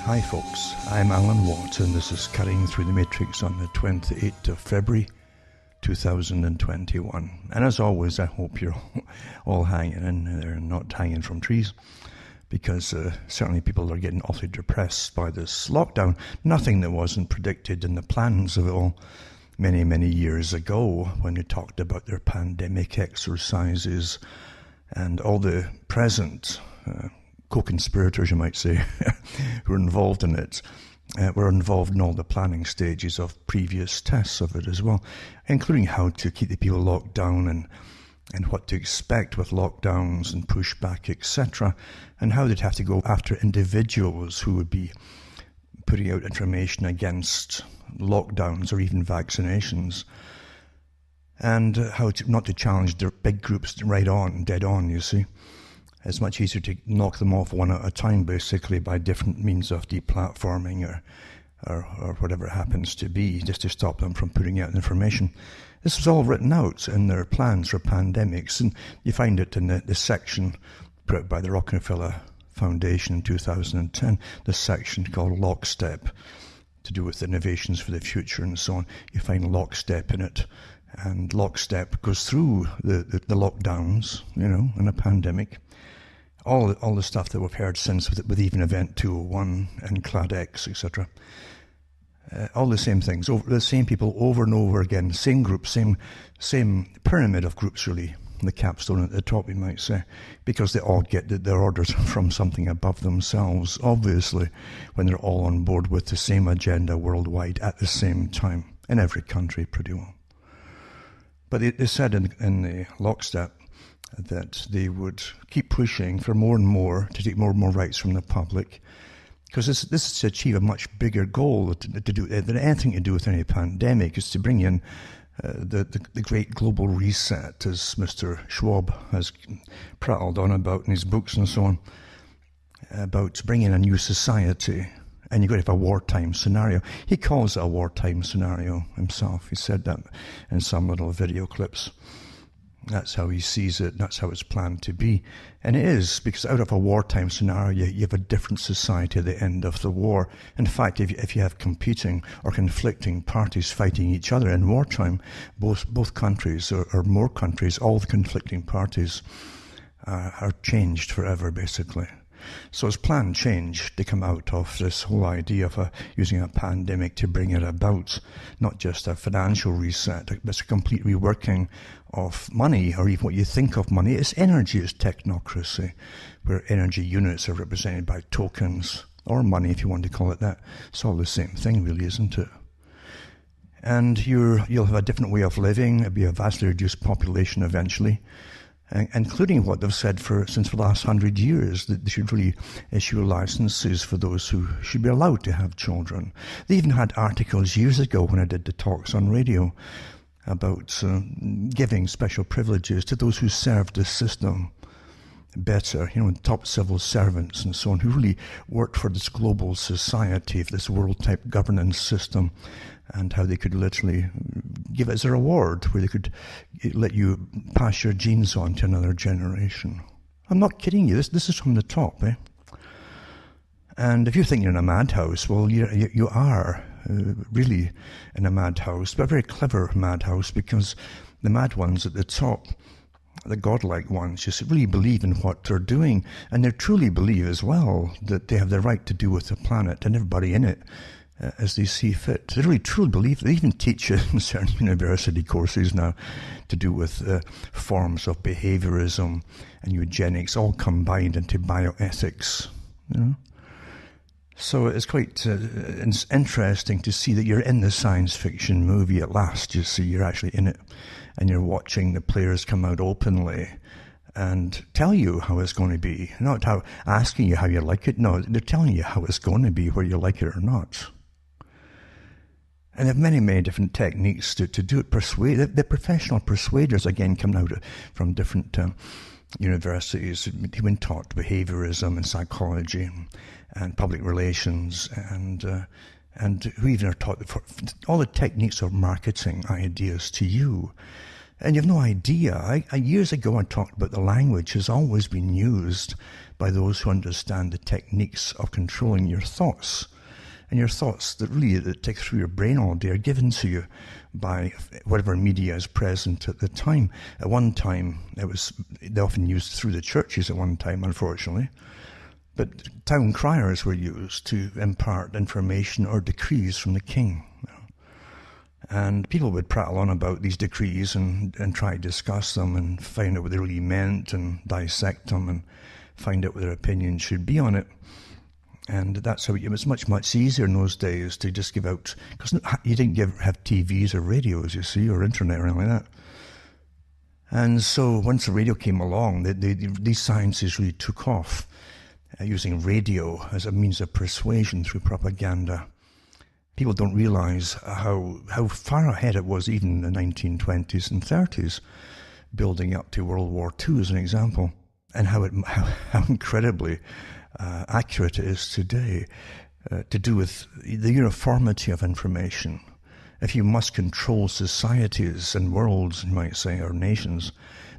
Hi folks, I'm Alan Watt and this is Cutting Through the Matrix on the 28th of February 2021. And as always, I hope you're all hanging in there and not hanging from trees, because certainly people are getting awfully depressed by this lockdown. Nothing that wasn't predicted in the plans of it all many, many years ago when they talked about their pandemic exercises and all the present co-conspirators, you might say, who are involved in it, were involved in all the planning stages of previous tests of it as well, including how to keep the people locked down and what to expect with lockdowns and pushback, etc., and how they'd have to go after individuals who would be putting out information against lockdowns or even vaccinations, and how to, not to challenge their big groups right on, dead on, you see. It's much easier to knock them off one at a time, basically, by different means of deplatforming or whatever it happens to be, just to stop them from putting out information. This was all written out in their plans for pandemics, and you find it in the section put out by the Rockefeller Foundation in 2010, the section called Lockstep, to do with innovations for the future and so on. You find Lockstep in it, and Lockstep goes through the lockdowns, you know, in a pandemic. All the stuff that we've heard since with even Event 201 and CladX, etc. All the same things, the same people over and over again, same group, same pyramid of groups, really, the capstone at the top, you might say, because they all get their orders from something above themselves, obviously, when they're all on board with the same agenda worldwide at the same time, in every country pretty well. But they said in the Lockstep that they would keep pushing for more and more, to take more and more rights from the public, because this is to achieve a much bigger goal than anything to do with any pandemic. Is to bring in the great global reset, as Mr. Schwab has prattled on about in his books and so on, about bringing a new society. And you've got to have a wartime scenario. He calls it a wartime scenario himself. He said that in some little video clips. That's how he sees it. That's how it's planned to be. And it is, because out of a wartime scenario, you have a different society at the end of the war. In fact, if you have competing or conflicting parties fighting each other in wartime, both countries, or more countries, all the conflicting parties are changed forever, basically. So his plan changed to come out of this whole idea of using a pandemic to bring it about, not just a financial reset, but it's a complete reworking of money, or even what you think of money. It's energy, it's technocracy, where energy units are represented by tokens, or money if you want to call it that. It's all the same thing, really, isn't it? And you'll have a different way of living. It'll be a vastly reduced population eventually, including what they've said since the last 100 years, that they should really issue licenses for those who should be allowed to have children. They even had articles years ago when I did the talks on radio about giving special privileges to those who served the system better, you know, top civil servants and so on, who really worked for this global society, this world-type governance system, and how they could literally give it as a reward, where they could let you pass your genes on to another generation. I'm not kidding you. This is from the top, eh? And if you think you're in a madhouse, well, you are really in a madhouse, but a very clever madhouse, because the mad ones at the top, the godlike ones, just really believe in what they're doing, and they truly believe as well that they have the right to do with the planet and everybody in it as they see fit. They really truly believe. They even teach it in certain university courses now to do with forms of behaviorism and eugenics, all combined into bioethics, you know. So it's quite interesting to see that you're in the science fiction movie at last. You see, you're actually in it, and you're watching the players come out openly and tell you how it's going to be. Not asking you how you like it. No, they're telling you how it's going to be, whether you like it or not. And they have many, many different techniques to do it. The professional persuaders, again, coming out from different universities, who've been taught behaviorism and psychology and public relations, and who even are taught all the techniques of marketing ideas to you. And you've no idea. Years ago I talked about the language has always been used by those who understand the techniques of controlling your thoughts. And your thoughts that take through your brain all day are given to you by whatever media is present at the time. At one time, they often used through the churches at one time, unfortunately. But town criers were used to impart information or decrees from the king. And people would prattle on about these decrees and try to discuss them and find out what they really meant and dissect them and find out what their opinion should be on it. And that's how it was much easier in those days to just give out, because you didn't have TVs or radios, you see, or internet or anything like that. And so once the radio came along, these sciences really took off, using radio as a means of persuasion through propaganda. People don't realize how far ahead it was even in the 1920s and 30s, building up to World War II as an example, and how incredibly accurate it is today, to do with the uniformity of information. If you must control societies and worlds, you might say, or nations,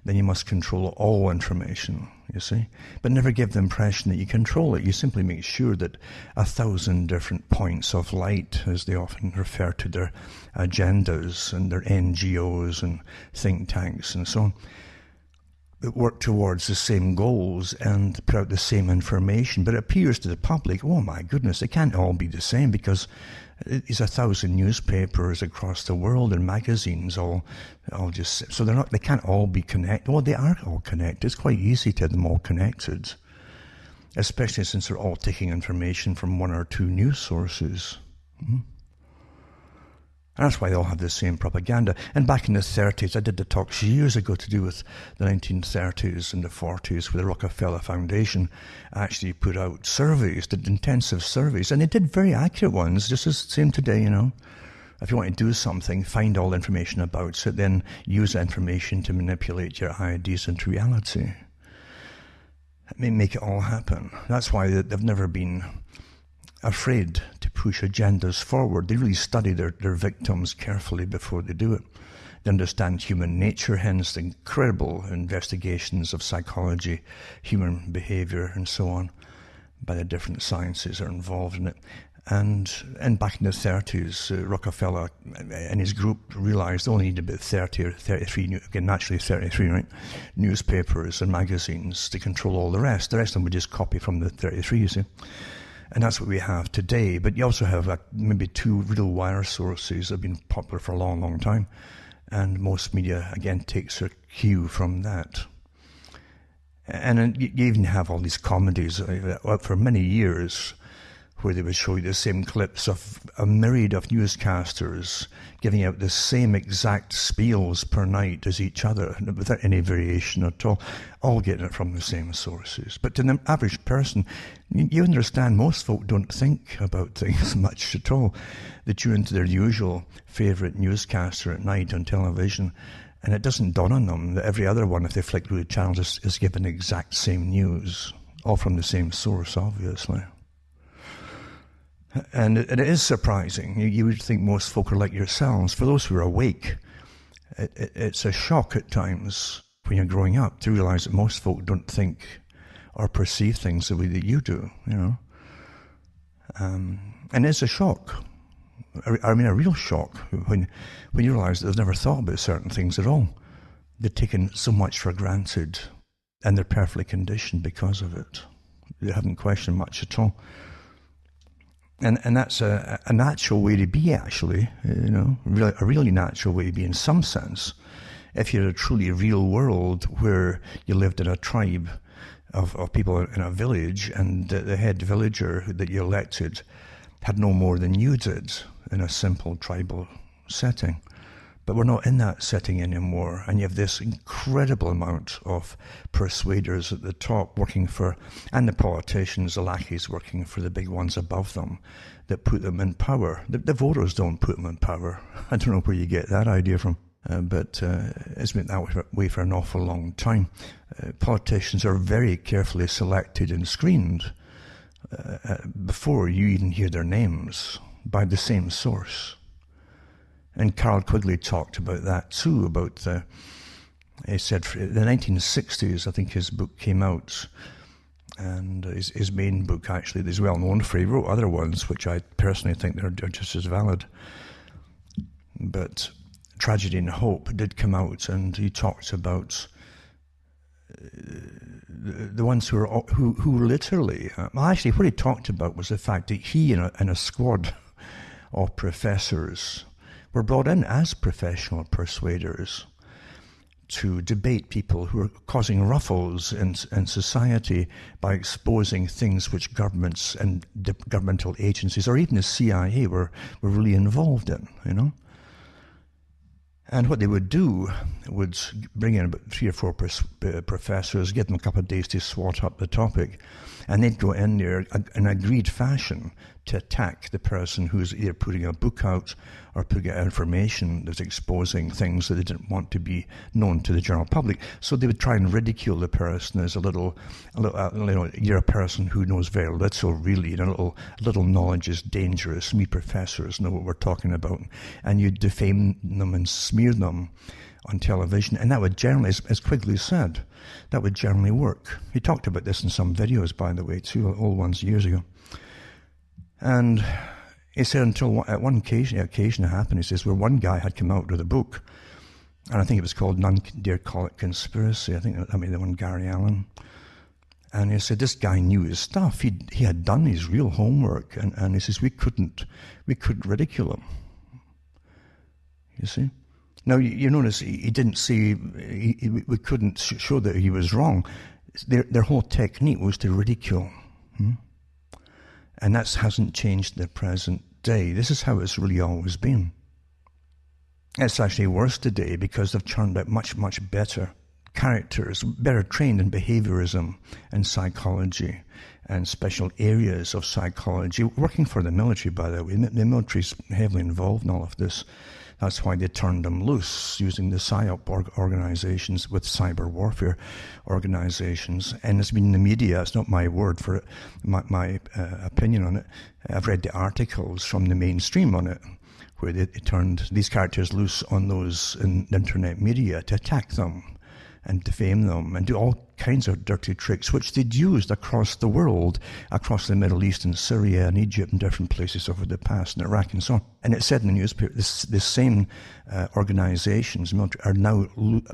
then you must control all information, you see. But never give the impression that you control it. You simply make sure that 1,000 different points of light, as they often refer to their agendas and their NGOs and think tanks and so on, that work towards the same goals and put out the same information. But it appears to the public, oh my goodness, they can't all be the same, because there's 1,000 newspapers across the world and magazines all just, so they can't all be connected. Well, they are all connected. It's quite easy to have them all connected, especially since they're all taking information from one or two news sources. And that's why they all have the same propaganda. And back in the 30s, I did the talks years ago to do with the 1930s and the 40s, where the Rockefeller Foundation actually put out surveys, did intensive surveys, and they did very accurate ones, just as the same today, you know. If you want to do something, find all the information about it, then use that information to manipulate your ideas into reality. Make it all happen. That's why they've never been afraid to push agendas forward. They really study their victims carefully before they do it. They understand human nature, hence the incredible investigations of psychology, human behavior, and so on, by the different sciences that are involved in it. And back in the 30s, Rockefeller and his group realized they only needed about 30 or 33, again, naturally 33, right, newspapers and magazines to control all the rest. The rest of them would just copy from the 33, you see. And that's what we have today. But you also have maybe two real wire sources that have been popular for a long, long time. And most media, again, takes their cue from that. And you even have all these comedies for many years where they would show you the same clips of a myriad of newscasters giving out the same exact spiels per night as each other, without any variation at all getting it from the same sources. But to the average person, you understand most folk don't think about things much at all. They tune into their usual favourite newscaster at night on television, and it doesn't dawn on them that every other one, if they flick through the channels, is given the exact same news, all from the same source, obviously. And it is surprising. You would think most folk are like yourselves. For those who are awake, it's a shock at times when you're growing up to realize that most folk don't think or perceive things the way that you do, you know. And it's a shock. I mean, a real shock when you realize that they've never thought about certain things at all. They've taken so much for granted, and they're perfectly conditioned because of it. They haven't questioned much at all. And that's a natural way to be, actually, you know, a really natural way to be in some sense. If you're a truly real world where you lived in a tribe of people in a village, and the head villager that you elected had no more than you did in a simple tribal setting. But we're not in that setting anymore, and you have this incredible amount of persuaders at the top working for, and the politicians, the lackeys working for the big ones above them that put them in power. The voters don't put them in power. I don't know where you get that idea from, but it's been that way for an awful long time. Politicians are very carefully selected and screened before you even hear their names by the same source. And Carroll Quigley talked about that too, about he said in the 1960s, I think his book came out, and his main book actually is well known for. He wrote other ones, which I personally think they're just as valid. But Tragedy and Hope did come out, and he talked about the ones who literally, actually what he talked about was the fact that he and a squad of professors were brought in as professional persuaders to debate people who are causing ruffles in society by exposing things which governments and governmental agencies, or even the CIA, were really involved in, And what they would do would bring in about 3 or 4 professors, give them a couple of days to swat up the topic, and they'd go in there in agreed fashion to attack the person who's either putting a book out or putting out information that's exposing things that they didn't want to be known to the general public. So they would try and ridicule the person as you're a person who knows very little, really, and a little knowledge is dangerous. We professors know what we're talking about. And you defame them and smear them on television, and that would generally, as Quigley said, that would generally work. He talked about this in some videos, by the way, too, old ones years ago. And he said until at one occasion it happened, he says, where one guy had come out with a book, and I think it was called None Dare Call It Conspiracy. I think the one, Gary Allen. And he said this guy knew his stuff. He had done his real homework, and he says we couldn't ridicule him. You see? Now, you notice he didn't say, we couldn't show that he was wrong. Their whole technique was to ridicule. And that hasn't changed in the present day. This is how it's really always been. It's actually worse today because they've turned out much, much better characters, better trained in behaviorism and psychology and special areas of psychology. Working for the military, by the way. The military's heavily involved in all of this. That's why they turned them loose, using the PSYOP organizations with cyber warfare organizations. And it's been in the media. It's not my word for it, my opinion on it. I've read the articles from the mainstream on it, where they turned these characters loose on those in the internet media to attack them and defame them and do all kinds of dirty tricks, which they'd used across the world, across the Middle East and Syria and Egypt and different places over the past, and Iraq and so on. And it said in the newspaper, this same organizations are now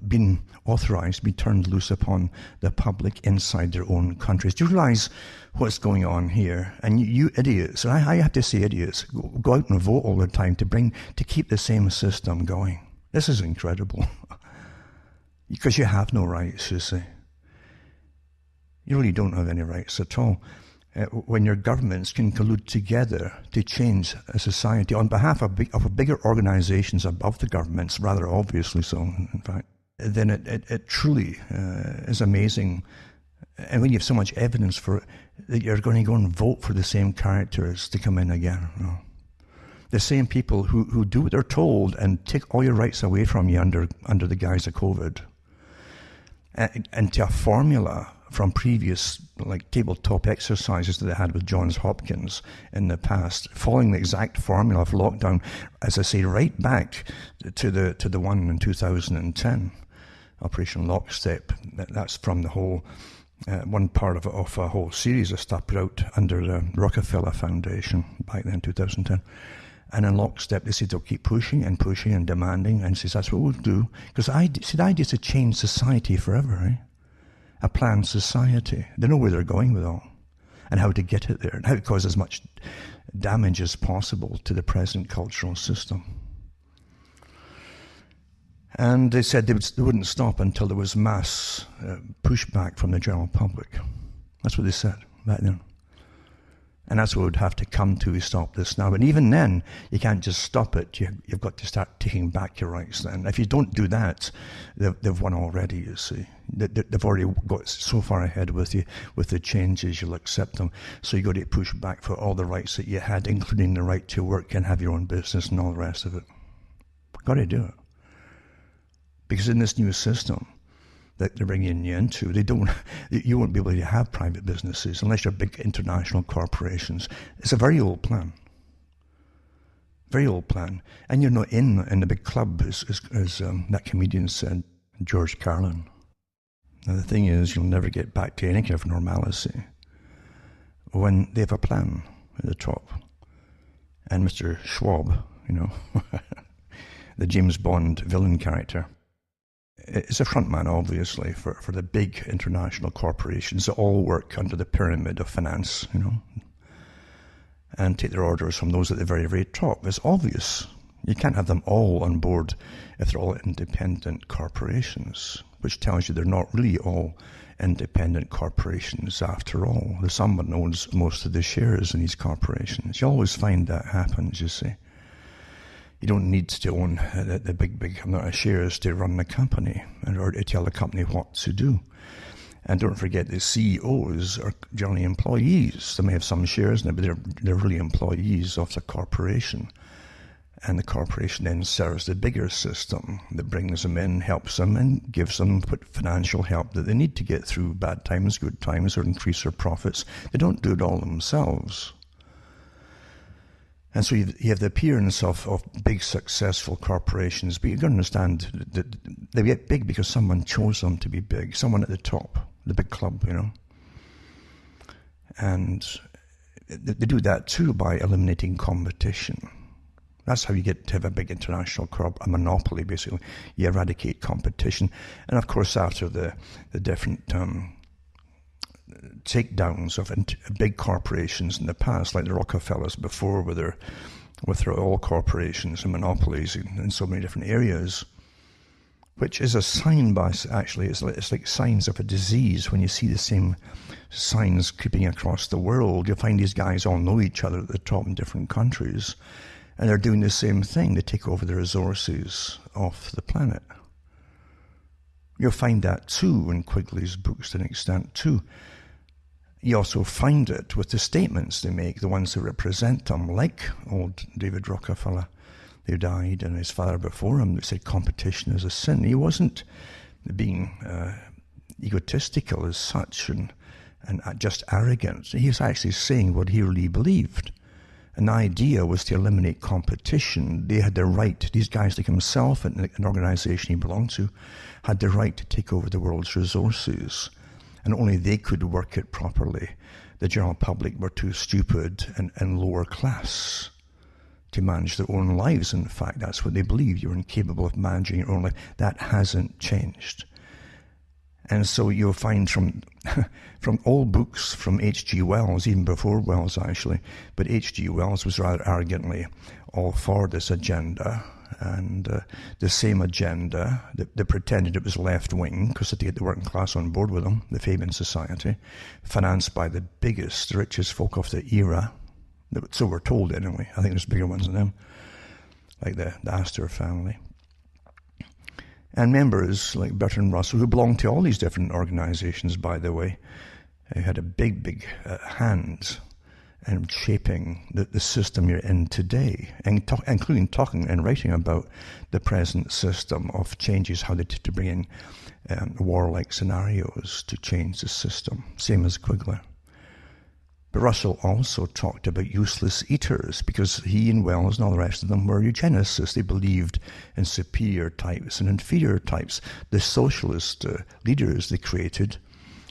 being authorized to be turned loose upon the public inside their own countries. Do you realize what's going on here? And you idiots, and I have to say idiots, go out and vote all the time to keep the same system going. This is incredible. Because you have no rights, you see. You really don't have any rights at all. When your governments can collude together to change a society on behalf of bigger organizations above the governments, rather obviously so, in fact, then it truly is amazing. And when you have so much evidence for it, that you're going to go and vote for the same characters to come in again. No. The same people who do what they're told and take all your rights away from you under the guise of COVID. And to a formula from previous tabletop exercises that they had with Johns Hopkins in the past, following the exact formula of lockdown, as I say, right back to the one in 2010, Operation Lockstep. That's from the whole one part of a whole series of stuff put out under the Rockefeller Foundation back then, 2010. And in lockstep, they said they'll keep pushing and pushing and demanding, and says that's what we'll do. Because the idea is to change society forever, right? A planned society. They know where they're going with all, and how to get it there, and how to cause as much damage as possible to the present cultural system. And they said they wouldn't stop until there was mass pushback from the general public. That's what they said back then. And that's what would have to come to stop this now. But even then, you can't just stop it. You've got to start taking back your rights then. If you don't do that, they've won already, you see. They've already got so far ahead with you with the changes, you'll accept them. So you've got to push back for all the rights that you had, including the right to work and have your own business and all the rest of it. Got to do it. Because in this new system that they're bringing you into, you won't be able to have private businesses unless you're big international corporations. It's a very old plan. Very old plan. And you're not in the big club, as that comedian said, George Carlin. Now the thing is, you'll never get back to any kind of normalcy when they have a plan at the top. And Mr. Schwab, the James Bond villain character, is a frontman, obviously, for the big international corporations that all work under the pyramid of finance, and take their orders from those at the very, very top. It's obvious. You can't have them all on board if they're all independent corporations, which tells you they're not really all independent corporations after all. There's someone who owns most of the shares in these corporations. You always find that happens, you see. You don't need to own the big amount of shares to run the company or to tell the company what to do. And don't forget, the CEOs are generally employees. They may have some shares in it, but they're really employees of the corporation. And the corporation then serves the bigger system that brings them in, helps them, and gives them financial help that they need to get through bad times, good times, or increase their profits. They don't do it all themselves. And so you have the appearance of big successful corporations, but you've got to understand that they get big because someone chose them to be big, someone at the top, the big club, And they do that too by eliminating competition. That's how you get to have a big international corp, a monopoly, basically. You eradicate competition. And of course, after the different takedowns of big corporations in the past, like the Rockefellers before, with their oil corporations and monopolies in so many different areas, which is a sign actually, it's like signs of a disease. When you see the same signs creeping across the world, you'll find these guys all know each other at the top in different countries, and they're doing the same thing. They take over the resources of the planet. You'll find that too in Quigley's books to an extent too. You also find it with the statements they make, the ones that represent them, like old David Rockefeller, who died, and his father before him, that said competition is a sin. He wasn't being egotistical as such and just arrogant. He was actually saying what he really believed. And the idea was to eliminate competition. They had the right, these guys like himself and an organization he belonged to, had the right to take over the world's resources. And only they could work it properly. The general public were too stupid and lower class to manage their own lives. In fact, that's what they believed. You were incapable of managing your own life. That hasn't changed. And so you'll find from old books from H.G. Wells, even before Wells actually, but H.G. Wells was rather arrogantly all for this agenda, and the same agenda that pretended it was left-wing because they had the working class on board with them, the Fabian Society, financed by the biggest, richest folk of the era, so we're told anyway. I think there's bigger ones than them, like the Astor family. And members like Bertrand Russell, who belonged to all these different organizations, by the way, had a big hand in shaping the system you're in today, including talking and writing about the present system of changes, how they to bring in warlike scenarios to change the system, same as Quigley. But Russell also talked about useless eaters, because he and Wells and all the rest of them were eugenicists. They believed in superior types and inferior types. The socialist leaders they created,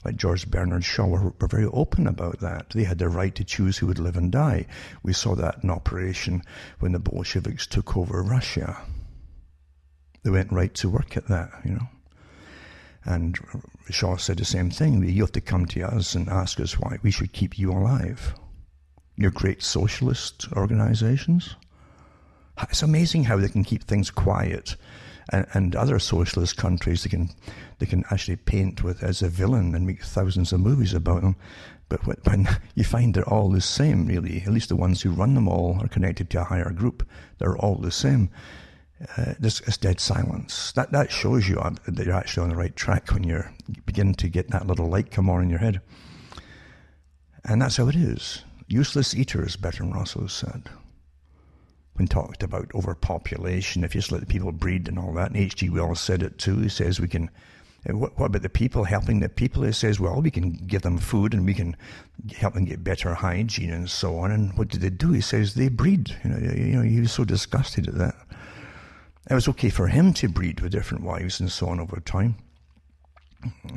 like George Bernard Shaw, were very open about that. They had the right to choose who would live and die. We saw that in operation when the Bolsheviks took over Russia. They went right to work at that, And Shaw said the same thing. You have to come to us and ask us why we should keep you alive. Your great socialist organizations. It's amazing how they can keep things quiet. And other socialist countries, they can actually paint with as a villain and make thousands of movies about them. But when you find they're all the same, really, at least the ones who run them all are connected to a higher group. They're all the same. There's dead silence. That shows you that you're actually on the right track when you begin to get that little light come on in your head. And that's how it is. Useless eaters, Bertrand Russell said, when talked about overpopulation. If you just let the people breed and all that, and H.G. Wells said it too. He says we can What about the people, helping the people? He says, well, we can give them food and we can help them get better hygiene and so on. And what do they do? He says they breed. He was so disgusted at that. It was okay for him to breed with different wives and so on over time.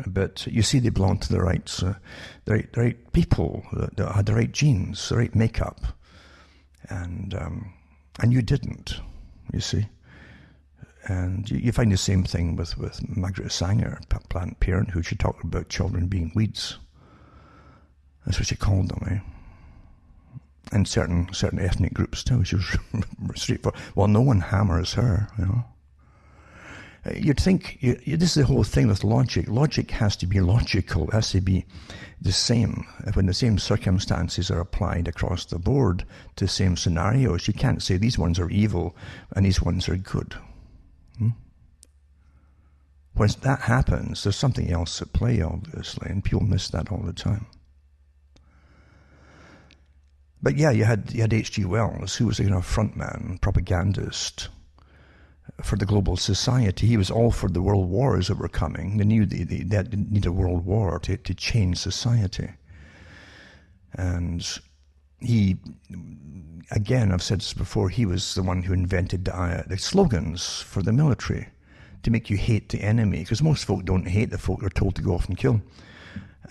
But you see, they belonged to the right people that had the right genes, the right makeup. And you didn't, you see. And you find the same thing with Margaret Sanger, Planned Parenthood. She talked about children being weeds. That's what she called them, eh? And certain ethnic groups too. She was straightforward. Well, no one hammers her, You'd think, this is the whole thing with logic. Logic has to be logical. It has to be the same. When the same circumstances are applied across the board to the same scenarios, you can't say these ones are evil and these ones are good. When that happens, there's something else at play, obviously, and people miss that all the time. But yeah, you had H.G. Wells, who was a frontman, propagandist for the global society. He was all for the world wars that were coming. They knew they need a world war to change society. And he, again, I've said this before, he was the one who invented the slogans for the military to make you hate the enemy, because most folk don't hate the folk they're told to go off and kill.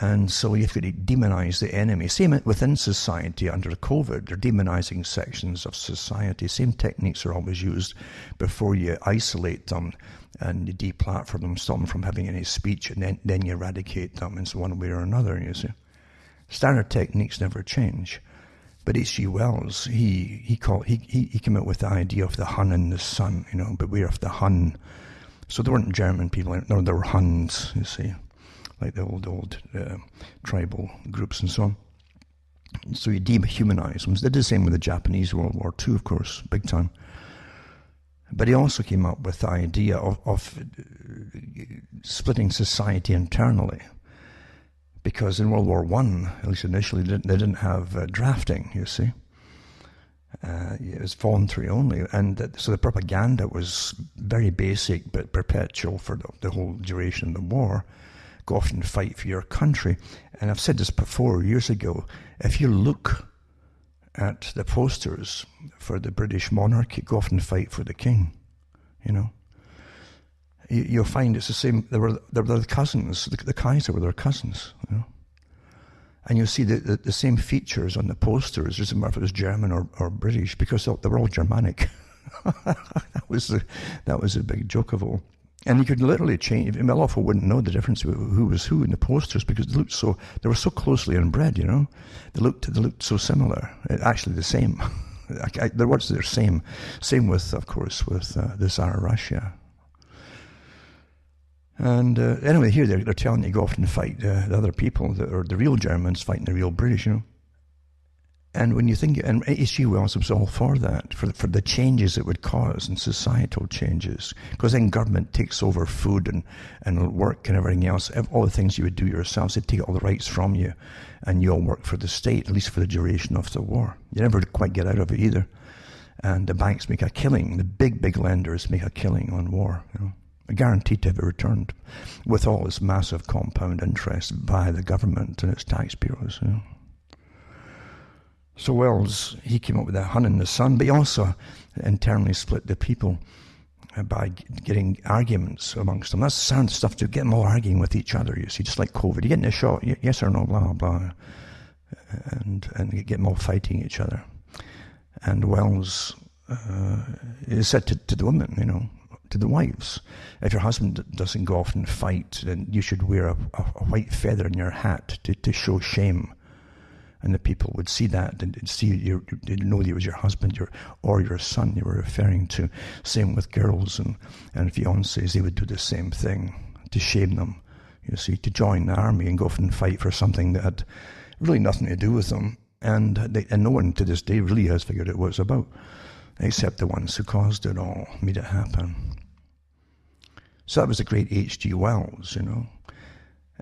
And so you've got to demonize the enemy. Same within society under COVID. They're demonizing sections of society. Same techniques are always used before you isolate them and you deplatform them, stop them from having any speech, and then you eradicate them in one way or another, you see. Standard techniques never change. But H.G. Wells, he came up with the idea of the Hun and the Sun, beware of the Hun. So there weren't German people, no, there were Huns, you see, like the old tribal groups and so on. So you dehumanize them. They did the same with the Japanese World War II, of course, big time. But he also came up with the idea of splitting society internally. Because in World War I, at least initially, they didn't have drafting, you see. It was voluntary only, and so the propaganda was very basic but perpetual for the whole duration of the war. Go off and fight for your country. And I've said this before, years ago, if you look at the posters for the British monarchy, go off and fight for the king, You'll find it's the same. They were the cousins. The Kaiser were their cousins, And you'll see the same features on the posters. It doesn't matter if it was German or British, because they were all Germanic. that was a big joke of all. And you could literally change. A lot of people wouldn't know the difference who was who in the posters, because they were so closely inbred. They looked so similar. Actually, the same. Their words, they're same. Same with, of course, with the Tsar of Russia. And anyway, here they're telling you to go off and fight the other people, or the real Germans fighting the real British, And when you think, and H.G. Wells was all for that, for the changes it would cause and societal changes, because then government takes over food and work and everything else, all the things you would do yourselves. They take all the rights from you, and you all work for the state, at least for the duration of the war. You never quite get out of it either. And the banks make a killing. The big lenders make a killing on war, guaranteed to have it returned with all this massive compound interest by the government and its tax bureaus. So Wells, he came up with the Hun and the Sun, but he also internally split the people by getting arguments amongst them. That's the sound stuff, to get them all arguing with each other, you see, just like COVID. You're getting a shot, yes or no, blah, blah, and you get them all fighting each other. And Wells said to the women, to the wives, if your husband doesn't go off and fight, then you should wear a white feather in your hat to show shame. And the people would see that and they'd know that it was your husband or your son you were referring to. Same with girls and fiancés, they would do the same thing to shame them, you see, to join the army and go off and fight for something that had really nothing to do with them. And no one to this day really has figured out what it's about, except the ones who caused it all, made it happen. So that was the great H.G. Wells,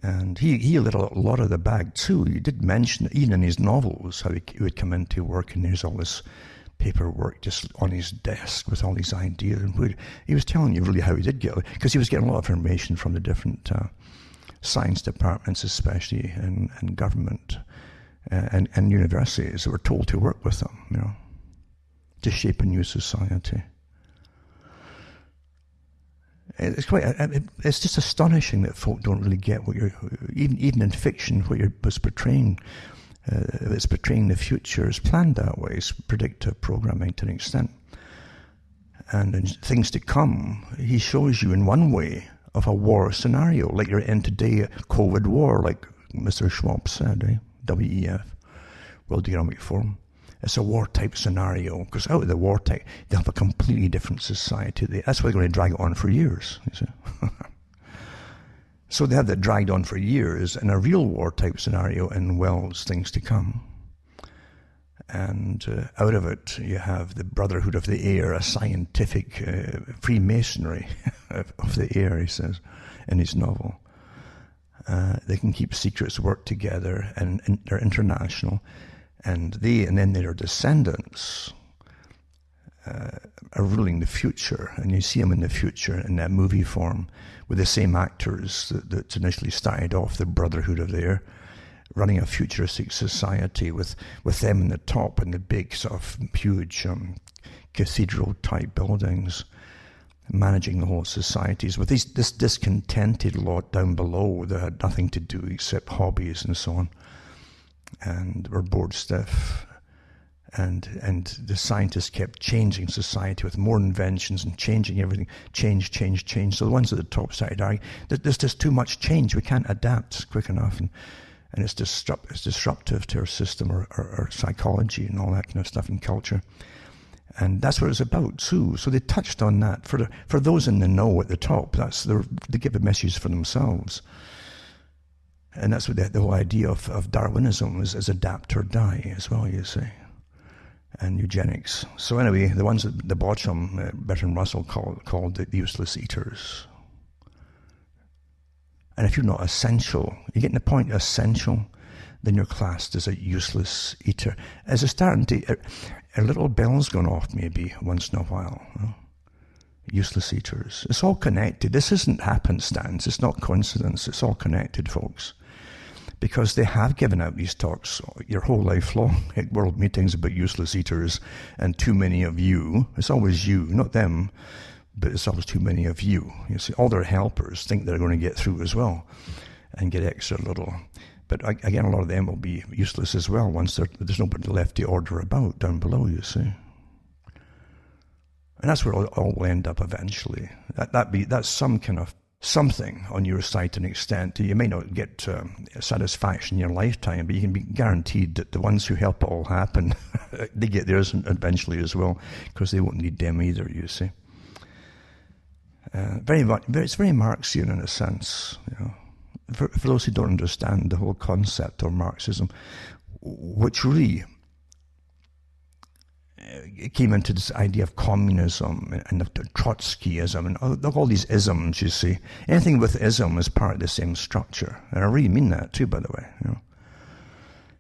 And he lit a lot of the bag too. He did mention, even in his novels, how he would come into work and there's all this paperwork just on his desk with all these ideas. And he was telling you really how he did get it, because he was getting a lot of information from the different science departments, especially in government and universities that were told to work with them, to shape a new society. It's just astonishing that folk don't really get what even in fiction, what was portraying. It's portraying the future is planned that way. It's predictive programming to an extent. And in things to come, he shows you in one way of a war scenario, like you're in today, a COVID war, like Mr. Schwab said, WEF, World Economic Forum. It's a war-type scenario, because out of the war type, they have a completely different society. That's why they're going to drag it on for years, you see. So they have that dragged on for years in a real war-type scenario in Wells' Things to Come. And out of it, you have the Brotherhood of the Air, a scientific Freemasonry of the air, he says, in his novel. They can keep secrets, work together, and they're international. And then their descendants are ruling the future, and you see them in the future in that movie form with the same actors that initially started off the Brotherhood of the Air, running a futuristic society with them in the top and the big sort of huge cathedral-type buildings, managing the whole societies with this discontented lot down below that had nothing to do except hobbies and so on, and were bored stiff. And the scientists kept changing society with more inventions and changing everything. Change. So the ones at the top started arguing, there's just too much change. We can't adapt quick enough. And it's disruptive to our system, or psychology and all that kind of stuff, and culture. And that's what it's about too. So they touched on that. For those in the know at the top, they give a message for themselves. And that's what the whole idea of Darwinism is adapt or die as well, you see. And eugenics. So anyway, the ones at the bottom, Bertrand Russell called the useless eaters. And if you're not essential, you're getting the point, essential, then you're classed as a useless eater. As a starting to, a little bell's gone off maybe once in a while. Useless eaters. It's all connected. This isn't happenstance. It's not coincidence. It's all connected, folks. Because they have given out these talks your whole life long at world meetings about useless eaters and too many of you. It's always you, not them, but it's always too many of you. You see, all their helpers think they're going to get through as well and get extra little. But again, a lot of them will be useless as well once there's nobody left to order about down below, you see. And that's where it all will end up eventually. That's some kind of something on your side to an extent. You may not get satisfaction in your lifetime, but you can be guaranteed that the ones who help it all happen, they get theirs eventually as well, because they won't need them either, you see. It's very Marxian in a sense, For those who don't understand the whole concept of Marxism, which really it came into this idea of communism and of Trotskyism and all these isms, you see. Anything with ism is part of the same structure. And I really mean that too, by the way.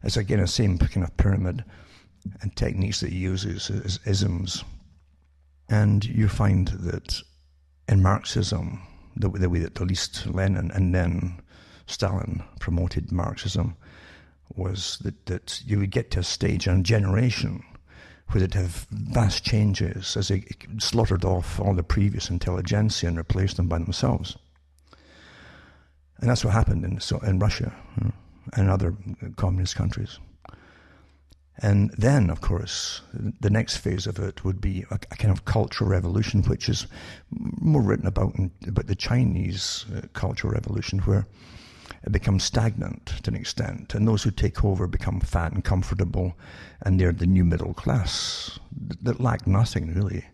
It's again the same kind of pyramid and techniques that he uses as isms. And you find that in Marxism, the way that at least Lenin and then Stalin promoted Marxism was that you would get to a stage and a generation where they'd have vast changes as they slaughtered off all the previous intelligentsia and replaced them by themselves. And that's what happened in Russia and other communist countries. And then, of course, the next phase of it would be a kind of cultural revolution, which is more written about the Chinese cultural revolution, where it becomes stagnant to an extent, and those who take over become fat and comfortable, and they're the new middle class that lack nothing really,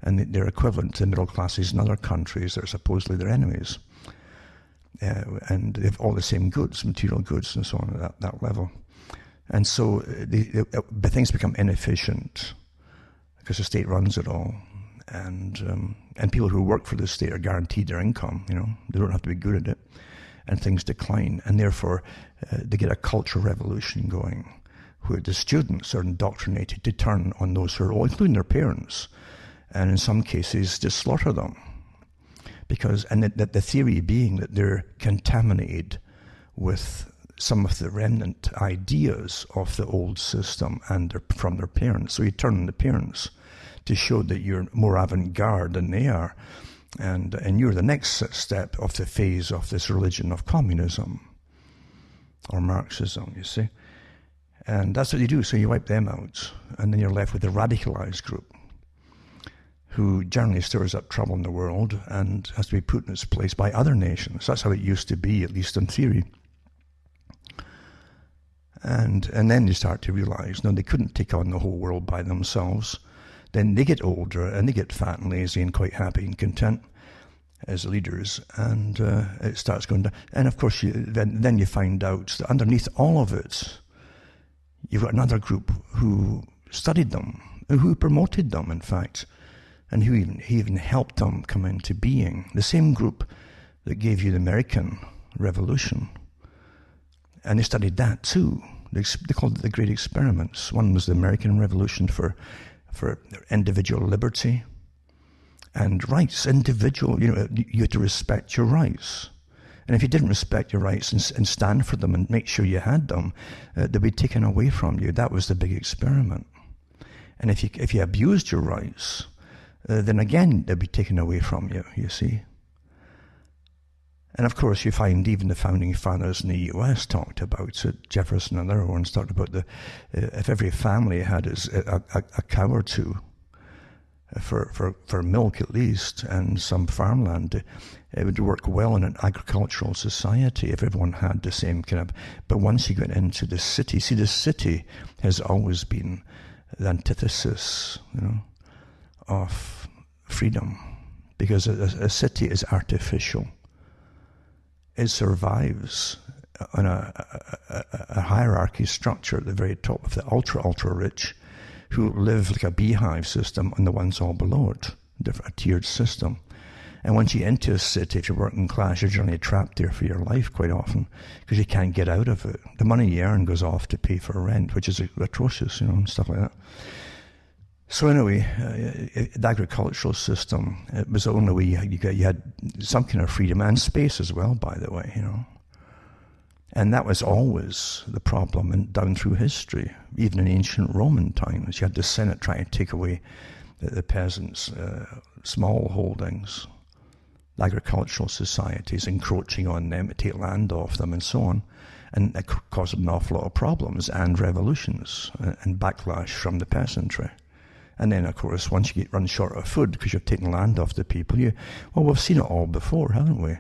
and they're equivalent to middle classes in other countries that are supposedly their enemies, and they have all the same goods, material goods, and so on at that level. And so things become inefficient because the state runs it all, and people who work for the state are guaranteed their income. They don't have to be good at it. And things decline, and therefore they get a cultural revolution going, where the students are indoctrinated to turn on those who are old, including their parents, and in some cases to slaughter them. And the theory being that they're contaminated with some of the remnant ideas of the old system and from their parents. So you turn on the parents to show that you're more avant-garde than they are. And you're the next step of the phase of this religion of communism or Marxism, you see. And that's what you do. So you wipe them out, and then you're left with the radicalized group, who generally stirs up trouble in the world and has to be put in its place by other nations. That's how it used to be, at least in theory. And then you start to realize, no, they couldn't take on the whole world by themselves. Then they get older, and they get fat and lazy and quite happy and content as leaders, and it starts going down. And of course, then you find out that underneath all of it, you've got another group who studied them, who promoted them, in fact, and who even helped them come into being. The same group that gave you the American Revolution. And they studied that too. They called it the Great Experiments. One was the American Revolution for individual liberty and rights. Individual, you had to respect your rights. And if you didn't respect your rights and stand for them and make sure you had them, they'd be taken away from you. That was the big experiment. And if you abused your rights, then again they'd be taken away from you, you see. And of course, you find even the founding fathers in the US talked about it. Jefferson and other ones talked about if every family had a cow or two for milk at least, and some farmland, it would work well in an agricultural society if everyone had the same kind of. But once you get into the city, the city has always been the antithesis, of freedom, because a city is artificial. It survives on a hierarchy structure at the very top of the ultra rich, who live like a beehive system, and the ones all below it, a tiered system. And once you enter a city, if you're working class, you're generally trapped there for your life quite often, because you can't get out of it. The money you earn goes off to pay for rent, which is atrocious, and stuff like that. So anyway, the agricultural system, it was the only way you had some kind of freedom, and space as well, by the way, And that was always the problem down through history. Even in ancient Roman times, you had the Senate trying to take away the peasants' small holdings, agricultural societies encroaching on them to take land off them and so on. And it caused an awful lot of problems and revolutions and backlash from the peasantry. And then, of course, once you run short of food because you've taken land off the people, we've seen it all before, haven't we?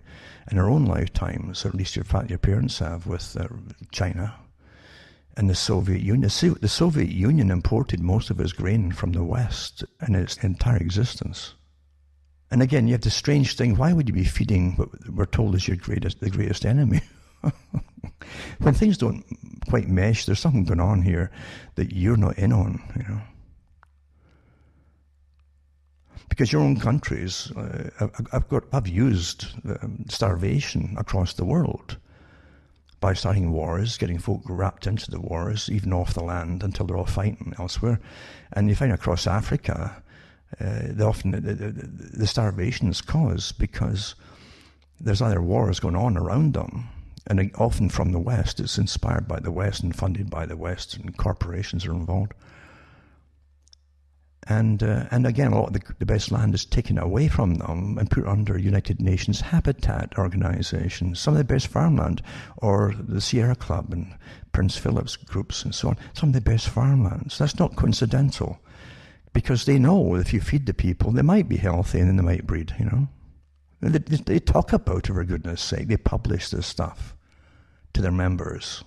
In our own lifetimes, or at least your parents have, with China and the Soviet Union. The Soviet Union imported most of its grain from the West in its entire existence. And again, you have the strange thing, why would you be feeding what we're told is the greatest enemy? When things don't quite mesh, there's something going on here that you're not in on, Because your own countries have used starvation across the world by starting wars, getting folk wrapped into the wars, even off the land, until they're all fighting elsewhere. And you find across Africa, the starvation is caused because there's other wars going on around them. And often from the West, it's inspired by the West and funded by the West, and corporations are involved. And again, a lot of the best land is taken away from them and put under United Nations Habitat Organization. Some of the best farmland, or the Sierra Club and Prince Philip's groups and so on, some of the best farmlands. That's not coincidental, because they know if you feed the people, they might be healthy and then they might breed, They talk about it, for goodness sake. They publish this stuff to their members.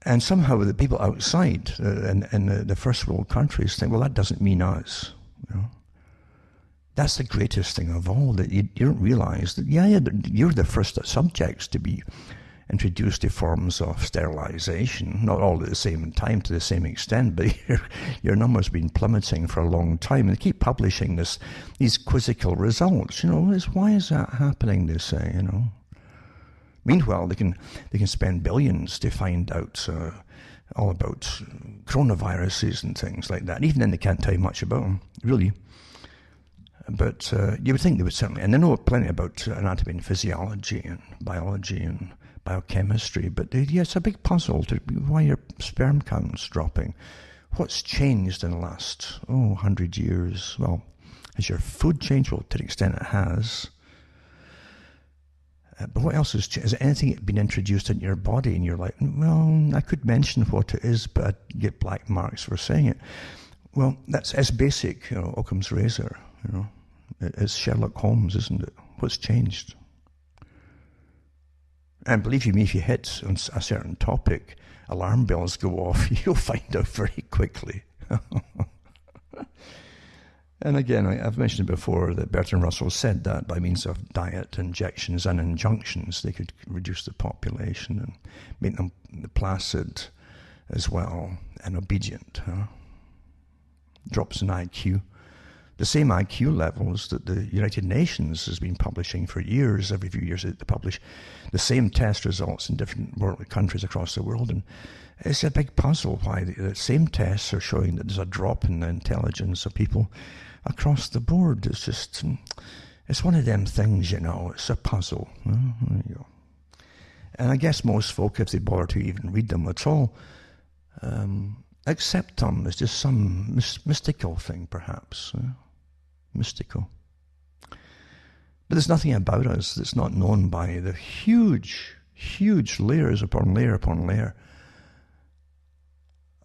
And somehow the people outside in the first world countries think, well, that doesn't mean us. That's the greatest thing of all, that you don't realize that, you're the first subjects to be introduced to forms of sterilization, not all at the same time to the same extent, but your number's been plummeting for a long time, and they keep publishing these quizzical results. Why is that happening, they say, Meanwhile, they can spend billions to find out all about coronaviruses and things like that. Even then, they can't tell you much about them, really. But you would think they would certainly, and they know plenty about anatomy and physiology and biology and biochemistry, but it's a big puzzle to why your sperm count's dropping. What's changed in the last 100 years? Well, has your food changed? Well, to the extent it has. But what else has changed? Has anything been introduced into your body and you're like, well, I could mention what it is, but I'd get black marks for saying it. Well, it's basic, Occam's razor, It's Sherlock Holmes, isn't it? What's changed? And believe you me, if you hit on a certain topic, alarm bells go off. You'll find out very quickly. And again, I've mentioned before that Bertrand Russell said that by means of diet, injections and injunctions, they could reduce the population and make them placid as well and obedient. Drops in IQ. The same IQ levels that the United Nations has been publishing for years. Every few years they publish the same test results in different countries across the world. And it's a big puzzle why the same tests are showing that there's a drop in the intelligence of people across the board. It's just, it's one of them things, it's a puzzle. There you go. And I guess most folk, if they bother to even read them at all, accept them as just some mystical thing, perhaps. Mystical. But there's nothing about us that's not known by the huge, huge layers upon layer upon layer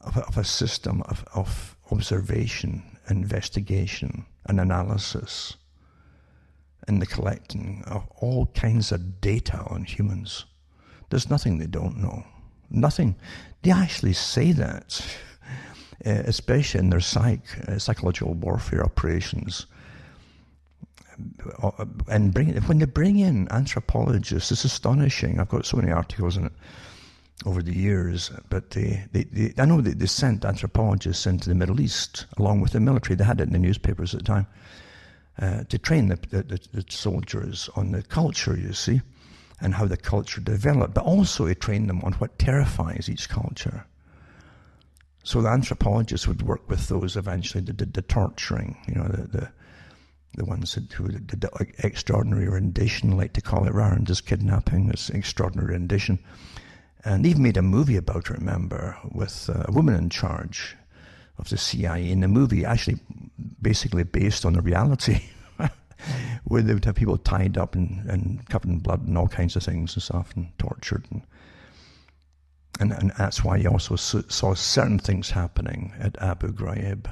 of a system of observation, investigation, and analysis, and the collecting of all kinds of data on humans. There's nothing they don't know. Nothing. They actually say that, especially in their psychological warfare operations. And when they bring in anthropologists, it's astonishing. I've got so many articles on it over the years, but I know that they sent anthropologists into the Middle East along with the military. They had it in the newspapers at the time to train the soldiers on the culture, you see, and how the culture developed, but also to train them on what terrifies each culture. So the anthropologists would work with those eventually that did the torturing, the ones who did the extraordinary rendition, like to call it, rather than just kidnapping. It's extraordinary rendition. And they even made a movie about it, remember, with a woman in charge of the CIA in the movie, actually basically based on the reality, where they would have people tied up and covered in blood and all kinds of things and stuff, and tortured. And that's why you also saw certain things happening at Abu Ghraib,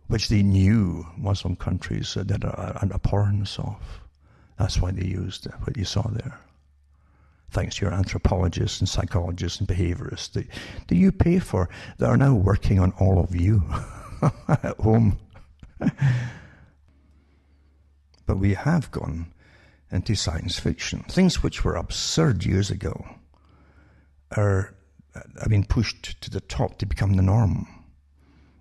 which they knew Muslim countries did an abhorrence of. That's why they used what you saw there. Thanks to your anthropologists and psychologists and behaviorists that you pay for, that are now working on all of you at home. But we have gone into science fiction. Things which were absurd years ago are being pushed to the top to become the norm.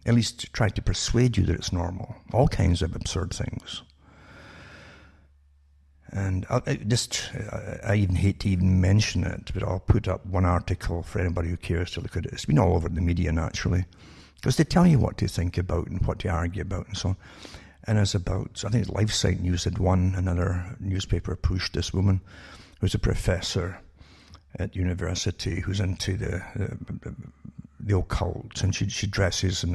At least to try to persuade you that it's normal. All kinds of absurd things. And I even hate to even mention it, but I'll put up one article for anybody who cares to look at it. It's been all over the media, naturally, because they tell you what to think about and what to argue about and so on. And it's about, I think LifeSite News had one, another newspaper pushed this woman who's a professor at university who's into the occult, and she dresses in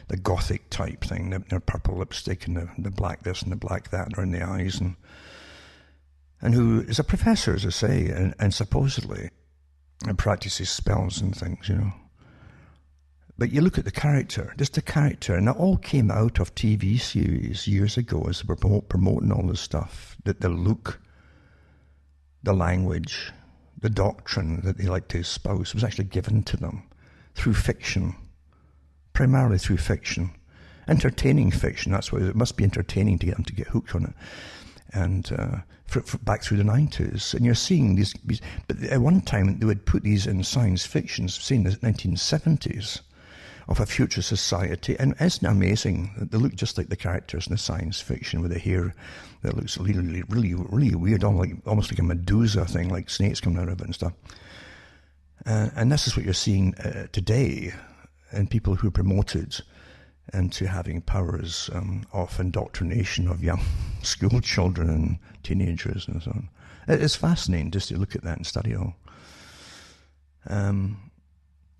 the gothic type thing, the purple lipstick and the black this and the black that around the eyes, and who is a professor, as I say, and supposedly practices spells and things, But you look at the character, just the character, and it all came out of TV series years ago as they were promoting all this stuff, that the look, the language, the doctrine that they like to espouse was actually given to them through fiction, primarily through fiction, entertaining fiction. That's why it must be entertaining to get them to get hooked on it. And for back through the 90s, and you're seeing these. But at one time they would put these in science fiction, say in the 1970s, of a future society. And isn't it amazing? They look just like the characters in the science fiction with the hair that looks really, really, really weird, almost like a Medusa thing, like snakes coming out of it and stuff. And this is what you're seeing today in people who are promoted into having powers of indoctrination of young school children and teenagers and so on. It's fascinating just to look at that and study it all.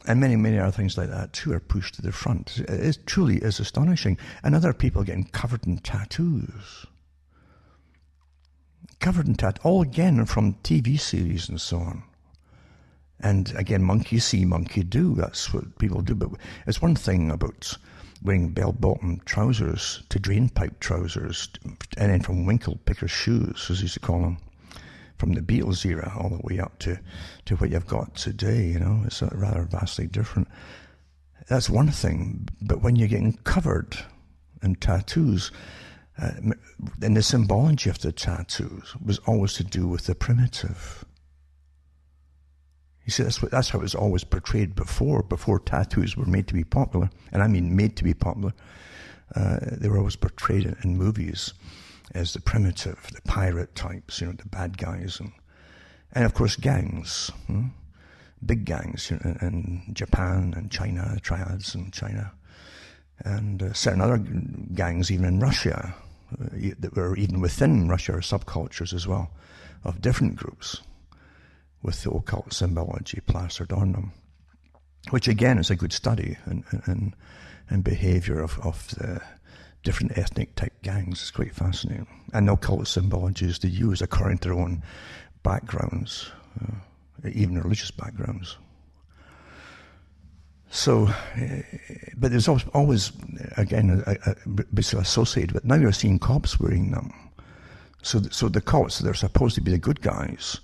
And many, many other things like that too are pushed to the front. It truly is astonishing. And other people getting covered in tattoos. Covered in tattoos, all again from TV series and so on. And again, monkey see, monkey do. That's what people do. But it's one thing about wearing bell-bottom trousers to drainpipe trousers, and then from winkle picker shoes, as they used to call them, from the Beatles era all the way up to what you've got today. It's rather vastly different. That's one thing. But when you're getting covered in tattoos, and the symbology of the tattoos was always to do with the primitive. You see, that's how it was always portrayed before tattoos were made to be popular. And I mean made to be popular. They were always portrayed in movies as the primitive, the pirate types, the bad guys. And of course, gangs. Big gangs in Japan and China, the triads in China. And certain other gangs even in Russia, that were even within Russia, or subcultures as well, of different groups, with the occult symbology plastered on them, which again is a good study in behavior of the different ethnic type gangs. It's quite fascinating. And the occult symbologies they use according to their own backgrounds, even religious backgrounds. So, but there's always again, basically associated with, now you're seeing cops wearing them. So the cops that are supposed to be the good guys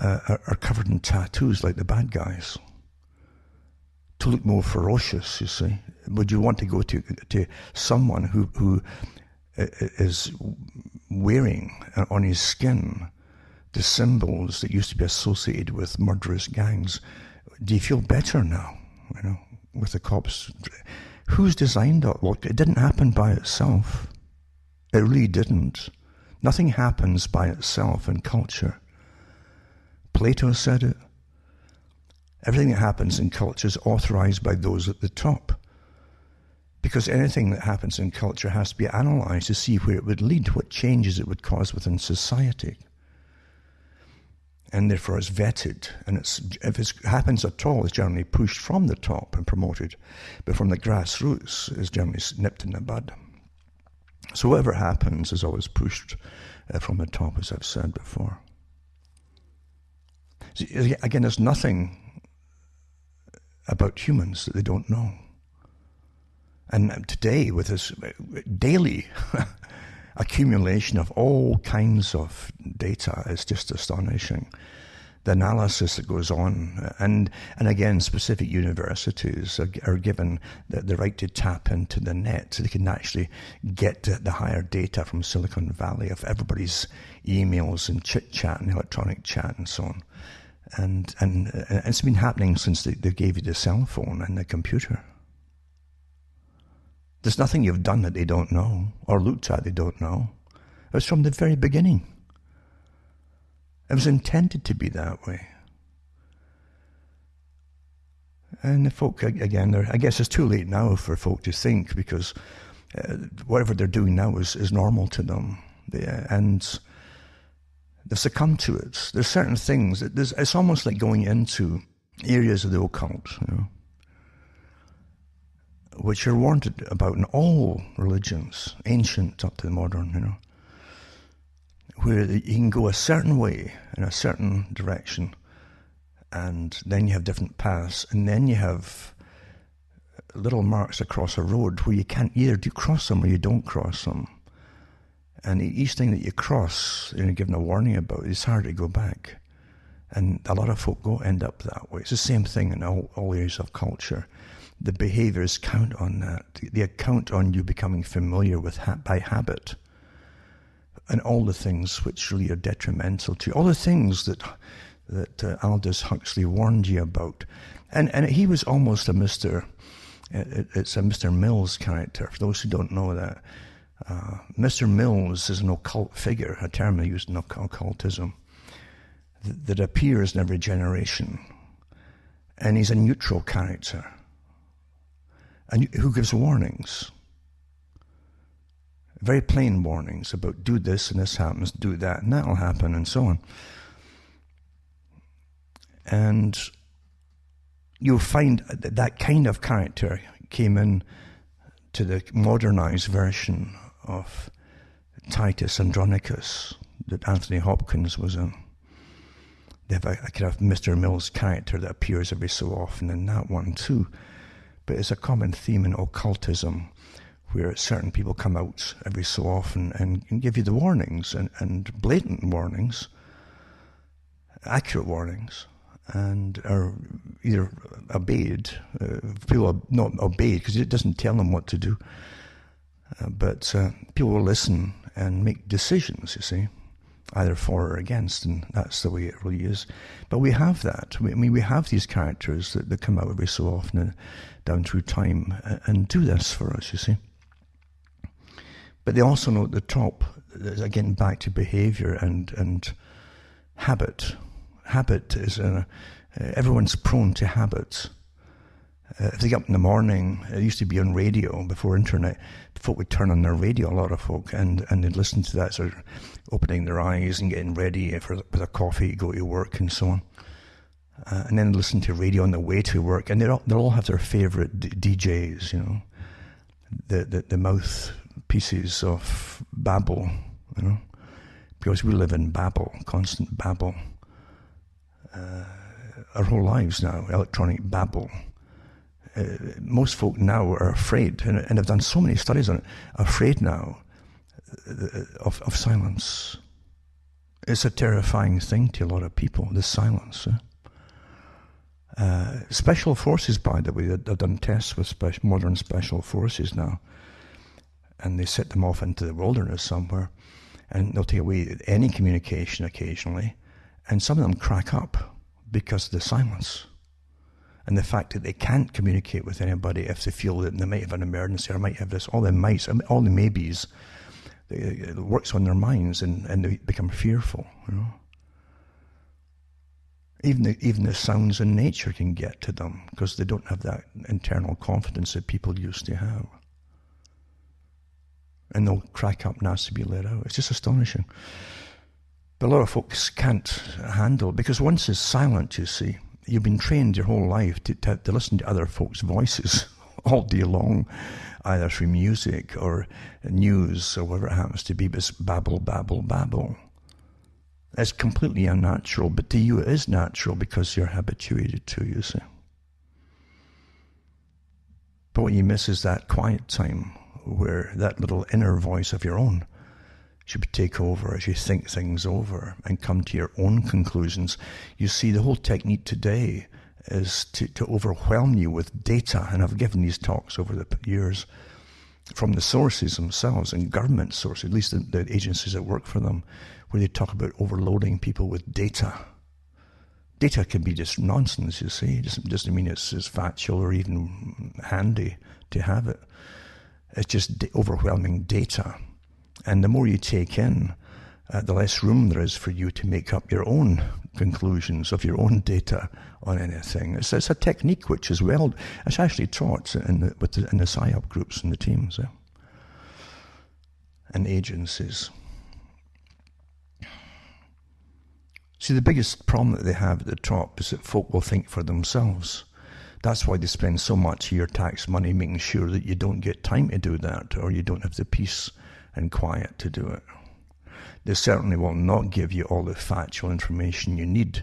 are covered in tattoos like the bad guys to look more ferocious, you see. Would you want to go to someone who is wearing on his skin the symbols that used to be associated with murderous gangs? Do you feel better now, with the cops? Who's designed that? Well, it didn't happen by itself. It really didn't. Nothing happens by itself in culture. Plato said it. Everything that happens in culture is authorized by those at the top. Because anything that happens in culture has to be analyzed to see where it would lead, what changes it would cause within society. And therefore it's vetted. And if it happens at all, it's generally pushed from the top and promoted. But from the grassroots, it's generally nipped in the bud. So whatever happens is always pushed from the top, as I've said before. Again, there's nothing about humans that they don't know. And today, with this daily accumulation of all kinds of data, is just astonishing. The analysis that goes on, and again, specific universities are given the right to tap into the net, so they can actually get the higher data from Silicon Valley of everybody's emails and chit-chat and electronic chat and so on. And it's been happening since they gave you the cell phone and the computer. There's nothing you've done that they don't know, or looked at they don't know. It was from the very beginning. It was intended to be that way. And the folk, again, I guess it's too late now for folk to think, because whatever they're doing now is normal to them. And they've succumbed to it. There's certain things, it's almost like going into areas of the occult, which are warned about in all religions, ancient up to the modern, where you can go a certain way in a certain direction, and then you have different paths, and then you have little marks across a road where you can't either cross them or you don't cross them. And each thing that you cross, given a warning about, it's hard to go back. And a lot of folk end up that way. It's the same thing in all areas of culture. The behaviors count on that. They count on you becoming familiar with by habit. And all the things which really are detrimental to you. All the things that Aldous Huxley warned you about. And he was almost a Mr. It's a Mr. Mills character. For those who don't know that, Mr. Mills is an occult figure, a term used in occultism, that appears in every generation. And he's a neutral character, and who gives warnings. Very plain warnings about do this and this happens, do that and that'll happen, and so on. And you'll find that kind of character came in to the modernized version of Titus Andronicus that Anthony Hopkins was in. They have a kind of Mr. Mills character that appears every so often in that one too. But it's a common theme in occultism, where certain people come out every so often and give you the warnings, and blatant warnings, accurate warnings, and are either obeyed. People are not obeyed because it doesn't tell them what to do. But people will listen and make decisions, you see, either for or against, and that's the way it really is. But we have that. We have these characters that come out every so often down through time and do this for us, you see. But they also know at the top, again, back to behavior and habit. Habit is everyone's prone to habits. If they get up in the morning, it used to be on radio before internet, folk would turn on their radio, a lot of folk, and they'd listen to that, sort of opening their eyes and getting ready with a coffee, go to work and so on. And then listen to radio on the way to work, and they'll all have their favourite DJs, you know, the mouthpieces of Babel, you know, because we live in Babel, constant Babel. Our whole lives now, electronic Babel. Most folk now are afraid, and I've done so many studies on it, afraid now of silence. It's a terrifying thing to a lot of people, the silence. Special forces, by the way, they've done tests with modern special forces now, and they set them off into the wilderness somewhere, and they'll take away any communication occasionally, and some of them crack up because of the silence. And the fact that they can't communicate with anybody if they feel that they might have an emergency or might have this, all the mights, all the maybes, it works on their minds and they become fearful, you know. Even the sounds in nature can get to them because they don't have that internal confidence that people used to have. And they'll crack up and ask to be let out. It's just astonishing. But a lot of folks can't handle, because once it's silent, you see, you've been trained your whole life to listen to other folks' voices all day long, either through music or news or whatever it happens to be, but it's babble, babble, babble. It's completely unnatural, but to you it is natural because you're habituated to, you see. But what you miss is that quiet time where that little inner voice of your own should take over as you think things over and come to your own conclusions. You see, the whole technique today is to overwhelm you with data, and I've given these talks over the years from the sources themselves and government sources, at least the agencies that work for them, where they talk about overloading people with data. Data can be just nonsense, you see. It doesn't mean it's factual or even handy to have it. It's just overwhelming data. And the more you take in, the less room there is for you to make up your own conclusions of your own data on anything. It's a technique which is it's actually taught in the PSYOP groups and the teams and agencies. See, the biggest problem that they have at the top is that folk will think for themselves. That's why they spend so much of your tax money making sure that you don't get time to do that, or you don't have the peace and quiet to do it. They certainly will not give you all the factual information you need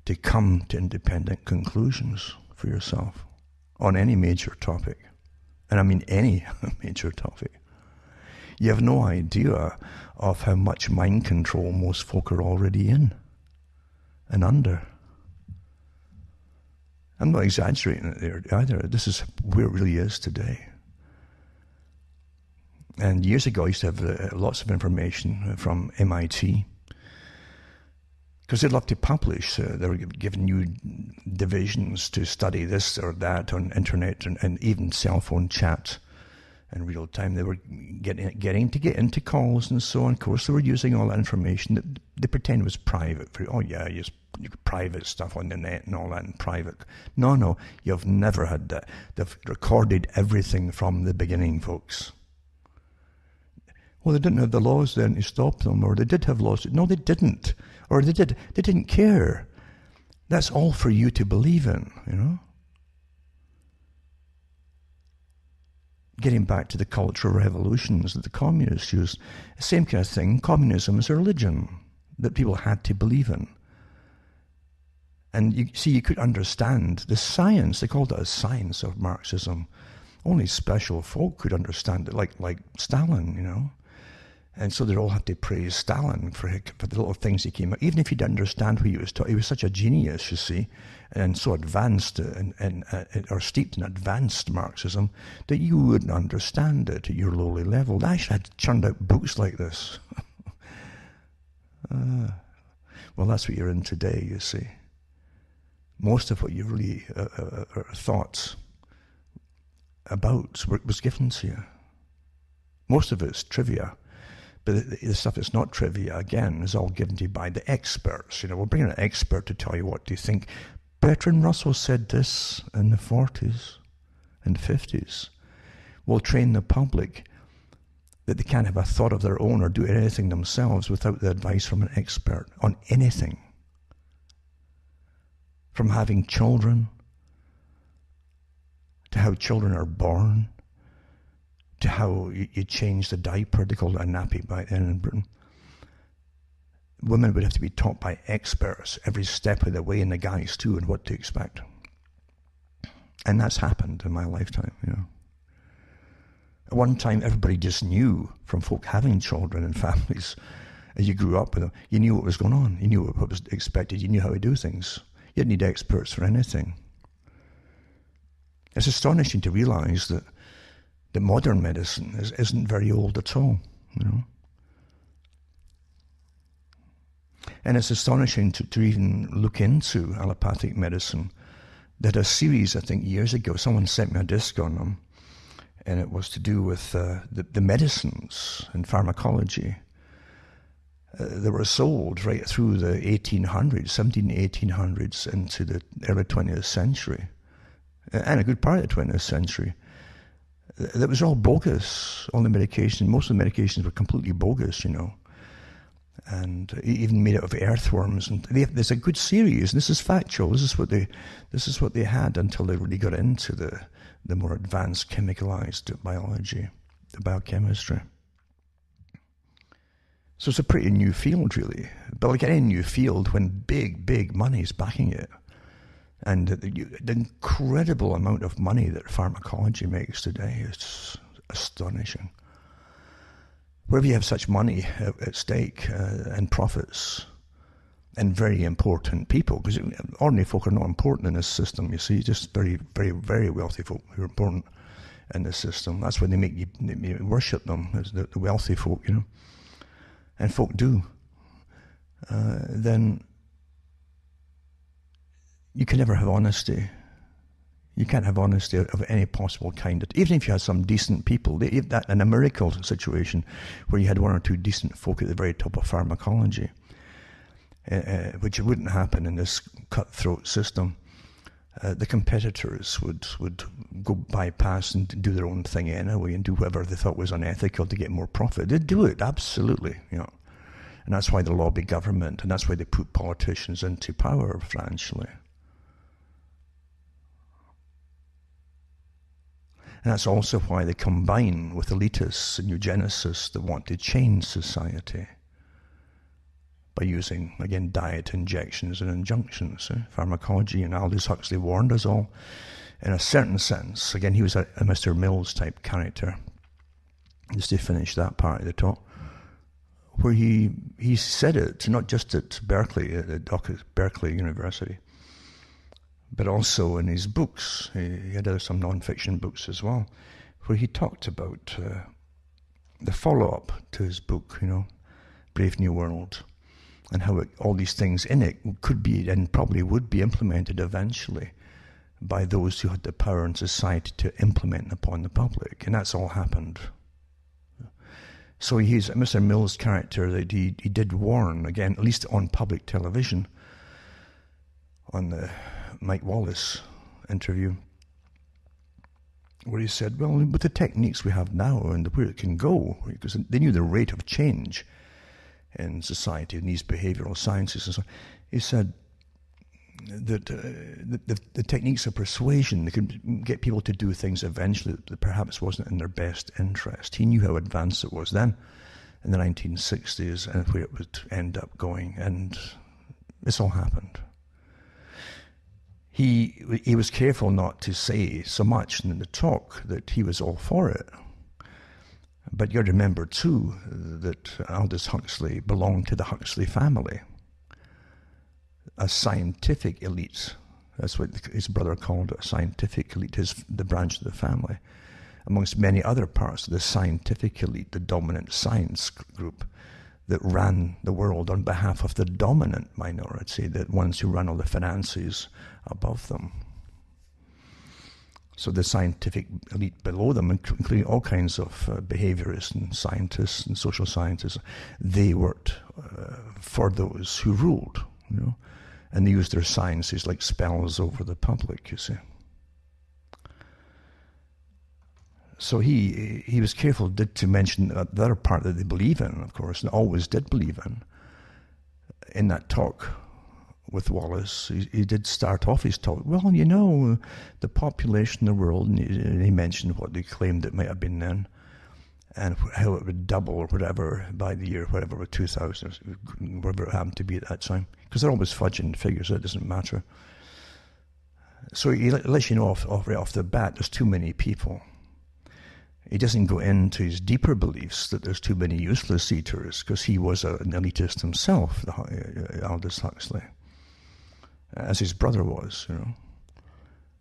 to come to independent conclusions for yourself on any major topic. And I mean any major topic. You have no idea of how much mind control most folk are already in and under. I'm not exaggerating it there either. This is where it really is today. And years ago, I used to have lots of information from MIT. Because they'd love to publish. They were giving you divisions to study this or that on internet and even cell phone chat in real time. They were getting to get into calls and so on. Of course, they were using all that information that they pretend was private. Oh yeah, you private stuff on the net and all that in private. No, you've never had that. They've recorded everything from the beginning, folks. Well, they didn't have the laws then to stop them, or they did have laws. No, they didn't. Or they did. They didn't care. That's all for you to believe in, you know. Getting back to the cultural revolutions that the communists used, the same kind of thing. Communism is a religion that people had to believe in. And you see, you could understand the science. They called it a science of Marxism. Only special folk could understand it, like Stalin, you know. And so they all had to praise Stalin for the little things he came out. Even if you didn't understand what he was talking, he was such a genius, you see, and so advanced or steeped in advanced Marxism that you wouldn't understand it at your lowly level. They actually had churned out books like this. Well, that's what you're in today, you see. Most of what you really thought about was given to you. Most of it's trivia. But the stuff that's not trivia, again, is all given to you by the experts. You know, we'll bring in an expert to tell you what to think. Bertrand Russell said this in the 40s and 50s. We'll train the public that they can't have a thought of their own or do anything themselves without the advice from an expert on anything. From having children, to how children are born, to how you change the diaper. They called it a nappy back then in Britain. Women would have to be taught by experts every step of the way, and the guys too, and what to expect. And that's happened in my lifetime, you know. At one time, everybody just knew, from folk having children and families, as you grew up with them, you knew what was going on. You knew what was expected. You knew how to do things. You didn't need experts for anything. It's astonishing to realize that the modern medicine isn't very old at all, you know. And it's astonishing to even look into allopathic medicine. They had a series, I think, years ago. Someone sent me a disc on them, and it was to do with the medicines and pharmacology that were sold right through the 1800s, 1800s into the early 20th century, and a good part of the 20th century. That was all bogus. All the medication, most of the medications were completely bogus, you know, and even made out of earthworms. And there's a good series. This is factual. This is what they had until they really got into the more advanced chemicalized biology, the biochemistry. So it's a pretty new field, really. But like any new field, when big money is backing it, and the incredible amount of money that pharmacology makes today is astonishing. Wherever you have such money at stake and profits, and very important people, because ordinary folk are not important in this system, you see, just very, very, very wealthy folk who are important in this system. That's why they make you worship them, as the wealthy folk, you know. And folk do. Then you can never have honesty. You can't have honesty of any possible kind. Even if you had some decent people, that in a miracle situation where you had one or two decent folk at the very top of pharmacology, which wouldn't happen in this cutthroat system, the competitors would go bypass and do their own thing anyway and do whatever they thought was unethical to get more profit. They'd do it, absolutely, you know. And that's why they lobby government, and that's why they put politicians into power, financially. And that's also why they combine with elitists and eugenicists that want to change society by using, again, diet injections and injunctions. Pharmacology, and Aldous Huxley warned us all, in a certain sense. Again, he was a Mr. Mills type character, just to finish that part of the talk, where he said it, not just at Berkeley, at Berkeley University, but also in his books. He had some non-fiction books as well, where he talked about the follow-up to his book, you know, Brave New World, and how all these things in it could be and probably would be implemented eventually by those who had the power in society to implement upon the public. And that's all happened. So he's Mr. Mill's character that he did warn, again, at least on public television, on the Mike Wallace interview, where he said, well, with the techniques we have now and where it can go, because they knew the rate of change in society and these behavioral sciences and so on, he said that the techniques of persuasion, they could get people to do things eventually that perhaps wasn't in their best interest. He knew how advanced it was then in the 1960s and where it would end up going, and this all happened. He was careful not to say so much in the talk that he was all for it. But you got to remember too that Aldous Huxley belonged to the Huxley family, a scientific elite. That's what his brother called it, a scientific elite, the branch of the family. Amongst many other parts of the scientific elite, the dominant science group that ran the world on behalf of the dominant minority, the ones who run all the finances above them. So the scientific elite below them, including all kinds of behaviorists and scientists and social scientists, they worked for those who ruled, and they used their sciences like spells over the public, you see. So he was careful to mention the other part that they believe in, of course, and always did believe in. In that talk with Wallace, he did start off his talk, well, the population of the world, and he mentioned what they claimed it might have been then, and how it would double or whatever by the year, whatever, 2000, whatever it happened to be at that time. Because they're always fudging figures, so it doesn't matter. So he lets you know right off the bat, there's too many people. He doesn't go into his deeper beliefs that there's too many useless eaters, because he was an elitist himself, Aldous Huxley, as his brother was.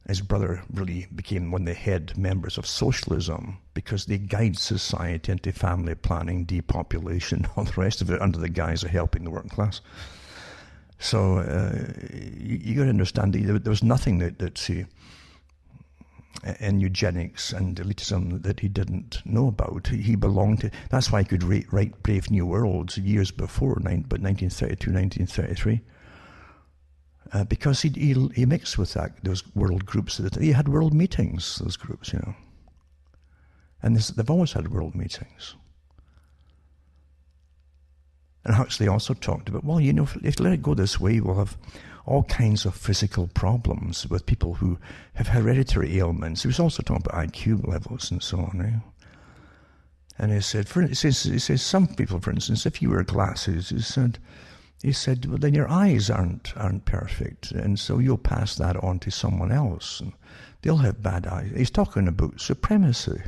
His brother really became one of the head members of socialism because they guide society into family planning, depopulation, all the rest of it under the guise of helping the working class. So you got to understand that there was nothing that in eugenics and elitism that he didn't know about. He belonged to. That's why he could write Brave New Worlds years before, but 1932, 1933. Because he mixed with those world groups. He had world meetings, those groups, And they've always had world meetings. And Huxley also talked about, well, if you let it go this way, we'll have all kinds of physical problems with people who have hereditary ailments. He was also talking about IQ levels and so on. And he says some people, for instance, if you wear glasses, he said, well, then your eyes aren't perfect, and so you'll pass that on to someone else, and they'll have bad eyes. He's talking about supremacy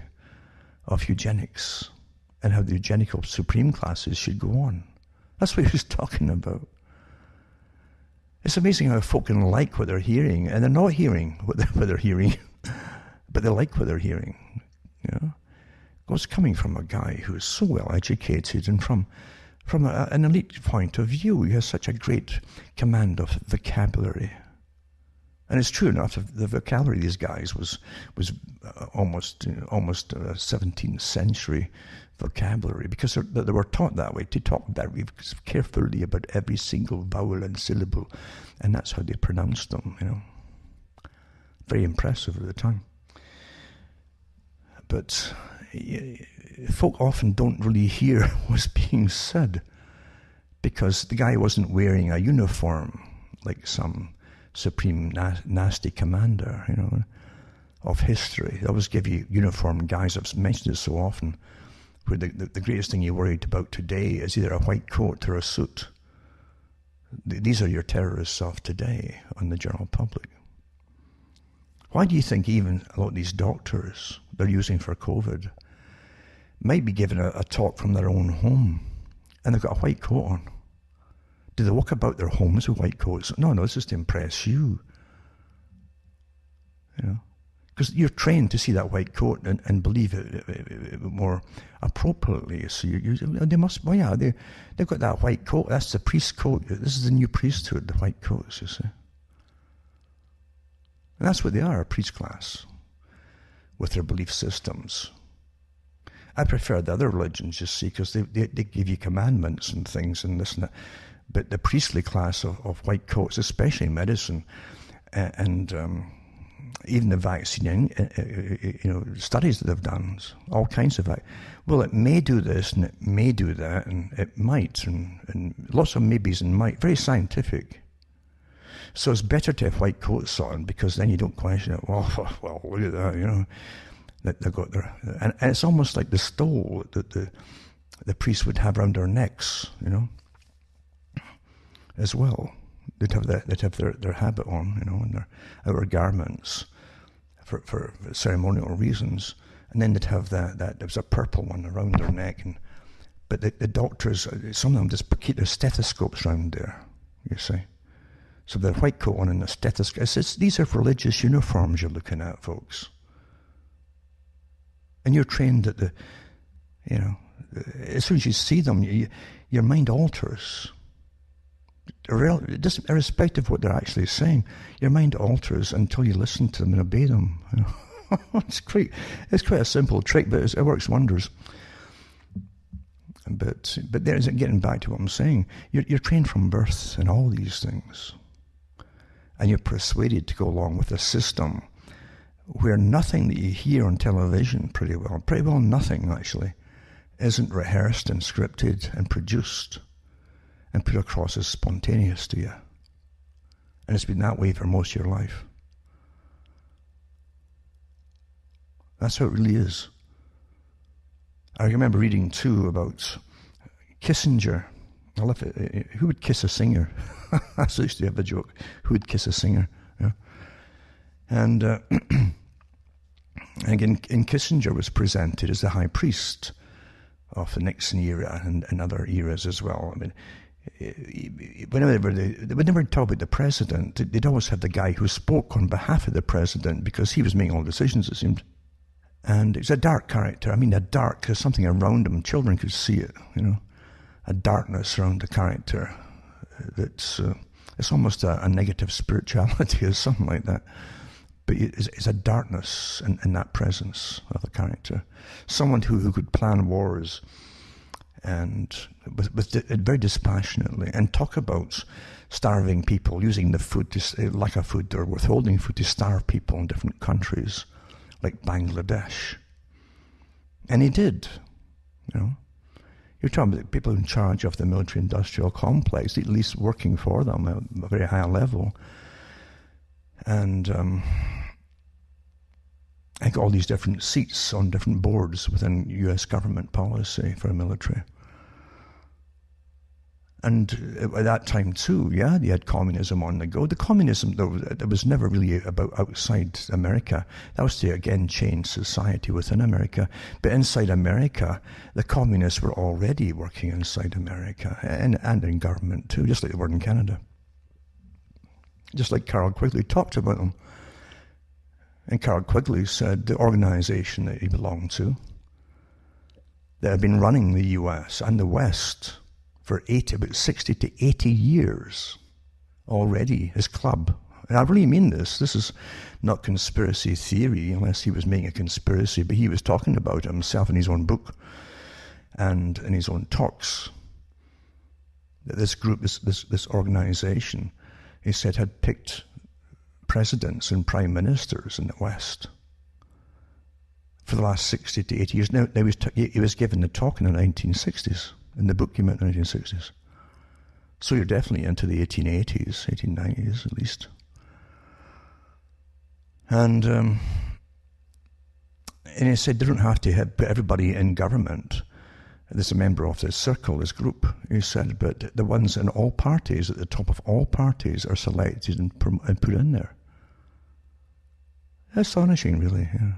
of eugenics and how the eugenical supreme classes should go on. That's what he was talking about. It's amazing how folk can like what they're hearing, and they're not hearing what they're hearing, but they like what they're hearing. It's coming from a guy who is so well educated, and from an elite point of view, he has such a great command of vocabulary. And it's true enough, the vocabulary of these guys was almost 17th century vocabulary, because they were taught that way, to talk very carefully about every single vowel and syllable, and that's how they pronounced them, Very impressive at the time. But folk often don't really hear what's being said, because the guy wasn't wearing a uniform like some supreme nasty commander, of history. They always give you uniform guys. I've mentioned it so often, where the greatest thing you're worried about today is either a white coat or a suit. These are your terrorists of today on the general public. Why do you think even a lot of these doctors they're using for COVID might be given a talk from their own home, and they've got a white coat on? Do they walk about their homes with white coats? No, it's just to impress you. Because you're trained to see that white coat and believe it more appropriately. So they must, well, yeah, they've got that white coat. That's the priest coat. This is the new priesthood, the white coats, you see. And that's what they are, a priest class, with their belief systems. I prefer the other religions, you see, because they give you commandments and things and this and that. But the priestly class of white coats, especially in medicine, and even the vaccine, studies that they've done, all kinds of well, it may do this and it may do that, and it might, and lots of maybes and might, very scientific. So it's better to have white coats on, because then you don't question it. Well, look at that, that they've got their, and it's almost like the stole that the priests would have around their necks, as well. They'd have their habit on, and their outer garments for ceremonial reasons, and then they'd have that there was a purple one around their neck, but the doctors, some of them just keep their stethoscopes around there, you see. So the white coat on and the stethoscope. These are religious uniforms you're looking at, folks. And you're trained at as soon as you see them, your mind alters. Irrespective of what they're actually saying, your mind alters until you listen to them and obey them. It's quite a simple trick, but it works wonders. But there's, getting back to what I'm saying, you're trained from birth in all these things. And you're persuaded to go along with a system where nothing that you hear on television, pretty well nothing actually, isn't rehearsed and scripted and produced and put across as spontaneous to you. And it's been that way for most of your life. That's how it really is. I remember reading too about Kissinger. I love it. Who would kiss a singer? I used to have a joke. Who would kiss a singer? Yeah. And again, Kissinger was presented as the high priest of the Nixon era and other eras as well. I mean, whenever they would never talk about the president, they'd always have the guy who spoke on behalf of the president, because he was making all the decisions, it seemed. And it's a dark character. I mean, there's something around him. Children could see it, a darkness around the character. That's it's almost a negative spirituality or something like that. But it's a darkness in that presence of the character. Someone who could plan wars and very dispassionately, and talk about starving people, using the food, lack of food or withholding food to starve people in different countries, like Bangladesh. And he did, You're talking about people in charge of the military-industrial complex, at least working for them at a very high level. And I think all these different seats on different boards within U.S. government policy for the military. And at that time too, yeah, they had communism on the go. The communism, though, it was never really about outside America. That was to, again, change society within America. But inside America, the communists were already working inside America and in government too, just like they were in Canada. Just like Carroll Quigley talked about them. And Carroll Quigley said the organization that he belonged to, that had been running the US and the West for about 60 to 80 years already, his club. And I really mean this. This is not conspiracy theory, unless he was making a conspiracy, but he was talking about it himself in his own book and in his own talks. That this group, this organization, he said, had picked presidents and prime ministers in the West for the last 60 to 80 years. Now he was given the talk in the 1960s. In the book came out in the 1960s. So you're definitely into the 1880s, 1890s at least. And he said they don't have to put everybody in government. There's a member of this circle, this group. He said, but the ones in all parties, at the top of all parties, are selected and put in there. Astonishing, really. Yeah.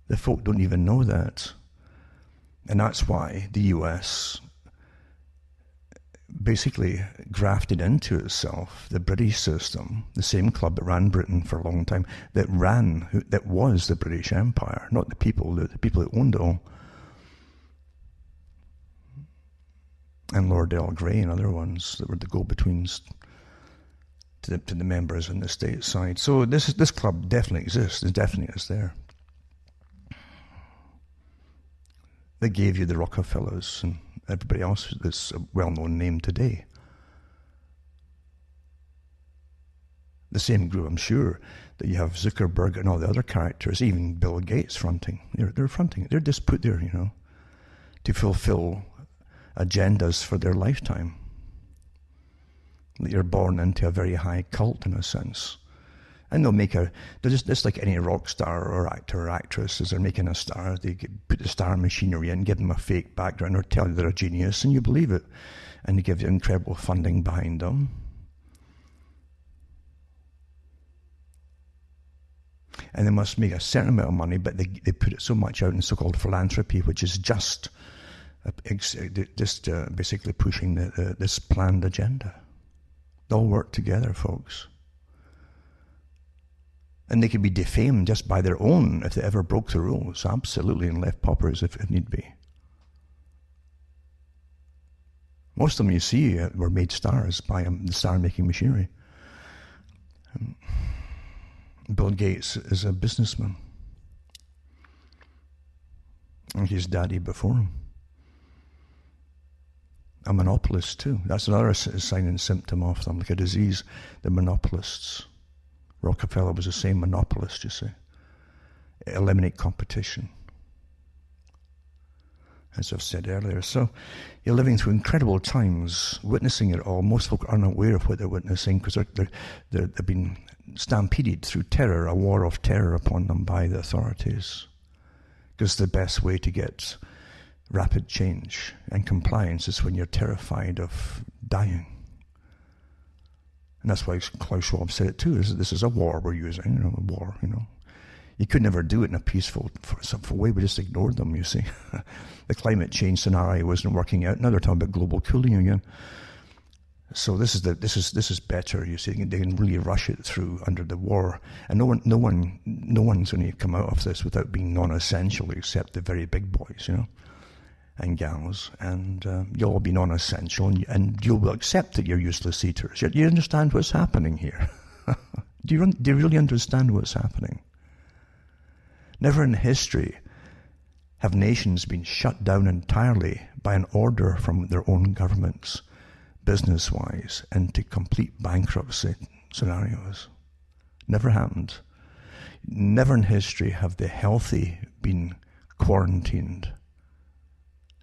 The folk don't even know that. And that's why the US basically grafted into itself the British system, the same club that ran Britain for a long time, that was the British Empire, not the people that owned it all. And Lord Earl Grey and other ones that were the go-betweens to the members on the state side. So this club definitely exists. It definitely is there. They gave you the Rockefellers and everybody else that's a well-known name today. The same group, I'm sure, that you have Zuckerberg and all the other characters, even Bill Gates fronting. They're fronting. They're just put there, to fulfill agendas for their lifetime. You're born into a very high cult in a sense. And they're just like any rock star or actor or actress. As they're making a star, they put the star machinery in, give them a fake background, or tell you they're a genius, and you believe it. And they give you incredible funding behind them. And they must make a certain amount of money, but they put it so much out in so-called philanthropy, which is just basically pushing this planned agenda. They all work together, folks. And they could be defamed just by their own if they ever broke the rules, absolutely, and left paupers if need be. Most of them you see were made stars by the star-making machinery. Bill Gates is a businessman. And his daddy before him. A monopolist too. That's another sign and symptom of them, like a disease. The monopolists. Rockefeller was the same monopolist, you see. Eliminate competition, as I've said earlier. So you're living through incredible times, witnessing it all. Most folk are unaware of what they're witnessing because they've been stampeded through terror, a war of terror upon them by the authorities. Because the best way to get rapid change and compliance is when you're terrified of dying. And that's why Klaus Schwab said it too, is that this is a war we're using, a war, You could never do it in a peaceful way, we just ignored them, you see. The climate change scenario wasn't working out. Now they're talking about global cooling again. So this is better, you see. They can really rush it through under the war. And no one's going to come out of this without being non-essential except the very big boys, and gals, and you'll all be non-essential, and you'll accept that you're useless eaters. You understand what's happening here? Do you really understand what's happening? Never in history have nations been shut down entirely by an order from their own governments, business-wise, into complete bankruptcy scenarios. Never happened. Never in history have the healthy been quarantined.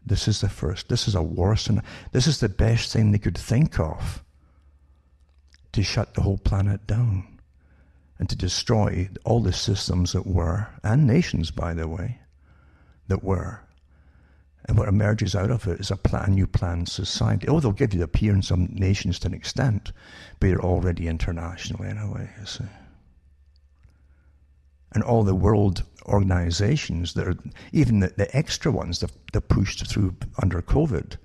This is the first. This is a worse, and this is the best thing they could think of to shut the whole planet down and to destroy all the systems that were, and nations, by the way, that were. And what emerges out of it is a new planned society. Oh, they'll give you the appear in some nations to an extent, but you're already international anyway, you see. And all the world organizations that are, even the extra ones that pushed through under COVID,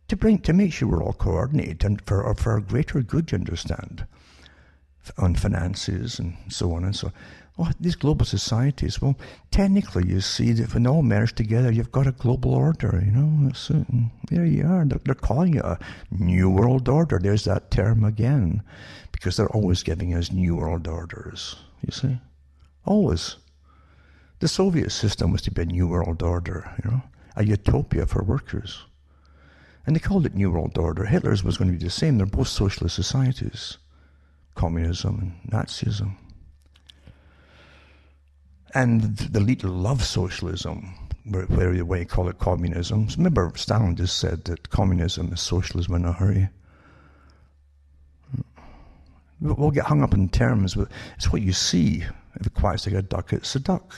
to make sure we're all coordinated and for a greater good, you understand, on finances and so on and so on. Oh, these global societies, well, technically, you see, that when they all merge together, you've got a global order, So, there you are. They're calling it a New World Order. There's that term again, because they're always giving us New World Orders, you see. Always. The Soviet system was to be a New World Order, a utopia for workers. And they called it New World Order. Hitler's was going to be the same. They're both socialist societies. Communism and Nazism. And the elite love socialism, where the way you call it communism. Remember, Stalin just said that communism is socialism in a hurry. We'll get hung up in terms, but it's what you see. If it quacks like a duck, it's a duck,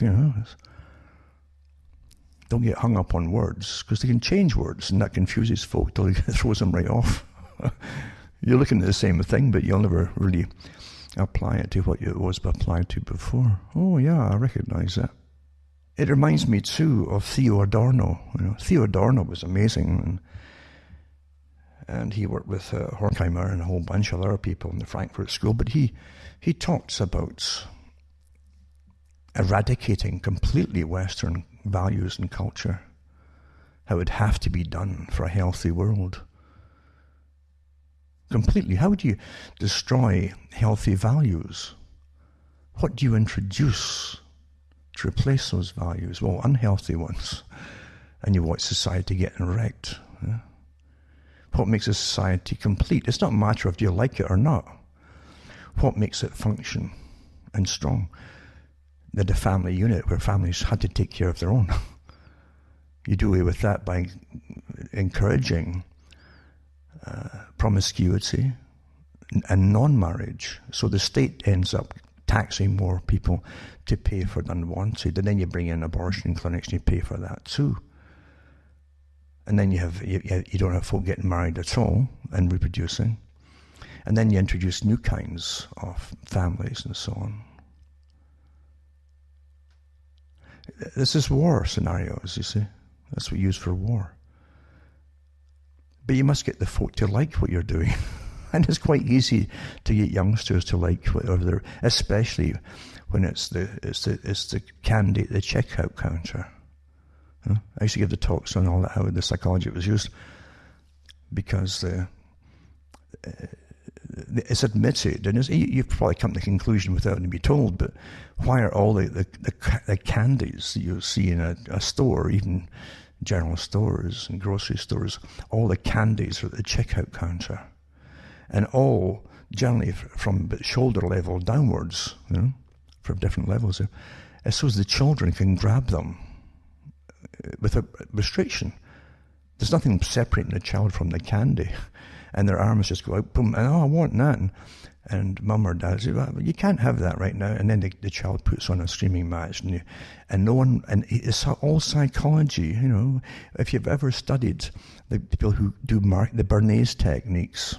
Don't get hung up on words, because they can change words, and that confuses folk till it throws them right off. You're looking at the same thing, but you'll never really apply it to what it was applied to before. Oh yeah, I recognize that. It reminds me too of Theo Adorno. Theo Adorno was amazing, And he worked with Horkheimer and a whole bunch of other people in the Frankfurt School. But he talks about eradicating completely Western values and culture, how it would have to be done for a healthy world. Completely. How would you destroy healthy values? What do you introduce to replace those values? Well, unhealthy ones. And you watch society getting wrecked. Yeah? What makes a society complete? It's not a matter of do you like it or not. What makes it function and strong? The family unit, where families had to take care of their own. You do away with that by encouraging promiscuity and non-marriage. So the state ends up taxing more people to pay for the unwanted. And then you bring in abortion clinics and you pay for that too. And then you don't have folk getting married at all and reproducing. And then you introduce new kinds of families and so on. This is war scenarios, you see. That's what you use for war. But you must get the folk to like what you're doing. And it's quite easy to get youngsters to like whatever they're, especially when it's the candy at the checkout counter. I used to give the talks on all that, how the psychology was used, because it's admitted, and you've probably come to the conclusion without having to be told, but why are all the candies that you see in a store, even general stores and grocery stores, all the candies are at the checkout counter, and all generally from shoulder level downwards, from different levels, so as the children can grab them with a restriction. There's nothing separating the child from the candy, and their arms just go out, boom, and I want that, and mum or dad say, well, you can't have that right now, and then the child puts on a screaming match, and no one, and it's all psychology, if you've ever studied the people who do the Bernays techniques,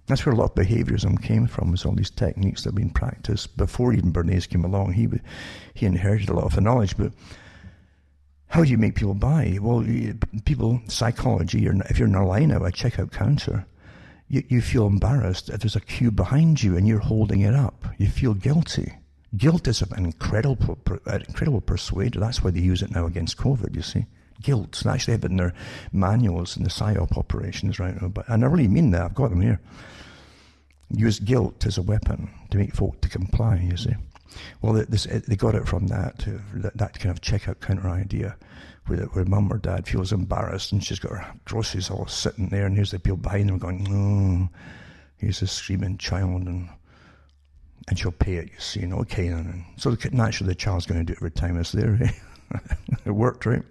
that's where a lot of behaviorism came from, was all these techniques that have been practiced before even Bernays came along. He inherited a lot of the knowledge, but how do you make people buy? Well, psychology, if you're in a line at a checkout counter, you feel embarrassed if there's a queue behind you and you're holding it up. You feel guilty. Guilt is an incredible persuader. That's why they use it now against COVID, you see. Guilt. They actually have it in their manuals in the PSYOP operations right now. And I really mean that. I've got them here. Use guilt as a weapon to make folk to comply, you see. Well, they got it from that kind of checkout counter idea, where mum or dad feels embarrassed and she's got her groceries all sitting there, and here's the people behind them going, oh, here's a screaming child, and she'll pay it, you see, okay. And so naturally the child's going to do it every time it's there. It worked, right?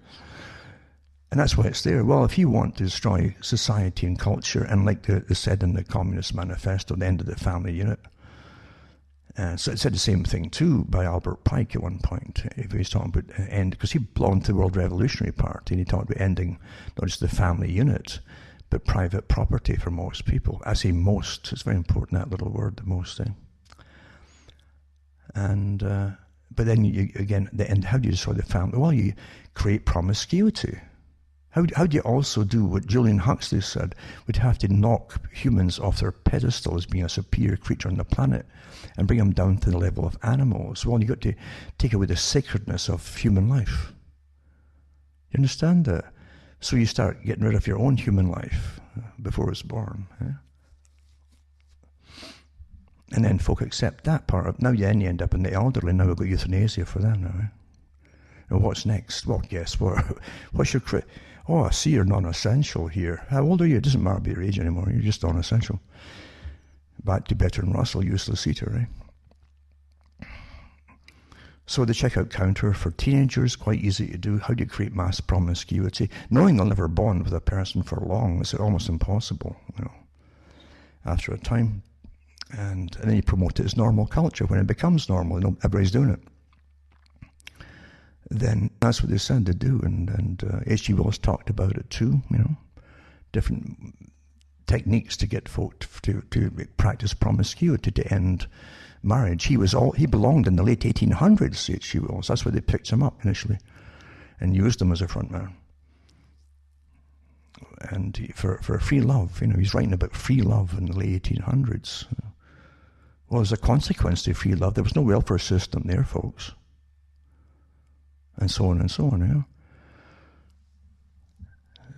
And that's why it's there. Well, if you want to destroy society and culture, and like they said in the Communist Manifesto, the end of the family unit, so it said the same thing too by Albert Pike at one point. If he was talking about because he belonged to the World Revolutionary Party, and he talked about ending not just the family unit, but private property for most people. I say most. It's very important, that little word, the most thing. And but then again, the end. How do you destroy the family? Well, you create promiscuity. How do you also do what Julian Huxley said? We'd have to knock humans off their pedestal as being a superior creature on the planet and bring them down to the level of animals. Well, you've got to take away the sacredness of human life. You understand that? So you start getting rid of your own human life before it's born. And then folk accept that part of. Now you end up in the elderly. Now we've got euthanasia for them now. And what's next? Well, guess what? What's your... Oh, I see you're non-essential here. How old are you? It doesn't matter about your age anymore. You're just non-essential. Back to Bertrand Russell, useless eater, right? So the checkout counter for teenagers, quite easy to do. How do you create mass promiscuity? Knowing they'll never bond with a person for long, it's almost impossible, after a time. And then you promote it as normal culture. When it becomes normal, everybody's doing it. Then that's what they said to do, and H.G. Wells talked about it too, different techniques to get folk to practice promiscuity, to end marriage. He belonged in the late 1800s, H.G. Wells. That's why they picked him up initially and used him as a front man. and for free love. He's writing about free love in the late 1800s. Well, as a consequence to free love, there was no welfare system there, folks. And so on and so on,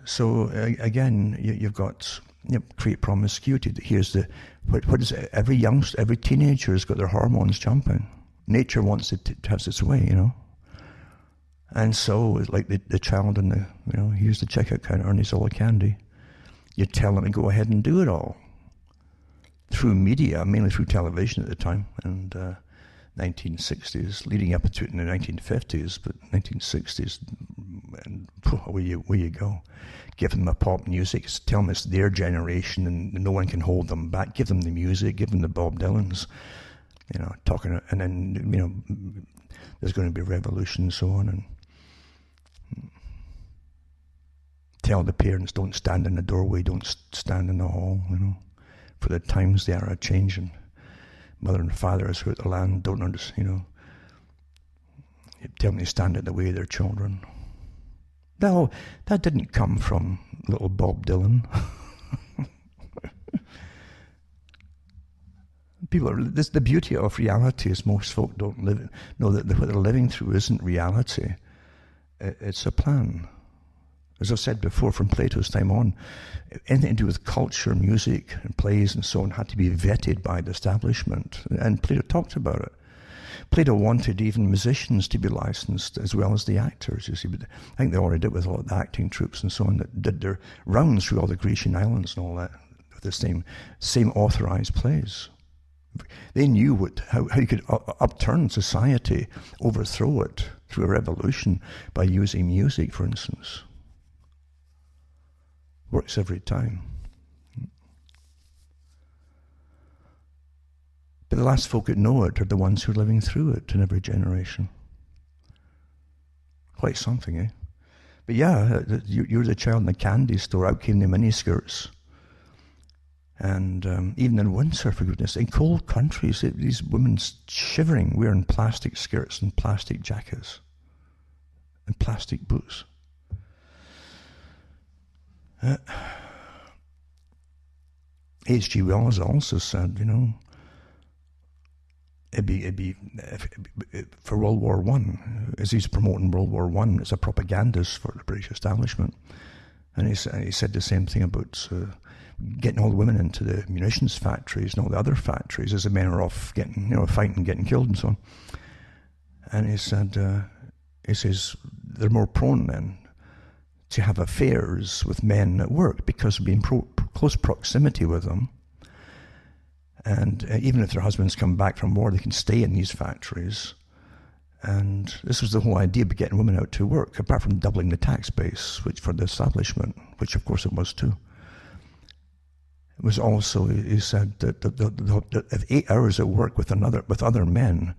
So, again, you've got, create promiscuity. Here's what is it? Every teenager has got their hormones jumping. Nature wants it to have its way, And so, it's like the child in the, here's the checkout counter and he's all the candy. You tell him to go ahead and do it all. Through media, mainly through television at the time, and 1960s, leading up to it in the 1950s, but 1960s, and away you go. Give them a pop music, tell them it's their generation and no one can hold them back. Give them the music, give them the Bob Dylans, talking, and then, there's going to be a revolution and so on, and tell the parents, don't stand in the doorway, don't stand in the hall, for the times they are a-changing. Mother and father is throughout the land, don't understand, tell them to stand in the way of their children. No, that didn't come from little Bob Dylan. The beauty of reality is most folk don't know that what they're living through isn't reality. It's a plan. As I've said before, from Plato's time on, anything to do with culture, music, and plays and so on had to be vetted by the establishment. And Plato talked about it. Plato wanted even musicians to be licensed as well as the actors, you see. But I think they already did with all the acting troupes and so on that did their rounds through all the Grecian islands and all that with the same authorized plays. They knew how you could upturn society, overthrow it through a revolution by using music, for instance. Works every time. But the last folk that know it are the ones who are living through it in every generation. Quite something, eh? But yeah, you're the child in the candy store, out came the miniskirts. And even in winter, for goodness, in cold countries, these women shivering, wearing plastic skirts and plastic jackets and plastic boots. H.G. Wells also said, it'd be for World War I, as he's promoting World War I, as a propagandist for the British establishment. And he said the same thing about getting all the women into the munitions factories and all the other factories as the men are off getting, fighting, getting killed and so on. And he says they're more prone then to have affairs with men at work because of being close proximity with them. And even if their husbands come back from war, they can stay in these factories. And this was the whole idea of getting women out to work, apart from doubling the tax base, which for the establishment, which of course it was too. It was also, he said, that 8 hours at work with other men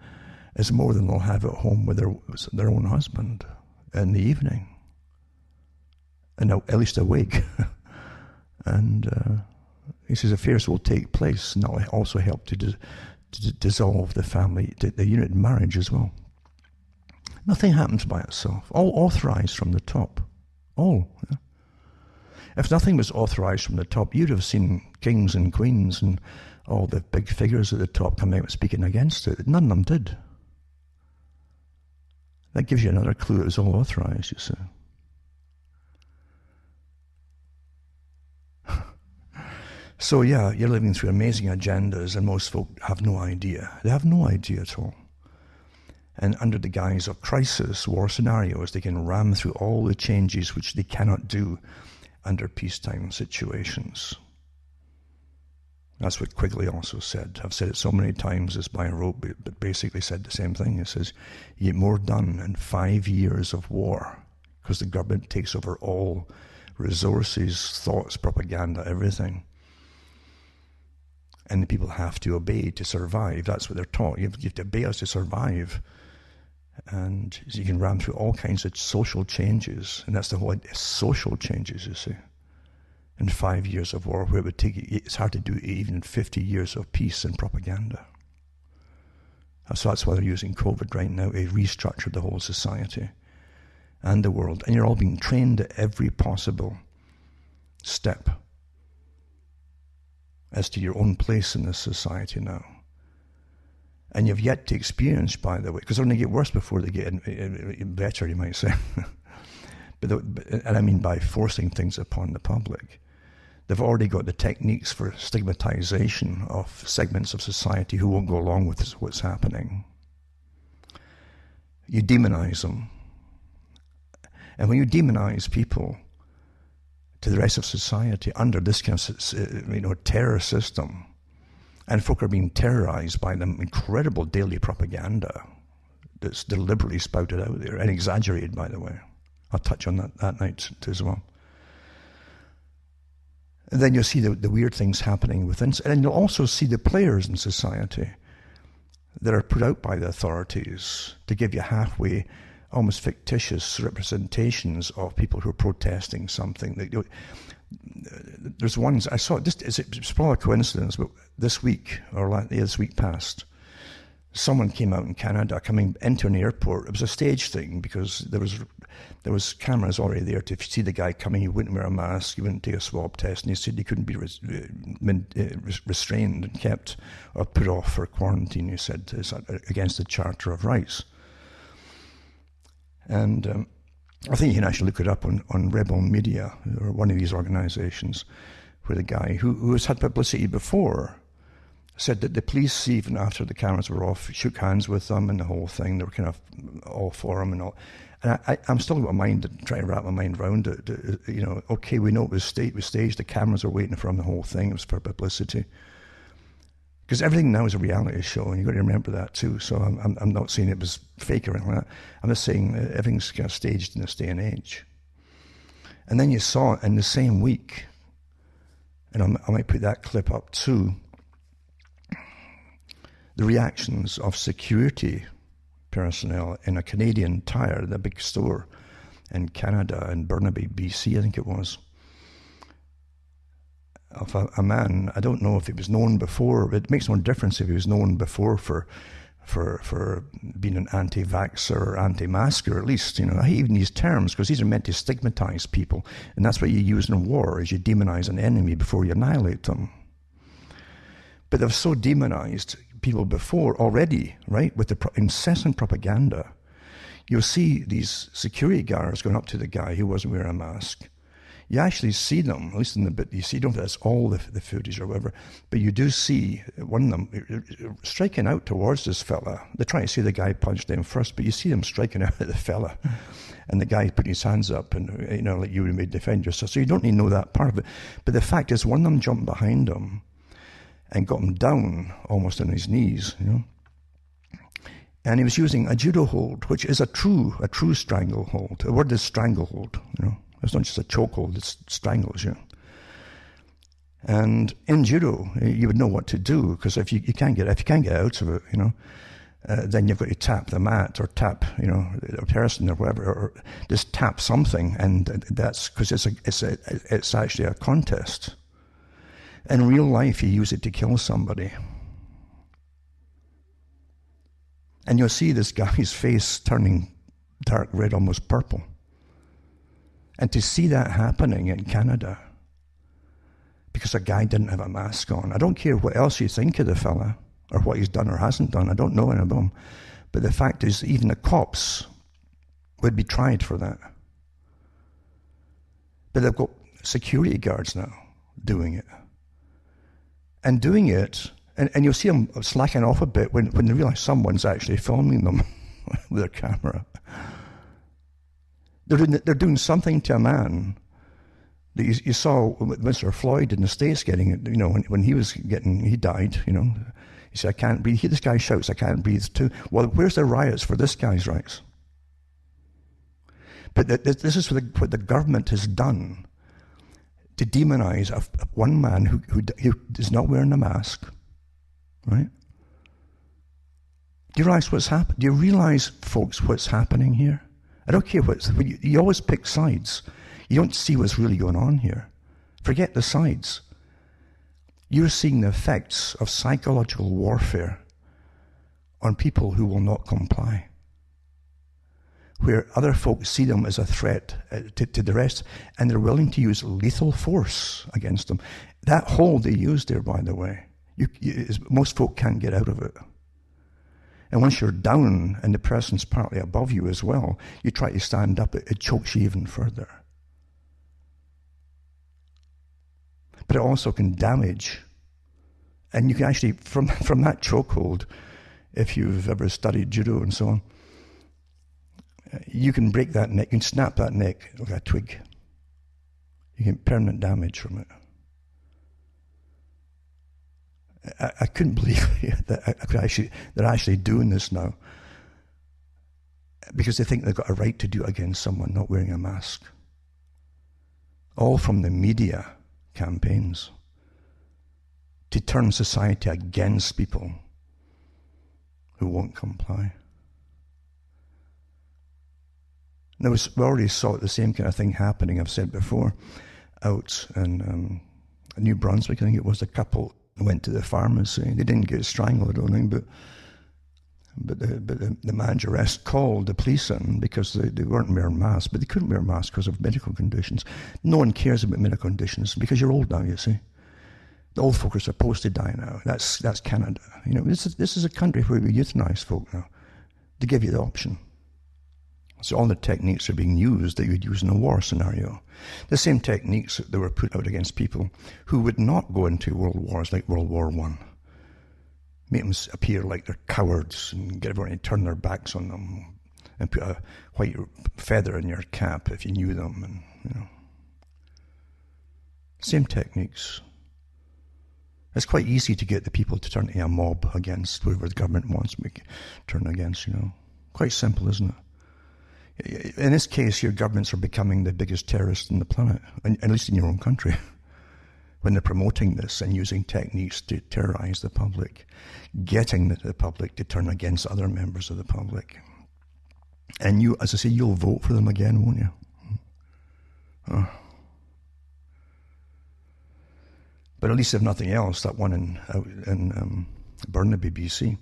is more than they'll have at home with their own husband in the evening. And at least awake. And he says affairs will take place, and that will also help to dissolve the family, the unit in marriage as well. Nothing happens by itself. All authorized from the top. All. Yeah. If nothing was authorized from the top, you'd have seen kings and queens and all the big figures at the top coming out speaking against it. None of them did. That gives you another clue it was all authorized, you see. So yeah, you're living through amazing agendas and most folk have no idea. They have no idea at all. And under the guise of crisis, war scenarios, they can ram through all the changes which they cannot do under peacetime situations. That's what Quigley also said. I've said it so many times, as by rote, but basically said the same thing. It says, you get more done in 5 years of war, because the government takes over all resources, thoughts, propaganda, everything. And the people have to obey to survive. That's what they're taught. You have to obey us to survive. And you can ram through all kinds of social changes. And that's the whole idea, social changes, you see. In 5 years of war, where it would take, it's hard to do even 50 years of peace and propaganda. So that's why they're using COVID right now, to restructure the whole society and the world. And you're all being trained at every possible step as to your own place in this society now. And you've yet to experience, by the way, because they're going to get worse before they get better, you might say. And I mean by forcing things upon the public. They've already got the techniques for stigmatization of segments of society who won't go along with what's happening. You demonize them. And when you demonize people to the rest of society under this kind of terror system, and folk are being terrorized by the incredible daily propaganda that's deliberately spouted out there, and exaggerated, by the way. I'll touch on that night too as well. And then you'll see the weird things happening within, and you'll also see the players in society that are put out by the authorities to give you halfway, almost fictitious representations of people who are protesting something. There's ones, I saw, it's probably a coincidence, but this week, this week past, someone came out in Canada coming into an airport. It was a stage thing because there was cameras already there to see the guy coming. He wouldn't wear a mask, he wouldn't take a swab test, and he said he couldn't be restrained and kept or put off for quarantine. He said it's against the Charter of Rights. And I think you can actually look it up on Rebel Media or one of these organizations, where the guy who has had publicity before said that the police, even after the cameras were off, shook hands with them and the whole thing. They were kind of all for him and all. And I'm still got my mind trying to wrap my mind around it. Okay, we know it was staged. The cameras are waiting for him. The whole thing, it was for publicity. Because everything now is a reality show, and you've got to remember that too. So I'm not saying it was fake or anything like that. I'm just saying everything's kind of staged in this day and age. And then you saw in the same week, and I might put that clip up too, the reactions of security personnel in a Canadian Tire, the big store in Canada, in Burnaby, BC, I think it was, of a man. I don't know if he was known before. It makes no difference if he was known before for being an anti-vaxxer or anti-masker, at least. I hate even these terms because these are meant to stigmatize people, and that's what you use in war, is you demonize an enemy before you annihilate them. But they've so demonized people before already, right, with the incessant propaganda. You'll see these security guards going up to the guy who wasn't wearing a mask. You actually see them, at least in the bit you see. Don't know if that's all the footage or whatever, but you do see one of them striking out towards this fella. They're trying to see the guy punched him first, but you see them striking out at the fella, and the guy putting his hands up, and like you may defend yourself. So you don't need to know that part of it. But the fact is, one of them jumped behind him and got him down almost on his knees, and he was using a judo hold, which is a true stranglehold. The word is stranglehold, It's not just a chokehold, it strangles you. And in judo, you would know what to do, because if you can't get out of it, then you've got to tap the mat or tap, a person or whatever, or just tap something, and that's because it's actually a contest. In real life, you use it to kill somebody. And you'll see this guy's face turning dark red, almost purple. And to see that happening in Canada, because a guy didn't have a mask on, I don't care what else you think of the fella, or what he's done or hasn't done, I don't know anything about him, but the fact is, even the cops would be tried for that. But they've got security guards now doing it. And doing it, and you'll see them slacking off a bit when they realize someone's actually filming them with their camera. They're doing something to a man that you saw Mr. Floyd in the States getting it, when he died, he said, I can't breathe. This guy shouts, I can't breathe too. Well, where's the riots for this guy's rights? But this is what the government has done to demonize one man who is not wearing a mask, right? Do you realize what's happening? Do you realize, folks, what's happening here? I don't care you always pick sides. You don't see what's really going on here. Forget the sides. You're seeing the effects of psychological warfare on people who will not comply. where other folks see them as a threat to the rest, and they're willing to use lethal force against them. That hold they used there, by the way, most folk can't get out of it. And once you're down and the person's partly above you as well, you try to stand up, it chokes you even further. But it also can damage. And you can actually, from that chokehold, if you've ever studied judo and so on, you can break that neck, you can snap that neck like a twig. You get permanent damage from it. I couldn't believe that they're actually doing this now, because they think they've got a right to do it against someone not wearing a mask. All from the media campaigns to turn society against people who won't comply. Now, we already saw the same kind of thing happening, I've said before, out in New Brunswick. I think it was a couple went to the pharmacy. They didn't get strangled, I don't think, but the manageress called the police in because they weren't wearing masks, but they couldn't wear masks because of medical conditions. No one cares about medical conditions because you're old now, you see. The old folk are supposed to die now. That's Canada. You know, this is a country where we euthanize folk now. They give you the option. So all the techniques are being used that you would use in a war scenario. The same techniques that were put out against people who would not go into world wars like World War I. Make them appear like they're cowards and get everyone to turn their backs on them and put a white feather in your cap if you knew them. And, you know, same techniques. It's quite easy to get the people to turn to a mob against whoever the government wants to turn against, you know. Quite simple, isn't it? In this case, your governments are becoming the biggest terrorists on the planet, at least in your own country, when they're promoting this and using techniques to terrorize the public, getting the public to turn against other members of the public. And you, as I say, you'll vote for them again, won't you? Oh. But at least if nothing else, that one in Burnaby, BC,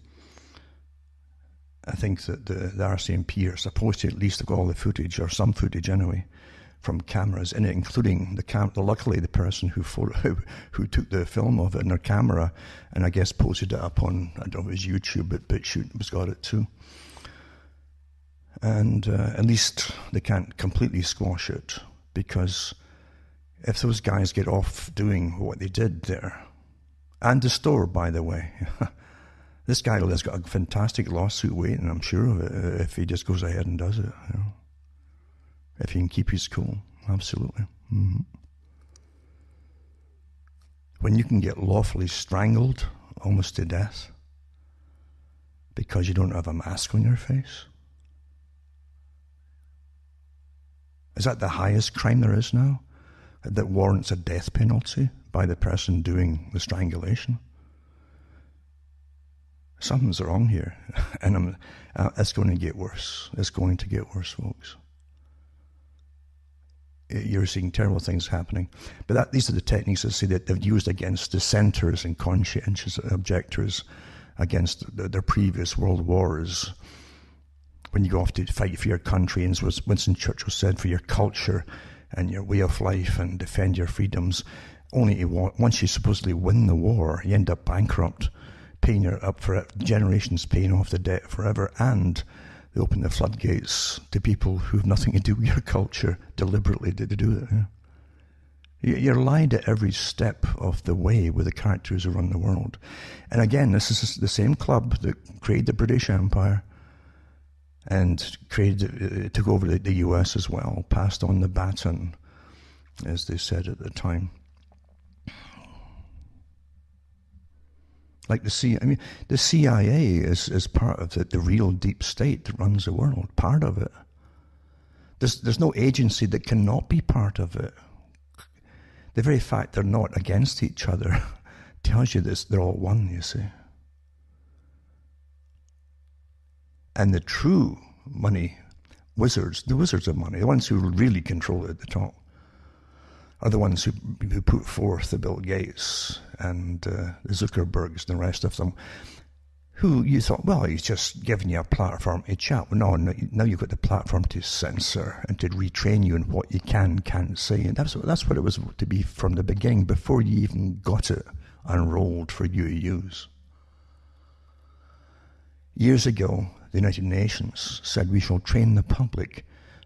I think that the RCMP are supposed to at least have got all the footage, or some footage anyway, from cameras in it, including luckily the person who took the film of it in their camera, and I guess posted it up on, I don't know if it was YouTube, but BitChute was got it too. And at least they can't completely squash it, because if those guys get off doing what they did there, and the store, by the way, this guy has got a fantastic lawsuit waiting, I'm sure of it, if he just goes ahead and does it. You know? If he can keep his cool, absolutely. Mm-hmm. When you can get lawfully strangled almost to death because you don't have a mask on your face, is that the highest crime there is now? That warrants a death penalty by the person doing the strangulation? Something's wrong here, and it's going to get worse. It's going to get worse, folks. You're seeing terrible things happening. But these are the techniques, I see, that they've used against dissenters and conscientious objectors against their previous world wars. When you go off to fight for your country, and as Winston Churchill said, for your culture and your way of life and defend your freedoms, once you supposedly win the war, you end up bankrupt, paying up for it, generations paying off the debt forever, and they open the floodgates to people who have nothing to do with your culture deliberately to do that. Yeah? You're lied at every step of the way with the characters who run the world. And again, this is the same club that created the British Empire and took over the US as well, passed on the baton, as they said at the time. Like the CIA is part of the real deep state that runs the world, part of it. There's no agency that cannot be part of it. The very fact they're not against each other tells you this, they're all one, you see. And the true money wizards, the wizards of money, the ones who really control it at the top, are the ones who put forth the Bill Gates and the Zuckerbergs and the rest of them, who you thought, well, he's just giving you a platform to chat. Well, no, now you've got the platform to censor and to retrain you in what you can't say. And that's what it was to be from the beginning, before you even got it unrolled for you to use. Years ago, the United Nations said we shall train the public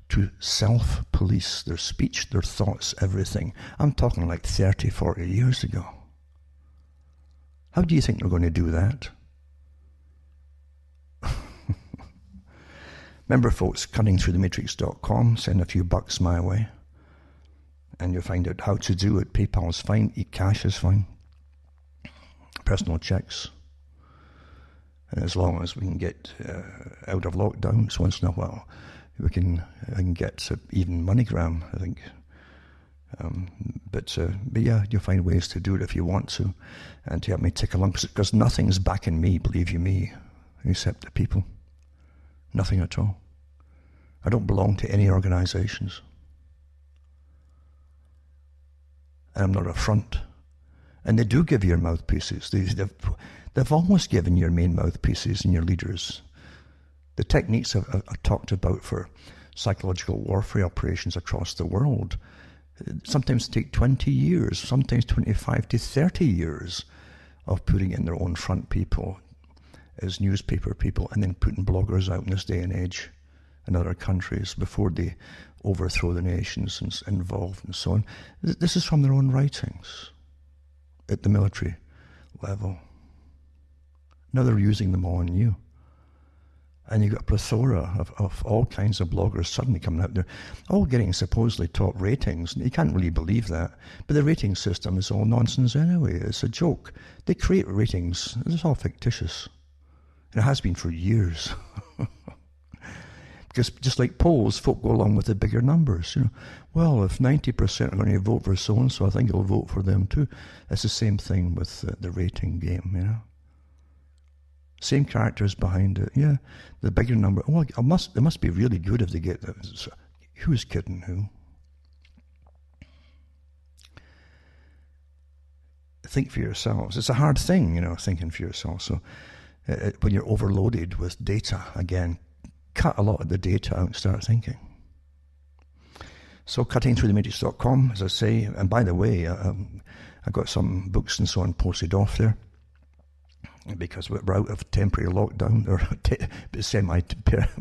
to self-police their speech, their thoughts, everything. I'm talking like 30, 40 years ago. How do you think they're going to do that? Remember, folks, CuttingThroughtheMatrix.com, send a few bucks my way, and you'll find out how to do it. PayPal's fine, eCash is fine, personal checks. And as long as we can get out of lockdown, so once in a while, I can get even MoneyGram, I think. But yeah, you'll find ways to do it if you want to, and to help me tick along, because nothing's backing me, believe you me, except the people. Nothing at all. I don't belong to any organizations. And I'm not a front. And they do give you your mouthpieces. They've always given your main mouthpieces and your leaders. The techniques I've talked about for psychological warfare operations across the world sometimes take 20 years, sometimes 25 to 30 years of putting in their own front people as newspaper people, and then putting bloggers out in this day and age in other countries before they overthrow the nations and involved and so on. This is from their own writings at the military level. Now they're using them on you. And you've got a plethora of all kinds of bloggers suddenly coming out there, all getting supposedly top ratings. You can't really believe that. But the rating system is all nonsense anyway. It's a joke. They create ratings. It's all fictitious. It has been for years. Because just like polls, folk go along with the bigger numbers. Well, if 90% are going to vote for so-and-so, I think I'll vote for them too. It's the same thing with the rating game, Same characters behind it. Yeah, the bigger number. Oh, it must be really good if they get that. So, who's kidding who? Think for yourselves. It's a hard thing, thinking for yourself. So when you're overloaded with data, again, cut a lot of the data out and start thinking. So CuttingThroughtheMatrix.com, as I say, and by the way, I've got some books and so on posted off there, because we're out of temporary lockdown, or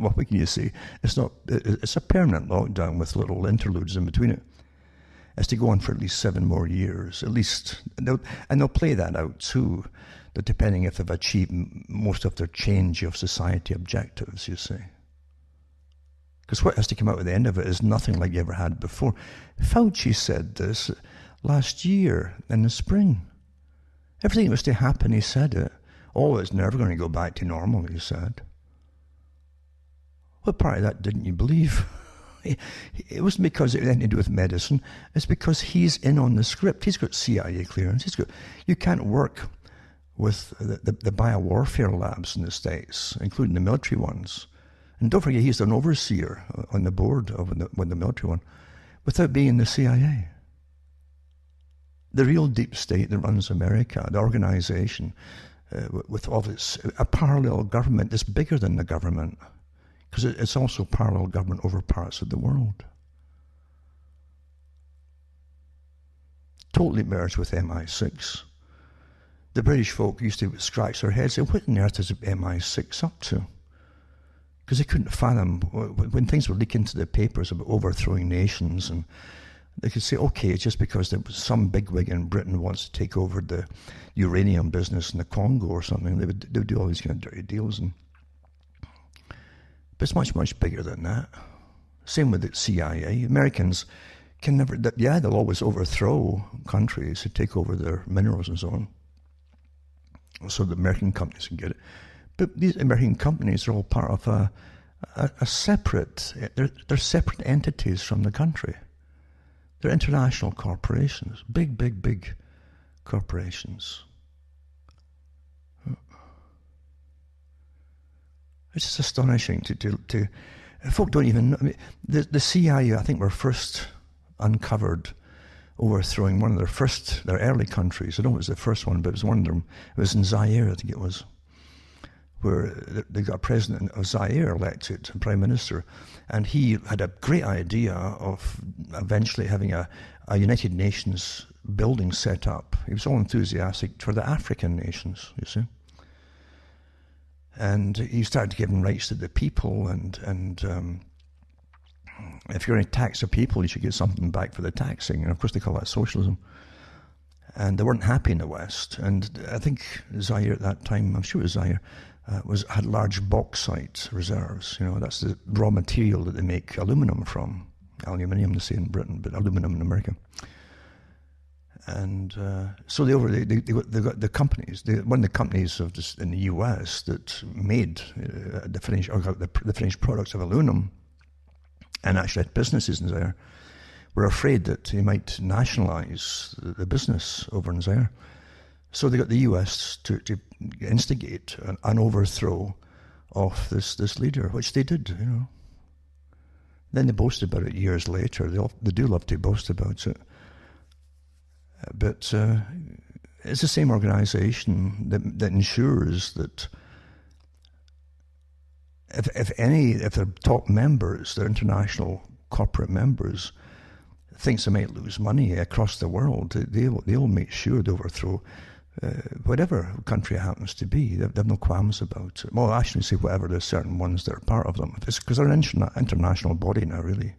what can you say? It's a permanent lockdown with little interludes in between it. It's to go on for at least 7 more years, at least. And they'll play that out too, that depending if they've achieved most of their change of society objectives, you see. Because what has to come out at the end of it is nothing like you ever had before. Fauci said this last year in the spring. Everything that was to happen, he said it. Oh, it's never going to go back to normal, he said. What part of that didn't you believe? It wasn't because it had anything to do with medicine. It's because he's in on the script. He's got CIA clearance. You can't work with the biowarfare labs in the States, including the military ones. And don't forget, he's an overseer on the board of the military one, without being in the CIA. The real deep state that runs America, the organization, with all its a parallel government that's bigger than the government, because it's also parallel government over parts of the world. Totally merged with MI6. The British folk used to scratch their heads and say, what on earth is MI6 up to? Because they couldn't fathom, when things were leaking to the papers about overthrowing nations, and they could say, okay, it's just because there was some bigwig in Britain wants to take over the uranium business in the Congo or something. They would do all these kind of dirty deals. But it's much, much bigger than that. Same with the CIA. Americans can never, they'll always overthrow countries to take over their minerals and so on, so the American companies can get it. But these American companies are all part of a separate, they're separate entities from the country. They're international corporations, big, big, big corporations. It's just astonishing to folk don't even know. I mean, the CIA, I think, were first uncovered overthrowing one of their early countries. I don't know if it was the first one, but it was one of them. It was in Zaire, I think it was. where they got a president of Zaire elected, a prime minister, and he had a great idea of eventually having a United Nations building set up. He was all enthusiastic for the African nations, you see. And he started giving rights to the people, and if you're going to tax the people, you should get something back for the taxing. And of course they call that socialism. And they weren't happy in the West. And I think Zaire at that time, I'm sure it was Zaire, had large bauxite reserves. You know, that's the raw material that they make aluminum from. Aluminium, they say in Britain, but aluminum in America. And so they got the companies. One of the companies in the US that made the finished products of aluminum, and actually had businesses in Zaire, were afraid that they might nationalize the business over in Zaire. So they got the US to instigate an overthrow of this leader, which they did, you know. Then they boasted about it years later. They do love to boast about it. But it's the same organization that ensures that if their top members, their international corporate members, thinks they might lose money across the world, they'll make sure to overthrow whatever country it happens to be. They have no qualms about it. Well, I shouldn't say whatever. There's certain ones that are part of them. It's because they're an international body now, really.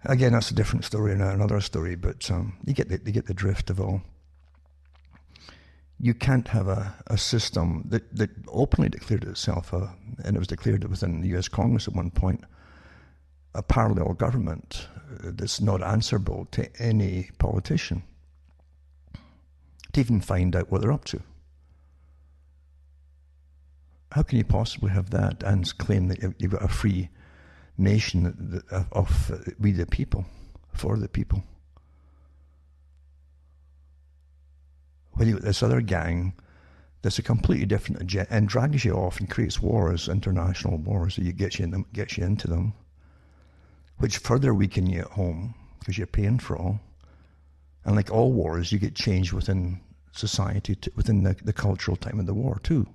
Again, that's a different story and another story, but you get the drift of all. You can't have a system that openly declared itself, and it was declared within the US Congress at one point, a parallel government that's not answerable to any politician to even find out what they're up to. How can you possibly have that and claim that you've got a free nation of we the people, for the people? When you got this other gang that's a completely different agenda and drags you off and creates wars, international wars, that gets you into them, which further weaken you at home because you're paying for all. And like all wars, you get changed within society, within the cultural time of the war too.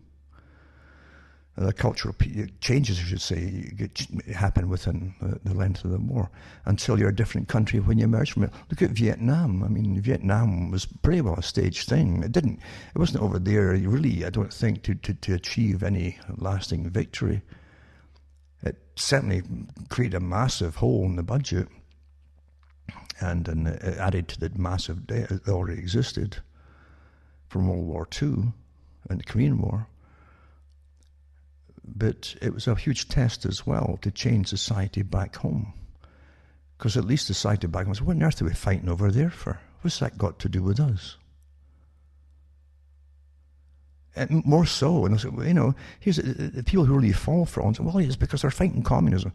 The cultural changes, I should say, happen within the length of the war until you're a different country when you emerge from it. Look at Vietnam. I mean, Vietnam was pretty well a staged thing. It wasn't over there, really, I don't think, to achieve any lasting victory. It certainly created a massive hole in the budget, and it added to the massive debt that already existed from World War II and the Korean War. But it was a huge test as well to change society back home. Because at least society back home was, what on earth are we fighting over there for? What's that got to do with us? And more so, and you know, here's the people who really fall for it. Well, it's because they're fighting communism.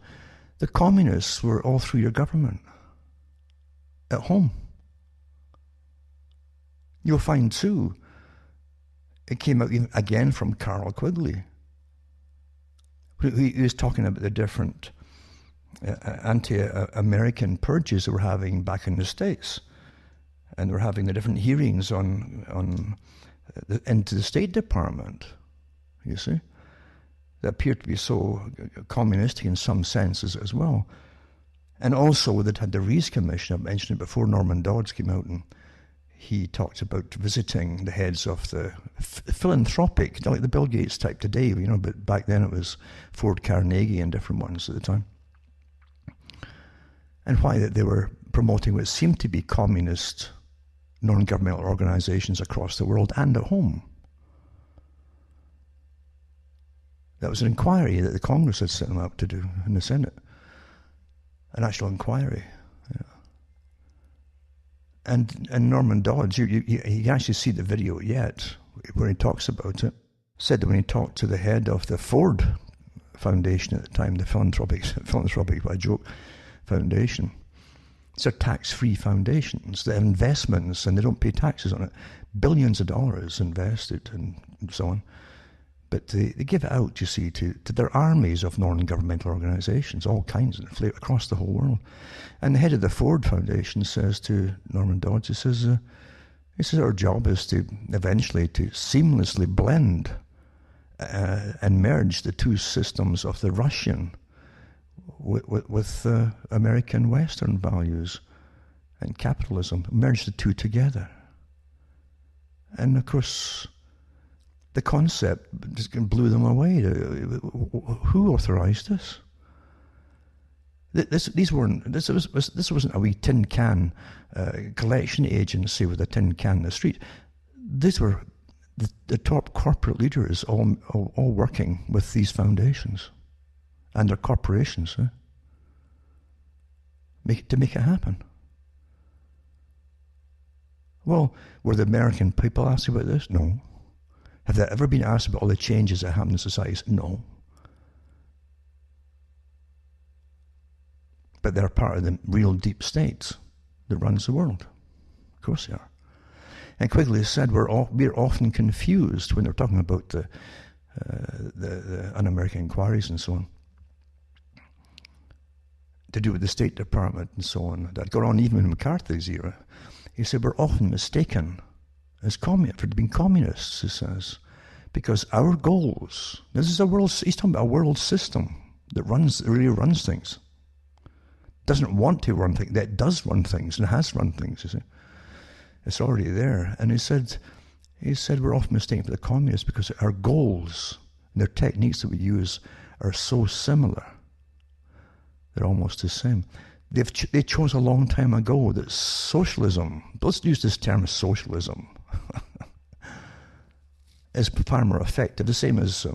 The communists were all through your government at home. You'll find too, it came out again from Carroll Quigley. He was talking about the different anti-American purges that we're having back in the States. And we're having the different hearings into the State Department, you see, that appear to be so communistic in some senses as well. And also that had the Rees Commission, I mentioned it before, Norman Dodds came out and he talked about visiting the heads of the philanthropic, like the Bill Gates type today, you know, but back then it was Ford Carnegie and different ones at the time. And why that they were promoting what seemed to be communist non-governmental organizations across the world and at home. That was an inquiry that the Congress had set them up to do in the Senate. An actual inquiry. Yeah. And Norman Dodds, you can actually see the video yet, where he talks about it. Said that when he talked to the head of the Ford Foundation at the time, the philanthropic by joke foundation, these are tax-free foundations. They have investments and they don't pay taxes on it. Billions of dollars invested and so on. But they give it out, you see, to their armies of non-governmental organizations, all kinds, across the whole world. And the head of the Ford Foundation says to Norman Dodds, he says, our job is to eventually to seamlessly blend and merged the two systems of the Russian with American Western values and capitalism, merged the two together. And of course, the concept just blew them away. Who authorized this? This wasn't a wee tin can collection agency with a tin can in the street. These were the top corporate leaders all working with these foundations and their corporations to make it happen. Well, were the American people asked about this? No. Have they ever been asked about all the changes that happen in societies? No. But they're part of the real deep state that runs the world. Of course they are. And Quigley said we're often confused when they're talking about the un-American inquiries and so on, to do with the State Department and so on, that got on even in McCarthy's era. He said we're often mistaken as for being communists, he says, because our goals, this is he's talking about a world system that really runs things. Doesn't want to run things, that does run things and has run things, you see. It's already there. And he said we're often mistaken for the communists because our goals and their techniques that we use are so similar. They're almost the same. They chose a long time ago that socialism, let's use this term socialism, is far more effective. The same as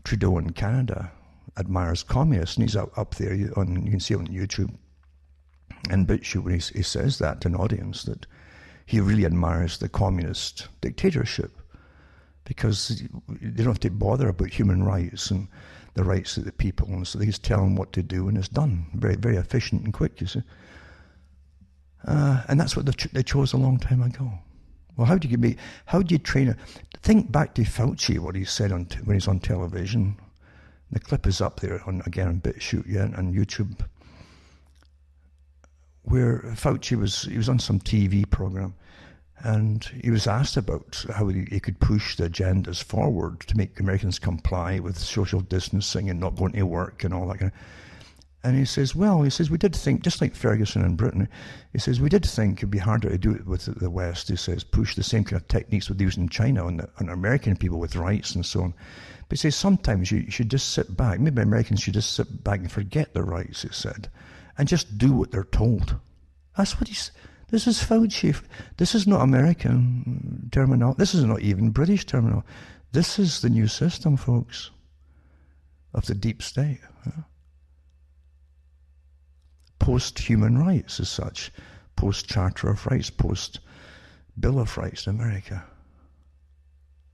Trudeau in Canada admires communists, and he's up there, you can see it on YouTube, and BitChute when he says that to an audience, that he really admires the communist dictatorship because they don't have to bother about human rights and the rights of the people, and so they just tell them what to do and it's done. Very, very efficient and quick, you see. And that's what they chose a long time ago. Well, how do you train it? Think back to Fauci, what he said when he's on television. The clip is up there on BitChute, on YouTube, where Fauci was on some TV program, and he was asked about how he could push the agendas forward to make Americans comply with social distancing and not going to work and all that kind of. And he says, we did think, just like Ferguson in Britain, he says, we did think it'd be harder to do it with the West. He says, push the same kind of techniques we use in China on American people with rights and so on. But he says, sometimes you should just sit back. Maybe Americans should just sit back and forget their rights, he said, and just do what they're told. That's what this is Fauci. This is not American terminology. This is not even British terminology. This is the new system, folks, of the deep state. Post-human rights as such, post-Charter of Rights, post-Bill of Rights in America.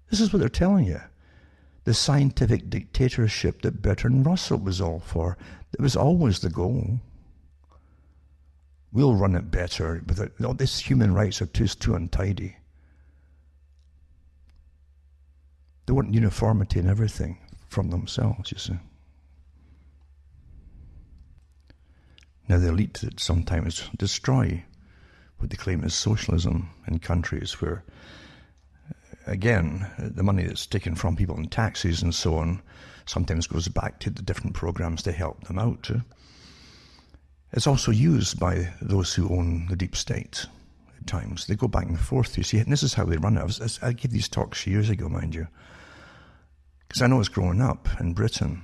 This is what they're telling you. The scientific dictatorship that Bertrand Russell was all for. It was always the goal. We'll run it better, but these human rights are too untidy. They want uniformity in everything from themselves, you see. Now, the elite that sometimes destroy what they claim is socialism in countries where, again, the money that's taken from people in taxes and so on sometimes goes back to the different programs to help them out. It's also used by those who own the deep state at times. They go back and forth, you see, and this is how they run it. I gave these talks years ago, mind you, because I know it's growing up in Britain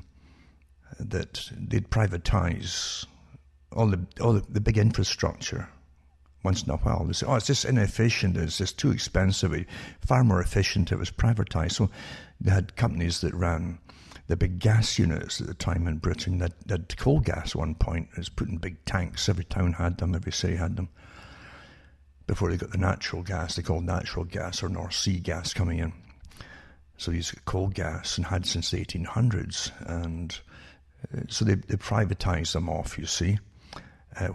that they'd privatise all the big infrastructure once in a while. They say, it's just inefficient, it's just too expensive. Far more efficient if it was privatised. So they had companies that ran the big gas units at the time in Britain. That had coal gas at one point. It was put in big tanks. Every town had them, every city had them. Before they got the natural gas, they called natural gas or North Sea gas coming in. So they used coal gas and had since the 1800s. And so they privatised them off, you see.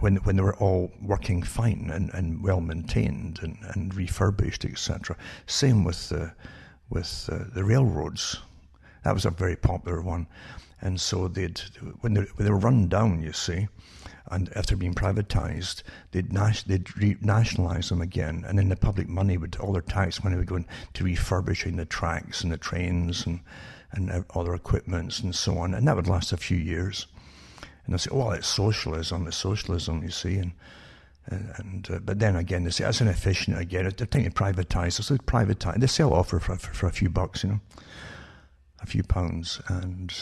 When they were all working fine and well maintained and refurbished, etc. Same with the railroads. That was a very popular one, and so when they were run down, you see, And after being privatized, they'd nationalize them again, and then the public money all their tax money would go into refurbishing the tracks and the trains and other equipments and so on, and that would last a few years. And they'll say, "Oh, well, it's socialism, you see." But then again, they say that's inefficient again. They're trying to privatize. So they privatize. They sell off for a few bucks, a few pounds, and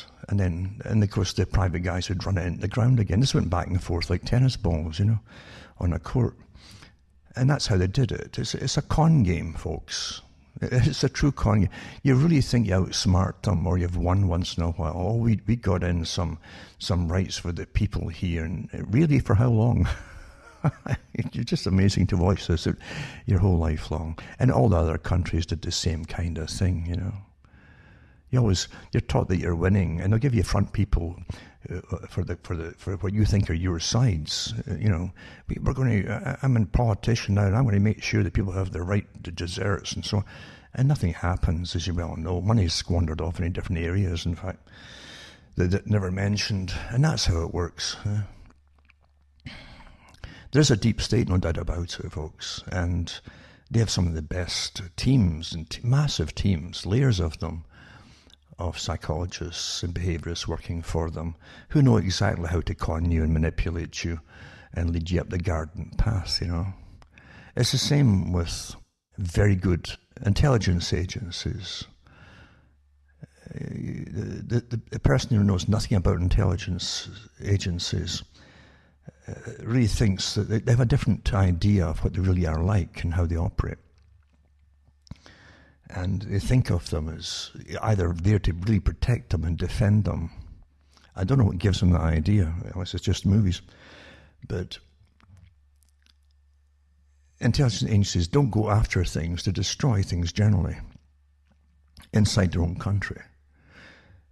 of course the private guys would run it into the ground again. This went back and forth like tennis balls, on a court. And that's how they did it. It's a con game, folks. It's a true con game. You really think you outsmart them, or you've won once in a while. Oh, we got in some rights for the people here, and really, for how long? It's just amazing to watch this your whole life long. And all the other countries did the same kind of thing, You're taught that you're winning, and they'll give you front people for what you think are your sides. We're going to. I'm a politician now, and I'm going to make sure that people have the right to desserts and so on. And nothing happens, as you well know. Money is squandered off in different areas. In fact, that never mentioned, and that's how it works. There's a deep state, no doubt about it, folks, and they have some of the best teams and massive teams, layers of them, of psychologists and behaviorists working for them who know exactly how to con you and manipulate you and lead you up the garden path, It's the same with very good intelligence agencies. The person who knows nothing about intelligence agencies really thinks that they have a different idea of what they really are like and how they operate. And they think of them as either there to really protect them and defend them. I don't know what gives them that idea, unless it's just movies. But intelligence agencies don't go after things to destroy things generally inside their own country.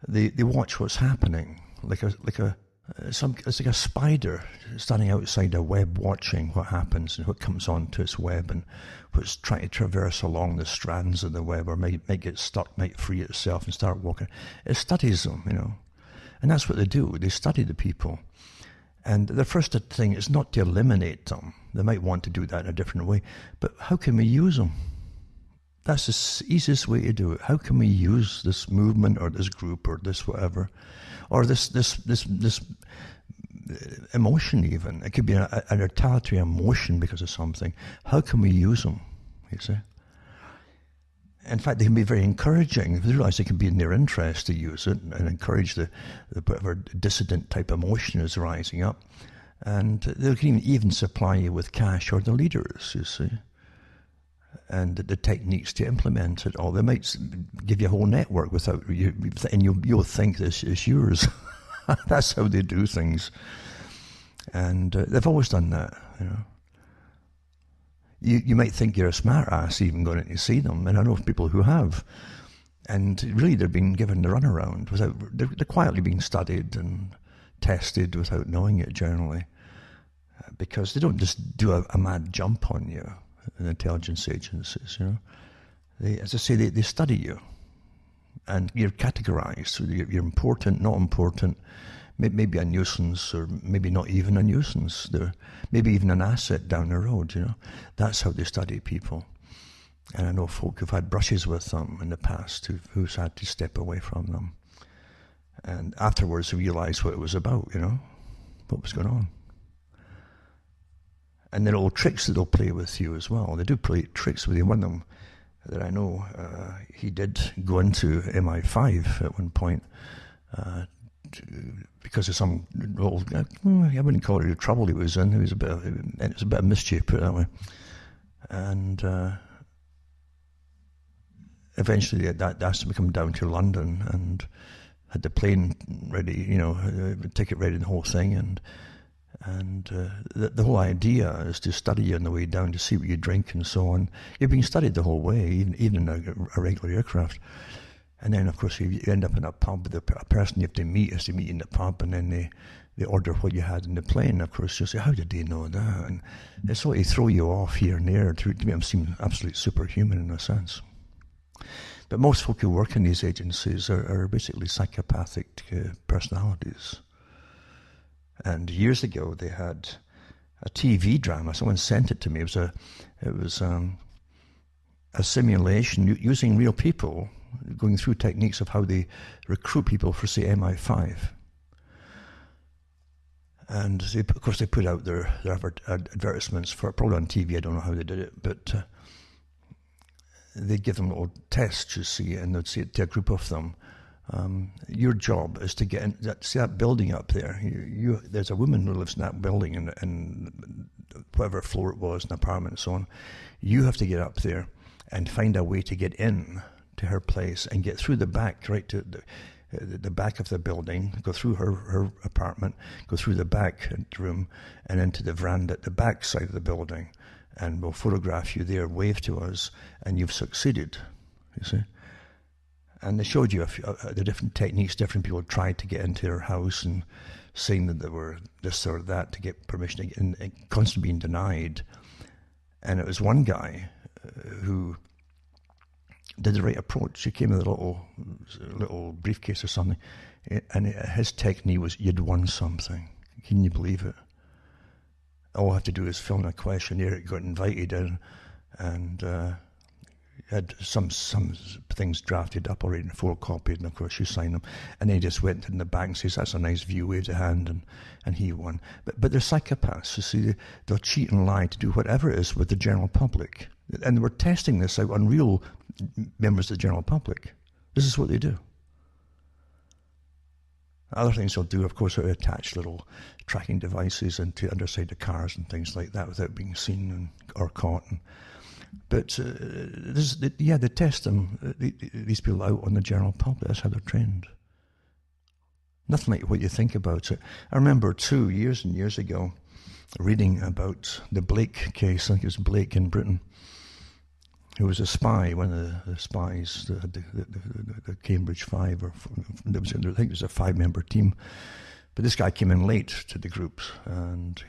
They watch what's happening, it's like a spider standing outside a web watching what happens and what comes onto its web and what's trying to traverse along the strands of the web, or might get stuck, might free itself and start walking. It studies them, and that's what they do. They study the people. And the first thing is not to eliminate them. They might want to do that in a different way, but how can we use them? That's the easiest way to do it. How can we use this movement or this group or this whatever, or this emotion even? It could be a retaliatory emotion because of something. How can we use them, you see? In fact, they can be very encouraging. If they realize it can be in their interest to use it and encourage the whatever dissident type emotion is rising up. And they can even supply you with cash, or the leaders, you see, and the techniques to implement it all. They might give you a whole network without you, and you'll think this is yours. That's how they do things. And they've always done that, You might think you're a smart ass even going in to see them, and I know people who have. And really they're being given the runaround they're quietly being studied and tested without knowing it generally. Because they don't just do a mad jump on you, in intelligence agencies, They, as I say, they study you. And you're categorized. So you're important, not important, maybe a nuisance, or maybe not even a nuisance. They're maybe even an asset down the road, That's how they study people. And I know folk who've had brushes with them in the past who's had to step away from them. And afterwards realize what it was about, what was going on. And there are all tricks that they'll play with you as well. They do play tricks with you. One of them that I know, he did go into MI5 at one point because of some old, I wouldn't call it the trouble he was in. It was a bit of mischief, put it that way. And eventually that asked him to come down to London and had the plane ready, the ticket ready, the whole thing. And the whole idea is to study you on the way down, to see what you drink and so on. You're being studied the whole way, even in a regular aircraft. And then, of course, you end up in a pub. A person you have to meet has to meet in the pub, and then they order what you had in the plane. Of course, you'll say, how did they know that? And it's sort of throw you off here and there to make them seem absolutely superhuman in a sense. But most folk who work in these agencies are basically psychopathic personalities. And years ago, they had a TV drama. Someone sent it to me. It was a simulation using real people, going through techniques of how they recruit people for, say, MI5. And of course, they put out their advertisements for, probably on TV. I don't know how they did it, but they'd give them little tests, you see, and they'd say to a group of them, your job is to get in, see that building up there. There's a woman who lives in that building, and whatever floor it was, an apartment and so on. You have to get up there and find a way to get in to her place and get through the back, right to the back of the building, go through her apartment, go through the back room and into the veranda at the back side of the building, and we'll photograph you there, wave to us, and you've succeeded, you see. And they showed you the different techniques different people tried to get into their house, and saying that they were this or that to get permission, and constantly being denied. And it was one guy who did the right approach. He came with a little briefcase or something, and his technique was, you'd won something. Can you believe it? All I have to do is fill in a questionnaire, got invited in, and had some things drafted up already and photocopied, and of course you sign them, and then he just went in the back and says, that's a nice view, waved a hand, and he won. But they're psychopaths, you see. They'll cheat and lie to do whatever it is with the general public, and we're testing this out on real members of the general public. This is what they do. Other things they'll do, of course, are attach little tracking devices into underside of cars and things like that without being seen or caught. But they test them, these people out on the general public. That's how they're trained. Nothing like what you think about it. I remember, too, years and years ago, reading about the Blake case. I think it was Blake in Britain, who was a spy, one of the spies, the Cambridge Five, I think it was a 5-member team. But this guy came in late to the groups, and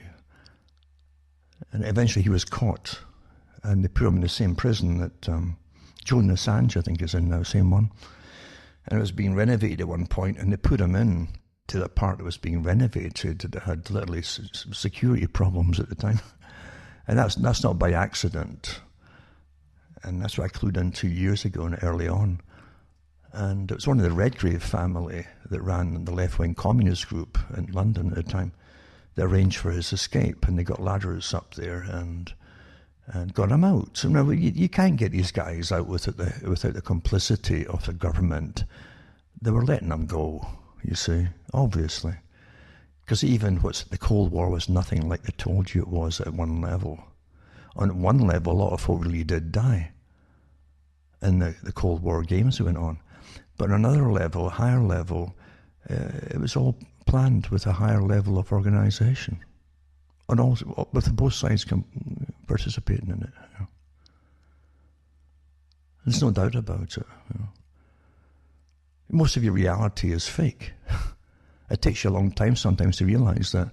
eventually he was caught. And they put him in the same prison that Julian Assange, I think, is in now, same one. And it was being renovated at one point, and they put him in to the part that was being renovated that had literally security problems at the time. And that's not by accident. And that's what I clued in 2 years ago and early on. And it was one of the Redgrave family that ran the left-wing communist group in London at the time. They arranged for his escape, and they got ladders up there and got him out. So now you can't get these guys out without the complicity of the government. They were letting them go, you see, obviously. Because even the Cold War was nothing like they told you it was at one level. On one level, a lot of folk really did die in the Cold War games that went on. But on another level, a higher level, it was all planned with a higher level of organization. And also, with both sides participating in it. You know. There's no doubt about it. You know. Most of your reality is fake. It takes you a long time sometimes to realize that.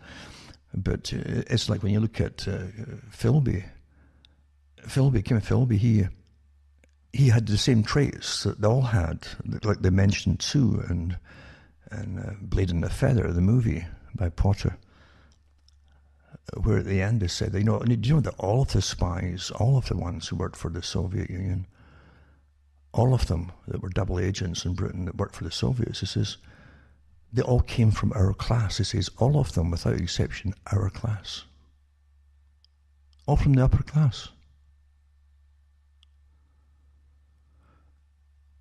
But it's like when you look at Philby, Kim Philby, he had the same traits that they all had, like they mentioned too, and Blade and the Feather, the movie by Potter, where at the end they said, do you know that all of the spies, all of the ones who worked for the Soviet Union, all of them that were double agents in Britain that worked for the Soviets, he says, they all came from our class. He says, all of them, without exception, our class. All from the upper class.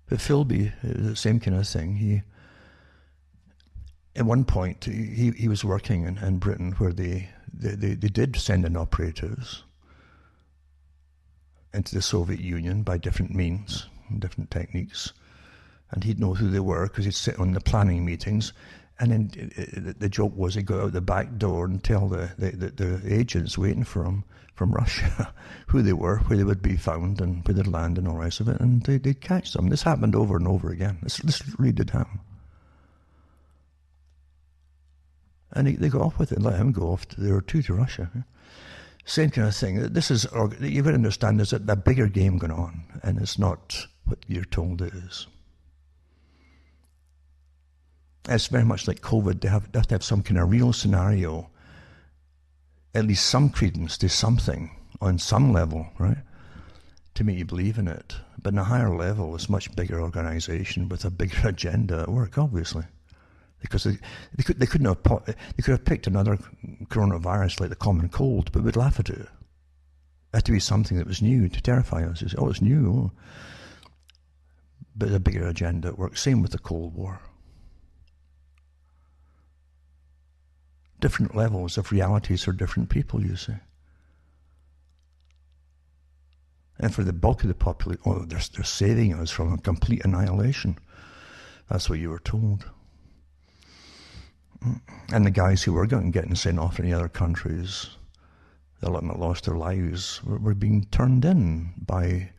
But Philby, the same kind of thing. At one point, he was working in Britain where they did send in operatives into the Soviet Union by different means, different techniques. And he'd know who they were because he'd sit on the planning meetings. And then the joke was he'd go out the back door and tell the agents waiting for him from Russia who they were, where they would be found, and where they'd land and all the rest of it. And they'd catch them. This happened over and over again. This really did happen. And they got off with it and let him go off there too, to Russia. Same kind of thing. This is, you've got to understand, there's a bigger game going on, and it's not what you're told it is. It's very much like COVID. They have to have some kind of real scenario, at least some credence to something on some level, right, to make you believe in it. But on a higher level, it's a much bigger organization with a bigger agenda at work, obviously. Because they could have picked another coronavirus like the common cold, but we'd laugh at it. It had to be something that was new to terrify us. Say, oh, it's new. Oh. But a bigger agenda at work. Same with the Cold War. Different levels of realities for different people, you see. And for the bulk of the population, oh, they're saving us from a complete annihilation. That's what you were told. And the guys who were getting sent off to any other countries, that lost their lives, were being turned in by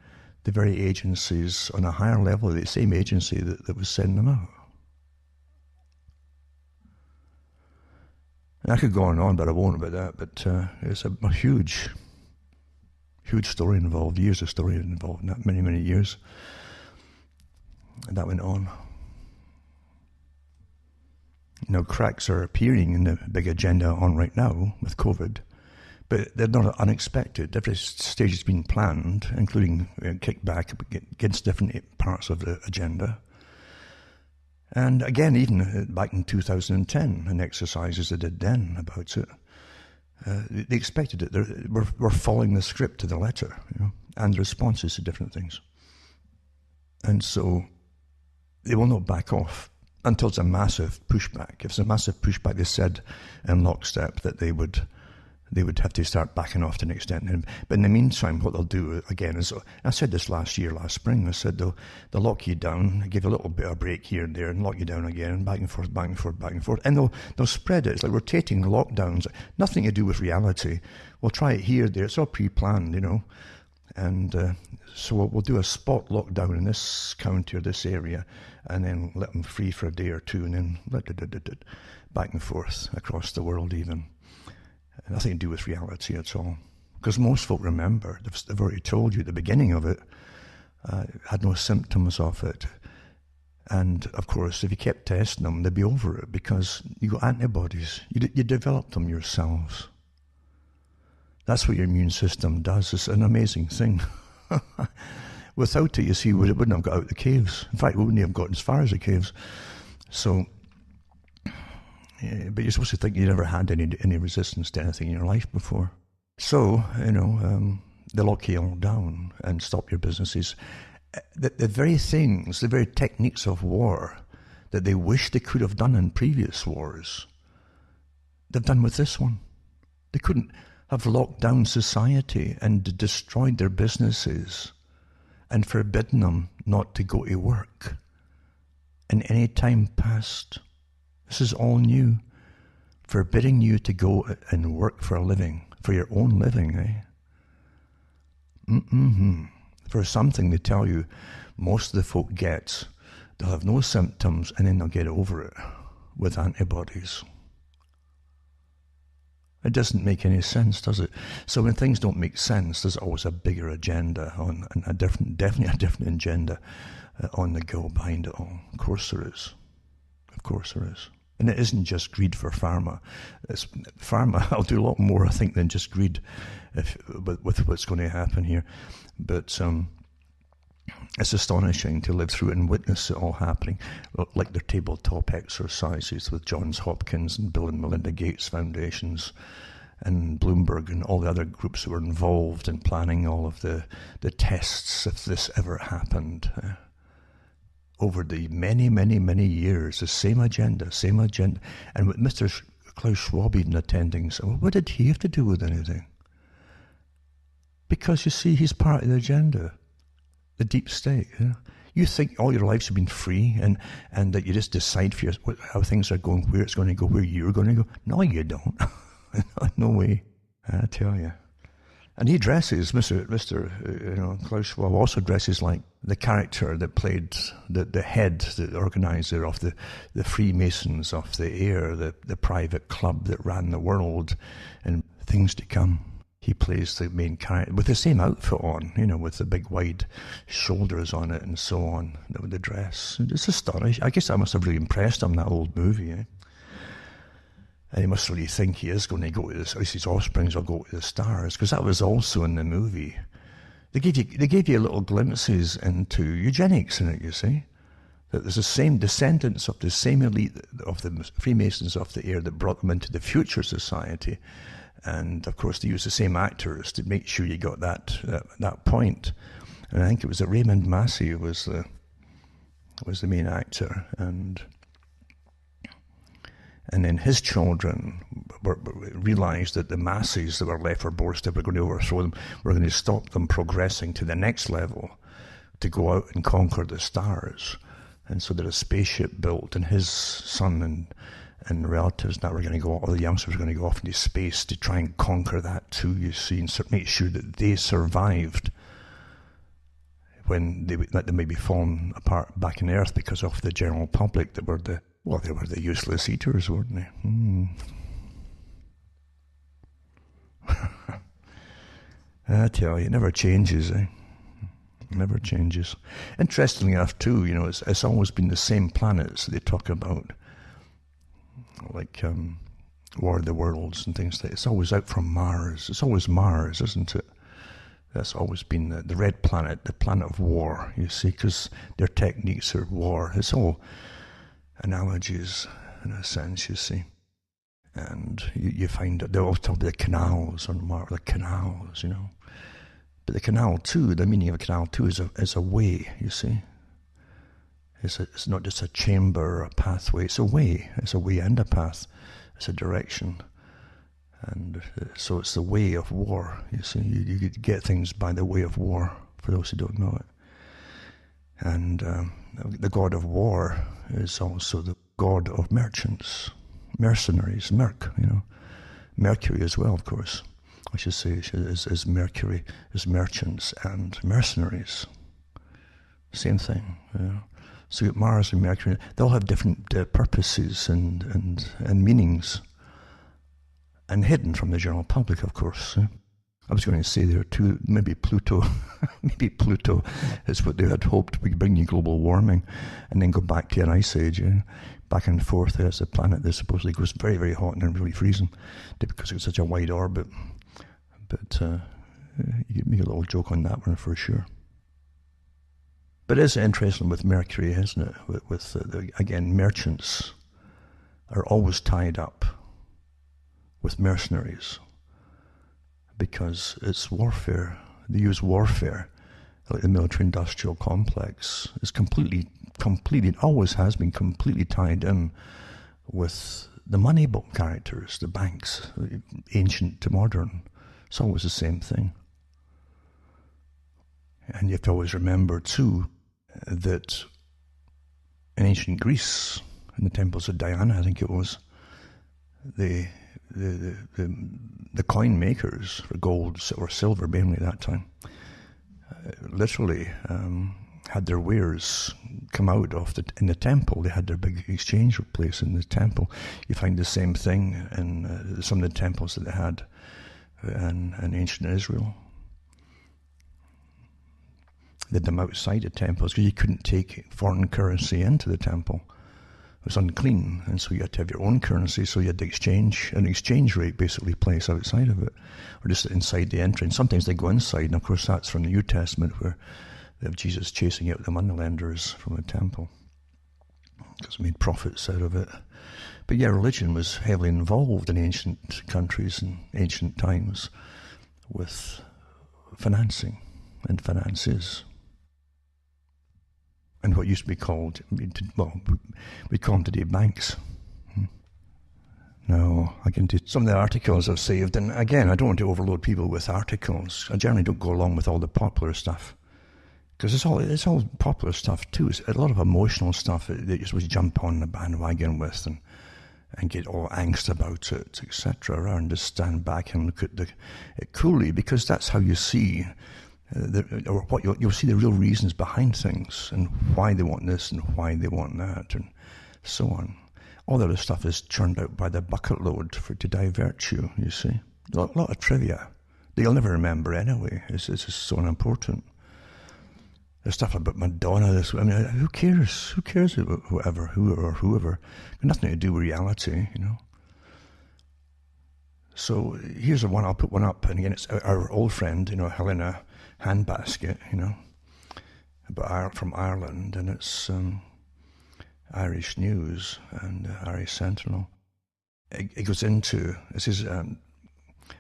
the very agencies on a higher level, the same agency that was sending them out. And I could go on, but I won't about that. But it's a huge story involved, years of story involved, not many, many years. And that went on. Now, cracks are appearing in the big agenda on right now with COVID, but they're not unexpected. Every stage has been planned, including kickback against different parts of the agenda. And again, even back in 2010, and exercises they did then about it, they expected it. We're following the script to the letter, and the responses to different things. And so they will not back off until it's a massive pushback. If it's a massive pushback, they said in lockstep that they would have to start backing off to an extent. But in the meantime, what they'll do again is, I said this last spring, I said they'll lock you down, give you a little bit of break here and there, and lock you down again, back and forth, back and forth, back and forth. And they'll spread it. It's like rotating lockdowns, nothing to do with reality. We'll try it here, there, it's all pre-planned, And so we'll do a spot lockdown in this county or this area, and then let them free for a day or two, and then back and forth across the world even. Nothing to do with reality at all. Because most folk remember, they've already told you at the beginning of it, had no symptoms of it. And of course, if you kept testing them, they'd be over it because you got antibodies. You developed them yourselves. That's what your immune system does. It's an amazing thing. Without it, you see, we wouldn't have got out of the caves. In fact, we wouldn't have gotten as far as the caves. So, yeah, but you're supposed to think you never had any resistance to anything in your life before. So, they lock you all down and stop your businesses. The very things, the very techniques of war that they wish they could have done in previous wars, they've done with this one. They couldn't have locked down society and destroyed their businesses and forbidden them not to go to work in any time past. This is all new. Forbidding you to go and work for a living, for your own living, For something they tell you most of the folk get, they'll have no symptoms and then they'll get over it with antibodies. It doesn't make any sense, does it? So when things don't make sense, there's always a bigger agenda definitely a different agenda on the go behind it all. Of course there is. Of course there is. And it isn't just greed for pharma. Pharma, I'll do a lot more, I think, than just greed with what's going to happen here. But it's astonishing to live through it and witness it all happening, like their tabletop exercises with Johns Hopkins and Bill and Melinda Gates Foundations and Bloomberg and all the other groups that were involved in planning all of the tests, if this ever happened. Over the many, many, many years, the same agenda. And with Mr. Klaus Schwab even attending, so what did he have to do with anything? Because, you see, he's part of the agenda, the deep state. You think all your lives have been free and that you just decide for how things are going, where it's going to go, where you're going to go. No, you don't. No way, I tell you. And he dresses, Mr. Klaus Schwab also dresses like the character that played the head, the organizer of the Freemasons of the air, the private club that ran the world and things to come. he plays the main character with the same outfit on, with the big wide shoulders on it and so on, with the dress. It's astonishing. I guess that must have really impressed him, that old movie. And he must really think he is going to go to this, at least his offsprings will go to the stars, because that was also in the movie. They gave you little glimpses into eugenics in it, you see. That there's the same descendants of the same elite of the Freemasons of the air that brought them into the future society. And of course, they used the same actors to make sure you got that point. And I think it was that Raymond Massey was the main actor, and then his children realized that the masses that were left for Borsted were going to overthrow them, were going to stop them progressing to the next level, to go out and conquer the stars. And so there was a spaceship built, and his son and relatives now were going to go, all the youngsters were going to go off into space to try and conquer that too, you see, and make sure that they survived when they may be fallen apart back in Earth because of the general public that were they were the useless eaters, weren't they? I tell you, it never changes, eh? It never changes. Interestingly enough, too, it's always been the same planets that they talk about, like War of the Worlds and things like that. It's always out from Mars. It's always Mars, isn't it? That's always been the red planet, the planet of war, you see, because their techniques are war. It's all analogies, in a sense, you see. And you find that they always talk about the canals on Mars, the canals, But the canal, too, the meaning of a canal, too, is a way, you see. It's not just a chamber or a pathway. It's a way. It's a way and a path. It's a direction. And so it's the way of war, you see. You get things by the way of war, for those who don't know it. And the god of war is also the god of merchants, mercenaries, Mercury as well, of course. I should say is Mercury, is merchants and mercenaries. Same thing, So you get Mars and Mercury. They all have different purposes and meanings, and hidden from the general public, of course. I was going to say there too, maybe Pluto is what they had hoped would bring you global warming, and then go back to an ice age. Back and forth. There's a planet that supposedly goes very, very hot and then really freezing because it's such a wide orbit. But you can make a little joke on that one for sure. But it is interesting with Mercury, isn't it? With again, merchants are always tied up with mercenaries because it's warfare. They use warfare, like the military-industrial complex. It's completely, always has been completely tied in with the money book characters, the banks, ancient to modern. It's always the same thing. And you have to always remember, too, that in ancient Greece, in the temples of Diana, I think it was, the coin makers for gold or silver, mainly at that time, literally had their wares come out of in the temple. They had their big exchange place in the temple. You find the same thing in some of the temples that they had in ancient Israel. They had them outside the temples because you couldn't take foreign currency into the temple. It was unclean, and so you had to have your own currency, so you had an exchange rate basically place outside of it, or just inside the entrance. Sometimes they go inside, and of course that's from the New Testament, where they have Jesus chasing out the moneylenders from the temple, because they made profits out of it. But yeah, religion was heavily involved in ancient countries and ancient times with financing and finances. And what used to be called, we call them today banks. Now, I can do some of the articles I've saved, and again, I don't want to overload people with articles. I generally don't go along with all the popular stuff, because it's all popular stuff too. It's a lot of emotional stuff that you're supposed to jump on the bandwagon with and get all angst about it, etc. Rather than just stand back and look at it coolly, because that's how you see. You'll see the real reasons behind things and why they want this and why they want that and so on. All the other stuff is churned out by the bucket load to divert you, you see. A lot of trivia, They'll never remember anyway. It's just so unimportant. There's stuff about Madonna. Who cares? Who cares about whoever? Got nothing to do with reality, So here's the one. I'll put one up, and again, it's our old friend, Helena Handbasket, from Ireland, and it's Irish News and Irish Sentinel. It goes into, this is an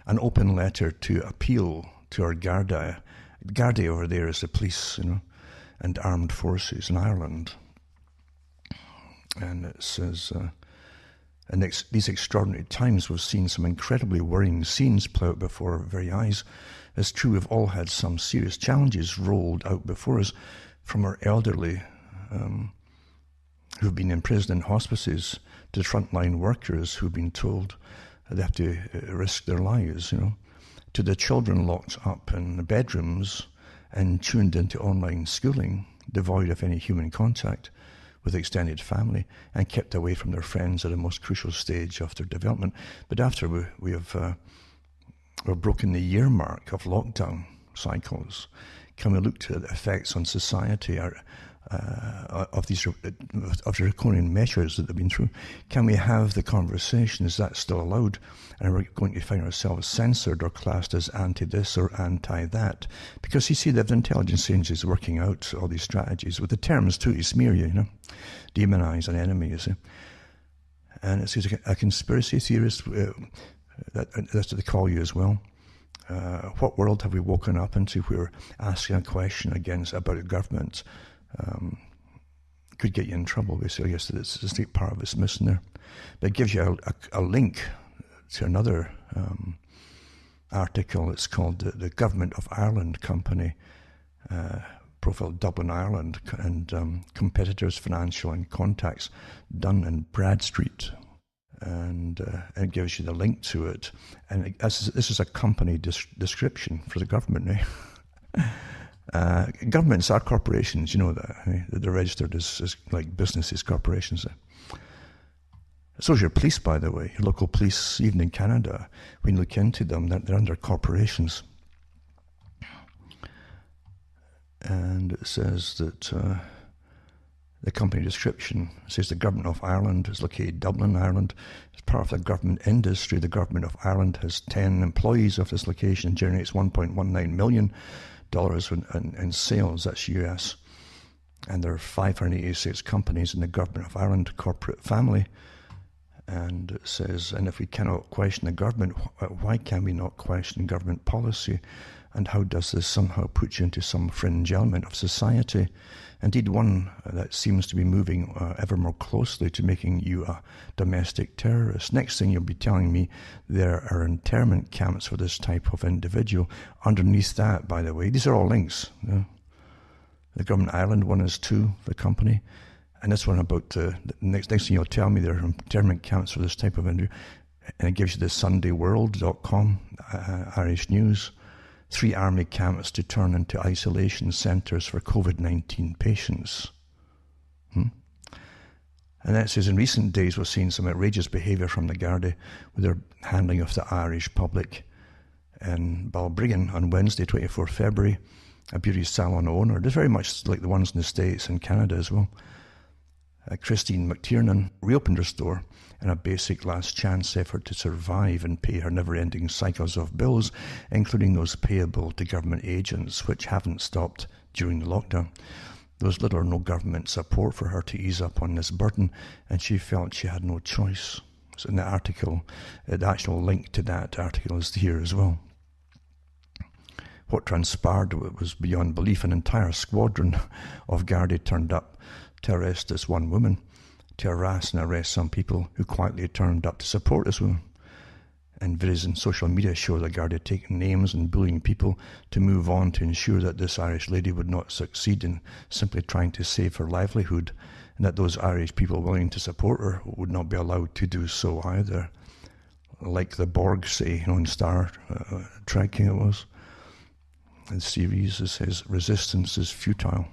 open letter to appeal to our Garda. Garda over there is the police, and armed forces in Ireland. And it says, in these extraordinary times, we've seen some incredibly worrying scenes play out before our very eyes. It's true we've all had some serious challenges rolled out before us, from our elderly who've been imprisoned in hospices to frontline workers who've been told they have to risk their lives, to the children locked up in the bedrooms and tuned into online schooling, devoid of any human contact with extended family and kept away from their friends at the most crucial stage of their development. But after we've broken the year mark of lockdown cycles, can we look to the effects on society of the draconian measures that they've been through? Can we have the conversation? Is that still allowed? And are we going to find ourselves censored or classed as anti-this or anti-that? Because you see, the intelligence agencies working out all these strategies with the terms too, to smear you, demonize an enemy, you see. And it's a conspiracy theorist, that's what they call you as well. What world have we woken up into where we're asking a question about a government could get you in trouble, basically? I guess that's the state part of it's missing there. But it gives you a link to another article. It's called the Government of Ireland Company, profile Dublin, Ireland, and competitors' financial and contacts done in Bradstreet. And it gives you the link to it. And this is a company description for the government, governments are corporations, you know that. They're registered as like businesses, corporations. So is your police, by the way. Your local police, even in Canada, when you look into them, they're under corporations. And it says that the company description says the Government of Ireland is located in Dublin, Ireland. As part of the government industry, the Government of Ireland has 10 employees of this location and generates $1.19 million in sales. That's US. And there are 586 companies in the Government of Ireland corporate family. And it says, and if we cannot question the government, why can we not question government policy? And how does this somehow put you into some fringe element of society? Indeed, one that seems to be moving ever more closely to making you a domestic terrorist. Next thing you'll be telling me there are internment camps for this type of individual. Underneath that, by the way, these are all links. The Government Ireland one is too, the company. And this one about the next thing you'll tell me there are internment camps for this type of individual. And it gives you the SundayWorld.com, Irish News. 3 army camps to turn into isolation centres for COVID-19 patients. And that says, in recent days we've seen some outrageous behaviour from the Garda with their handling of the Irish public. In Balbriggan on Wednesday, 24 February, a beauty salon owner, they're very much like the ones in the States and Canada as well. Christine McTiernan reopened her store in a basic last chance effort to survive and pay her never-ending cycles of bills, including those payable to government agents, which haven't stopped during the lockdown. There was little or no government support for her to ease up on this burden, and she felt she had no choice. So in the article, the actual link to that article is here as well. What transpired was beyond belief. An entire squadron of Gardaí turned up to arrest this one woman, to harass and arrest some people who quietly turned up to support this woman. And videos and social media show the Garda taking names and bullying people to move on to ensure that this Irish lady would not succeed in simply trying to save her livelihood, and that those Irish people willing to support her would not be allowed to do so either. Like the Borg say, in Star Trek it was, in the series, it says, resistance is futile.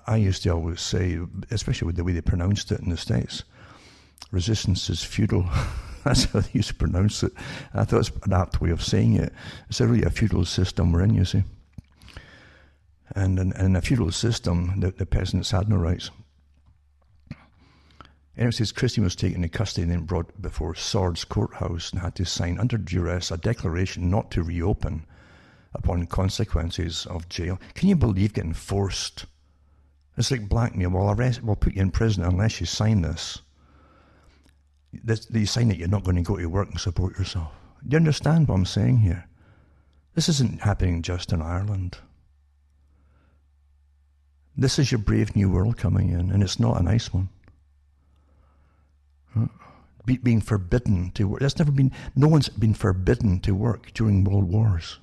I used to always say, especially with the way they pronounced it in the States, resistance is futile. That's how they used to pronounce it. I thought it's an apt way of saying it. It's really a feudal system we're in, you see. And in a feudal system, the peasants had no rights. And it says Christian was taken into custody and then brought before Swords Courthouse and had to sign under duress a declaration not to reopen upon consequences of jail. Can you believe getting forced? It's like blackmail. We'll put you in prison unless you sign this. You sign that you're not going to go to work and support yourself. Do you understand what I'm saying here? This isn't happening just in Ireland. This is your brave new world coming in, and it's not a nice one. Being forbidden to work. No one's been forbidden to work during world wars.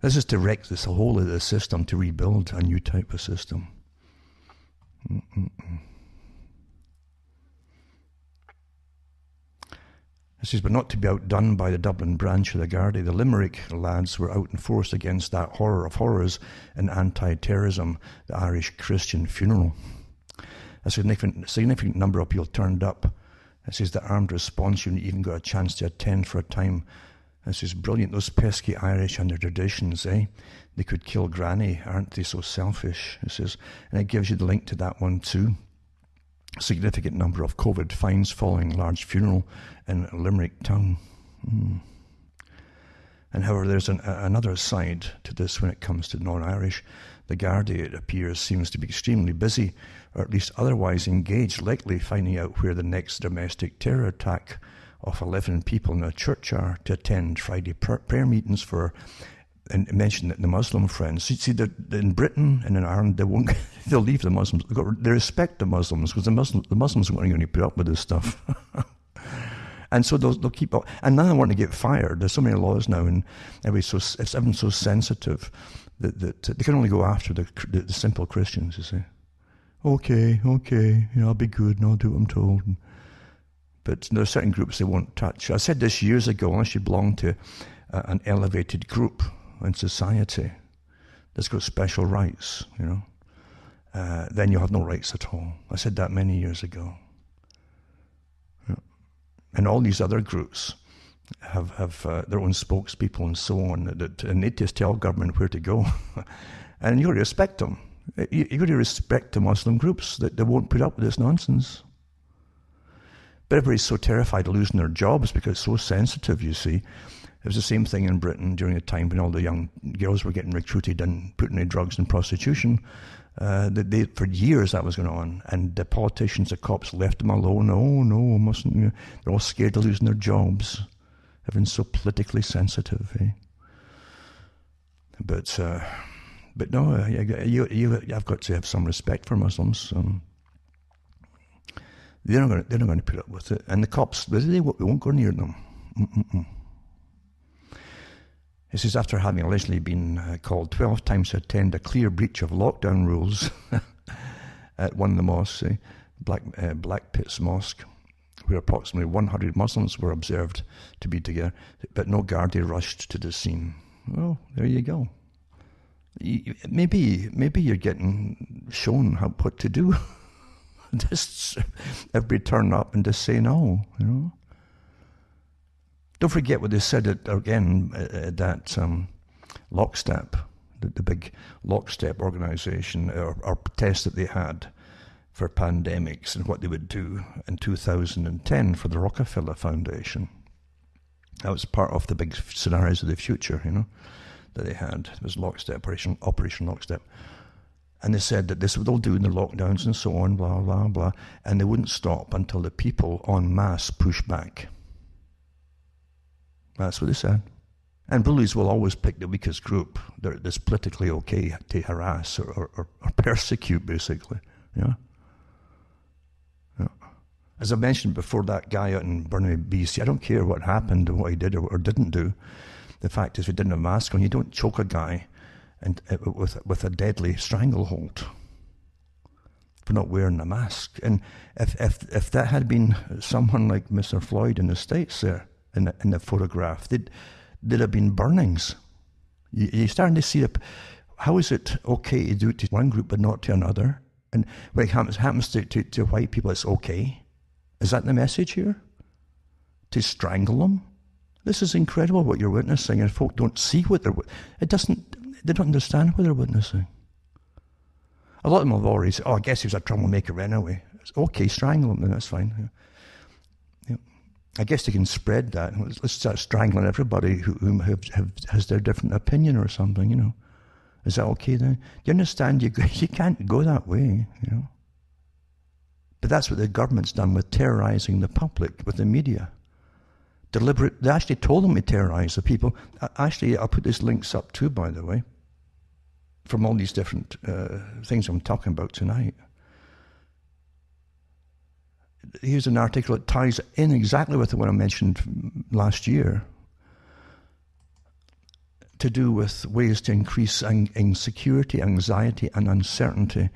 This is to wreck this whole of the system, to rebuild a new type of system. It says, but not to be outdone by the Dublin branch of the Gardaí, the Limerick lads were out in force against that horror of horrors in anti-terrorism, the Irish Christian funeral. A significant number of people turned up. It says the armed response unit even got a chance to attend for a time. This is brilliant. Those pesky Irish and their traditions, eh? They could kill Granny. Aren't they so selfish? It says, and it gives you the link to that one too. A significant number of COVID fines following large funeral in Limerick town. And however, there's another side to this when it comes to non-Irish. The Gardaí, it appears, seems to be extremely busy, or at least otherwise engaged, likely finding out where the next domestic terror attack of 11 people in a church are to attend Friday prayer meetings for, and mention that the Muslim friends. See, in Britain and in Ireland, they'll leave the Muslims. They respect the Muslims, because the Muslims aren't going to put up with this stuff. And so they'll keep up. And now they want to get fired. There's so many laws now, and everyone's so sensitive that they can only go after the simple Christians, you see. Okay, I'll be good and I'll do what I'm told. But there are certain groups they won't touch. I said this years ago, unless you belong to an elevated group in society that's got special rights, then you have no rights at all. I said that many years ago. And all these other groups have their own spokespeople and so on, and they just tell government where to go. And you've got to respect them. You've got to respect the Muslim groups that they won't put up with this nonsense. But everybody's so terrified of losing their jobs because it's so sensitive, you see. It was the same thing in Britain during the time when all the young girls were getting recruited and put in drugs and prostitution. For years that was going on, and the politicians, the cops left them alone. Oh no, mustn't. They're all scared of losing their jobs. Everyone's so politically sensitive, eh? But no, I've got to have some respect for Muslims. They're not going to put up with it, and the cops they won't go near them. This is after having allegedly been called 12 times to attend a clear breach of lockdown rules at one of the mosques, Black Pit's Mosque, where approximately 100 Muslims were observed to be together, but no Gardaí rushed to the scene. Well, there you go. Maybe you're getting shown what to do. Just everybody turn up and just say no, Don't forget what they said that Lockstep, the big Lockstep organization, or test that they had for pandemics and what they would do in 2010 for the Rockefeller Foundation. That was part of the big scenarios of the future, that they had. It was Lockstep, Operation Lockstep. And they said that this is what they'll do in the lockdowns and so on, blah, blah, blah. And they wouldn't stop until the people en masse push back. That's what they said. And bullies will always pick the weakest group. That's politically okay to harass or persecute, basically. Yeah. As I mentioned before, that guy out in Burnaby, BC, I don't care what happened or what he did or didn't do. The fact is, if he didn't have a mask on, you don't choke a guy and with a deadly stranglehold for not wearing a mask. And if that had been someone like Mr. Floyd in the States there, in the photograph, there'd have been burnings. You're starting to see how is it okay to do it to one group but not to another? And when it happens to white people, it's okay. Is that the message here? To strangle them? This is incredible what you're witnessing, and folk don't see what they don't understand what they're witnessing. A lot of them have already said, I guess he was a troublemaker anyway. It's okay, strangle him, then that's fine. Yeah. I guess they can spread that. Let's start strangling everybody who has their different opinion or something, Is that okay then? Do you understand? You can't go that way, But that's what the government's done with terrorizing the public, with the media. Deliberate. They actually told them to terrorize the people. Actually, I'll put these links up too, by the way, from all these different things I'm talking about tonight. Here's an article that ties in exactly with the one I mentioned last year, to do with ways to increase insecurity, anxiety, and uncertainty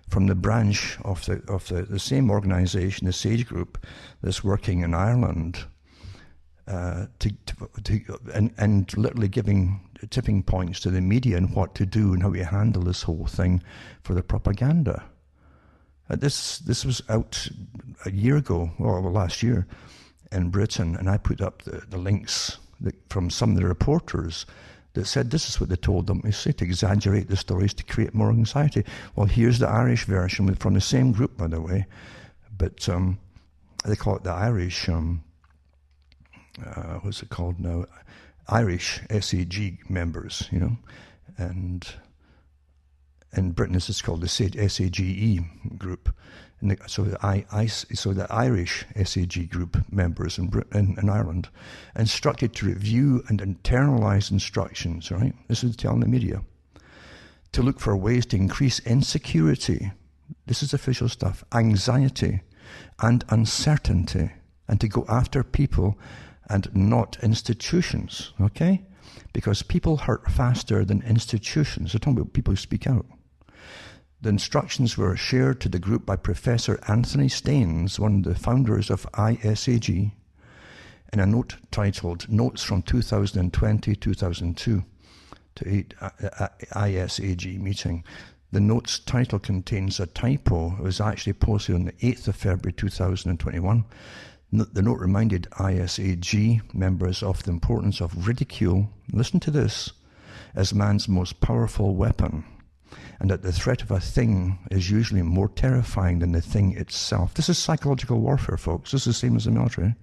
from the branch of the same organisation, the Sage Group, that's working in Ireland, and literally giving tipping points to the media and what to do and how to handle this whole thing for the propaganda. This was out a year ago, or last year, in Britain, and I put up the links from some of the reporters that said this is what they told them to say, to exaggerate the stories to create more anxiety. Well, here's the Irish version from the same group, by the way, but they call it the Irish, what's it called now? Irish SAG members, and in Britain it's called the SAGE group. And so the Irish SAG group members in Ireland instructed to review and internalise instructions, right? This is telling the media, to look for ways to increase insecurity, this is official stuff, anxiety and uncertainty, and to go after people and not institutions, okay? Because people hurt faster than institutions. They're talking about people who speak out. The instructions were shared to the group by Professor Anthony Staines, one of the founders of ISAG, in a note titled Notes from 2020-2002 to ISAG meeting. The note's title contains a typo. It was actually posted on the 8th of February 2021. The note reminded ISAG members of the importance of ridicule, listen to this, as man's most powerful weapon, and that the threat of a thing is usually more terrifying than the thing itself. This is psychological warfare, folks. This is the same as the military.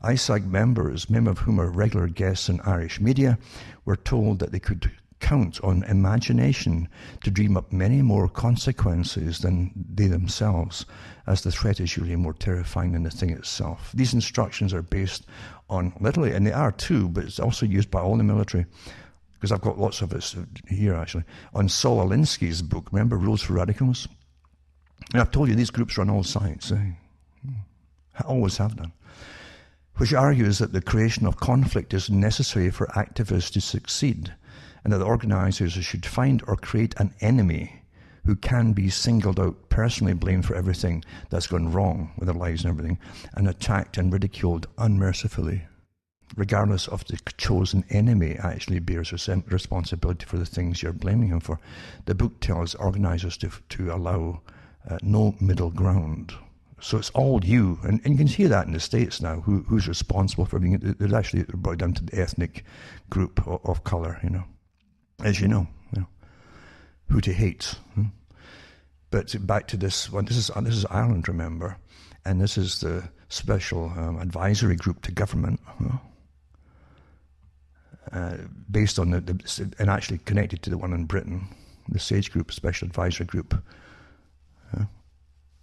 ISAG members, many of whom are regular guests in Irish media, were told that they could count on imagination to dream up many more consequences than they themselves, as the threat is usually more terrifying than the thing itself. These instructions are based on, literally, and they are too, but it's also used by all the military, because I've got lots of it here actually, on Saul Alinsky's book, remember, Rules for Radicals? And I've told you these groups are on all sides, always have done, which argues that the creation of conflict is necessary for activists to succeed, and that the organisers should find or create an enemy who can be singled out, personally blamed for everything that's gone wrong with their lives and everything, and attacked and ridiculed unmercifully, regardless of the chosen enemy actually bears responsibility for the things you're blaming him for. The book tells organisers to allow no middle ground. So it's all you, and you can hear that in the States now, who's responsible for everything. They're actually brought down to the ethnic group of colour, as you know, who to hate. But back to this one, this is Ireland, remember, and this is the special advisory group to government, based on and actually connected to the one in Britain, the SAGE group, special advisory group.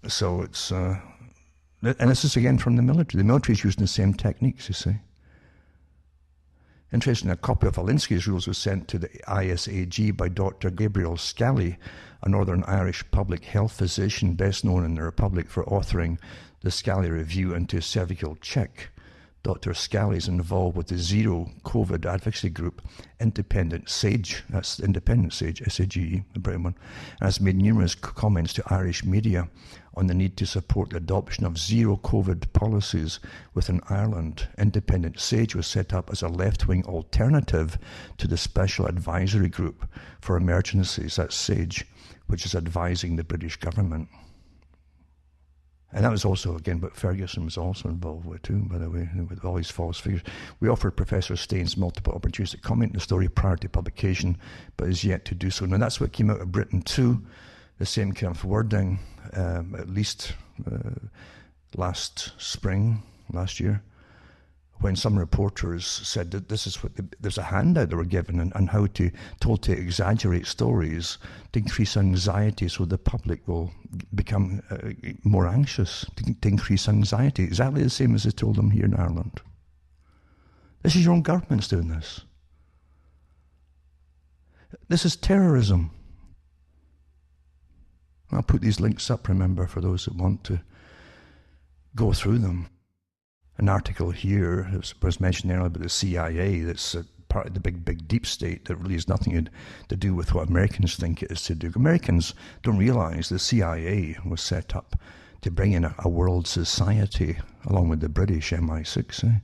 So it's, and this is again from the military. The military is using the same techniques, you see. Interesting, a copy of Alinsky's rules was sent to the ISAG by Dr. Gabriel Scally, a Northern Irish public health physician best known in the Republic for authoring the Scally Review into Cervical Check, Dr. Scally is involved with the Zero COVID advocacy group, Independent Sage, that's Independent Sage, S-A-G-E, the Britain one, and has made numerous comments to Irish media on the need to support the adoption of zero COVID policies within Ireland. Independent Sage was set up as a left-wing alternative to the Special Advisory Group for Emergencies, that's SAGE, which is advising the British government. And that was also, again, what Ferguson was also involved with too, by the way, with all these false figures. We offered Professor Staines multiple opportunities to comment on the story prior to publication, but is yet to do so. Now that's what came out of Britain too, the same kind of wording, at least last year, when some reporters said that this is what there's a handout they were given and how told to exaggerate stories to increase anxiety so the public will become more anxious, to increase anxiety. Exactly the same as they told them here in Ireland. This is your own government's doing this. This is terrorism. I'll put these links up, remember, for those that want to go through them. An article here was mentioned earlier about the CIA, that's part of the big deep state that really has nothing to do with what Americans think it is to do. Americans don't realize the CIA was set up to bring in a world society along with the British MI6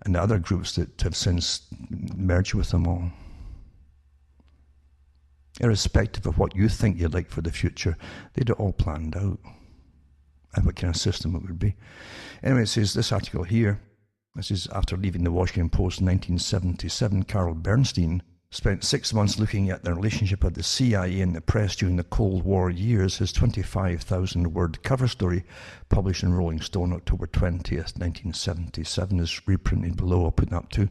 and the other groups that have since merged with them all. Irrespective of what you think you'd like for the future, they'd all planned out and what kind of system it would be. Anyway, it says this article here, this is after leaving the Washington Post in 1977, Carl Bernstein spent 6 months looking at the relationship of the CIA and the press during the Cold War years. His 25,000-word cover story, published in Rolling Stone October 20th, 1977, is reprinted below. I'll put that up too.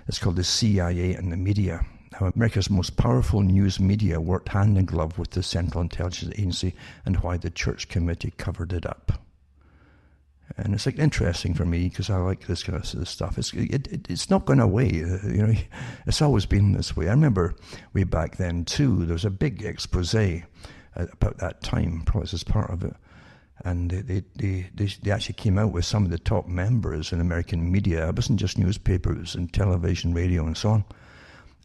It's called The CIA and the Media, how America's most powerful news media worked hand in glove with the Central Intelligence Agency and why the Church Committee covered it up. And it's like interesting for me because I like this kind of stuff. It's not going away, you know. It's always been this way. I remember way back then too. There was a big expose about that time, probably as part of it, and they actually came out with some of the top members in American media. It wasn't just newspapers and television, radio, and so on.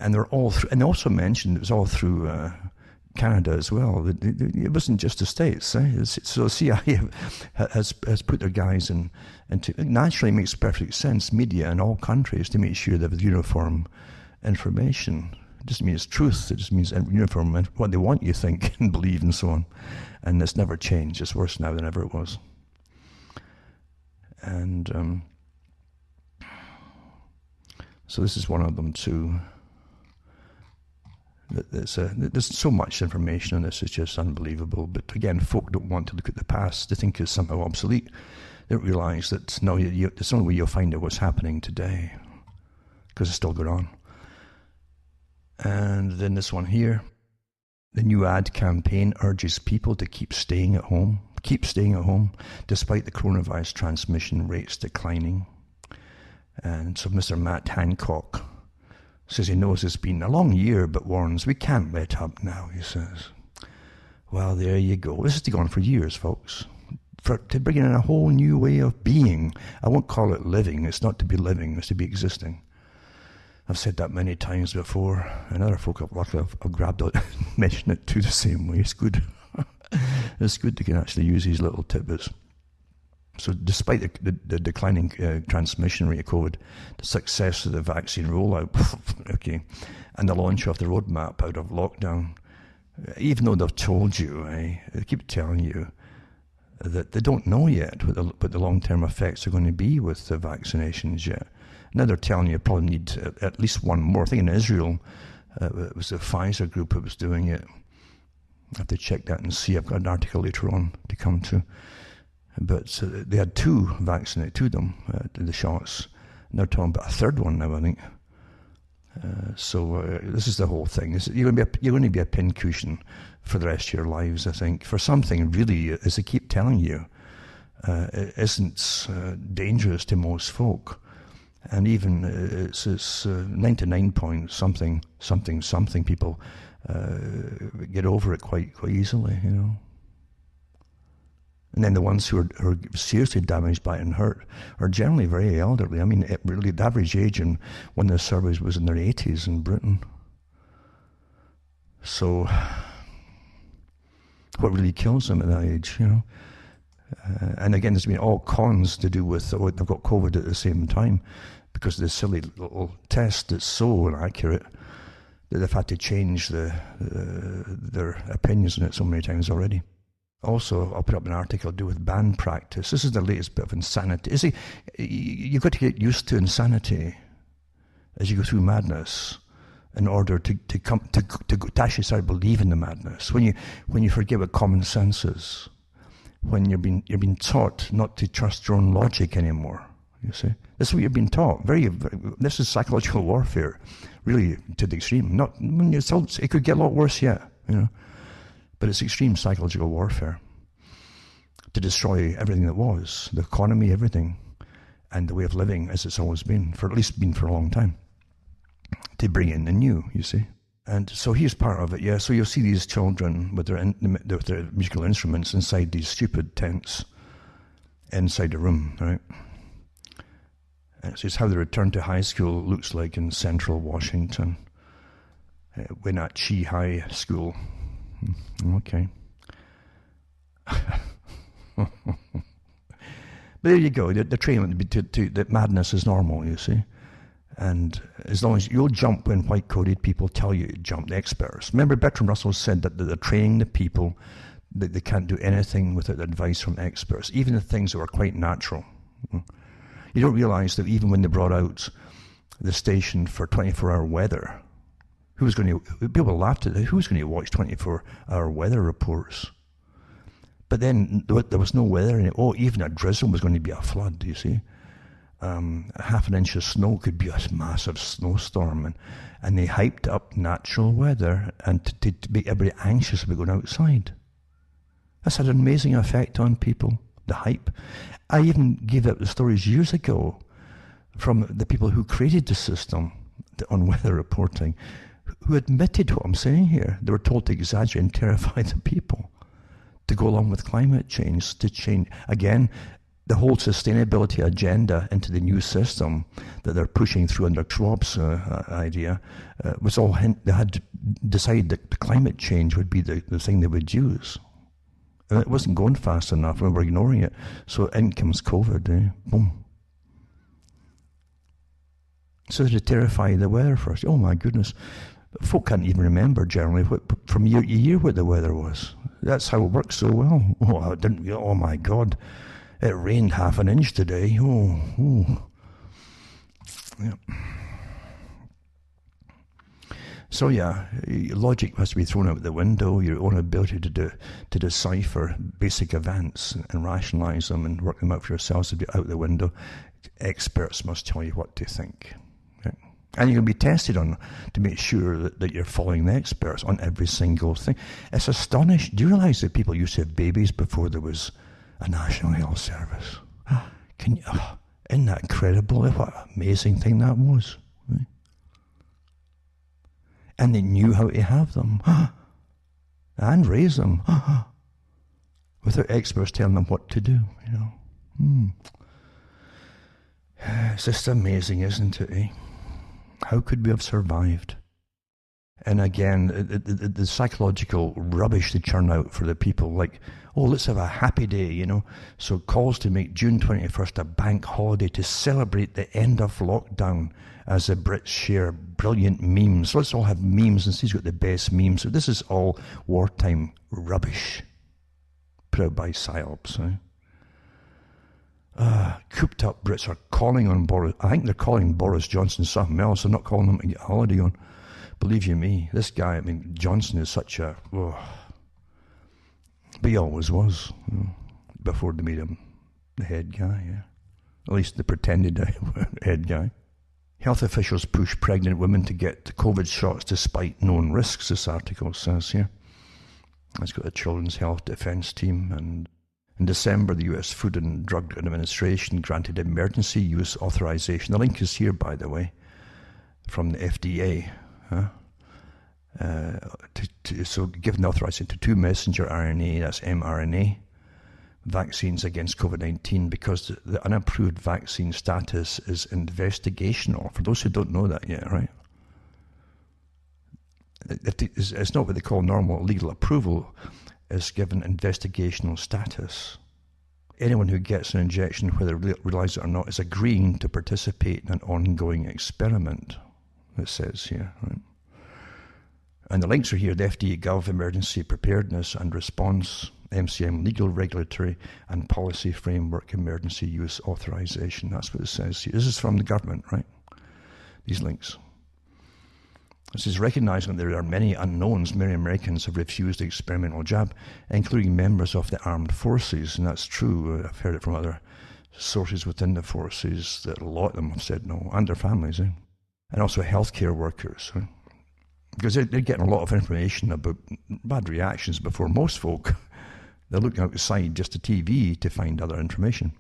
And they're all through, and also mentioned it was all through Canada as well. It wasn't just the States. So CIA has put their guys into. It naturally makes perfect sense, media in all countries, to make sure they have uniform information. It doesn't mean it's truth. It just means uniform and what they want you think and believe and so on. And it's never changed. It's worse now than ever it was. And so this is one of them too. There's so much information on this, it's just unbelievable. But again, folk don't want to look at the past. They think it's somehow obsolete. They don't realise that no, it's the only way you'll find out what's happening today, because it's still going on. And then this one here, the new ad campaign urges people to keep staying at home, despite the coronavirus transmission rates declining. And so Mr. Matt Hancock says he knows it's been a long year, but warns we can't let up now, he says. Well, there you go. This has gone on for years, folks. To bring in a whole new way of being. I won't call it living. It's not to be living, it's to be existing. I've said that many times before, and other folk have grabbed it and mentioned it too the same way. It's good. It's good to can actually use these little tidbits. So despite the declining transmission rate of COVID, the success of the vaccine rollout, okay, and the launch of the roadmap out of lockdown, even though they've told you, they keep telling you that they don't know yet what the long-term effects are going to be with the vaccinations yet. Now they're telling you probably need at least one more. I think in Israel, it was the Pfizer group that was doing it. I have to check that and see. I've got an article later on to come to. But they had two vaccinated to them, the shots. And they're talking about a third one now, I think. So this is the whole thing. You're going to be a pincushion for the rest of your lives, I think, for something really, as they keep telling you, it isn't dangerous to most folk. And even it's 99 point something people get over it quite easily, you know. And then the ones who are seriously damaged by it and hurt are generally very elderly. I mean, really, the average age in one of the surveys was in their 80s in Britain. So, what really kills them at that age, you know? And again, there's been all cons to do with, they've got COVID at the same time, because of the silly little test that's so inaccurate that they've had to change their opinions on it so many times already. Also, I'll put up an article to do with band practice. This is the latest bit of insanity. You see, you've got to get used to insanity as you go through madness in order to actually start believing the madness. When you forget what common sense is, when you're being taught not to trust your own logic anymore. You see, this is what you're being taught. This is psychological warfare, really to the extreme. It could get a lot worse yet, you know. But it's extreme psychological warfare to destroy everything that was, the economy, everything, and the way of living as it's always been, for a long time, to bring in the new, you see. And so here's part of it, yeah. So you'll see these children with their musical instruments inside these stupid tents inside a room, right? And it's how the return to high school looks like in central Washington, Wenatchee High School. Okay. But there you go. The training that madness is normal, you see. And as long as you'll jump when white-coated people tell you to jump, the experts. Remember, Bertrand Russell said that they're training the people that they can't do anything without advice from experts, even the things that were quite natural. You don't realize that even when they brought out the station for 24-hour weather, people laughed at it. Who's going to watch 24-hour weather reports? But then there was no weather in it. Oh, even a drizzle was going to be a flood, you see. Half an inch of snow could be a massive snowstorm. And they hyped up natural weather and to make everybody anxious about going outside. That's had an amazing effect on people, the hype. I even gave out the stories years ago from the people who created the system on weather reporting, who admitted what I'm saying here. They were told to exaggerate and terrify the people to go along with climate change, to change, again, the whole sustainability agenda into the new system that they're pushing through under Schwab's idea was all they had to decide that the climate change would be the thing they would use. And it wasn't going fast enough, we were ignoring it. So in comes COVID, boom. So to terrify the weather first. Oh my goodness. Folk can't even remember generally from year to year what the weather was. That's how it works so well. Oh my God. It rained half an inch today. Oh. Yeah. So yeah, logic has to be thrown out the window. Your own ability to decipher basic events and rationalize them and work them out for yourselves to be out the window. Experts must tell you what to think. Okay? And you're going to be tested on to make sure that you're following the experts on every single thing. It's astonishing. Do you realize that people used to have babies before there was a National Health Service? Isn't that incredible? What an amazing thing that was. Right? And they knew how to have them and raise them without experts telling them what to do, you know. It's just amazing, isn't it, eh? How could we have survived? And again, the psychological rubbish they churn out for the people, like, oh, let's have a happy day, you know. So calls to make June 21st a bank holiday to celebrate the end of lockdown as the Brits share brilliant memes. Let's all have memes, and he's got the best memes. So this is all wartime rubbish put out by psyops. Cooped up Brits are calling on Boris. I think they're calling Boris Johnson something else. They're not calling him to get a holiday on. Believe you me, this guy, I mean, Johnson is such a... Oh. But he always was, you know, before they made him the head guy, yeah. At least the pretended head guy. Health officials push pregnant women to get COVID shots despite known risks, this article says here. It's got a Children's Health Defense Team. And in December, the US Food and Drug Administration granted emergency use authorization. The link is here, by the way, from the FDA. So given the authorization to 2 messenger RNA, that's mRNA, vaccines against COVID-19 because the unapproved vaccine status is investigational. For those who don't know that yet, right? It's not what they call normal legal approval. It's given investigational status. Anyone who gets an injection, whether they realize it or not, is agreeing to participate in an ongoing experiment, it says here, right? And the links are here, the FDA Gov Emergency Preparedness and Response, MCM Legal, Regulatory and Policy Framework Emergency Use Authorization. That's what it says here. This is from the government, right? These links. This is recognizing that there are many unknowns. Many Americans have refused the experimental jab, including members of the armed forces. And that's true. I've heard it from other sources within the forces that a lot of them have said no, and their families, and also healthcare workers. Because they're getting a lot of information about bad reactions before most folk. They're looking outside just the TV to find other information.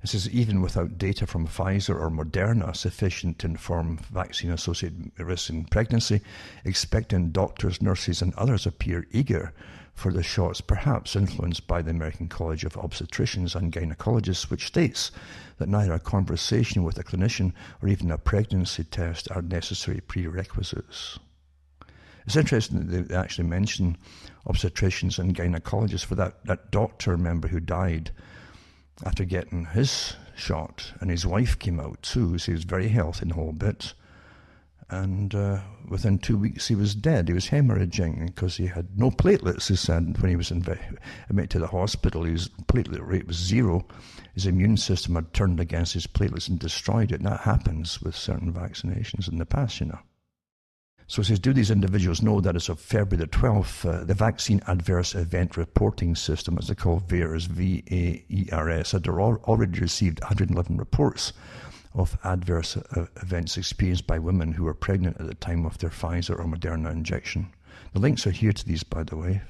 It says, even without data from Pfizer or Moderna sufficient to inform vaccine-associated risks in pregnancy, expectant doctors, nurses, and others appear eager for the shots, perhaps influenced by the American College of Obstetricians and Gynecologists, which states that neither a conversation with a clinician or even a pregnancy test are necessary prerequisites. It's interesting that they actually mention obstetricians and gynecologists for that doctor, remember, who died after getting his shot, and his wife came out too, so he was very healthy in the whole bit. And within 2 weeks he was dead. He was hemorrhaging because he had no platelets, he said, when he was admitted to the hospital. His platelet rate was 0. His immune system had turned against his platelets and destroyed it. And that happens with certain vaccinations in the past, you know. So it says, do these individuals know that as of February the 12th, the Vaccine Adverse Event Reporting System, as they call VAERS, V-A-E-R-S, had already received 111 reports of adverse events experienced by women who were pregnant at the time of their Pfizer or Moderna injection. The links are here to these, by the way.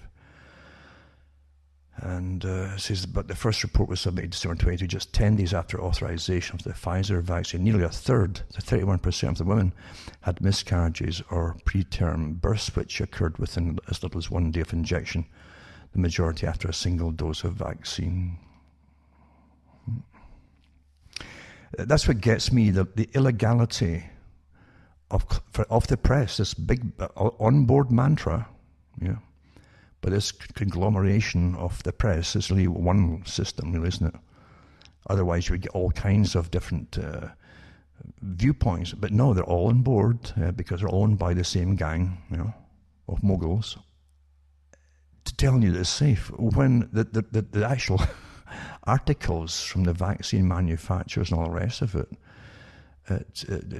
And it says, but the first report was submitted December 22, just 10 days after authorization of the Pfizer vaccine. Nearly a third, 31% of the women, had miscarriages or preterm births, which occurred within as little as 1 day of injection, the majority after a single dose of vaccine. That's what gets me, the illegality of the press, this big on-board mantra, yeah. But this conglomeration of the press is really one system, really, isn't it? Otherwise, you would get all kinds of different viewpoints. But no, they're all on board because they're owned by the same gang, you know, of moguls, to telling you that it's safe. When the actual articles from the vaccine manufacturers and all the rest of it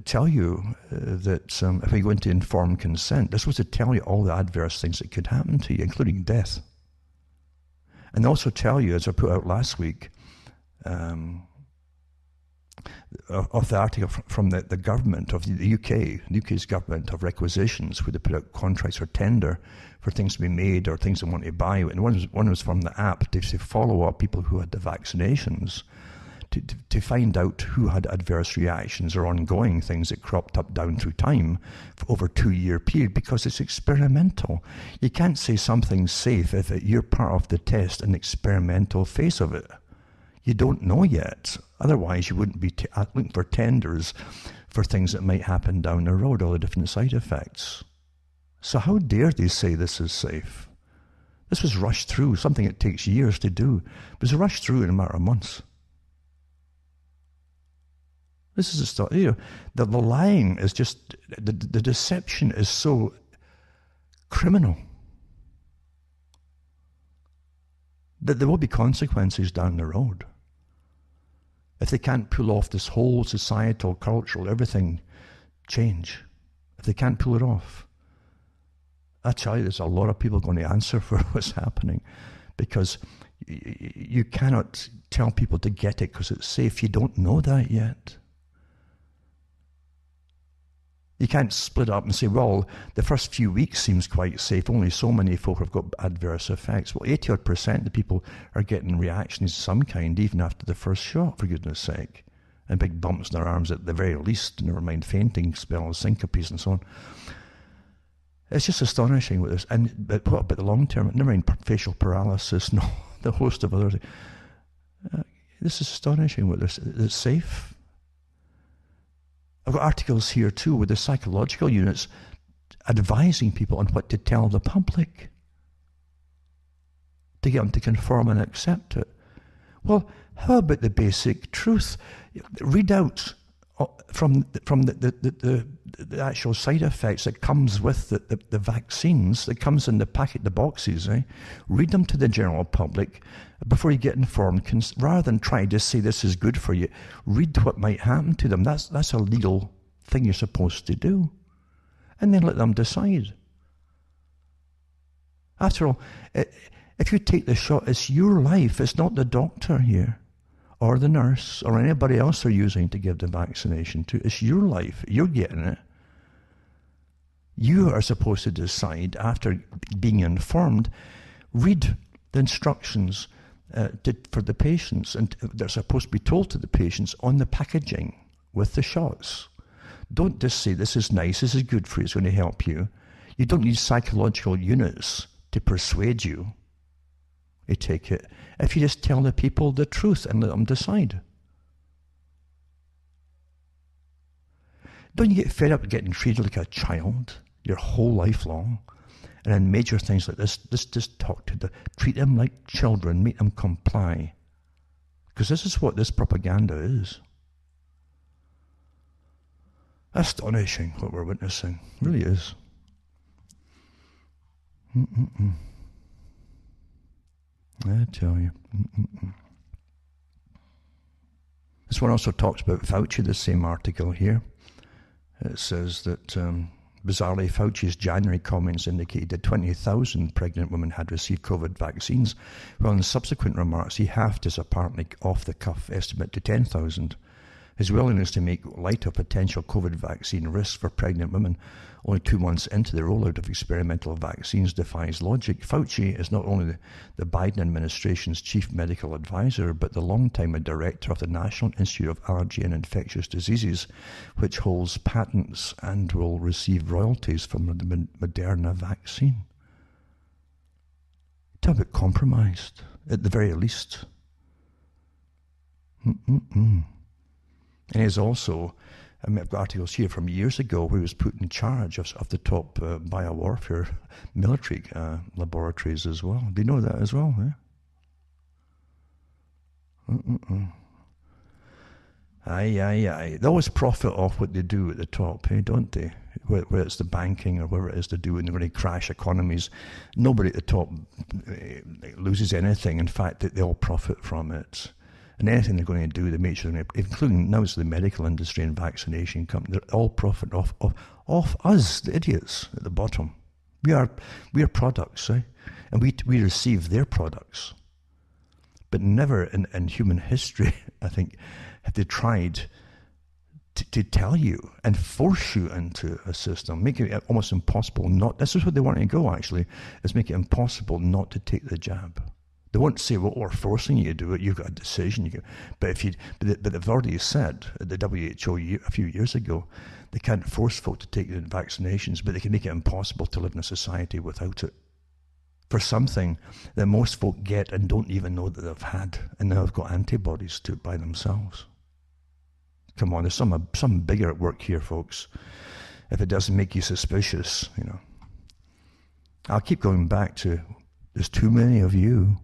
tell you that if we go into informed consent, this was to tell you all the adverse things that could happen to you, including death. And also tell you, as I put out last week, of the article from the government of the UK's government of requisitions, where they put out contracts or tender for things to be made or things they want to buy. And one was from the app to follow up people who had the vaccinations, to find out who had adverse reactions or ongoing things that cropped up down through time for over a 2-year period, because it's experimental. You can't say something's safe if you're part of the test and experimental phase of it. You don't know yet. Otherwise, you wouldn't be looking for tenders for things that might happen down the road, all the different side effects. So how dare they say this is safe? This was rushed through, something that takes years to do. It was rushed through in a matter of months. This is the stuff, you know, the lying is just, the deception is so criminal that there will be consequences down the road. If they can't pull off this whole societal, cultural, everything change, if they can't pull it off, I tell you, there's a lot of people going to answer for what's happening, because you cannot tell people to get it because it's safe. You don't know that yet. You can't split up and say, well, the first few weeks seems quite safe. Only so many folk have got adverse effects. Well, 80% of people are getting reactions of some kind even after the first shot, for goodness sake. And big bumps in their arms at the very least, never mind fainting spells, syncopes and so on. It's just astonishing what this, but what about the long term? Never mind facial paralysis and all, the host of other things. This is astonishing what this, it's safe. I've got articles here too with the psychological units advising people on what to tell the public to get them to conform and accept it. Well, how about the basic truth? Read out from the actual side effects that comes with the vaccines, that comes in the packet, the boxes. Read them to the general public before you get informed. Rather than try to say this is good for you, read what might happen to them. That's a legal thing you're supposed to do. And then let them decide. After all, if you take the shot, it's your life. It's not the doctor here, or the nurse, or anybody else they're using to give the vaccination to. It's your life. You're getting it. You are supposed to decide, after being informed, read the instructions for the patients, and they're supposed to be told to the patients on the packaging with the shots. Don't just say, this is nice, this is good for you, it's going to help you. You don't need psychological units to persuade you to take it. If you just tell the people the truth and let them decide. Don't you get fed up with getting treated like a child your whole life long? And then major things like this, just treat them like children, make them comply. Because this is what this propaganda is. Astonishing what we're witnessing. It really is. I tell you. This one also talks about Fauci, the same article here. It says that, bizarrely, Fauci's January comments indicated that 20,000 pregnant women had received COVID vaccines, while in subsequent remarks he halved his apparently off-the-cuff estimate to 10,000. His willingness to make light of potential COVID vaccine risks for pregnant women only 2 months into the rollout of experimental vaccines defies logic. Fauci is not only the Biden administration's chief medical advisor, but the longtime director of the National Institute of Allergy and Infectious Diseases, which holds patents and will receive royalties from the Moderna vaccine. Talk about compromised, at the very least. And he's also, I've got articles here from years ago where he was put in charge of the top biowarfare military laboratories as well. Do you know that as well? Aye. They always profit off what they do at the top, don't they? Whether it's the banking or whatever it is to do, and they're going to crash economies. Nobody at the top loses anything. In fact, they all profit from it. And anything they're going to do, they make sure, including now it's the medical industry and vaccination company, they're all profit off us, the idiots at the bottom. We are products, and we receive their products. But never in human history, I think, have they tried to tell you and force you into a system, make it almost impossible not. This is what they want to go, actually, is make it impossible not to take the jab. They won't say, well, we're forcing you to do it, you've got a decision. But they've already said at the WHO a few years ago, they can't force folk to take the vaccinations, but they can make it impossible to live in a society without it. For something that most folk get and don't even know that they've had, and now they've got antibodies to it by themselves. Come on, there's some bigger at work here, folks. If it doesn't make you suspicious, I'll keep going back to, there's too many of you.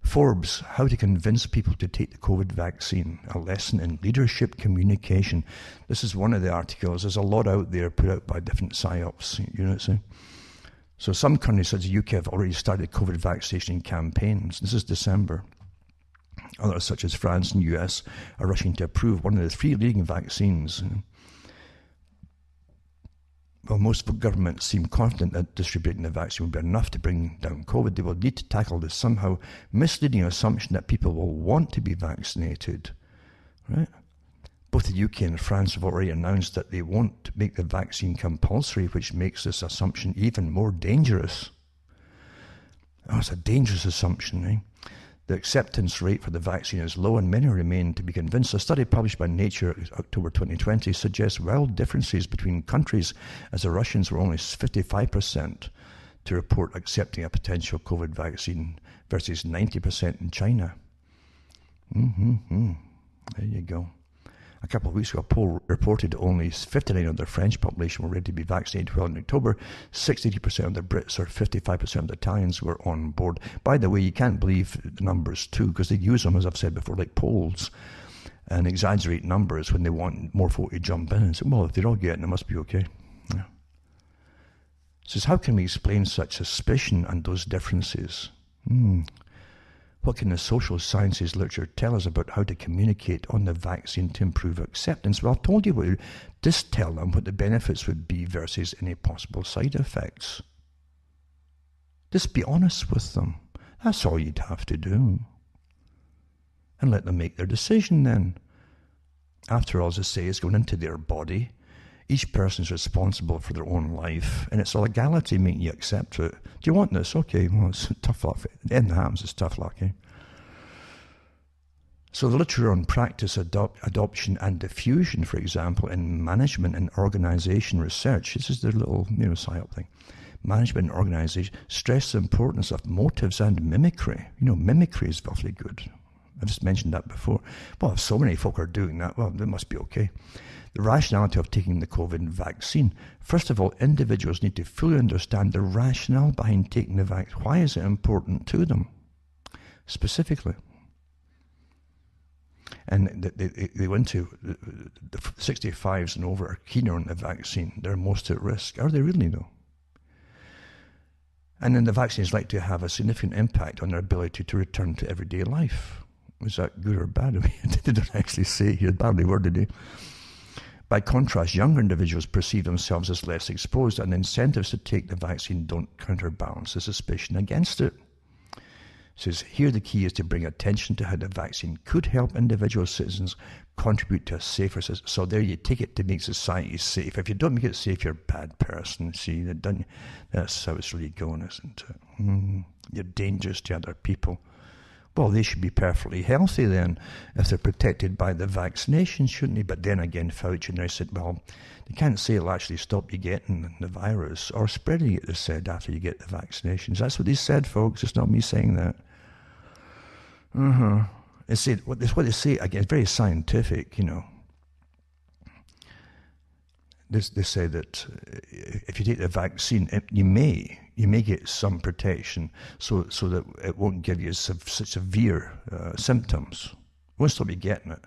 Forbes, how to convince people to take the COVID vaccine, a lesson in leadership communication. This is one of the articles. There's a lot out there put out by different PSYOPs units. So some countries such as the UK have already started COVID vaccination campaigns. This is December. Others such as France and US are rushing to approve one of the 3 leading vaccines. While most governments seem confident that distributing the vaccine will be enough to bring down COVID, they will need to tackle the somehow misleading assumption that people will want to be vaccinated. Right? Both the UK and France have already announced that they won't make the vaccine compulsory, which makes this assumption even more dangerous. Oh, it's a dangerous assumption, The acceptance rate for the vaccine is low and many remain to be convinced. A study published by Nature October 2020 suggests wild differences between countries, as the Russians were only 55% to report accepting a potential COVID vaccine versus 90% in China. There you go. A couple of weeks ago, a poll reported only 59% of the French population were ready to be vaccinated, while in October, 63% of the Brits or 55% of the Italians were on board. By the way, you can't believe the numbers too, because they use them, as I've said before, like polls, and exaggerate numbers when they want more folk to jump in and say, well, if they're all getting it, it must be okay. Yeah. It says, how can we explain such suspicion and those differences? What can the social sciences literature tell us about how to communicate on the vaccine to improve acceptance? Well, I've told you what. Just tell them what the benefits would be versus any possible side effects. Just be honest with them. That's all you'd have to do. And let them make their decision then. After all, as I say, it's going into their body. Each person's responsible for their own life, and it's a legality making you accept it. Do you want this? Okay, well, it's tough luck. Anything happens, it's tough luck, eh? So the literature on practice, adoption, and diffusion, for example, in management and organization research, this is their little psyop thing. Management and organization stress the importance of motives and mimicry. Mimicry is awfully good. I've just mentioned that before. Well, if so many folk are doing that, well, they must be okay. The rationality of taking the COVID vaccine. First of all, individuals need to fully understand the rationale behind taking the vaccine. Why is it important to them, specifically? And they went to the 65s and over are keener on the vaccine. They're most at risk. Are they really, though? And then the vaccine is likely to have a significant impact on their ability to return to everyday life. Was that good or bad? I mean, they didn't actually say it here. Badly worded, did he? By contrast, younger individuals perceive themselves as less exposed, and incentives to take the vaccine don't counterbalance the suspicion against it. It says, here the key is to bring attention to how the vaccine could help individual citizens contribute to a safer society. So there you take it to make society safe. If you don't make it safe, you're a bad person. See, that's how it's really going, isn't it? You're dangerous to other people. Well, they should be perfectly healthy then, if they're protected by the vaccination, shouldn't they? But then again, Fauci and I said, well, they can't say it'll actually stop you getting the virus or spreading it, they said, after you get the vaccinations. That's what they said, folks. It's not me saying that. They say, what they say, again, it's very scientific, They say that if you take the vaccine, you may get some protection, so that it won't give you such severe symptoms. It won't stop you getting it,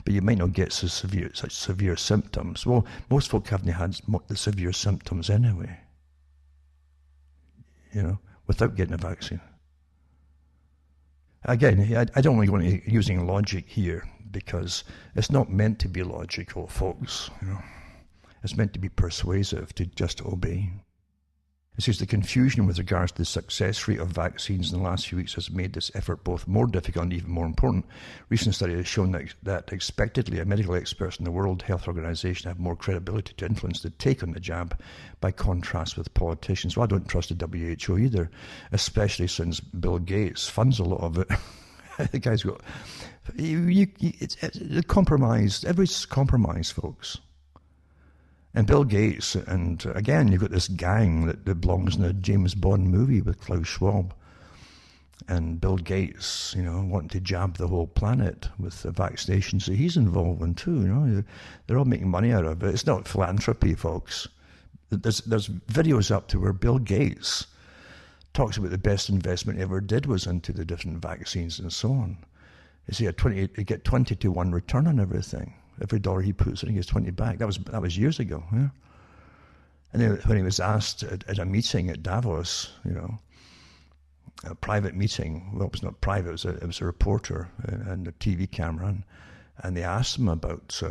but you might not get such severe symptoms. Well, most folk haven't had the severe symptoms anyway, without getting a vaccine. Again, I don't want to go into using logic here, because it's not meant to be logical, folks, It's meant to be persuasive, to just obey. It says the confusion with regards to the success rate of vaccines in the last few weeks has made this effort both more difficult and even more important. Recent study has shown that expectedly, medical experts in the World Health Organization have more credibility to influence the take on the jab, by contrast with politicians. Well, I don't trust the WHO either, especially since Bill Gates funds a lot of it. The guy's got... It's compromised. Everybody's compromised, folks. And Bill Gates, and again, you've got this gang that belongs in a James Bond movie with Klaus Schwab. And Bill Gates, wanting to jab the whole planet with the vaccinations that he's involved in too, They're all making money out of it. It's not philanthropy, folks. There's videos up to where Bill Gates talks about the best investment he ever did was into the different vaccines and so on. You get 20 to 1 return on everything. Every dollar he puts in, he gets 20 back. That was years ago. Yeah? And then when he was asked at a meeting at Davos, a private meeting, well, it was not private, it was a reporter and a TV camera, and they asked him about,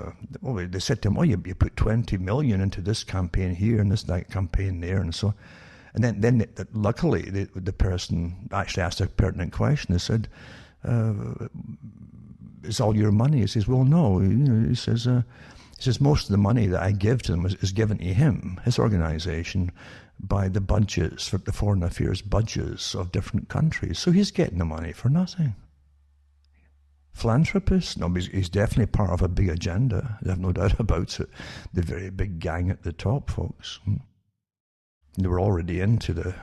they said to him, you put 20 million into this campaign here and that campaign there and so on. And then luckily, the person actually asked a pertinent question. They said, it's all your money. He says, well, no. He says most of the money that I give to them is given to him, his organization, by the budgets, for the foreign affairs budgets of different countries. So he's getting the money for nothing. Philanthropist? No, he's definitely part of a big agenda. I have no doubt about it. The very big gang at the top, folks. They were already into the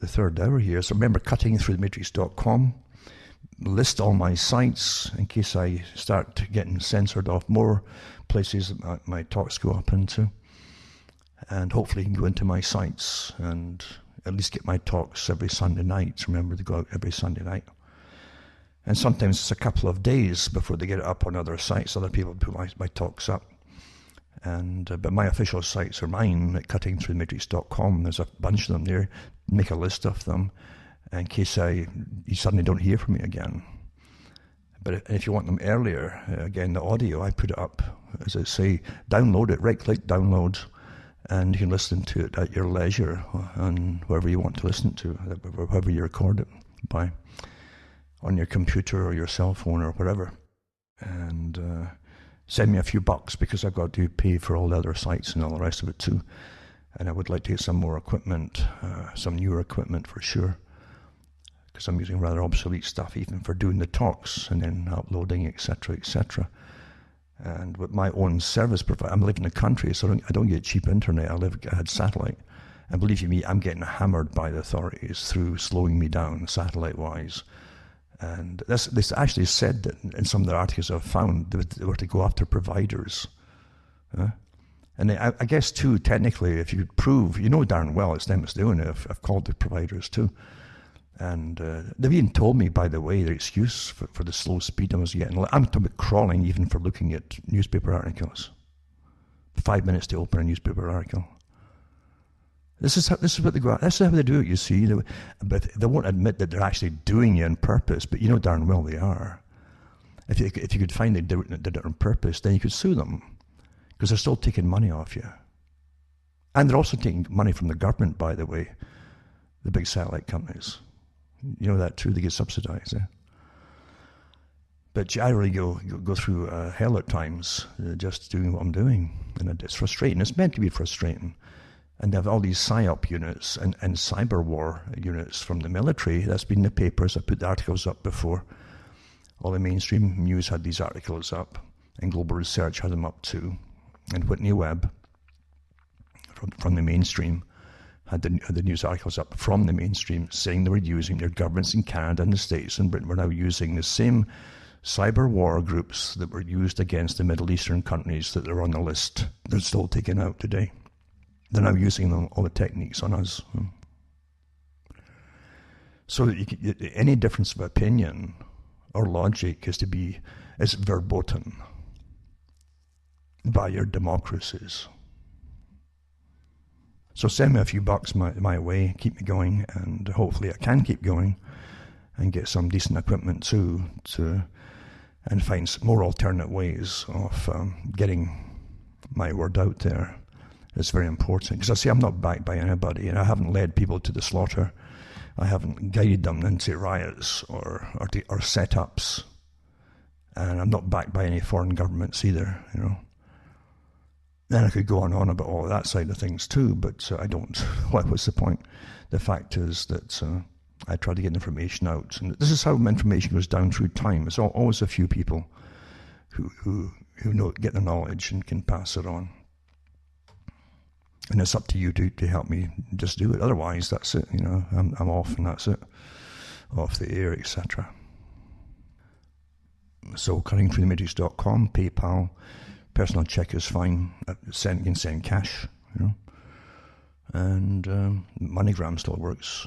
third hour here. So remember, CuttingThroughtheMatrix.com. List all my sites in case I start getting censored off more places that my talks go up into. And hopefully you can go into my sites and at least get my talks every Sunday night. Remember, they go out every Sunday night. And sometimes it's a couple of days before they get it up on other sites. Other people put my talks up. But my official sites are mine at CuttingThroughtheMatrix.com. There's a bunch of them there. Make a list of them in case you suddenly don't hear from me again. But if you want them earlier, again, the audio, I put it up, as I say, download it, right-click download, and you can listen to it at your leisure on wherever you want to listen to, wherever you record it by, on your computer or your cell phone or whatever. And send me a few bucks because I've got to pay for all the other sites and all the rest of it too. And I would like to get some more equipment, some newer equipment for sure, because I'm using rather obsolete stuff even for doing the talks and then uploading, etc., etc. And with my own service provider, I'm living in the country, so I don't get cheap internet. I had satellite. And believe you me, I'm getting hammered by the authorities through slowing me down satellite-wise. And this actually said that in some of the articles I've found, they were to go after providers. And I guess, too, technically, if you could prove, you know darn well it's them that's doing it. I've called the providers, too. And they've even told me, by the way, their excuse for the slow speed I was getting. I'm talking about crawling even for looking at newspaper articles. 5 minutes to open a newspaper article. This is what they go. This is how they do it. You see, but they won't admit that they're actually doing it on purpose. But you know darn well they are. If you could find they did it on purpose, then you could sue them because they're still taking money off you, and they're also taking money from the government. By the way, the big satellite companies. You know that too. They get subsidized. But I really go through hell at times just doing what I'm doing, and it's frustrating. It's meant to be frustrating. And they have all these PSYOP units and cyber war units from the military. That's been in the papers. I put the articles up before. All the mainstream news had these articles up, and Global Research had them up too. And Whitney Webb from the mainstream had the news articles up from the mainstream saying they were using, their governments in Canada and the States and Britain were now using the same cyber war groups that were used against the Middle Eastern countries that are on the list. They're still taken out today. They're now using all the techniques on us. So any difference of opinion or logic is verboten by your democracies. So send me a few bucks my way, keep me going, and hopefully I can keep going and get some decent equipment too, and find some more alternate ways of getting my word out there. It's very important, because I say I'm not backed by anybody, and I haven't led people to the slaughter. I haven't guided them into riots or set-ups, and I'm not backed by any foreign governments either, you know. Then I could go on about all of that side of things too, but I don't. What's the point? The fact is that I try to get information out, and this is how information goes down through time. There's always a few people who get the knowledge and can pass it on. And it's up to you to help me just do it. Otherwise, that's it. You know, I'm off, and that's it. Off the air, etc. So, CuttingThroughtheMatrix.com, PayPal, personal check is fine. You can send cash, you know. And MoneyGram still works.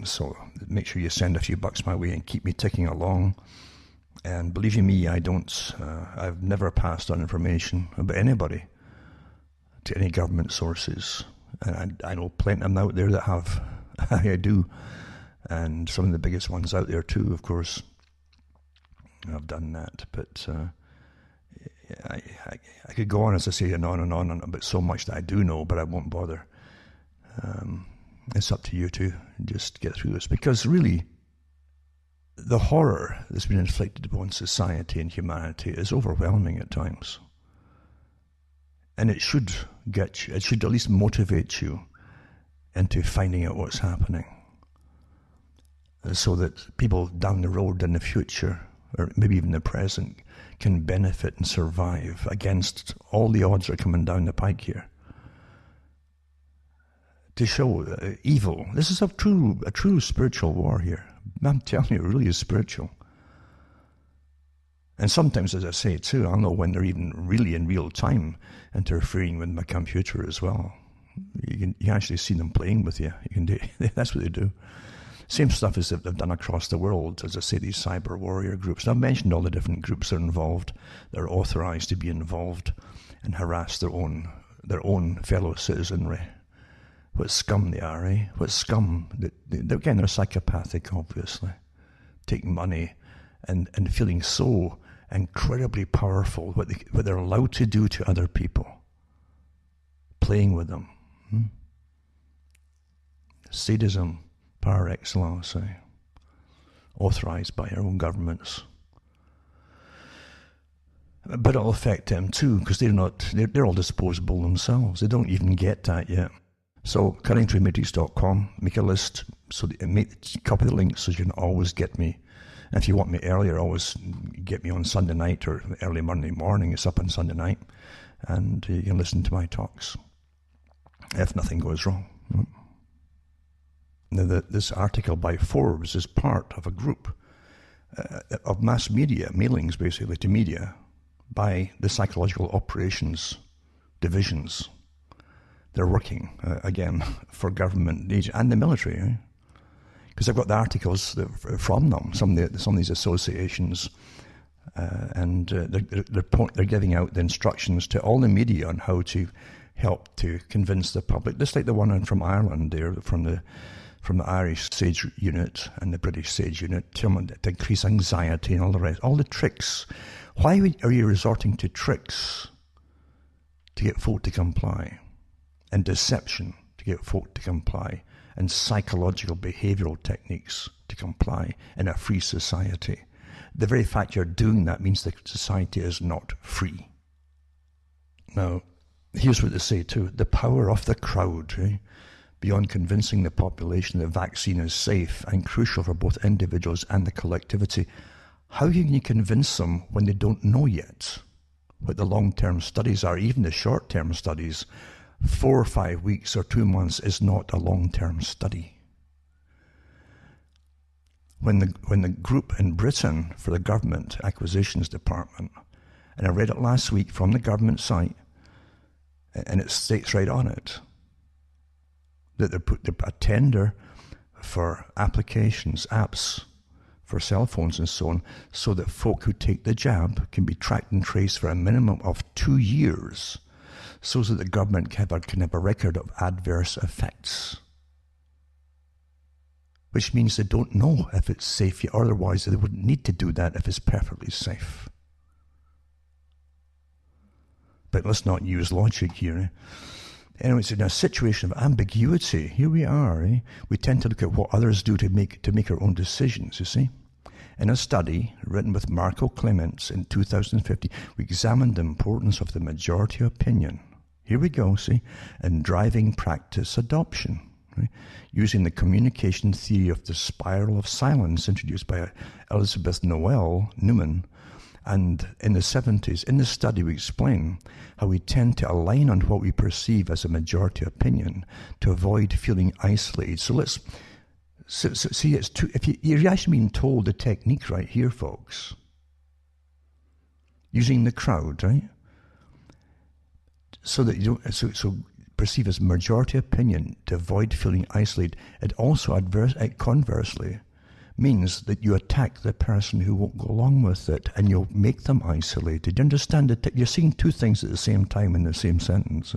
So make sure you send a few bucks my way and keep me ticking along. And believe you me, I've never passed on information about anybody to any government sources. And I know plenty of them out there that have. I do. And some of the biggest ones out there too, of course. I've done that. But I could go on, as I say, and on about so much that I do know, but I won't bother. It's up to you to just get through this. Because really, the horror that's been inflicted upon society and humanity is overwhelming at times. And it should at least motivate you into finding out what's happening. so that people down the road in the future, or maybe even the present, can benefit and survive against all the odds that are coming down the pike here. To show evil. This is a true spiritual war here. I'm telling you, it really is spiritual. And sometimes, as I say too, I know when they're even really in real time interfering with my computer as well. You can actually see them playing with you. That's what they do. Same stuff as they've done across the world, as I say, these cyber warrior groups. And I've mentioned all the different groups that are involved. They're authorized to be involved and harass their own fellow citizenry. What scum they are, eh? What scum. Again, they're psychopathic, obviously. Taking money and feeling so incredibly powerful, what they're allowed to do to other people. Playing with them. Sadism par excellence, eh? Authorized by our own governments. But it'll affect them too, because they're all disposable themselves. They don't even get that yet. So, CuttingThroughtheMatrix.com, make a list, copy the link so you can always get me. And if you want me earlier, always get me on Sunday night or early Monday morning. It's up on Sunday night. And you can listen to my talks if nothing goes wrong. Now, this article by Forbes is part of a group of mass media, mailings basically to media, by the psychological operations divisions. They're working, again, for government and the military, because I've got the articles from them, some of these associations, and they're giving out the instructions to all the media on how to help to convince the public, just like the one from Ireland there, from the Irish SAGE unit and the British SAGE unit, to increase anxiety and all the rest, all the tricks. Why are you resorting to tricks to get folk to comply? And deception to get folk to comply, and psychological behavioral techniques to comply in a free society. The very fact you're doing that means the society is not free. Now, here's what they say too. The power of the crowd, beyond convincing the population that the vaccine is safe and crucial for both individuals and the collectivity. How can you convince them when they don't know yet what the long-term studies are, even the short-term studies? 4 or 5 weeks or 2 months is not a long-term study. When the group in Britain for the Government Acquisitions Department, and I read it last week from the government site, and it states right on it that they put a tender for applications, apps for cell phones and so on, so that folk who take the jab can be tracked and traced for a minimum of 2 years, so that the government can have a record of adverse effects. Which means they don't know if it's safe yet, otherwise they wouldn't need to do that if it's perfectly safe. But let's not use logic here. Anyway, it's in a situation of ambiguity. Here we are. We tend to look at what others do to make our own decisions, you see. In a study written with Marco Clements in 2050, we examined the importance of the majority opinion. Here we go, see, in driving practice adoption, using the communication theory of the spiral of silence introduced by Elizabeth Newman. And in the 70s, in the study, we explain how we tend to align on what we perceive as a majority opinion to avoid feeling isolated. So see, it's you're actually being told the technique right here, folks. Using the crowd, right? So that you don't so perceive as majority opinion to avoid feeling isolated. It also conversely means that you attack the person who won't go along with it, and you'll make them isolated. You understand that you're seeing two things at the same time in the same sentence.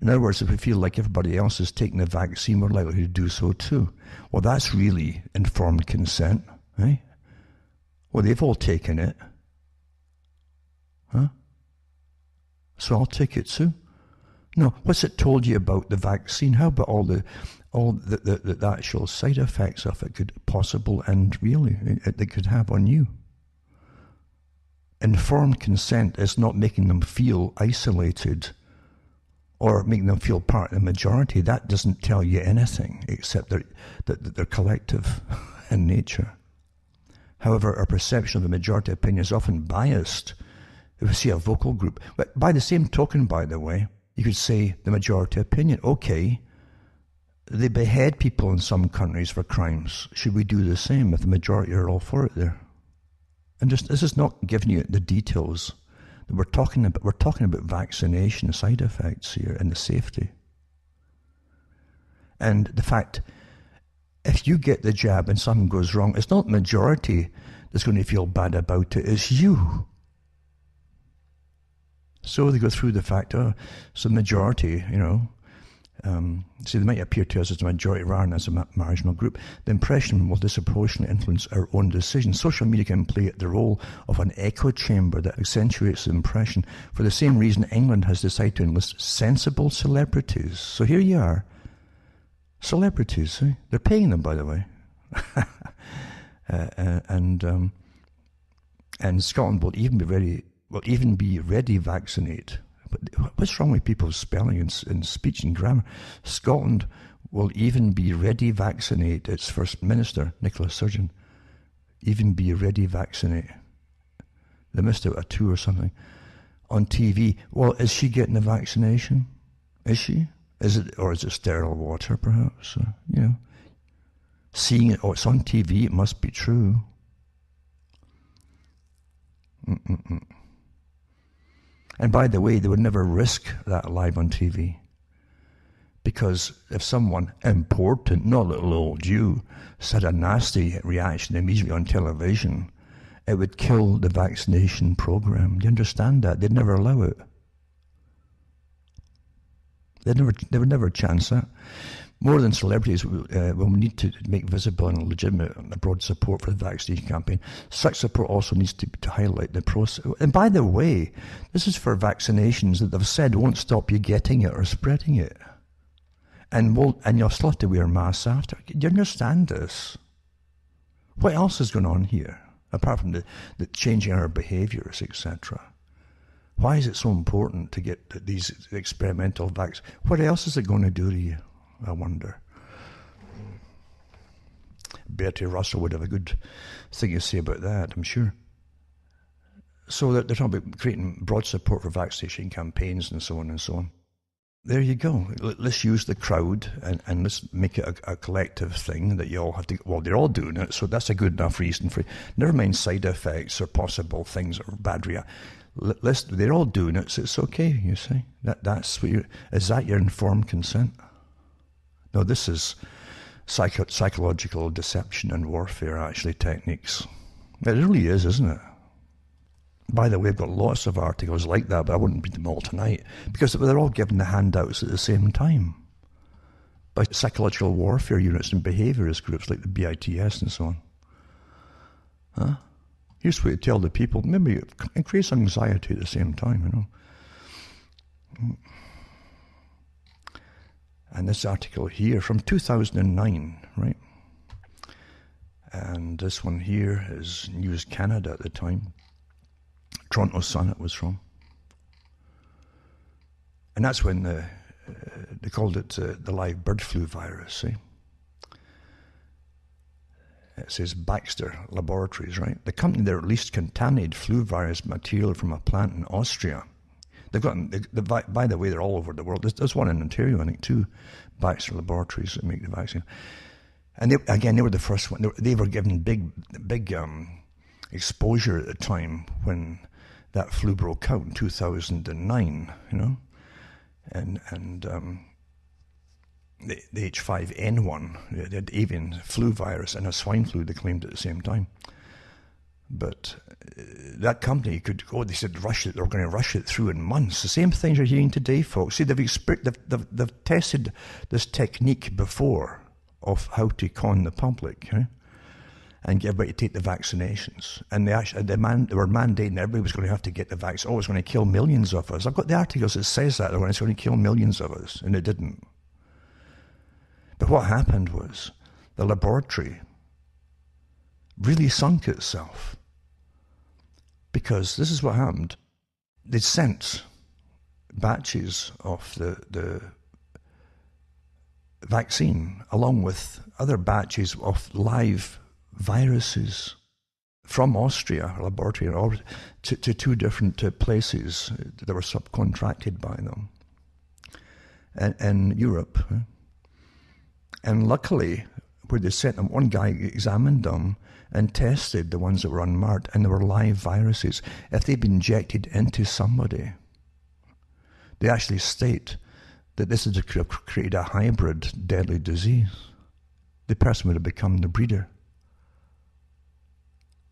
In other words, if we feel like everybody else is taking the vaccine, we're likely to do so too. Well, that's really informed consent, right? Well, they've all taken it. Huh? So I'll take it too. No, what's it told you about the vaccine? How about all the actual side effects of it could possible and really it could have on you? Informed consent is not making them feel isolated or making them feel part of the majority, that doesn't tell you anything except that they're collective in nature. However, our perception of the majority opinion is often biased. If we see a vocal group, but by the same token, by the way, you could say the majority opinion. Okay, they behead people in some countries for crimes. Should we do the same if the majority are all for it there? And just, this is not giving you the details that we're talking about. We're talking about vaccination side effects here and the safety. And the fact, if you get the jab and something goes wrong, it's not the majority that's going to feel bad about it, it's you. So they go through the fact, it's a majority, see, they might appear to us as a majority rather than as a marginal group. The impression will disproportionately influence our own decisions. Social media can play the role of an echo chamber that accentuates the impression. For the same reason, England has decided to enlist sensible celebrities. So here you are. Celebrities, eh? They're paying them, by the way. And Scotland will even be ready vaccinate. But what's wrong with people's spelling and speech and grammar? Scotland will even be ready vaccinate. Its First Minister, Nicola Sturgeon, even be ready vaccinate. They missed out a two or something on TV. Well, is she getting the vaccination? Is she? Is it sterile water, perhaps? Seeing it, it's on TV, it must be true. And by the way, they would never risk that live on TV. Because if someone important, not little old you, said a nasty reaction immediately on television, it would kill the vaccination program. Do you understand that? They'd never allow it. They would never chance that. More than celebrities, will need to make visible and legitimate a broad support for the vaccination campaign. Such support also needs to highlight the process. And by the way, this is for vaccinations that they've said won't stop you getting it or spreading it. And you'll still have to wear masks after. Do you understand this? What else is going on here, apart from the changing our behaviours, etc.? Why is it so important to get these experimental vaccines? What else is it going to do to you, I wonder? Bertie Russell would have a good thing to say about that, I'm sure. So they're talking about creating broad support for vaccination campaigns and so on and so on. There you go. Let's use the crowd and let's make it a collective thing that you all have to... Well, they're all doing it, so that's a good enough reason for it. Never mind side effects or possible things or bad reactions. They're all doing it, so it's okay, you see. That's what is that your informed consent? No, this is psychological deception and warfare, actually, techniques. It really is, isn't it? By the way, I've got lots of articles like that, but I wouldn't read them all tonight, because they're all given the handouts at the same time by psychological warfare units and behaviourist groups like the BITS and so on. Huh? Here's what you tell the people, maybe increase anxiety at the same time, And this article here from 2009, right? And this one here is News Canada at the time. Toronto Sun it was from. And that's when they called it the live bird flu virus, see? It says Baxter Laboratories, right? The company that released contaminated flu virus material from a plant in Austria. They've got, by the way, they're all over the world. There's one in Ontario, I think, too. Baxter Laboratories that make the vaccine. And they were the first one. They were given big exposure at the time when that flu broke out in 2009, and the H5N1, they had avian flu virus and a swine flu, they claimed at the same time. But that company they said rush it, they were going to rush it through in months. The same things you're hearing today, folks. See, they've tested this technique before of how to con the public, and get everybody to take the vaccinations. And they were mandating everybody was going to have to get the vaccine. Oh, it's going to kill millions of us. I've got the articles that says that it's going to kill millions of us, and it didn't. But what happened was the laboratory really sunk itself, because this is what happened. They sent batches of the vaccine, along with other batches of live viruses from Austria, a laboratory, to two different places that were subcontracted by them in Europe. And luckily, where they sent them, one guy examined them and tested the ones that were unmarked, and they were live viruses. If they'd been injected into somebody, they actually state that this would have created a hybrid deadly disease. The person would have become the breeder.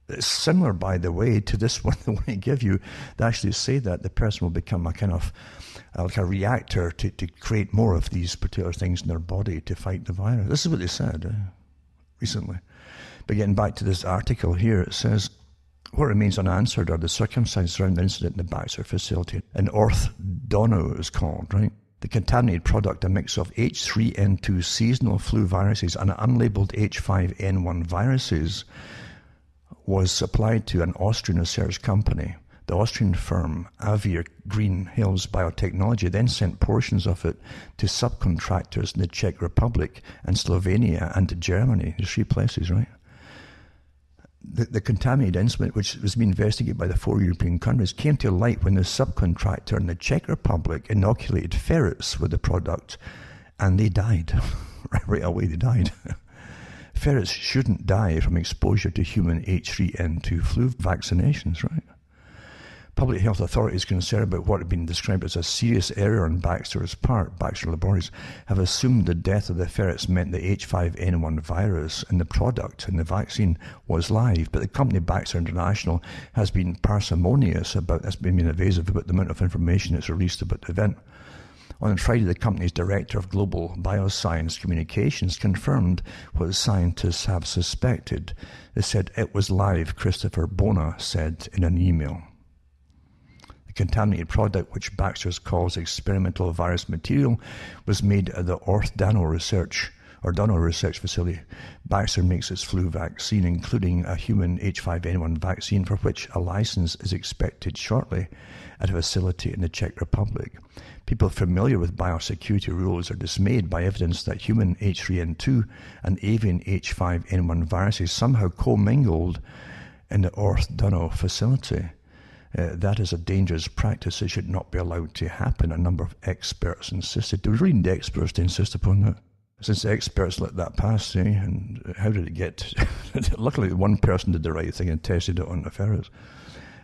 It's similar, by the way, to this one, the one I give you. They actually say that the person will become a kind of like a reactor to create more of these particular things in their body to fight the virus. This is what they said recently. But getting back to this article here, it says, what remains unanswered are the circumstances around the incident in the Baxter facility. In Dono it was called, right? The contaminated product, a mix of H3N2 seasonal flu viruses and unlabeled H5N1 viruses, was supplied to an Austrian research company. The Austrian firm Avir Green Hills Biotechnology then sent portions of it to subcontractors in the Czech Republic and Slovenia and to Germany. There's 3 places, right? The contaminated instrument, which was being investigated by the 4 European countries, came to light when the subcontractor in the Czech Republic inoculated ferrets with the product, and they died. Right away, they died. Ferrets shouldn't die from exposure to human H3N2 flu vaccinations, right? Public health authorities concerned about what had been described as a serious error on Baxter's part, Baxter Laboratories, have assumed the death of the ferrets meant the H5N1 virus in the product and the vaccine was live. But the company Baxter International has been parsimonious about this, being evasive about the amount of information it's released about the event. On Friday, the company's Director of Global Bioscience Communications confirmed what scientists have suspected. They said it was live, Christopher Bona said in an email. The contaminated product, which Baxter calls experimental virus material, was made at the Dono Research Facility. Baxter makes its flu vaccine, including a human H5N1 vaccine, for which a license is expected shortly at a facility in the Czech Republic. People familiar with biosecurity rules are dismayed by evidence that human H3N2 and avian H5N1 viruses somehow commingled in the Dono facility. That is a dangerous practice. It should not be allowed to happen. A number of experts insisted. There was really the experts to insist upon that. Since the experts let that pass, and how did it get? Luckily, one person did the right thing and tested it on the ferrets.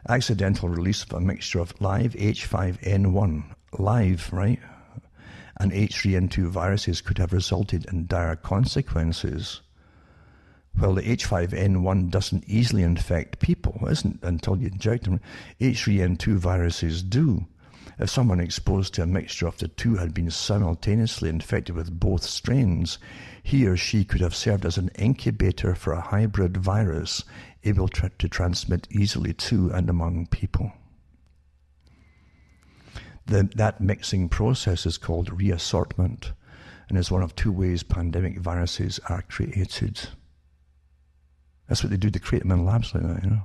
Accidental release of a mixture of live H5N1, live, right, and H3N2 viruses could have resulted in dire consequences. Well, the H5N1 doesn't easily infect people, isn't until you inject them. H3N2 viruses do. If someone exposed to a mixture of the two had been simultaneously infected with both strains, he or she could have served as an incubator for a hybrid virus able to transmit easily to and among people. That mixing process is called reassortment and is one of 2 ways pandemic viruses are created. That's what they do to create them in labs like that,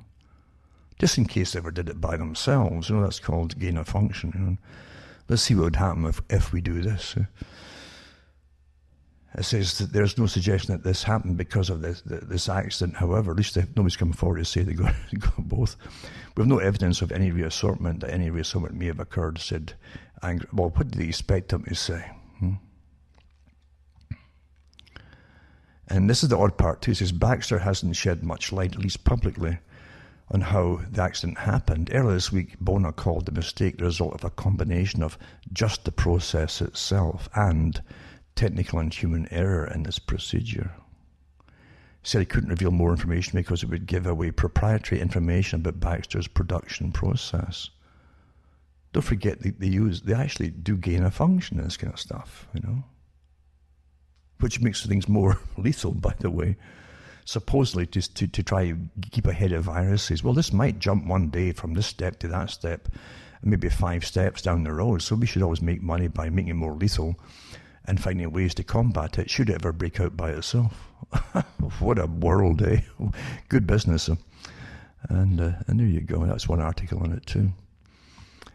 Just in case they ever did it by themselves, that's called gain of function. Let's see what would happen if we do this. It says that there's no suggestion that this happened because of this accident. However, at least nobody's come forward to say they got both. We have no evidence of any reassortment, that any reassortment may have occurred, said Angry. Well, what did they expect them to say? And this is the odd part too. It says Baxter hasn't shed much light, at least publicly, on how the accident happened. Earlier this week, Bona called the mistake the result of a combination of just the process itself and technical and human error in this procedure. He said he couldn't reveal more information because it would give away proprietary information about Baxter's production process. Don't forget, they actually do gain a function in this kind of stuff, which makes things more lethal, by the way. Supposedly to try to keep ahead of viruses. Well, this might jump one day from this step to that step, and maybe 5 steps down the road. So we should always make money by making it more lethal and finding ways to combat it, should it ever break out by itself. What a world, eh? Good business. And there you go. That's one article on it too.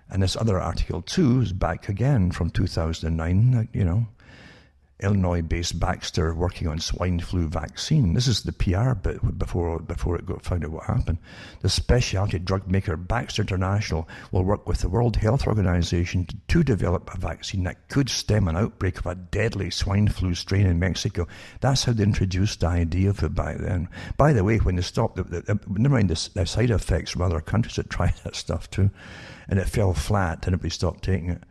And this other article too is back again from 2009, Illinois-based Baxter working on swine flu vaccine. This is the PR bit before it got found out what happened. The specialty drug maker Baxter International will work with the World Health Organization to develop a vaccine that could stem an outbreak of a deadly swine flu strain in Mexico. That's how they introduced the idea of it back then. By the way, when they stopped, never mind the side effects from other countries that tried that stuff too, and it fell flat and everybody stopped taking it.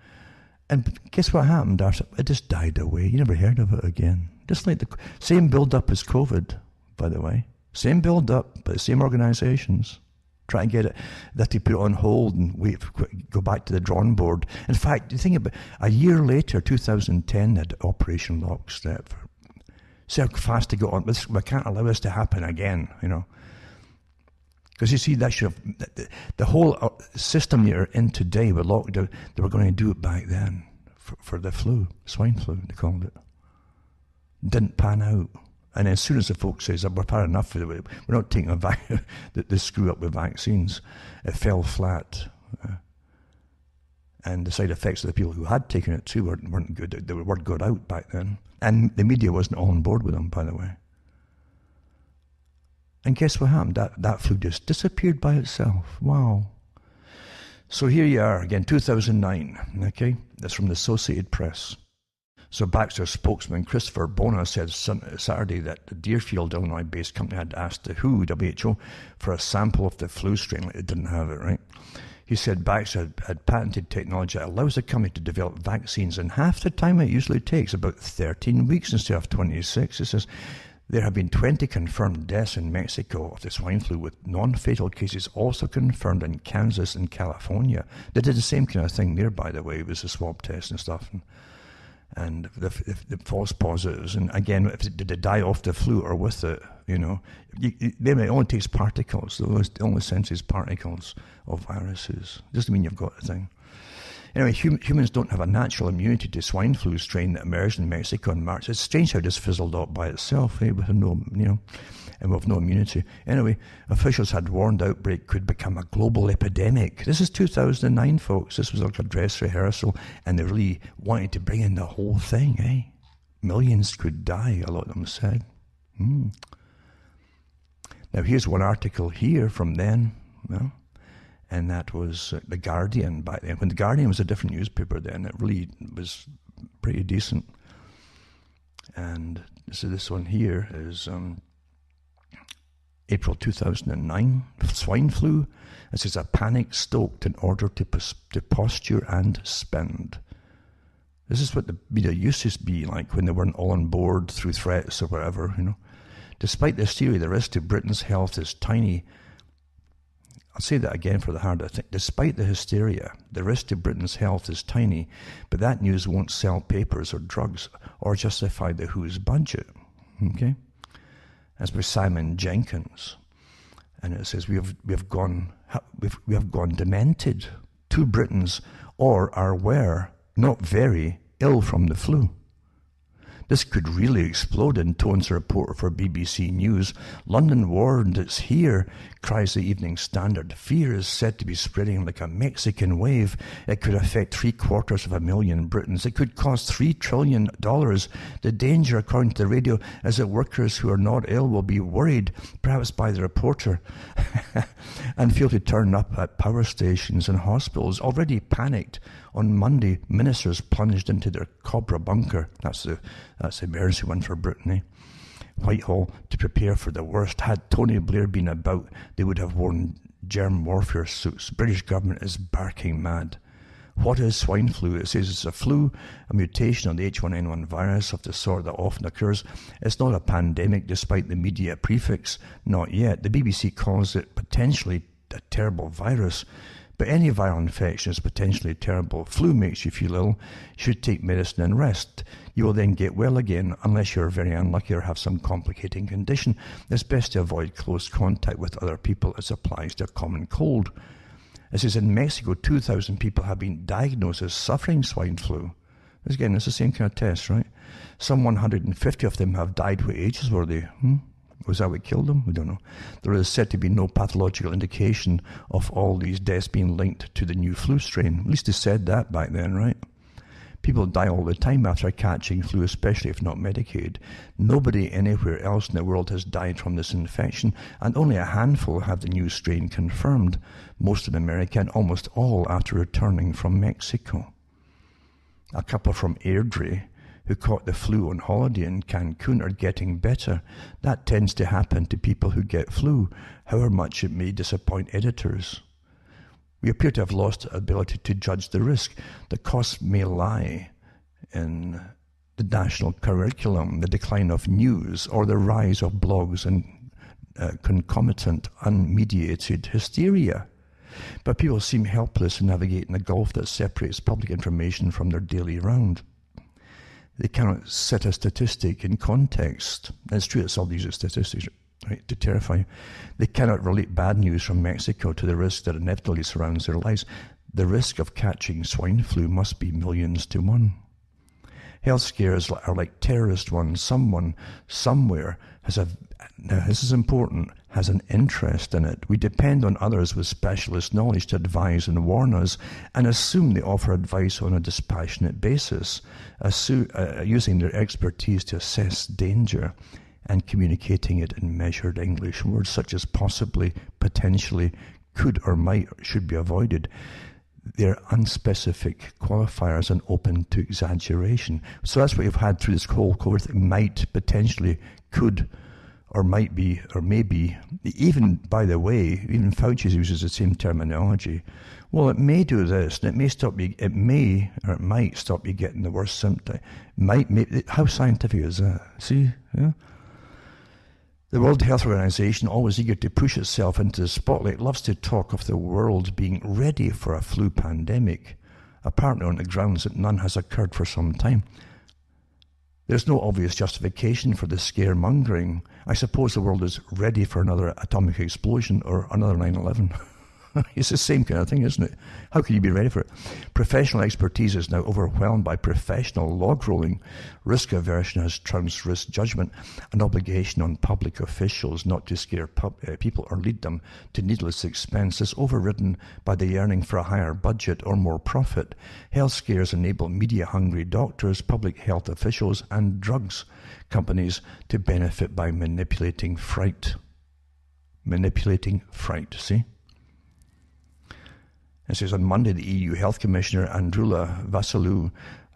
And guess what happened after? It just died away. You never heard of it again. Just like the same build-up as COVID, by the way. Same build-up, but the same organizations. Try and get it, that they put it on hold and go back to the drawing board. In fact, you think about a year later, 2010, they had Operation Lockstep. See how fast they got on. We can't allow this to happen again, Because you see, that should have, the whole system you're in today with lockdown, they were going to do it back then for the flu, swine flu, they called it. Didn't pan out. And as soon as the folks says, we've had enough of it, we're not taking the screw up with vaccines, it fell flat. And the side effects of the people who had taken it too weren't good. They were good out back then. And the media wasn't all on board with them, by the way. And guess what happened? That flu just disappeared by itself. Wow. So here you are again, 2009. Okay, that's from the Associated Press. So Baxter spokesman Christopher Bourla said Saturday that the Deerfield, Illinois-based company had asked the WHO, for a sample of the flu strain. It didn't have it, right? He said Baxter had patented technology that allows the company to develop vaccines in half the time it usually takes, about 13 weeks instead of 26. It says there have been 20 confirmed deaths in Mexico of the swine flu, with non-fatal cases also confirmed in Kansas and California. They did the same kind of thing there, by the way. It was a swab test and stuff. And the false positives. And again, did they die off the flu or with it? It only takes particles. The only sense is particles of viruses. Doesn't mean you've got the thing. Anyway, humans don't have a natural immunity to swine flu strain that emerged in Mexico in March. It's strange how this fizzled out by itself, with no, and with no immunity. Anyway, officials had warned the outbreak could become a global epidemic. This is 2009, folks. This was like a dress rehearsal, and they really wanted to bring in the whole thing, Millions could die, a lot of them said. Now, here's one article here from then, and that was The Guardian back then. When The Guardian was a different newspaper then, it really was pretty decent. And so this one here is April 2009, swine flu. This is a panic stoked in order to posture and spend. This is what the media used to be like when they weren't all on board through threats or whatever, Despite this theory, the risk to Britain's health is tiny. I'll say that again for the harder thing. Despite the hysteria, the risk to Britain's health is tiny, but that news won't sell papers or drugs or justify the WHO's budget. Okay? As by Simon Jenkins. And it says, we have gone demented. 2 Britons were not very ill from the flu. This could really explode, intones a reporter for BBC News. London warned it's here, cries the Evening Standard. Fear is said to be spreading like a Mexican wave. It could affect 750,000 Britons. It could cost $3 trillion. The danger, according to the radio, is that workers who are not ill will be worried, perhaps by the reporter, and fail to turn up at power stations and hospitals. Already panicked, on Monday, ministers plunged into their Cobra bunker. That's the emergency one for Britain, Whitehall, to prepare for the worst. Had Tony Blair been about, they would have worn germ warfare suits. British government is barking mad. What is swine flu? It says it's a flu, a mutation of the H1N1 virus of the sort that often occurs. It's not a pandemic, despite the media prefix. Not yet. The BBC calls it potentially a terrible virus. But any viral infection is potentially terrible. Flu makes you feel ill. You should take medicine and rest. You will then get well again, unless you're very unlucky or have some complicating condition. It's best to avoid close contact with other people as applies to a common cold. It says in Mexico, 2,000 people have been diagnosed as suffering swine flu. Again, it's the same kind of test, right? Some 150 of them have died. What ages were they? Was that what killed him? We don't know. There is said to be no pathological indication of all these deaths being linked to the new flu strain. At least they said that back then, right? People die all the time after catching flu, especially if not medicated. Nobody anywhere else in the world has died from this infection, and only a handful have the new strain confirmed, most in America and almost all after returning from Mexico. A couple from Airdrie who caught the flu on holiday in Cancun are getting better. That tends to happen to people who get flu, however much it may disappoint editors. We appear to have lost the ability to judge the risk. The cost may lie in the national curriculum, the decline of news, or the rise of blogs and concomitant unmediated hysteria. But people seem helpless in navigating the gulf that separates public information from their daily round. They cannot set a statistic in context. It's true that some use statistics, right, to terrify you. They cannot relate bad news from Mexico to the risk that inevitably surrounds their lives. The risk of catching swine flu must be millions to one. Health scares are like terrorist ones. Someone, somewhere, now this is important, has an interest in it. We depend on others with specialist knowledge to advise and warn us, and assume they offer advice on a dispassionate basis, using their expertise to assess danger and communicating it in measured English. Words such as possibly, potentially, could or might should be avoided. They're unspecific qualifiers and open to exaggeration. So that's what you've had through this whole COVID thing. Might, potentially, could, or might be, or maybe. Even, by the way, even Fauci uses the same terminology. Well, it may do this, and it might stop you getting the worst symptom. How scientific is that? See? Yeah? The World Health Organization, always eager to push itself into the spotlight, loves to talk of the world being ready for a flu pandemic, apparently on the grounds that none has occurred for some time. There's no obvious justification for the scaremongering. I suppose the world is ready for another atomic explosion or another 9/11. It's the same kind of thing, isn't it? How can you be ready for it? Professional expertise is now overwhelmed by professional log rolling. Risk aversion has trounced risk judgment. An obligation on public officials not to scare people or lead them to needless expense is overridden by the yearning for a higher budget or more profit. Health scares enable media-hungry doctors, public health officials, and drugs companies to benefit by manipulating fright. Manipulating fright, see? It says on Monday, the EU Health Commissioner Andrula Vasilou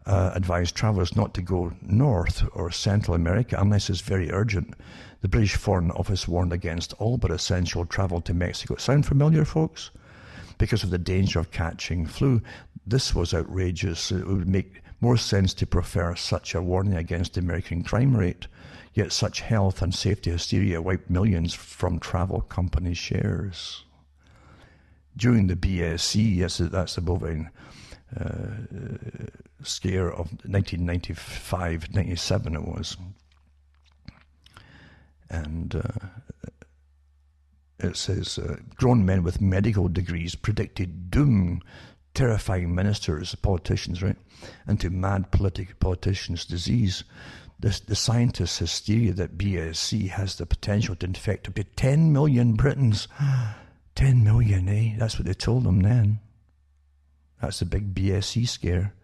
advised travellers not to go north or Central America unless it's very urgent. The British Foreign Office warned against all but essential travel to Mexico. Sound familiar, folks? Because of the danger of catching flu. This was outrageous. It would make more sense to prefer such a warning against the American crime rate. Yet such health and safety hysteria wiped millions from travel company shares. During the BSE, yes, that's the bovine scare of 1995-97 it was. And it says, grown men with medical degrees predicted doom, terrifying ministers, politicians, right, into mad politicians' disease. The scientists' hysteria that BSE has the potential to infect up to 10 million Britons. 10 million, eh? That's what they told them then. That's the big BSE scare.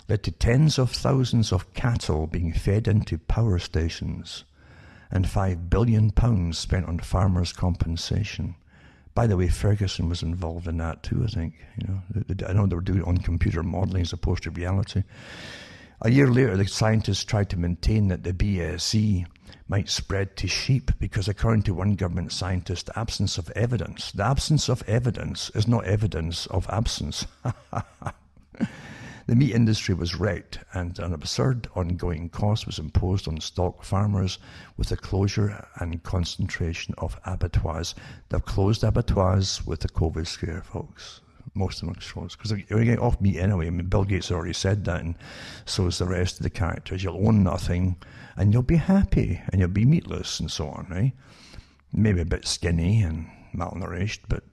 Led to tens of thousands of cattle being fed into power stations and £5 billion spent on farmers' compensation. By the way, Ferguson was involved in that too, I think. I know they were doing it on computer modelling as opposed to reality. A year later, the scientists tried to maintain that the BSE might spread to sheep because, according to one government scientist, the absence of evidence is not evidence of absence. The meat industry was wrecked, and an absurd ongoing cost was imposed on stock farmers with the closure and concentration of abattoirs. They've closed abattoirs with the COVID scare, folks. Most of them are closed because you're getting off meat anyway. I mean, Bill Gates already said that, and so is the rest of the characters. You'll own nothing, and you'll be happy, and you'll be meatless, and so on, right? Maybe a bit skinny and malnourished, but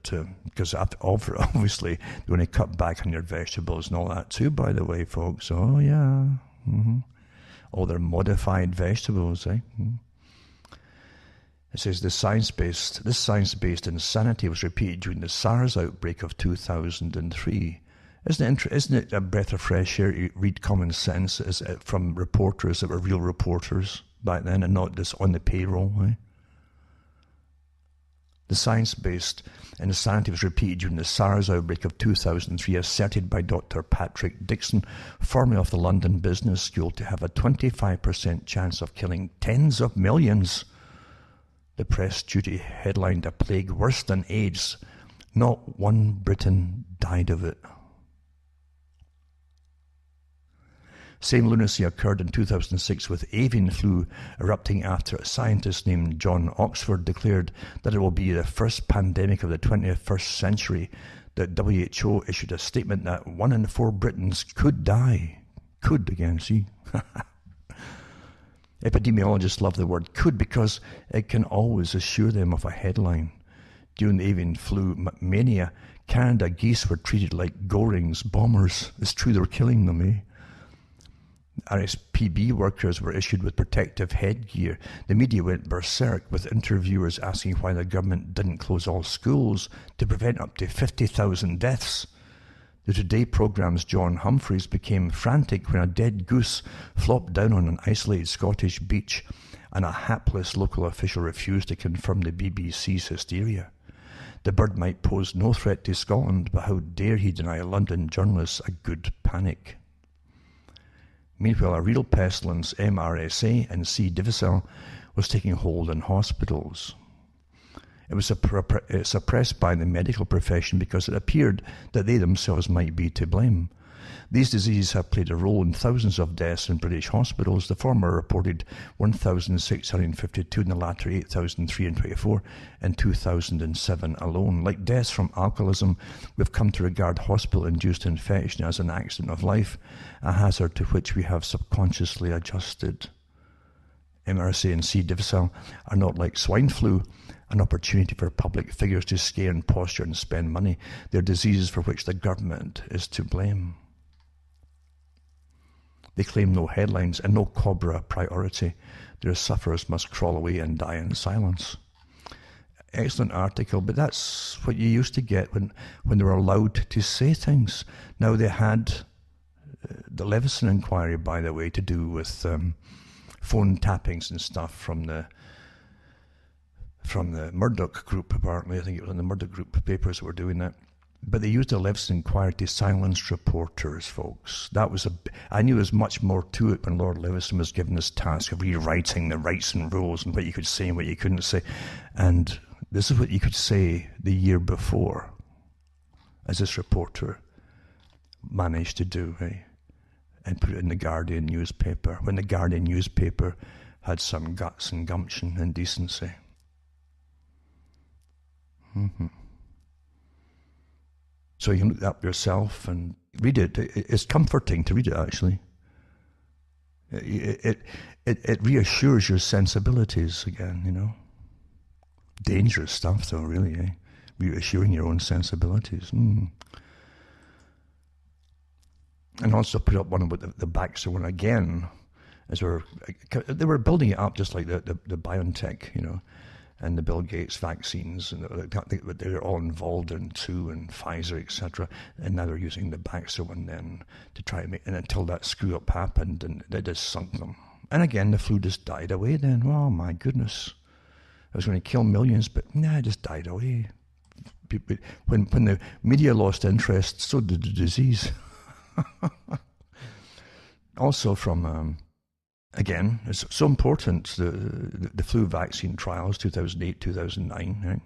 because obviously you want to cut back on your vegetables and all that too, by the way, folks. Oh, yeah. All their modified vegetables, eh? It says this science-based insanity was repeated during the SARS outbreak of 2003. Isn't it a breath of fresh air to read common sense from reporters that were real reporters back then and not just on the payroll? Eh? The science-based insanity was repeated during the SARS outbreak of 2003, asserted by Dr. Patrick Dixon, formerly of the London Business School, to have a 25% chance of killing tens of millions. The press duty headlined a plague worse than AIDS. Not one Briton died of it. Same lunacy occurred in 2006 with avian flu erupting after a scientist named John Oxford declared that it will be the first pandemic of the 21st century. The WHO issued a statement that 1 in 4 Britons could die. Could again, see? Epidemiologists love the word could because it can always assure them of a headline. During the avian flu mania, Canada geese were treated like Goring's bombers. It's true, they were killing them, eh? RSPB workers were issued with protective headgear. The media went berserk, with interviewers asking why the government didn't close all schools to prevent up to 50,000 deaths. The Today programme's John Humphreys became frantic when a dead goose flopped down on an isolated Scottish beach and a hapless local official refused to confirm the BBC's hysteria. The bird might pose no threat to Scotland, but how dare he deny London journalists a good panic? Meanwhile, a real pestilence, MRSA and C. difficile, was taking hold in hospitals. It was suppressed by the medical profession because it appeared that they themselves might be to blame. These diseases have played a role in thousands of deaths in British hospitals. The former reported 1,652 and the latter 8,324 in 2007 alone. Like deaths from alcoholism, we've come to regard hospital-induced infection as an accident of life, a hazard to which we have subconsciously adjusted. MRSA and C. difficile are not like swine flu, an opportunity for public figures to scare and posture and spend money. They're diseases for which the government is to blame. They claim no headlines and no Cobra priority. Their sufferers must crawl away and die in silence. Excellent article, but that's what you used to get when they were allowed to say things. Now they had the Leveson inquiry, by the way, to do with phone tappings and stuff from the Murdoch group, apparently. I think it was in the Murdoch group papers that were doing that. But they used the Leveson inquiry to silence reporters, folks. I knew there was much more to it when Lord Leveson was given this task of rewriting the rights and rules and what you could say and what you couldn't say. And this is what you could say the year before, as this reporter managed to do, eh? And put it in the Guardian newspaper, when the Guardian newspaper had some guts and gumption and decency. So you can look it up yourself and read it. It's comforting to read it, actually. It reassures your sensibilities again, you know. Dangerous stuff, though, really, eh? Reassuring your own sensibilities. And also put up one about the Baxter one again, as they were building it up just like the BioNTech, you know, and the Bill Gates vaccines, and they're all involved in too, and Pfizer, etc. And now they're using the Baxter one then to try and and until that screw up happened, and they just sunk them. And again, the flu just died away then. Oh my goodness. It was going to kill millions, but it just died away. When the media lost interest, so did the disease. Also from... Again, it's so important, the flu vaccine trials, 2008, 2009, right?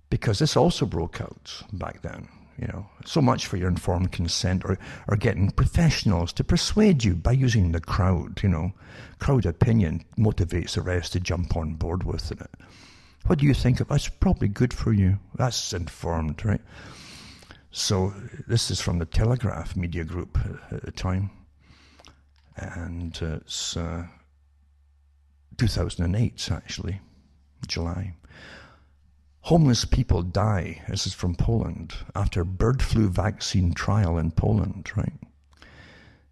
Because this also broke out back then, you know. So much for your informed consent or getting professionals to persuade you by using the crowd, you know. Crowd opinion motivates the rest to jump on board with it. What do you think of? That's probably good for you. That's informed, right? So this is from the Telegraph media group at the time. And it's 2008, actually, July. Homeless people die, this is from Poland, after bird flu vaccine trial in Poland, right?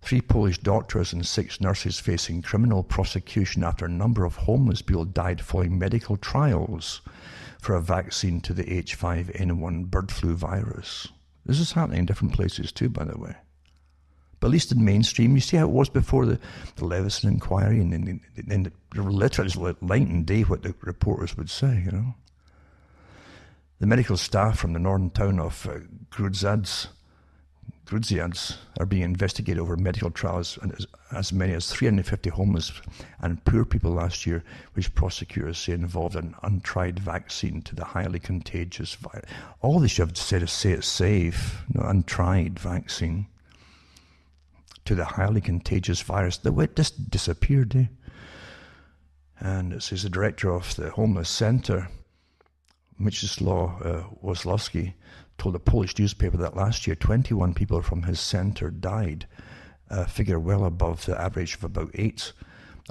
3 Polish doctors and 6 nurses facing criminal prosecution after a number of homeless people died following medical trials for a vaccine to the H5N1 bird flu virus. This is happening in different places too, by the way. But at least in mainstream, you see how it was before the Levison inquiry, and literally night and day what the reporters would say, you know. The medical staff from the northern town of Grudziądz are being investigated over medical trials, and as many as 350 homeless and poor people last year, which prosecutors say involved an untried vaccine to the highly contagious virus. All they should have said is say it's safe, no, untried vaccine to the highly contagious virus. The way it just disappeared, eh? And it says the director of the homeless center, Mieczysław Woslowski, told a Polish newspaper that last year 21 people from his center died, a figure well above the average of about 8.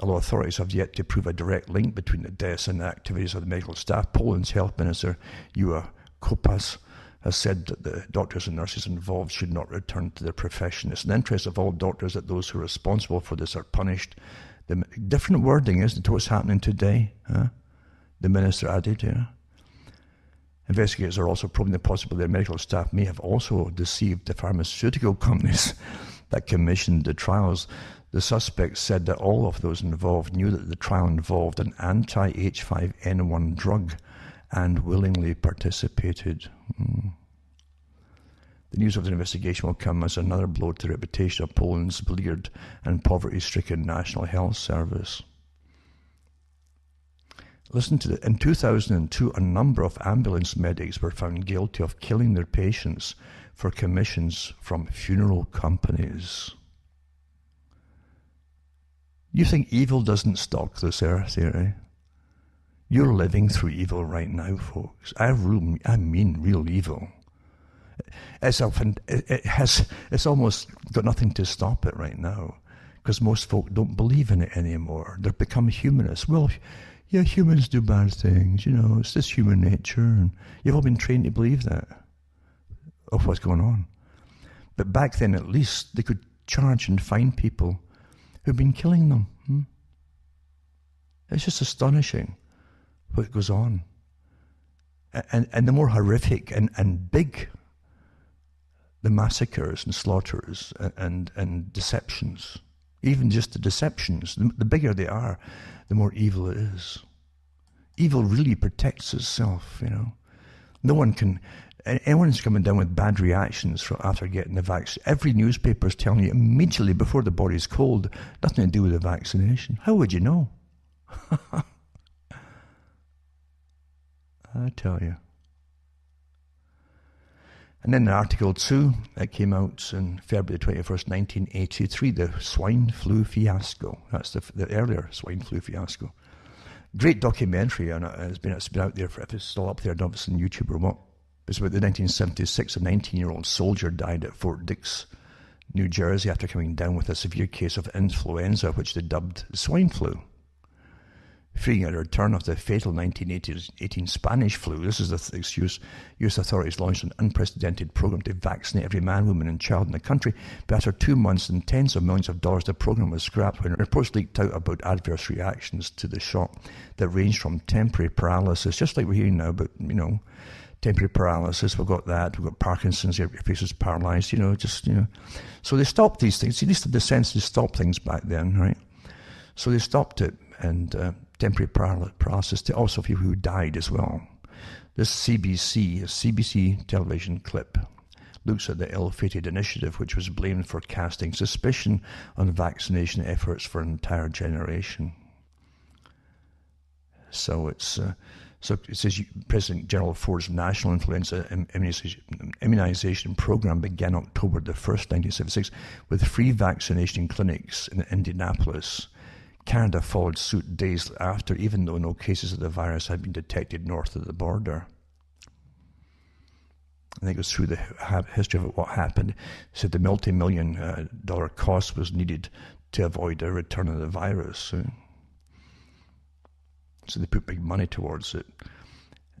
Although authorities have yet to prove a direct link between the deaths and the activities of the medical staff, Poland's health minister, Joa Kopas, has said that the doctors and nurses involved should not return to their profession. It's in the interest of all doctors that those who are responsible for this are punished. The different wording, isn't it, to what's happening today? Huh? The minister added, yeah. Investigators are also probing the possibility that medical staff may have also deceived the pharmaceutical companies that commissioned the trials. The suspects said that all of those involved knew that the trial involved an anti-H5N1 drug and willingly participated. The news of the investigation will come as another blow to the reputation of Poland's beleaguered and poverty-stricken National Health Service. Listen to it. In 2002, a number of ambulance medics were found guilty of killing their patients for commissions from funeral companies. You think evil doesn't stalk this earth here, eh? You're living through evil right now, folks. I mean real evil. It's almost got nothing to stop it right now, because most folk don't believe in it anymore. They've become humanists. Well, yeah, humans do bad things, you know, it's just human nature, and you've all been trained to believe that, of what's going on. But back then, at least, they could charge and fine people who've been killing them. It's just astonishing what goes on. And the more horrific and big the massacres and slaughters and deceptions, even just the deceptions, the bigger they are, the more evil it is. Evil really protects itself, you know. No one can, anyone's coming down with bad reactions after getting the vaccine. Every newspaper is telling you immediately before the body's cold, nothing to do with the vaccination. How would you know? I tell you. And then Article 2, that came out in February 21st, 1983, the swine flu fiasco. That's the earlier swine flu fiasco. Great documentary, and it's been out there, if it's still up there, I don't know if it's on YouTube or what. It's about the 1976, a 19-year-old soldier died at Fort Dix, New Jersey, after coming down with a severe case of influenza, which they dubbed swine flu. Fearing a return of the fatal 1918 Spanish flu, this is the excuse. U.S. authorities launched an unprecedented program to vaccinate every man, woman and child in the country. But after 2 months and tens of millions of dollars, the program was scrapped when reports leaked out about adverse reactions to the shot that ranged from temporary paralysis, just like we're hearing now, but, you know, temporary paralysis, we've got that, we've got Parkinson's, your face is paralyzed, you know, just, you know. So they stopped these things. At least had the sense to stop things back then, right? So they stopped it, and temporary paralysis to also people who died as well. This CBC television clip looks at the ill-fated initiative which was blamed for casting suspicion on vaccination efforts for an entire generation. So it says President Gerald Ford's National Influenza Immunization Program began October the 1st, 1976, with free vaccination clinics in Indianapolis. Canada followed suit days after, even though no cases of the virus had been detected north of the border. And it goes through the history of what happened. It said the multi-million dollar cost was needed to avoid a return of the virus. So they put big money towards it.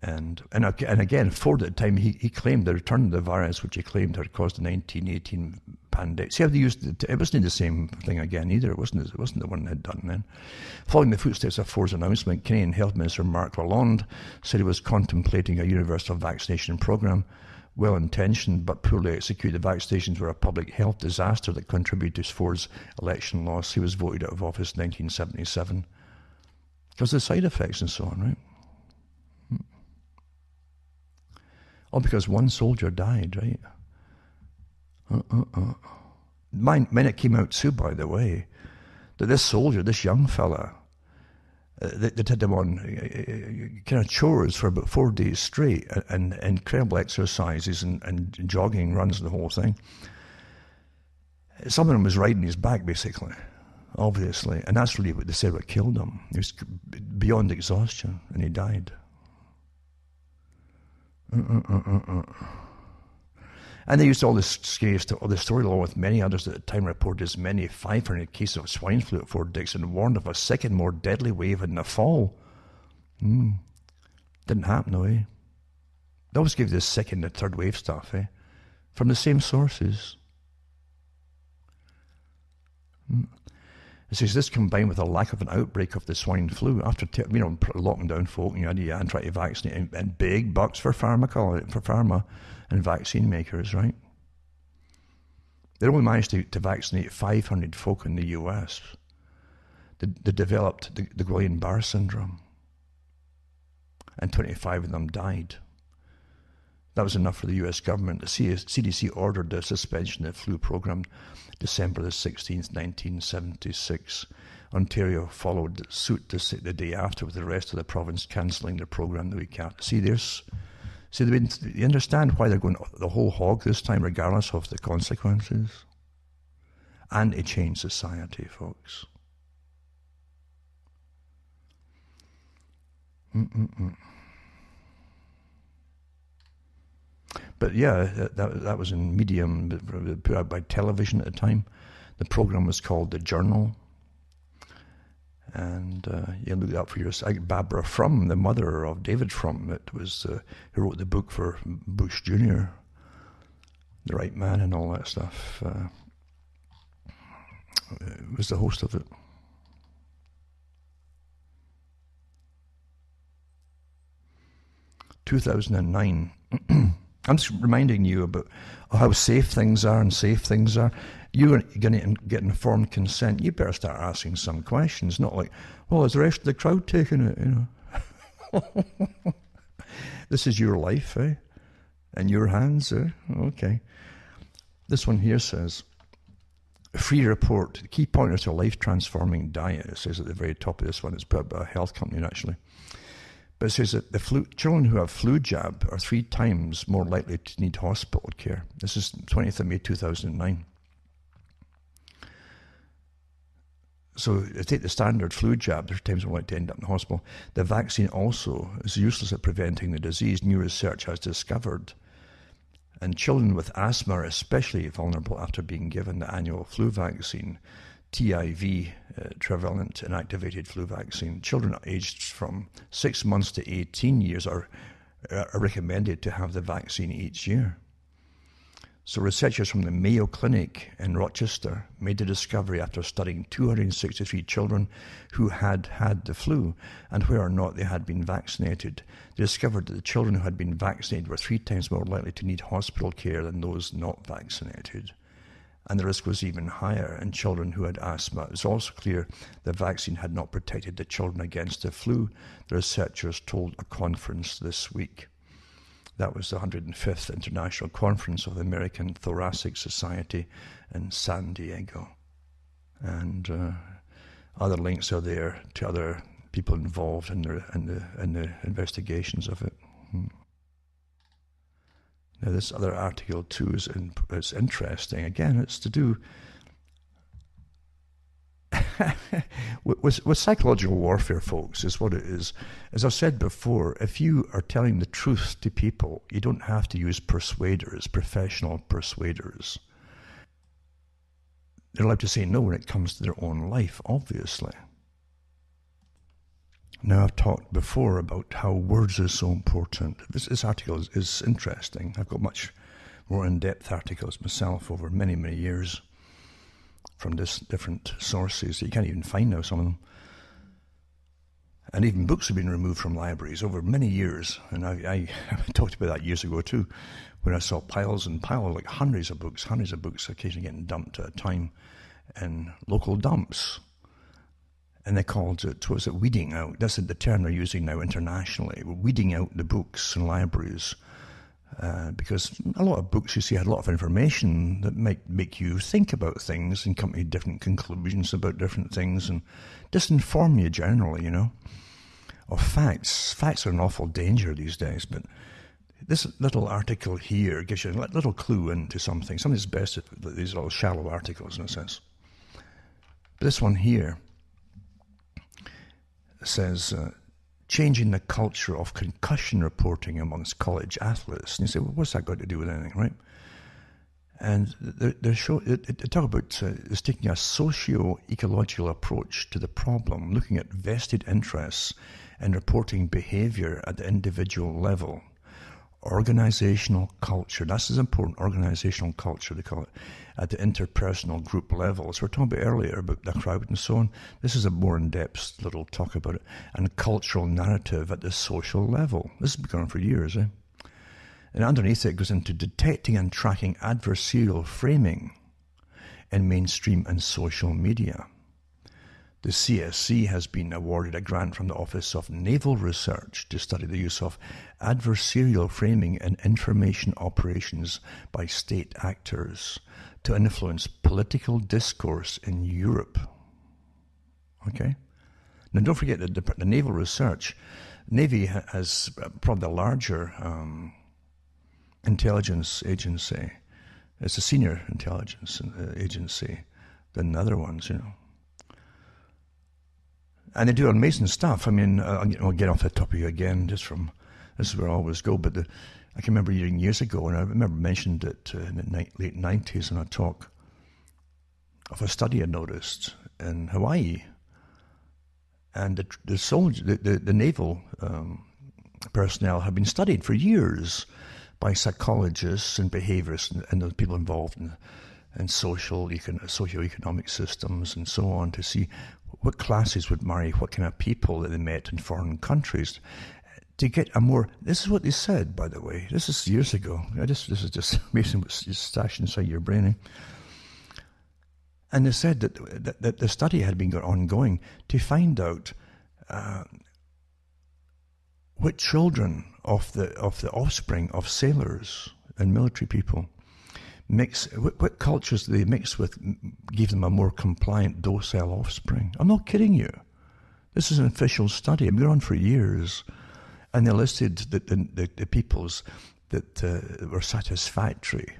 And again, Ford at the time, he claimed the return of the virus, which he claimed had caused the 1918 pandemic. See how they used it? It wasn't the same thing again either. It wasn't the one they had done then. Following the footsteps of Ford's announcement, Canadian Health Minister Mark Lalonde said he was contemplating a universal vaccination program. Well-intentioned but poorly executed, vaccinations were a public health disaster that contributed to Ford's election loss. He was voted out of office in 1977 because of the side effects and so on, right? All because one soldier died, right? Mine it came out too, by the way, that this soldier, this young fella, that had him on kind of chores for about 4 days straight, and incredible exercises and jogging runs and the whole thing. Some of them was riding his back, basically, obviously, and that's really what they said what killed him. He was beyond exhaustion, and he died. And they used all this scary story along with many others at the time reported as many 500 cases of swine flu at Fort Dix and warned of a second, more deadly wave in the fall. Didn't happen though, eh? They always give this second and third wave stuff, eh? From the same sources. It says this combined with a lack of an outbreak of the swine flu after locking down folk and trying to vaccinate, and big bucks for pharma and vaccine makers, right? They only managed to vaccinate 500 folk in the US. They developed the Guillain-Barré syndrome, and 25 of them died. That was enough for the US government. The CDC ordered the suspension of the flu program December the 16th, 1976. Ontario followed suit the day after, with the rest of the province cancelling the program the week after. You understand why they're going the whole hog this time, regardless of the consequences? Anti-change society, folks. But yeah, that was in Medium, put out by television at the time. The program was called The Journal. And you look that up for yourself. Barbara Frum, the mother of David Frum, who wrote the book for Bush Jr., The Right Man and all that stuff, was the host of it. (2009). I'm just reminding you about how safe things are. You're going to get informed consent. You better start asking some questions, not like, well, is the rest of the crowd taking it? This is your life, eh? In your hands, eh? Okay. This one here says, free report, key pointers to a life-transforming diet. It says at the very top of this one. It's put by a health company, actually. But it says that children who have flu jab are 3 times more likely to need hospital care. This is 20th of May 2009. So they take the standard flu jab, 3 times more likely to end up in the hospital. The vaccine also is useless at preventing the disease, new research has discovered. And children with asthma are especially vulnerable after being given the annual flu vaccine, TIV, trivalent inactivated flu vaccine. Children aged from 6 months to 18 years are recommended to have the vaccine each year. So researchers from the Mayo Clinic in Rochester made the discovery after studying 263 children who had had the flu and whether or not they had been vaccinated. They discovered that the children who had been vaccinated were 3 times more likely to need hospital care than those not vaccinated. And the risk was even higher in children who had asthma. It was also clear the vaccine had not protected the children against the flu, the researchers told a conference this week. That was the 105th International Conference of the American Thoracic Society in San Diego. And other links are there to other people involved in the investigations of it. Now this other article too is interesting. Again, it's to do with psychological warfare, folks, is what it is. As I've said before, if you are telling the truth to people, you don't have to use persuaders, professional persuaders. They're allowed to say no when it comes to their own life, obviously. Now, I've talked before about how words are so important. This article is interesting. I've got much more in-depth articles myself over many, many years from different sources that you can't even find now, some of them. And even books have been removed from libraries over many years. And I talked about that years ago too, when I saw piles and piles, like hundreds of books occasionally getting dumped at a time in local dumps. And they called it, what was it, weeding out. That's the term they're using now internationally. We're weeding out the books in libraries. Because a lot of books, you see, had a lot of information that might make you think about things and come to different conclusions about different things and disinform you generally, you know, of facts. Facts are an awful danger these days, but this little article here gives you a little clue into something. Something's best at these little shallow articles in a sense. But this one here says, changing the culture of concussion reporting amongst college athletes. And you say, well, what's that got to do with anything, right? And they talk about it's taking a socio-ecological approach to the problem, looking at vested interests and reporting behavior at the individual level. Organizational culture, that's as important, organizational culture, they call it, at the interpersonal group level. So we're talking about earlier about the crowd and so on. This is a more in-depth little talk about it. And cultural narrative at the social level. This has been going on for years, eh? And underneath it goes into detecting and tracking adversarial framing in mainstream and social media. The CSC has been awarded a grant from the Office of Naval Research to study the use of adversarial framing in information operations by state actors to influence political discourse in Europe. Okay? Now don't forget that the Naval Research, Navy has probably a larger intelligence agency. It's a senior intelligence agency than the other ones, you know. And they do amazing stuff. I mean, I'll get off that topic again, just from, this is where I always go, but I can remember years ago, and I remember mentioned it in the late 90s in a talk of a study I noticed in Hawaii. And the naval personnel have been studied for years by psychologists and behaviorists and the people involved in socio-economic systems and so on, to see what classes would marry what kind of people that they met in foreign countries, to get a more, this is what they said, by the way, this is years ago, this is just amazing what's stashed inside your brain, eh? And they said that the study had been ongoing to find out what children of the offspring of sailors and military people what cultures they mix with gave them a more compliant, docile offspring. I'm not kidding you. This is an official study. I've been on for years. And they listed the peoples that were satisfactory.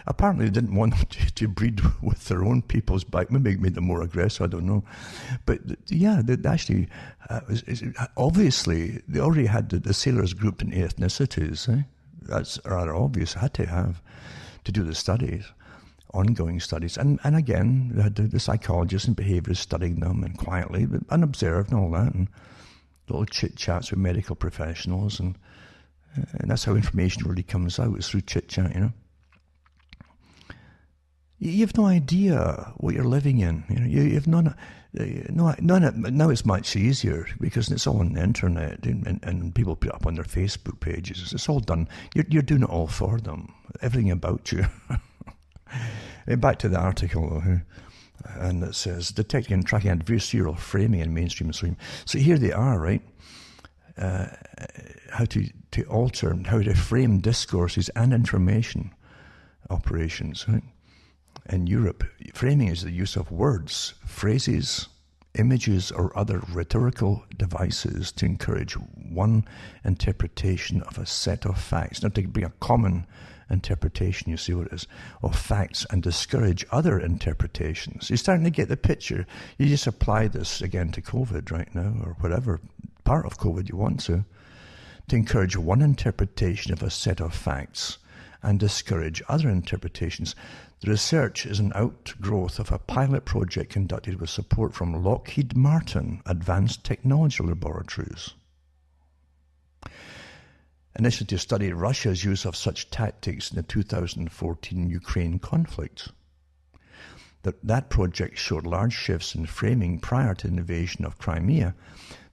Apparently they didn't want them to breed with their own peoples back. Maybe it made them more aggressive, I don't know. But yeah, they actually, obviously, they already had the sailors grouped in ethnicities. Eh? That's rather obvious, had to have, to do the studies, ongoing studies. And again, they had the psychologists and behaviorists studying them and quietly, but unobserved and all that, and little chit-chats with medical professionals, and that's how information really comes out, is through chit-chat, you know. You have no idea what you're living in. You know, you have none. Now it's much easier because it's all on the internet, and people put it up on their Facebook pages. It's all done. You're doing it all for them. Everything about you. Back to the article, though, and it says detecting and tracking adversarial framing in mainstream stream. So here they are, right? How to alter, how to frame discourses and information operations, right? In Europe, framing is the use of words, phrases, images, or other rhetorical devices to encourage one interpretation of a set of facts. Not to bring a common interpretation, you see what it is, of facts, and discourage other interpretations. You're starting to get the picture. You just apply this again to COVID right now, or whatever part of COVID you want to encourage one interpretation of a set of facts and discourage other interpretations. The research is an outgrowth of a pilot project conducted with support from Lockheed Martin Advanced Technology Laboratories, initially to study Russia's use of such tactics in the 2014 Ukraine conflict. That project showed large shifts in framing prior to the invasion of Crimea.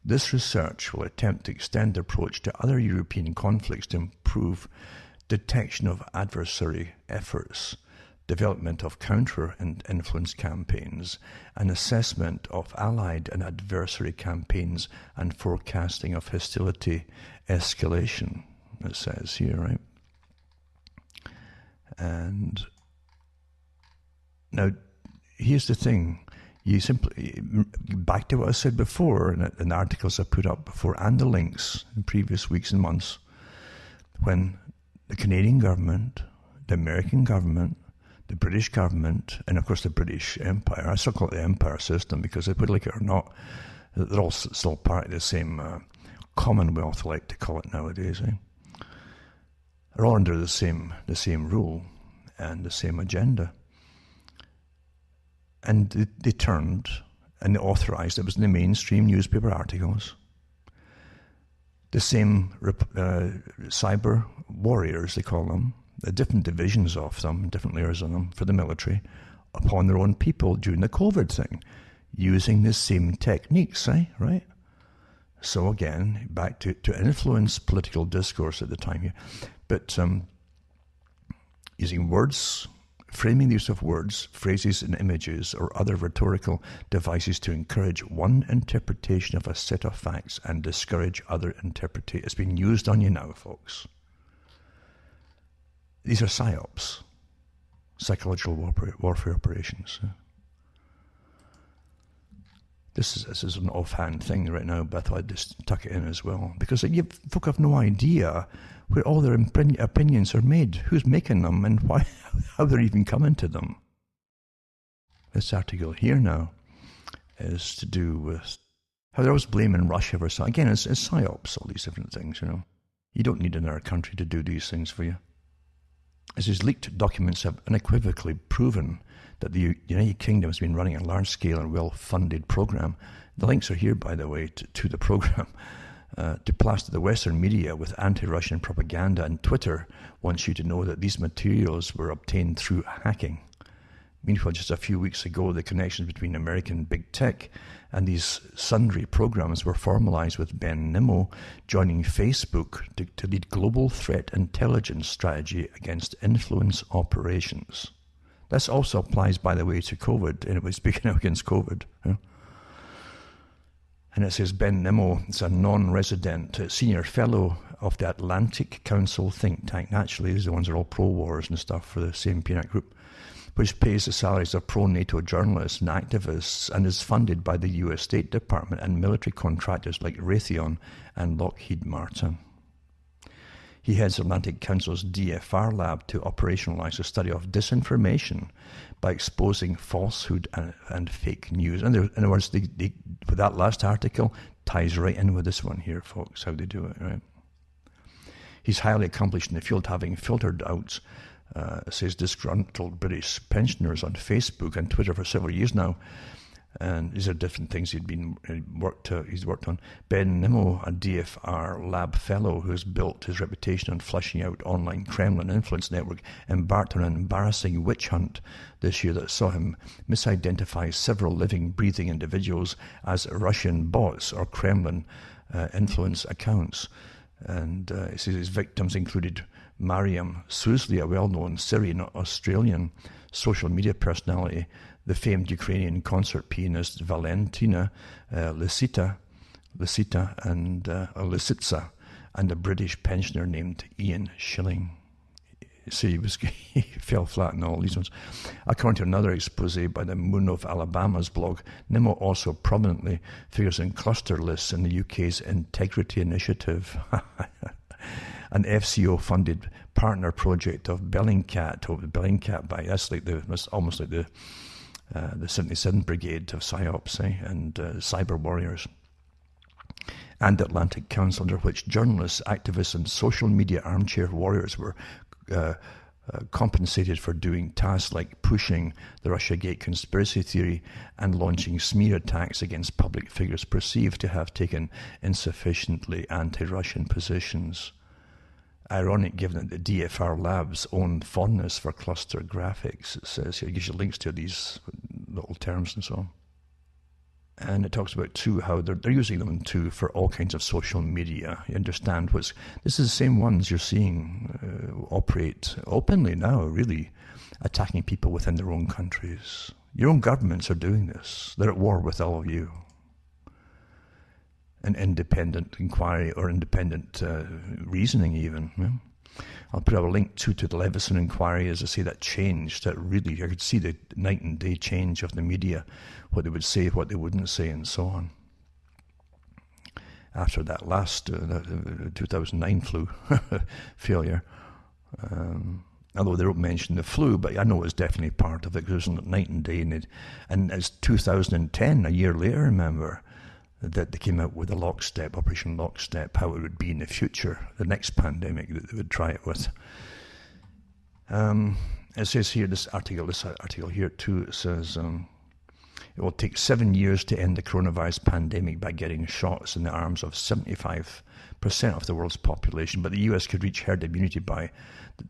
This research will attempt to extend the approach to other European conflicts to improve detection of adversary efforts, development of counter-influence campaigns, and assessment of allied and adversary campaigns, and forecasting of hostility escalation, it says here, right? And now, here's the thing. You simply, back to what I said before, in the articles I put up before, and the links in previous weeks and months, when the Canadian government, the American government, the British government, and of course the British Empire, I still call it the Empire system because, whether like it or not, they're all still part of the same Commonwealth, I like to call it nowadays. They're all under the same rule and the same agenda. And they turned and they authorized, it was in the mainstream newspaper articles, the same cyber warriors, they call them, the different divisions of them, different layers of them for the military, upon their own people during the COVID thing, using the same techniques, right? So again, back to influence political discourse at the time here. But using words, framing the use of words, phrases and images or other rhetorical devices to encourage one interpretation of a set of facts and discourage other interpretations. It's been used on you now, folks. These are psyops, psychological warfare operations. This is an offhand thing right now, but I thought I'd just tuck it in as well. Because folk have no idea where all their opinions are made, who's making them, and why, how they're even coming to them. This article here now is to do with how they're always blaming Russia for something. Again, it's psyops, all these different things, you know. You don't need another country to do these things for you. As these leaked documents have unequivocally proven that the United Kingdom has been running a large-scale and well-funded program. The links are here, by the way, to the program, to plaster the Western media with anti-Russian propaganda, and Twitter wants you to know that these materials were obtained through hacking. Meanwhile, just a few weeks ago, the connections between American big tech and these sundry programs were formalized, with Ben Nimmo joining Facebook to lead global threat intelligence strategy against influence operations. This also applies, by the way, to COVID, and it was speaking out against COVID. And it says Ben Nimmo is a non-resident senior fellow of the Atlantic Council think tank. Naturally, these are the ones that are all pro-wars and stuff for the same peanut group, which pays the salaries of pro-NATO journalists and activists and is funded by the US State Department and military contractors like Raytheon and Lockheed Martin. He heads Atlantic Council's DFR lab to operationalize the study of disinformation by exposing falsehood and fake news. And in other words, with that last article, ties right in with this one here, folks, how they do it, right? He's highly accomplished in the field, having filtered out, says disgruntled British pensioners on Facebook and Twitter for several years now. And these are different things he's worked on. Ben Nimmo, a DFR lab fellow who has built his reputation on flushing out online Kremlin influence network, embarked on an embarrassing witch hunt this year that saw him misidentify several living, breathing individuals as Russian bots or Kremlin influence accounts. And he says his victims included Mariam Sousli, a well-known Syrian-Australian social media personality, the famed Ukrainian concert pianist Valentina Lisitsa, and a British pensioner named Ian Schilling. See, he fell flat in all these ones. According to another expose by the Moon of Alabama's blog, Nimmo also prominently figures in cluster lists in the UK's Integrity Initiative, an FCO-funded partner project of Bellingcat by, that's like almost like the 77th Brigade of PSYOPs and cyber warriors, and Atlantic Council, under which journalists, activists and social media armchair warriors were compensated for doing tasks like pushing the Russiagate conspiracy theory and launching smear attacks against public figures perceived to have taken insufficiently anti-Russian positions. Ironic given that the DFR Labs' own fondness for cluster graphics, it says here, it gives you links to these little terms and so on. And it talks about, too, how they're using them, too, for all kinds of social media. You understand this is the same ones you're seeing operate openly now, really, attacking people within their own countries. Your own governments are doing this. They're at war with all of you. An independent inquiry or independent reasoning, even. Yeah? I'll put a link to the Levison inquiry, as I say, that changed. That really, I could see the night and day change of the media, what they would say, what they wouldn't say, and so on. After that last 2009 flu failure, although they don't mention the flu, but I know it's definitely part of it, because it was night and day. And it's 2010, a year later, remember, that they came out with a lockstep, Operation Lockstep, how it would be in the future, the next pandemic that they would try it with. It says here, this article here too, it says, it will take 7 years to end the coronavirus pandemic by getting shots in the arms of 75% of the world's population, but the US could reach herd immunity by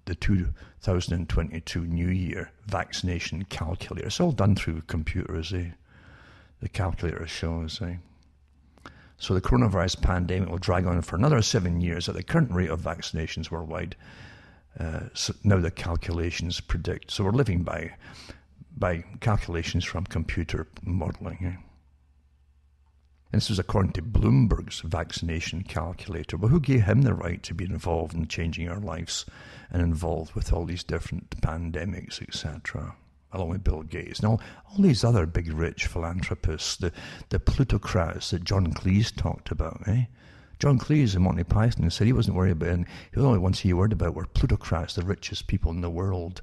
the 2022 New Year vaccination calculator. It's all done through computers, the calculator shows, So the coronavirus pandemic will drag on for another 7 years at the current rate of vaccinations worldwide. So now the calculations predict. So we're living by calculations from computer modeling. And this was according to Bloomberg's vaccination calculator. Well, who gave him the right to be involved in changing our lives and involved with all these different pandemics, etc., along with Bill Gates and all these other big rich philanthropists, the plutocrats that John Cleese talked about, John Cleese in Monty Python said he wasn't worried about, and the only ones he worried about were plutocrats, the richest people in the world,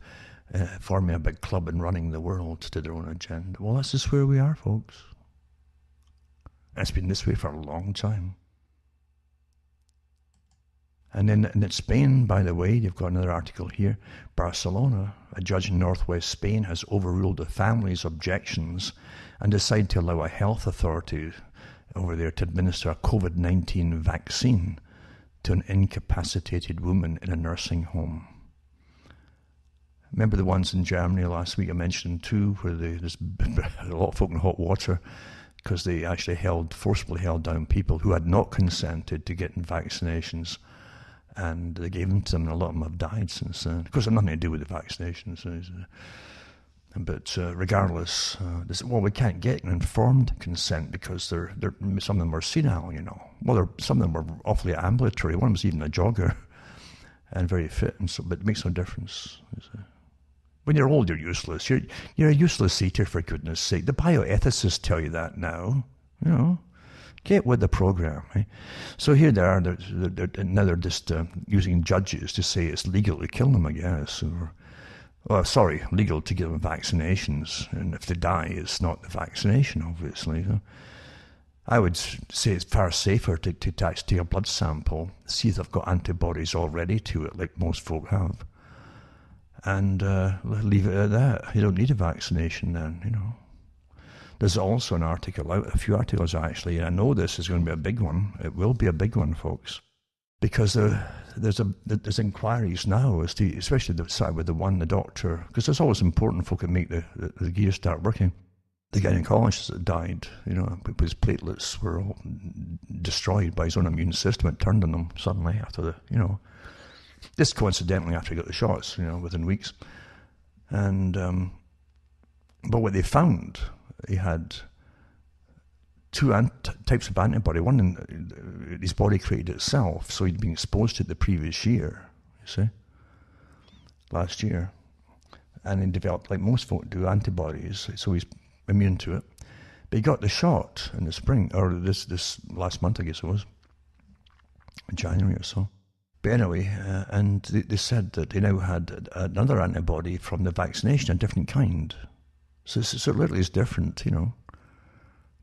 forming a big club and running the world to their own agenda. Well, that's just where we are, folks. It's been this way for a long time. And then in Spain, by the way, you've got another article here. Barcelona, a judge in northwest Spain, has overruled the family's objections and decided to allow a health authority over there to administer a COVID-19 vaccine to an incapacitated woman in a nursing home. Remember the ones in Germany last week I mentioned too, where there's a lot of folk in hot water because they actually forcibly held down people who had not consented to getting vaccinations. And they gave them to them, and a lot of them have died since then. Of course, it had nothing to do with the vaccinations. But regardless, we can't get an informed consent because some of them are senile, Well, some of them were awfully ambulatory. One was even a jogger and very fit, but it makes no difference. When you're old, you're useless. You're a useless eater, for goodness sake. The bioethicists tell you that now, Get with the program, So here they are. Now they're just using judges to say it's legal to kill them, I guess. Legal to give them vaccinations. And if they die, it's not the vaccination, obviously. I would say it's far safer to take a blood sample, see if they've got antibodies already to it, like most folk have, and leave it at that. You don't need a vaccination then, There's also an article out, a few articles actually, and I know this is going to be a big one. It will be a big one, folks, because there's inquiries now, especially with the doctor, because it's always important folk can make the gear start working. The gynecologist that died, his platelets were all destroyed by his own immune system. It turned on him suddenly after just coincidentally after he got the shots, within weeks. And but what they found, he had two types of antibody. One in his body created itself, so he'd been exposed to it the previous year, last year. And he developed, like most folk do, antibodies, so he's immune to it. But he got the shot in the spring, or this last month, I guess it was, in January or so. But anyway, and they said that they now had another antibody from the vaccination, a different kind. So it literally is different,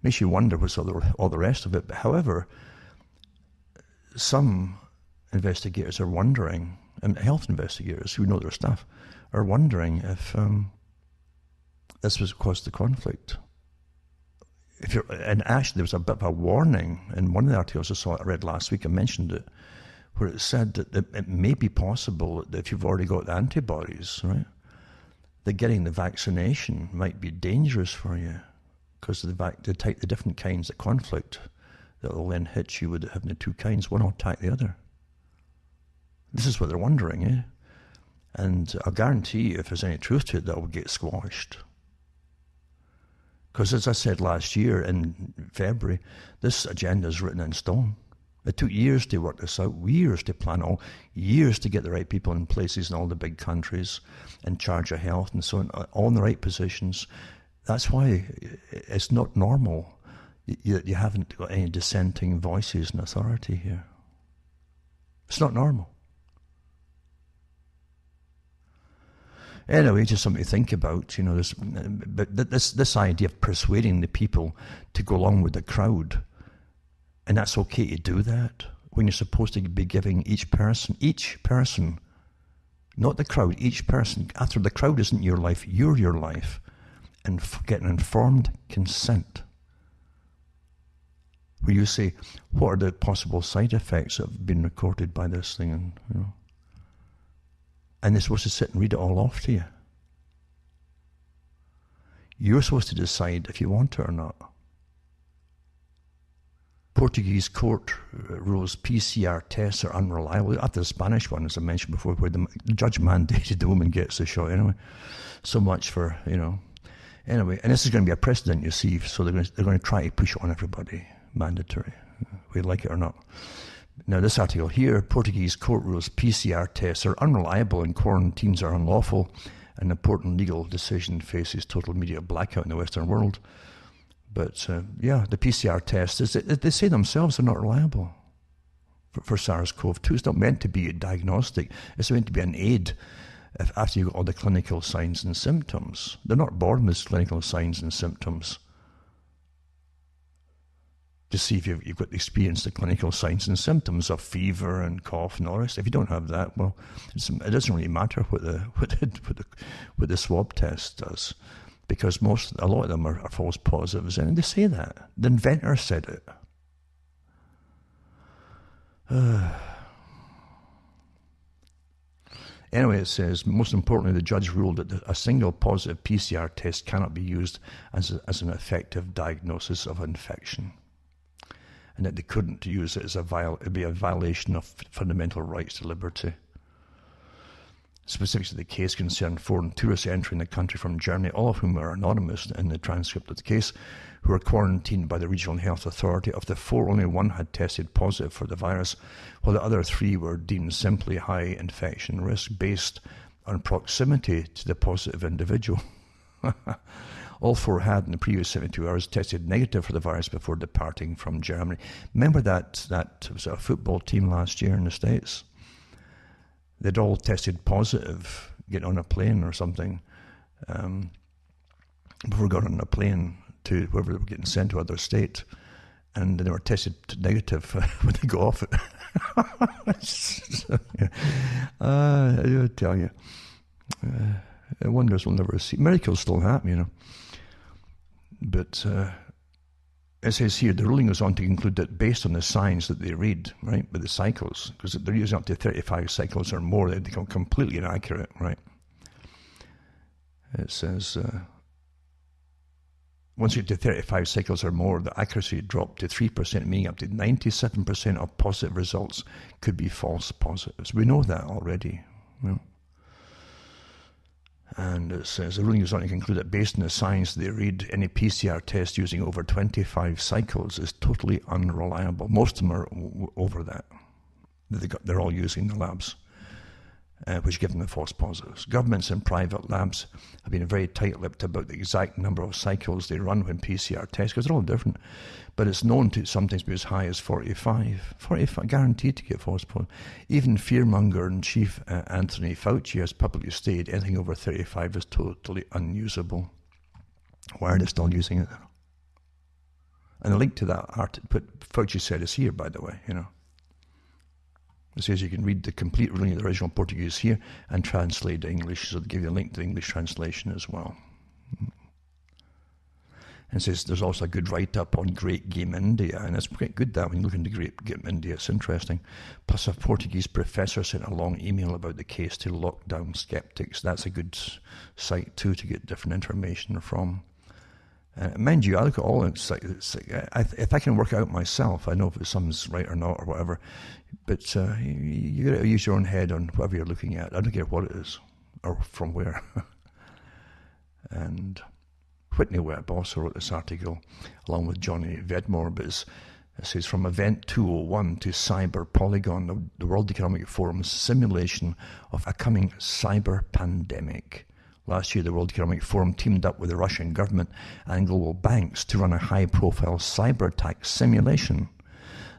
Makes you wonder what's all the rest of it. But however, some investigators are wondering, and health investigators who know their stuff are wondering if this was caused the conflict. And actually, there was a bit of a warning in one of the articles I read last week. I mentioned it, where it said that it may be possible that if you've already got the antibodies, right, that getting the vaccination might be dangerous for you because of the different kinds of conflict that will then hit you with having the two kinds. One will attack the other. This is what they're wondering, eh? And I'll guarantee if there's any truth to it, that will get squashed. Because as I said last year in February, this agenda is written in stone. It took years to work this out, years to plan all, years to get the right people in places in all the big countries in charge of health and so on, all in the right positions. That's why it's not normal. You haven't got any dissenting voices in authority here. It's not normal. Anyway, just something to think about, this idea of persuading the people to go along with the crowd, and that's okay to do that when you're supposed to be giving each person, not the crowd, each person, after the crowd isn't your life, you're your life, and getting informed consent. Where you say, what are the possible side effects that have been recorded by this thing, and they're supposed to sit and read it all off to you. You're supposed to decide if you want it or not. Portuguese court rules PCR tests are unreliable. After the Spanish one, as I mentioned before, where the judge mandated the woman gets the shot anyway. So much for, Anyway, and this is going to be a precedent, you see, so they're going to try to push it on everybody. Mandatory, whether you like it or not. Now, this article here, Portuguese court rules PCR tests are unreliable and quarantines are unlawful. An important legal decision faces total media blackout in the Western world. But, the PCR test, they say themselves are not reliable for SARS-CoV-2. It's not meant to be a diagnostic. It's meant to be an aid after you've got all the clinical signs and symptoms. They're not born with clinical signs and symptoms to see if you've got experienced the clinical signs and symptoms of fever and cough and all the rest. If you don't have that, well, it doesn't really matter what the swab test does, because a lot of them are false positives, and they say that. The inventor said it. Anyway, it says, most importantly, the judge ruled that a single positive PCR test cannot be used as an effective diagnosis of infection, and that they couldn't use it as it'd be a violation of fundamental rights to liberty. Specifics of the case concern foreign tourists entering the country from Germany, all of whom are anonymous in the transcript of the case, who were quarantined by the regional health authority. Of the four, only one had tested positive for the virus, while the other three were deemed simply high infection risk based on proximity to the positive individual. All four had, in the previous 72 hours, tested negative for the virus before departing from Germany. Remember that was a football team last year in the States? They'd all tested positive getting on a plane or something before going on a plane to wherever they were getting sent to other state, and they were tested negative when they go off it. I tell you, wonders we'll never see. Miracles still happen, But it says here, the ruling goes on to conclude that based on the signs that they read, right, with the cycles, because they're using up to 35 cycles or more, they become completely inaccurate, right? It says, once you get to 35 cycles or more, the accuracy dropped to 3%, meaning up to 97% of positive results could be false positives. We know that already, And it says, the ruling is on to conclude that based on the science they read, any PCR test using over 25 cycles is totally unreliable. Most of them are over that. They're all using the labs, which give them the false positives. Governments and private labs have been very tight-lipped about the exact number of cycles they run when PCR tests, because they're all different. But it's known to sometimes be as high as 45. 45, guaranteed to get false positives. Even fearmonger-in-chief Anthony Fauci has publicly stated anything over 35 is totally unusable. Why are they still using it? And the link to that article, Fauci said, is here, by the way, It says you can read the complete ruling of the original Portuguese here and translate to English, so they give you a link to the English translation as well. And it says there's also a good write-up on Great Game India, and it's quite good that when you look into Great Game India, it's interesting. Plus a Portuguese professor sent a long email about the case to lockdown skeptics. That's a good site too to get different information from. Mind you, I look at all it's like if I can work out myself, I know if something's right or not or whatever, but you got to use your own head on whatever you're looking at. I don't care what it is or from where. And Whitney Webb also wrote this article along with Johnny Vedmore, but it says from Event 201 to Cyber Polygon, the World Economic Forum's simulation of a coming cyber pandemic. Last year, the World Economic Forum teamed up with the Russian government and global banks to run a high-profile cyber attack simulation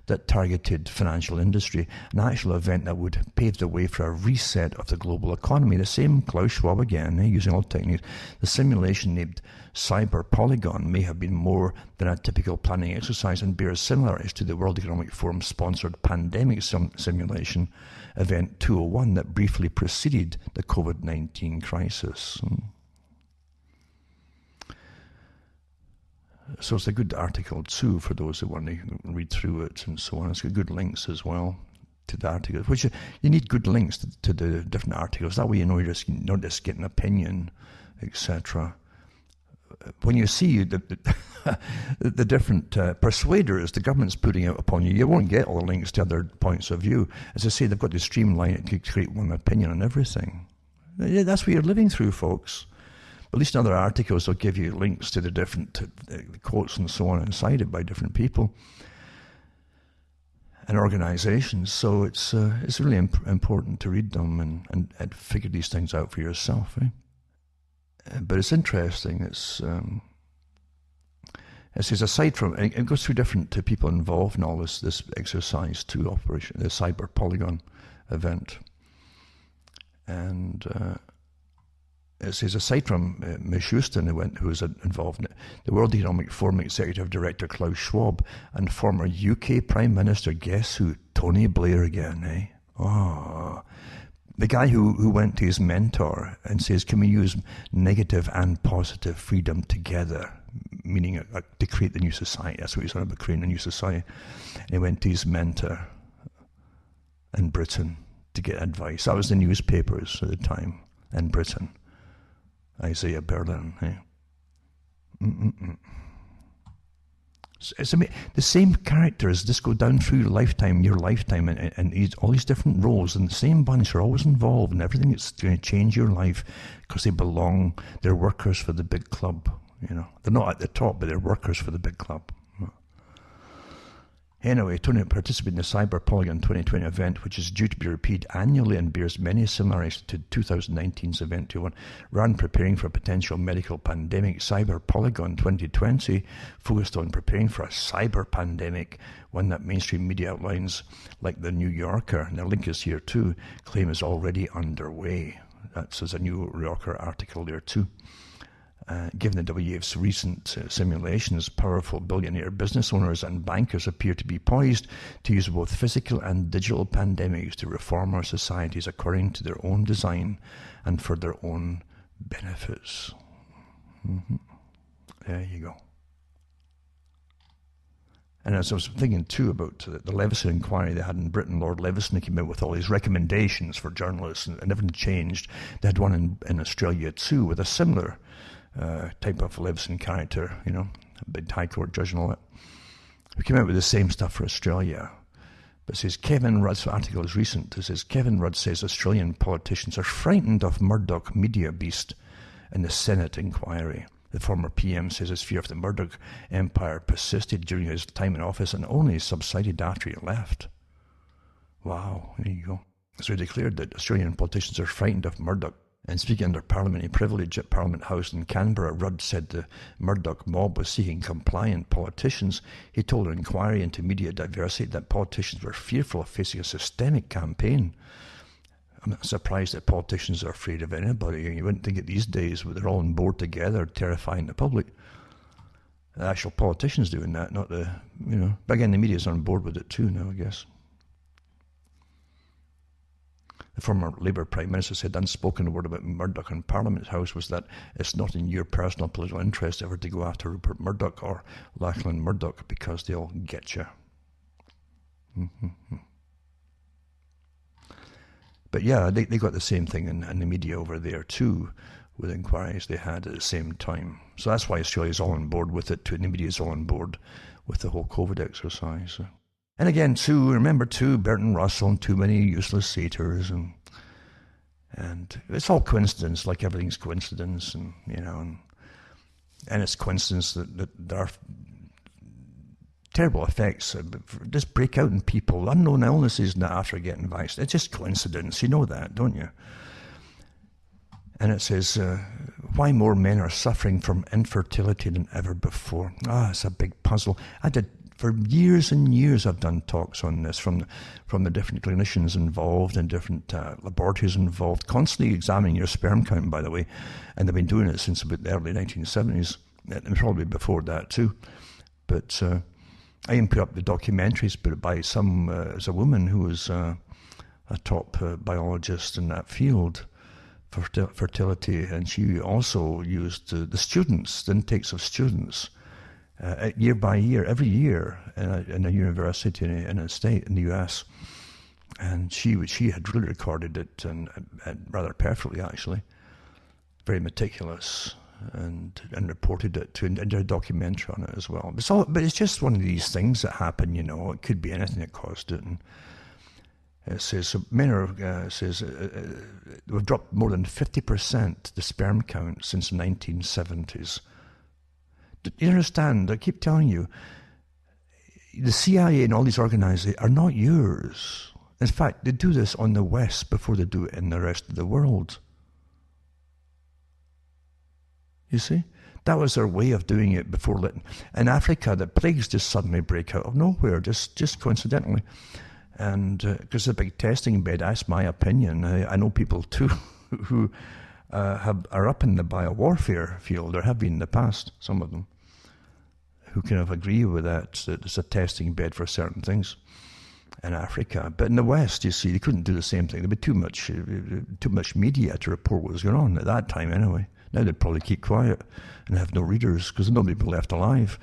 that targeted financial industry, an actual event that would pave the way for a reset of the global economy. The same Klaus Schwab again, using all techniques. The simulation named Cyber Polygon may have been more than a typical planning exercise and bears similarities to the World Economic Forum-sponsored pandemic simulation Event 201 that briefly preceded the COVID-19 crisis. So it's a good article too for those who want to read through it and so on. It's got good links as well to the article, which you need good links to the different articles. That way you know you're just not just getting opinion, etc. When you see the different persuaders the government's putting out upon you, you won't get all the links to other points of view. As I say, they've got to streamline it to create one opinion on everything. That's what you're living through, folks. At least in other articles, they'll give you links to the different quotes and so on inside it by different people and organizations. So it's really important to read them and figure these things out for yourself. But it's interesting. It says aside from it goes through different people involved in all this exercise to operation the Cyber Polygon event, and. It says, aside from Ms. Houston, who was involved in it, the World Economic Forum Executive Director Klaus Schwab and former UK Prime Minister, guess who? Tony Blair again, eh? Oh, the guy who went to his mentor and says, can we use negative and positive freedom together? Meaning to create the new society. That's what he's on about, creating a new society. And he went to his mentor in Britain to get advice. That was the newspapers at the time in Britain. Isaiah Berlin. It's the same characters just go down through your lifetime, and all these different roles, and the same bunch are always involved in everything that's going to change your life because they're workers for the big club. They're not at the top, but they're workers for the big club. Anyway, Tony participated in the Cyber Polygon 2020 event, which is due to be repeated annually and bears many similarities to 2019's Event 201. Rather than preparing for a potential medical pandemic, Cyber Polygon 2020 focused on preparing for a cyber pandemic, one that mainstream media outlines, like The New Yorker, and the link is here too, claim is already underway. That's a New Yorker article there too. Given the WEF's recent simulations, powerful billionaire business owners and bankers appear to be poised to use both physical and digital pandemics to reform our societies according to their own design and for their own benefits. There you go. And as I was thinking too about the Leveson inquiry they had in Britain, Lord Leveson came out with all these recommendations for journalists, and everything changed. They had one in Australia too with a similar type of Leveson character, a big High Court judge and all that. We came out with the same stuff for Australia. But it says Kevin Rudd's article is recent. It says Kevin Rudd says Australian politicians are frightened of Murdoch media beast in the Senate inquiry. The former PM says his fear of the Murdoch empire persisted during his time in office and only subsided after he left. Wow, there you go. So he declared that Australian politicians are frightened of Murdoch. And speaking under parliamentary privilege at Parliament House in Canberra, Rudd said the Murdoch mob was seeking compliant politicians. He told an inquiry into media diversity that politicians were fearful of facing a systemic campaign. I'm not surprised that politicians are afraid of anybody. You wouldn't think it these days, but they're all on board together, terrifying the public. The actual politicians doing that, not the, But again, the media's on board with it too now, I guess. The former Labour Prime Minister said the unspoken word about Murdoch in Parliament House was that it's not in your personal political interest ever to go after Rupert Murdoch or Lachlan Murdoch because they'll get you. But yeah, they got the same thing in the media over there too, with inquiries they had at the same time. So that's why Australia's all on board with it too, and the media's all on board with the whole COVID exercise. And again, too, remember too, Bertrand Russell and too many useless satyrs, and it's all coincidence, like everything's coincidence, and and it's coincidence that there are terrible effects just break out in people, unknown illnesses after getting vaccinated. It's just coincidence, you know that, don't you? And it says, why more men are suffering from infertility than ever before? It's a big puzzle. For years and years I've done talks on this from the different clinicians involved and different laboratories involved, constantly examining your sperm count, by the way, and they've been doing it since about the early 1970s, and probably before that too. But I even put up the documentaries put by as a woman who was a top biologist in that field for fertility, and she also used the intakes of students year by year, every year in a university in a state in the US, and she had really recorded it and rather perfectly actually, very meticulous. And reported it and did a documentary on it as well. But it's just one of these things that happen, It could be anything that caused it. And it says men we've dropped more than 50% the sperm count since the 1970s. You understand? I keep telling you, the CIA and all these organizations are not yours. In fact, they do this on the West before they do it in the rest of the world. You see? That was their way of doing it before. In Africa, the plagues just suddenly break out of nowhere, just coincidentally. And because it's a big testing bed, that's my opinion. I know people too who are up in the biowarfare field, or have been in the past, some of them, who kind of agree with that it's a testing bed for certain things in Africa. But in the West, you see, they couldn't do the same thing. There'd be too much media to report what was going on at that time anyway. Now they'd probably keep quiet and have no readers because nobody would be left alive.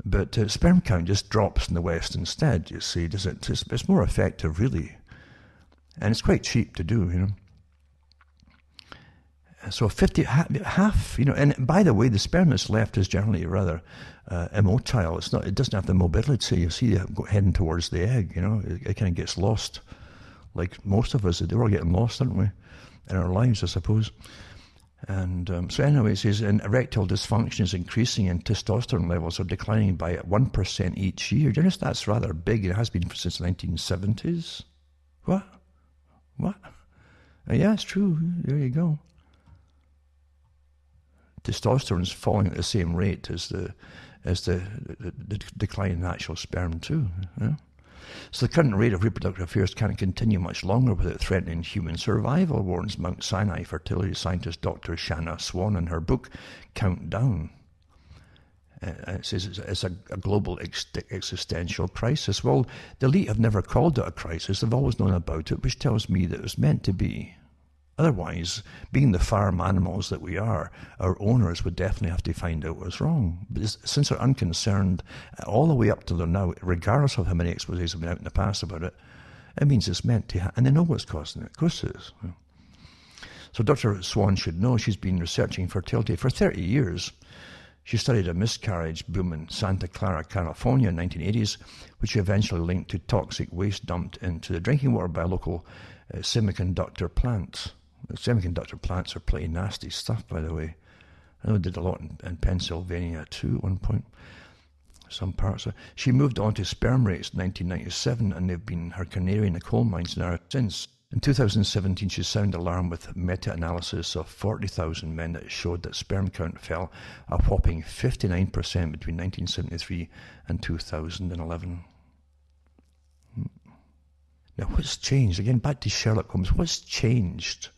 But sperm count just drops in the West instead, you see. It's more effective, really. And it's quite cheap to do, So half, and by the way, the sperm that's left is generally rather immotile. It doesn't have the mobility. You see it heading towards the egg, It kind of gets lost. Like most of us, we're all getting lost, aren't we? In our lives, I suppose. And so anyway, it says, erectile dysfunction is increasing and testosterone levels are declining by 1% each year. Do you understand? That's rather big. It has been since the 1970s. What? Yeah, it's true. There you go. Testosterone is falling at the same rate as the decline in actual sperm too. Yeah? So the current rate of reproductive affairs can't continue much longer without threatening human survival, warns Mount Sinai fertility scientist Dr. Shanna Swan in her book, Countdown. It says it's a global existential crisis. Well, the elite have never called it a crisis. They've always known about it, which tells me that it was meant to be. Otherwise, being the farm animals that we are, our owners would definitely have to find out what's wrong. But since they're unconcerned all the way up to now, regardless of how many exposés have been out in the past about it, it means it's meant to happen. And they know what's causing it. Of course it is. So Dr. Swan should know she's been researching fertility for 30 years. She studied a miscarriage boom in Santa Clara, California in the 1980s, which she eventually linked to toxic waste dumped into the drinking water by local semiconductor plants. The semiconductor plants are pretty nasty stuff, by the way. I know they did a lot in Pennsylvania too at one point, some parts. She moved on to sperm rates in 1997, and they've been her canary in the coal mines now since. In 2017, she sounded alarm with meta-analysis of 40,000 men that showed that sperm count fell a whopping 59% between 1973 and 2011. Now, what's changed? Again, back to Sherlock Holmes. What's changed?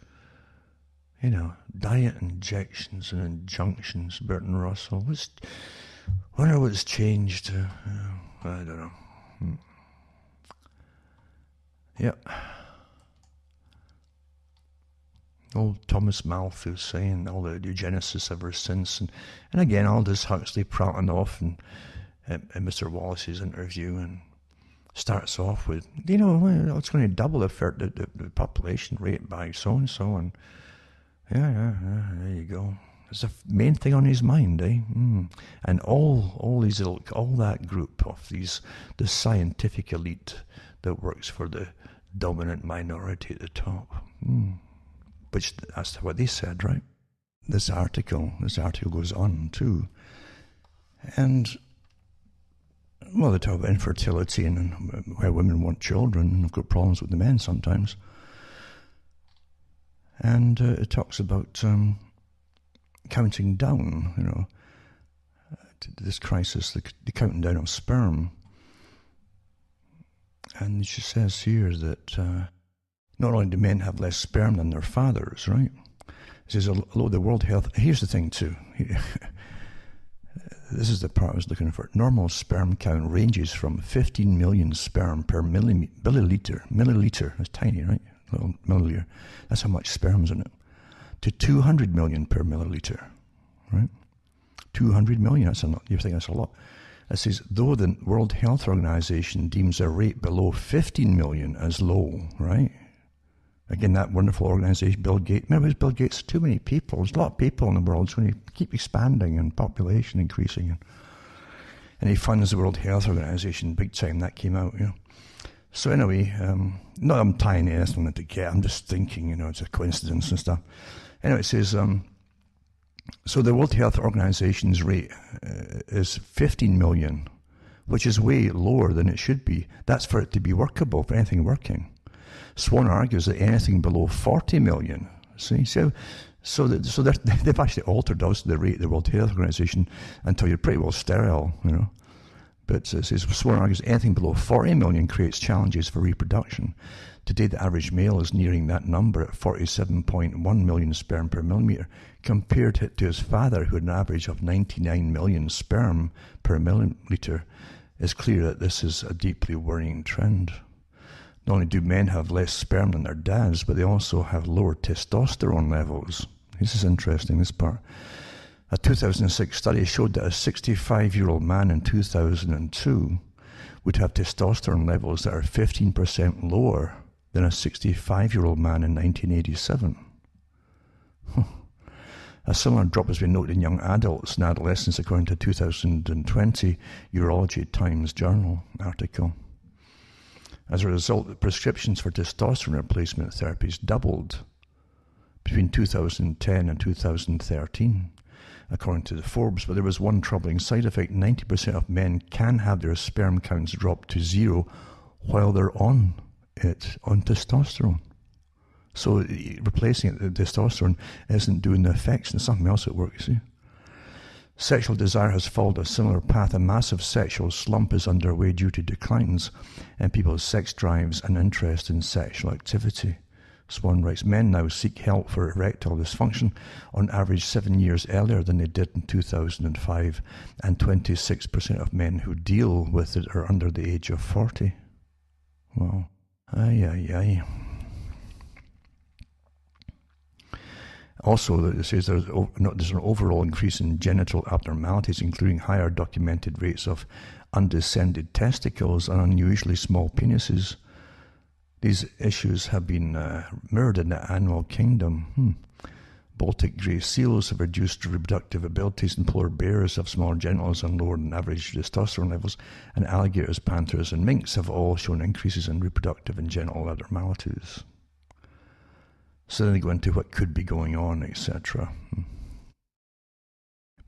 Diet injections and injunctions, Bertrand Russell. Wonder what's changed. I don't know. Yep. Old Thomas Malthus saying all the eugenicists ever since. And again, Aldous Huxley prattling off in Mr. Wallace's interview, and starts off with, it's going to double the population rate by so-and-so. And yeah, there you go. It's the main thing on his mind, eh? And all these all that group of the scientific elite that works for the dominant minority at the top. Which that's what they said, right? This article goes on too. And well, they talk about infertility and why women want children and have got problems with the men sometimes. And it talks about counting down, to this crisis, the counting down of sperm. And she says here that not only do men have less sperm than their fathers, right? It says, although the World Health... Here's the thing, too. This is the part I was looking for. Normal sperm count ranges from 15 million sperm per milliliter. Milliliter, that's tiny, right? Little milliliter. That's how much sperm's in it. To 200 million per milliliter, right? 200 million, that's a lot. You think that's a lot. It says, though the World Health Organization deems a rate below 15 million as low, right? Again, that wonderful organization, Bill Gates. Remember, Bill Gates, too many people. There's a lot of people in the world. It's going to keep expanding and population increasing. And he funds the World Health Organization big time. That came out, So anyway, not I'm tying anything together. I'm just thinking, it's a coincidence and stuff. Anyway, it says, so the World Health Organization's rate is 15 million, which is way lower than it should be. That's for it to be workable, for anything working. Swan argues that anything below 40 million, they've actually altered also the rate of the World Health Organization until you're pretty well sterile, But it says Swan argues anything below 40 million creates challenges for reproduction. Today, the average male is nearing that number at 47.1 million sperm per millimeter, compared to his father, who had an average of 99 million sperm per milliliter. It's clear that this is a deeply worrying trend. Not only do men have less sperm than their dads, but they also have lower testosterone levels. This is interesting, this part. A 2006 study showed that a 65-year-old man in 2002 would have testosterone levels that are 15% lower than a 65-year-old man in 1987. A similar drop has been noted in young adults and adolescents, according to a 2020 Urology Times Journal article. As a result, prescriptions for testosterone replacement therapies doubled between 2010 and 2013, according to the Forbes. But there was one troubling side effect. 90% of men can have their sperm counts drop to zero while they're on testosterone. So replacing it with testosterone isn't doing the effects, and something else at work, you see. Sexual desire has followed a similar path. A massive sexual slump is underway due to declines in people's sex drives and interest in sexual activity. Swan writes, men now seek help for erectile dysfunction on average 7 years earlier than they did in 2005, and 26% of men who deal with it are under the age of 40. Wow. Aye. Also, it says there's an overall increase in genital abnormalities, including higher documented rates of undescended testicles and unusually small penises. These issues have been mirrored in the animal kingdom. Baltic grey seals have reduced reproductive abilities, and polar bears have smaller genitals and lower than average testosterone levels, and alligators, panthers, and minks have all shown increases in reproductive and genital abnormalities. So then they go into what could be going on, etc.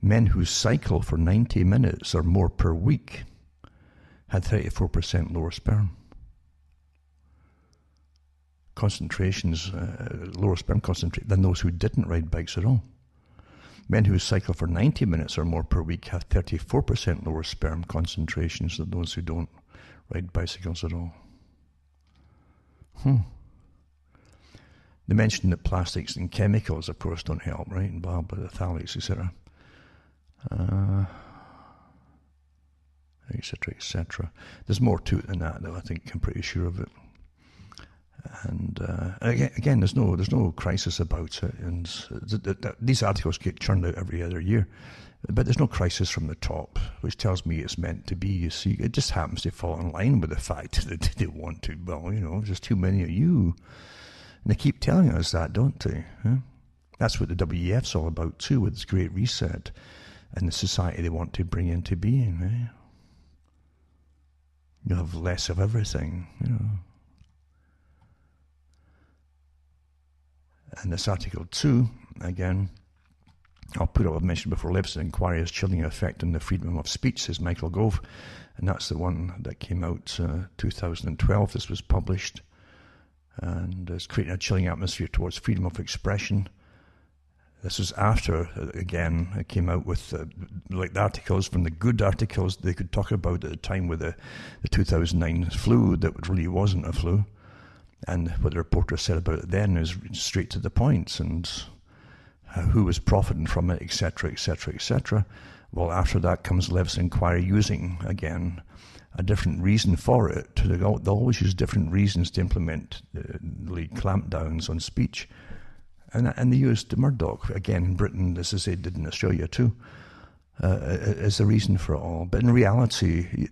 Men who cycle for 90 minutes or more per week had 34% lower sperm. Concentrations, lower sperm concentration than those who didn't ride bikes at all. Men who cycle for 90 minutes or more per week have 34% lower sperm concentrations than those who don't ride bicycles at all. They mentioned that plastics and chemicals, of course, don't help, right? And blah, blah, the phthalates, etc. Etc. There's more to it than that, though. I think I'm pretty sure of it. And again, there's no crisis about it. And these articles get churned out every other year. But there's no crisis from the top, which tells me it's meant to be. You see, it just happens to fall in line with the fact that they want to. Well, there's too many of you. And they keep telling us that, don't they? Huh? That's what the WEF's all about too, with this Great Reset and the society they want to bring into being. Eh? You have less of everything, And this Article 2, again, I'll put up, I've mentioned before, Leveson inquiry has chilling effect on the freedom of speech, says Michael Gove. And that's the one that came out 2012. This was published. And it's creating a chilling atmosphere towards freedom of expression. This is after, again, it came out with like the articles from the good articles they could talk about at the time with the 2009 flu that really wasn't a flu. And what the reporter said about it then is straight to the point, and who was profiting from it, etc., etc., etc. Well, after that comes Leveson inquiry using, again, a different reason for it. They always use different reasons to implement clampdowns on speech. And they used Murdoch, again, in Britain, as I say, did in Australia too, as the reason for it all. But in reality,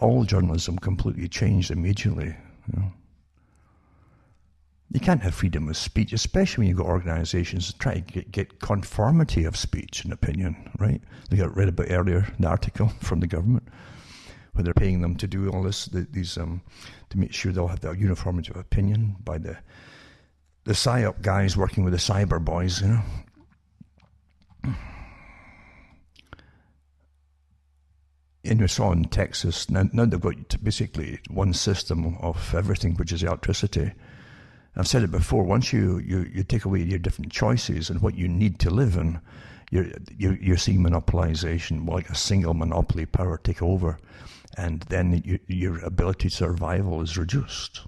all journalism completely changed immediately. You can't have freedom of speech, especially when you've got organizations that try to get conformity of speech and opinion, right? They got read about earlier, the article from the government, where they're paying them to do all this, to make sure they'll have that uniformity of opinion by the PSYOP guys working with the cyber boys, And we saw in Texas, now they've got basically one system of everything, which is electricity. I've said it before, once you take away your different choices and what you need to live in, you're seeing monopolization, like a single monopoly power take over, and then your ability to survival is reduced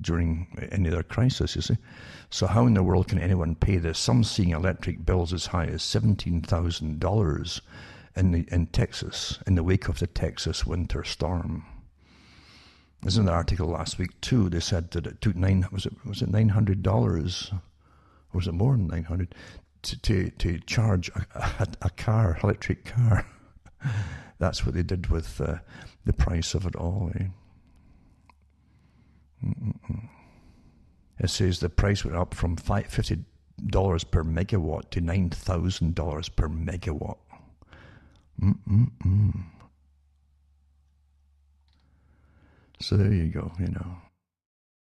during any other crisis, you see. So how in the world can anyone pay this? Some seeing electric bills as high as $17,000 in Texas, in the wake of the Texas winter storm. There's an article last week too. They said that it took was it $900, or was it more than $900 to charge a car, electric car? That's what they did with the price of it all. Eh? It says the price went up from $50 per megawatt to $9,000 per megawatt. So there you go,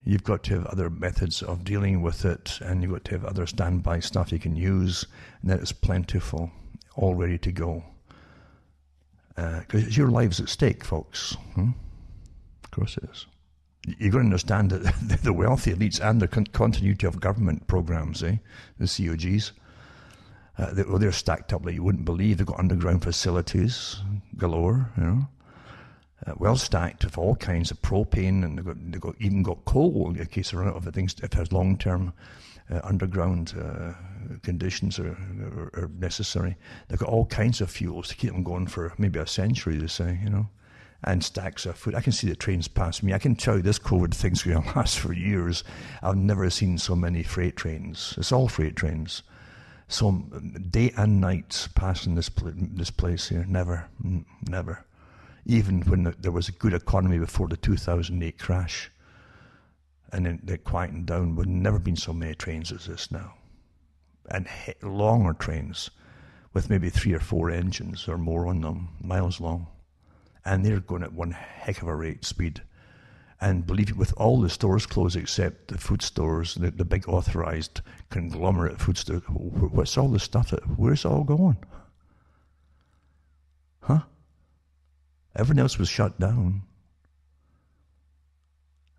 You've got to have other methods of dealing with it, and you've got to have other standby stuff you can use, and that is plentiful, all ready to go. Because your life's at stake, folks. Of course it is. You've got to understand that the wealthy elites and the continuity of government programs, the COGs, they're stacked up like you wouldn't believe. They've got underground facilities galore, well stacked with all kinds of propane, and they've even got coal in case they run out of things. If there's long-term underground conditions are necessary, they've got all kinds of fuels to keep them going for maybe a century. They say, and stacks of food. I can see the trains pass me. I can tell you this COVID thing's going to last for years. I've never seen so many freight trains. It's all freight trains. So day and night passing this place here. Never. Even when there was a good economy before the 2008 crash, and then they quietened down, there never been so many trains as this now. And longer trains with maybe 3 or 4 engines or more on them, miles long. And they're going at one heck of a rate speed. And believe it, with all the stores closed except the food stores, the big authorized conglomerate food stores, what's all the stuff? Where's it all going? Huh? Everything else was shut down.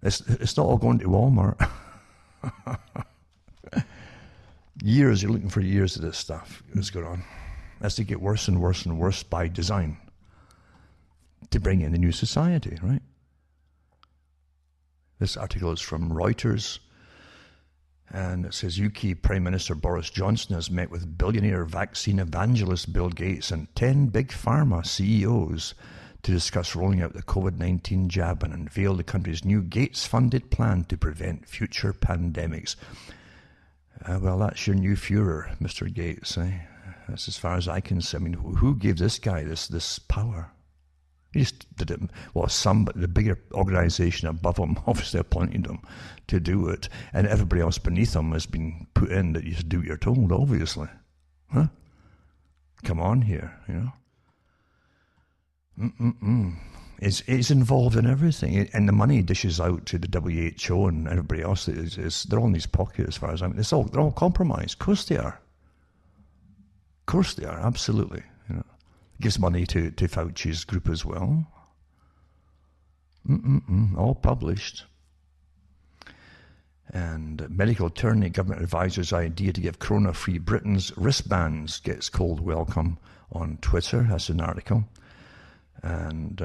It's not all going to Walmart. Years, you're looking for years of this stuff that's going on. As they get worse and worse and worse by design to bring in the new society, right? This article is from Reuters, and it says UK Prime Minister Boris Johnson has met with billionaire vaccine evangelist Bill Gates and 10 big pharma CEOs to discuss rolling out the COVID-19 jab and unveil the country's new Gates-funded plan to prevent future pandemics. Well, that's your new Führer, Mr. Gates. That's as far as I can see. I mean, who gave this guy this power? He just did it. Well, but the bigger organization above him obviously appointed him to do it, and everybody else beneath him has been put in that you should do what you're told, obviously. Huh? Come on here, you know. It's involved in everything, and the money dishes out to the WHO and everybody else. They're all in these pockets, as far as I mean. They're all compromised. Of course they are. Of course they are. Absolutely. You know, gives money to Fauci's group as well. All published. And medical attorney, government advisor's idea to give corona-free Britons wristbands gets cold welcome on Twitter. That's an article. And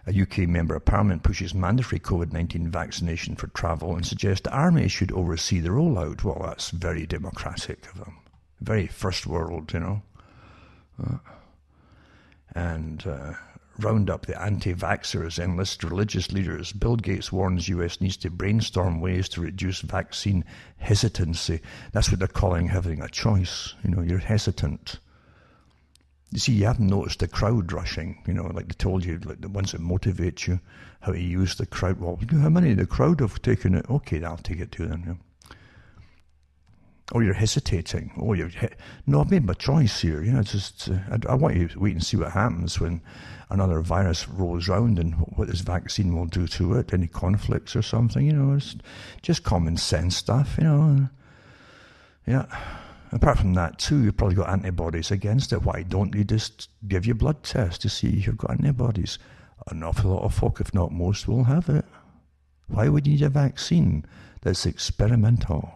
a UK member of Parliament pushes mandatory COVID-19 vaccination for travel and suggests the army should oversee the rollout. Well, that's very democratic of them. Very first world, you know. Round up the anti-vaxxers, enlist religious leaders. Bill Gates warns US needs to brainstorm ways to reduce vaccine hesitancy. That's what they're calling having a choice. You know, you're hesitant. You see, you haven't noticed the crowd rushing, you know, like they told you, like the ones that motivate you, how to use the crowd. Well, how many of the crowd have taken it? Okay, I'll take it too then, yeah. Or you're hesitating. No, I've made my choice here. You know, it's just, I want you to wait and see what happens when another virus rolls around and what this vaccine will do to it, any conflicts or something, you know, it's just common sense stuff, you know. Yeah. Apart from that, too, you've probably got antibodies against it. Why don't you just give your blood test to see if you've got antibodies? An awful lot of folk, if not most, will have it. Why would you need a vaccine that's experimental?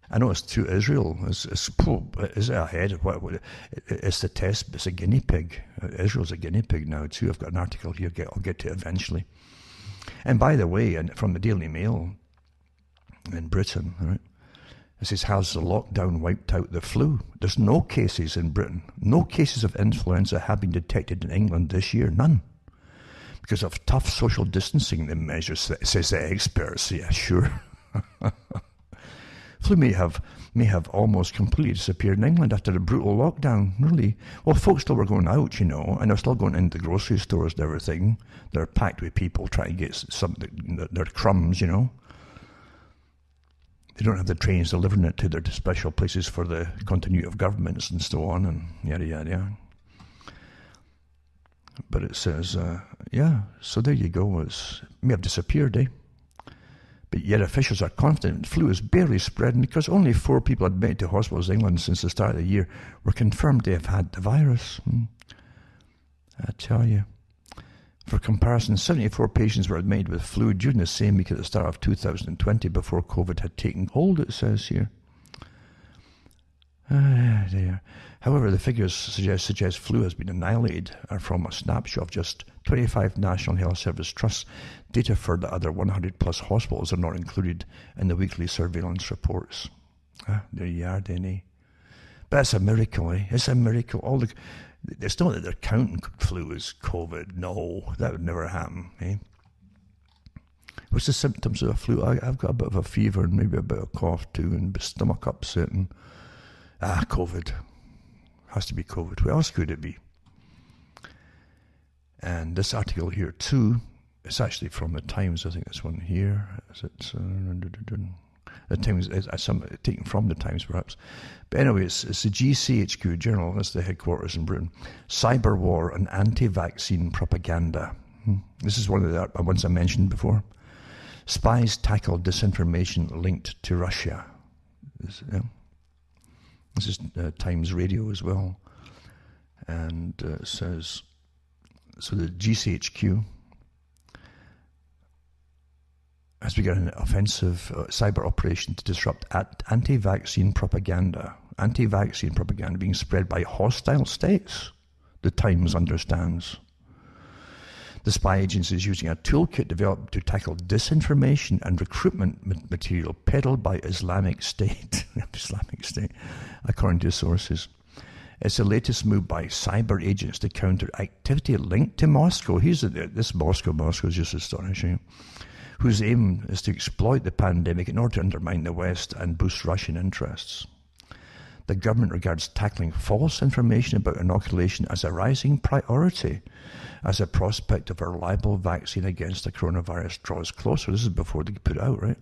I know it's to Israel. Is it ahead? It's the test. It's a guinea pig. Israel's a guinea pig now, too. I've got an article here. I'll get to it eventually. And by the way, and from the Daily Mail in Britain, all right, it says, has the lockdown wiped out the flu? There's no cases in Britain. No cases of influenza have been detected in England this year. None. Because of tough social distancing measures, says the experts. Yeah, sure. Flu may have almost completely disappeared in England after a brutal lockdown, really. Well, folks still were going out, you know, and they're still going into grocery stores and everything. They're packed with people trying to get something, their crumbs, you know. They don't have the trains delivering it to their special places for the continuity of governments and so on, and yada, yada, yada. But it says, yeah, so there you go. It may have disappeared, eh? But yet officials are confident flu is barely spreading because only 4 people admitted to hospitals in England since the start of the year were confirmed to have had the virus. I tell you. For comparison, 74 patients were admitted with flu during the same week at the start of 2020 before COVID had taken hold, it says here. There. However, the figures suggest flu has been annihilated from a snapshot of just 25 National Health Service trusts. Data for the other 100-plus hospitals are not included in the weekly surveillance reports. There you are, Denny. But it's a miracle, eh? It's a miracle. It's not that they're counting flu as COVID. No, that would never happen, eh? What's the symptoms of a flu? I've got a bit of a fever and maybe a bit of cough too, and stomach upset and COVID. Has to be COVID. What else could it be? And this article here too, it's actually from the Times. I think this one here. Is it? The Times is taken from the Times, perhaps. But anyway, it's the GCHQ Journal. That's the headquarters in Britain. Cyber war and anti-vaccine propaganda. This is one of the ones I mentioned before. Spies tackle disinformation linked to Russia. This is Times Radio as well. And it says, so the GCHQ has begun an offensive cyber operation to disrupt anti-vaccine propaganda. Anti-vaccine propaganda being spread by hostile states, the Times understands. The spy agency is using a toolkit developed to tackle disinformation and recruitment material peddled by Islamic State, according to sources. It's the latest move by cyber agents to counter activity linked to Moscow. This Moscow is just astonishing. Whose aim is to exploit the pandemic in order to undermine the West and boost Russian interests. The government regards tackling false information about inoculation as a rising priority as a prospect of a reliable vaccine against the coronavirus draws closer. This is before they put it out, right?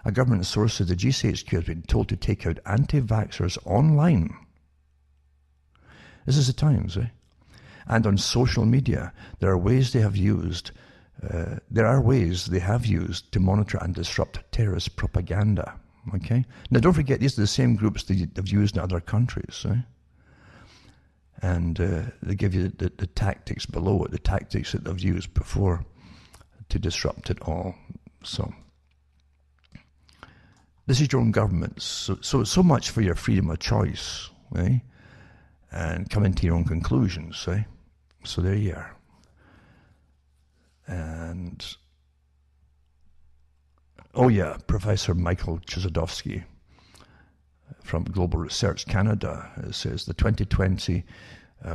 A government source said the GCHQ has been told to take out anti-vaxxers online. This is the Times, eh? And on social media, there are ways they have used to monitor and disrupt terrorist propaganda. Okay? Now, don't forget, these are the same groups they have used in other countries. Eh? And they give you the tactics below it, the tactics that they've used before to disrupt it all. So, this is your own government. So much for your freedom of choice, eh? And coming to your own conclusions, eh? So there you are. And oh yeah, Professor Michael Chizodowski from Global Research Canada says the 2020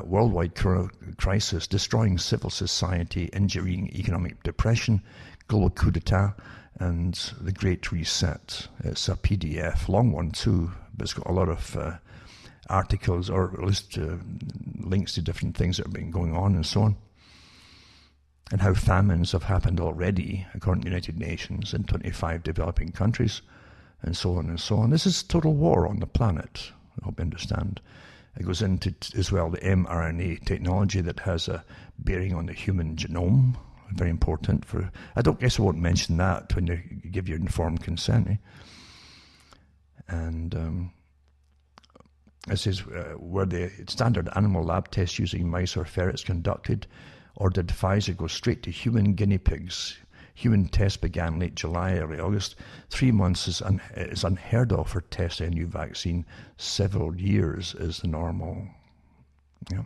worldwide corona crisis destroying civil society, injuring economic depression, global coup d'etat, and the Great Reset. It's a PDF, long one too, but it's got a lot of articles, or at least links to different things that have been going on and so on. And how famines have happened already, according to the United Nations, in 25 developing countries, and so on and so on. This is total war on the planet, I hope you understand. It goes into, as well, the mRNA technology that has a bearing on the human genome, very important. I guess I won't mention that when you give your informed consent. Eh? And it says, were the standard animal lab tests using mice or ferrets conducted, or did Pfizer go straight to human guinea pigs? Human tests began late July, early August. 3 months is unheard of for testing a new vaccine. Several years is the normal. Yeah.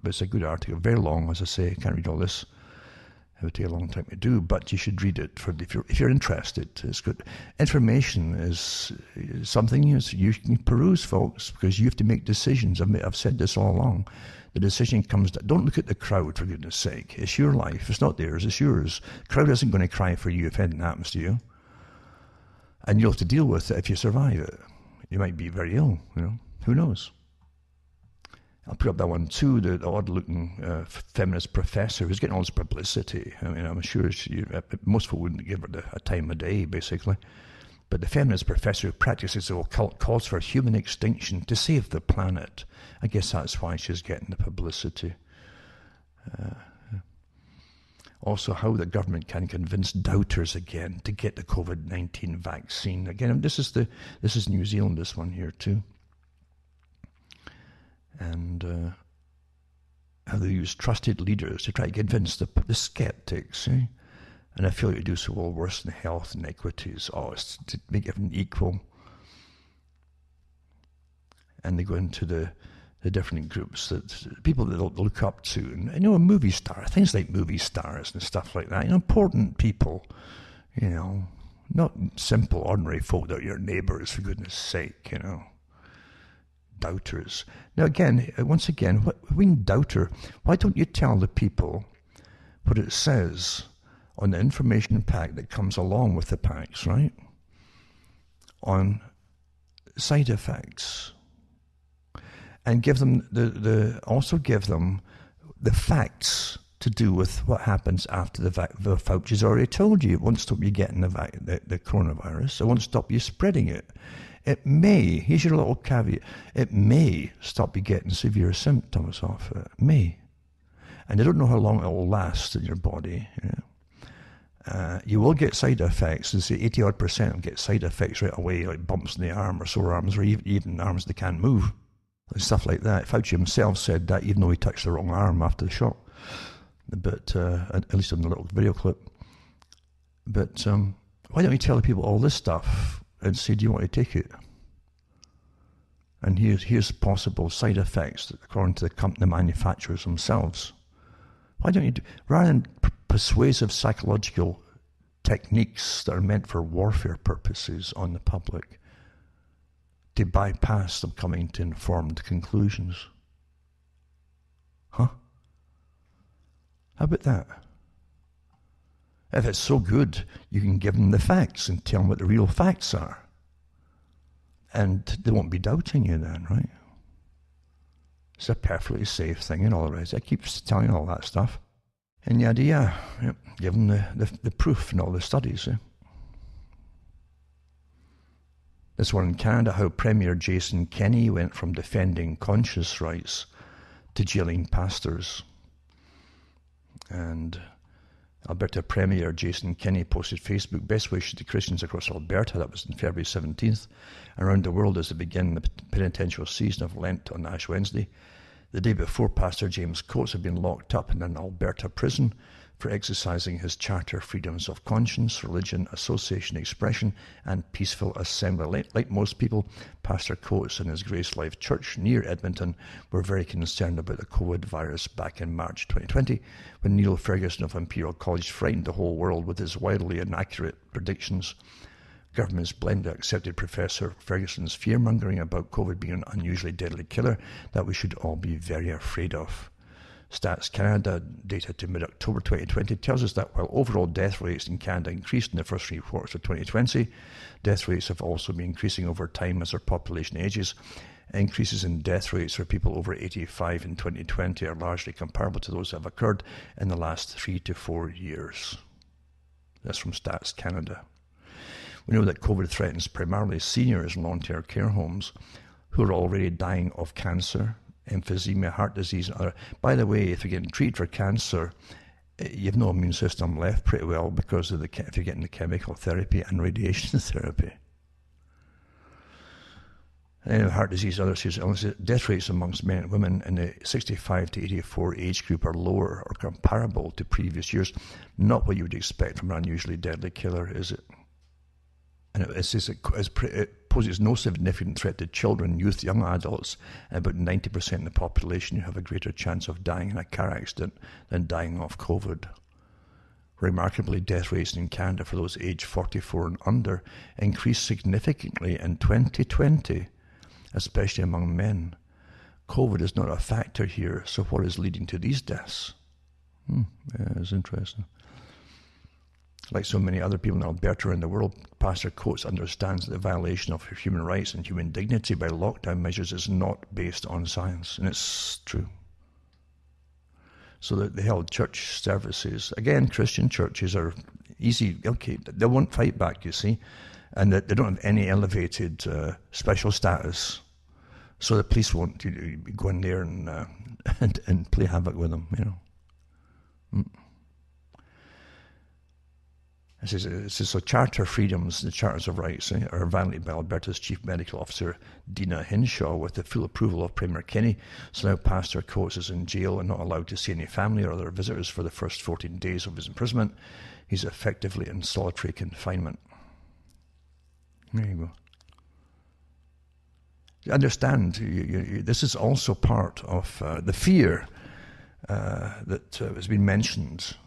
But it's a good article. Very long, as I say. I can't read all this. It would take a long time to do, but you should read it if you're interested. It's good. Information is something you can peruse, folks, because you have to make decisions. I've said this all along. The decision comes down. Don't look at the crowd, for goodness sake. It's your life. It's not theirs. It's yours. The crowd isn't going to cry for you if anything happens to you. And you'll have to deal with it if you survive it. You might be very ill, Who knows? I'll put up that one too, the odd-looking feminist professor who's getting all this publicity. I mean, I'm sure most people wouldn't give her a time of day, basically. But the feminist professor who practices the occult calls for human extinction to save the planet. I guess that's why she's getting the publicity. Also, how the government can convince doubters again to get the COVID-19 vaccine. Again, this is New Zealand, this one here too. And how they use trusted leaders to try to convince the skeptics, eh? And I feel you do so all worse than health inequities. It's to make everything equal. And they go into the different groups that people that they'll look up to, and a movie star, things like movie stars and stuff like that. Important people, not simple ordinary folk that are your neighbours, for goodness sake, Doubters. Now once again, what when doubter? Why don't you tell the people what it says on the information pack that comes along with the packs, right? On side effects, and give them also give them the facts to do with what happens after the Fauci's already told you. It won't stop you getting the coronavirus. It won't stop you spreading it. It may, here's your little caveat, it may stop you getting severe symptoms off it. It may. And you don't know how long it will last in your body. You will get side effects. They say 80% will get side effects right away, like bumps in the arm or sore arms, or even arms that can't move. And stuff like that. Fauci himself said that, even though he touched the wrong arm after the shot. But, at least in the little video clip. But why don't you tell the people all this stuff and say, do you want to take it? And here's possible side effects according to the manufacturers themselves. Why don't you rather than persuasive psychological techniques that are meant for warfare purposes on the public, to bypass them coming to informed conclusions. Huh? How about that? If it's so good, you can give them the facts and tell them what the real facts are. And they won't be doubting you then, right? It's a perfectly safe thing and all the rest. I keep telling all that stuff. And yet, yeah, give them the proof and all the studies. This one in Canada, how Premier Jason Kenney went from defending conscience rights to jailing pastors. And Alberta Premier Jason Kenney posted Facebook best wishes to Christians across Alberta. That was on February 17th. Around the world as they begin the penitential season of Lent on Ash Wednesday. The day before, Pastor James Coates had been locked up in an Alberta prison for exercising his charter freedoms of conscience, religion, association, expression, and peaceful assembly. Like most people, Pastor Coates and his Grace Life Church near Edmonton were very concerned about the COVID virus back in March 2020, when Neil Ferguson of Imperial College frightened the whole world with his wildly inaccurate predictions. Government's blender accepted Professor Ferguson's fear-mongering about COVID being an unusually deadly killer that we should all be very afraid of. Stats Canada data to mid-October 2020 tells us that while overall death rates in Canada increased in the first 3 quarters of 2020, death rates have also been increasing over time as our population ages. Increases in death rates for people over 85 in 2020 are largely comparable to those that have occurred in the last 3 to 4 years. That's from Stats Canada. We know that COVID threatens primarily seniors in long-term care homes who are already dying of cancer, emphysema, heart disease, and other. By the way, if you're getting treated for cancer, you have no immune system left pretty well because of if you're getting the chemical therapy and radiation therapy. And heart disease, other serious illnesses, death rates amongst men and women in the 65 to 84 age group are lower or comparable to previous years. Not what you would expect from an unusually deadly killer, is it? And it poses no significant threat to children, youth, young adults, and about 90% of the population who have a greater chance of dying in a car accident than dying of COVID. Remarkably, death rates in Canada for those aged 44 and under increased significantly in 2020, especially among men. COVID is not a factor here, so what is leading to these deaths? Yeah, it's interesting. Like so many other people in Alberta and the world, Pastor Coates understands that the violation of human rights and human dignity by lockdown measures is not based on science, and it's true. So they held church services. Again, Christian churches are easy, okay, they won't fight back, you see, and they don't have any elevated special status, so the police won't go in there and play havoc with them, you know. It says, so charter freedoms, the charters of rights, are violated by Alberta's Chief Medical Officer, Dina Hinshaw, with the full approval of Premier Kenney. So now Pastor Coates is in jail and not allowed to see any family or other visitors for the first 14 days of his imprisonment. He's effectively in solitary confinement. There you go. You understand, this is also part of the fear that has been mentioned.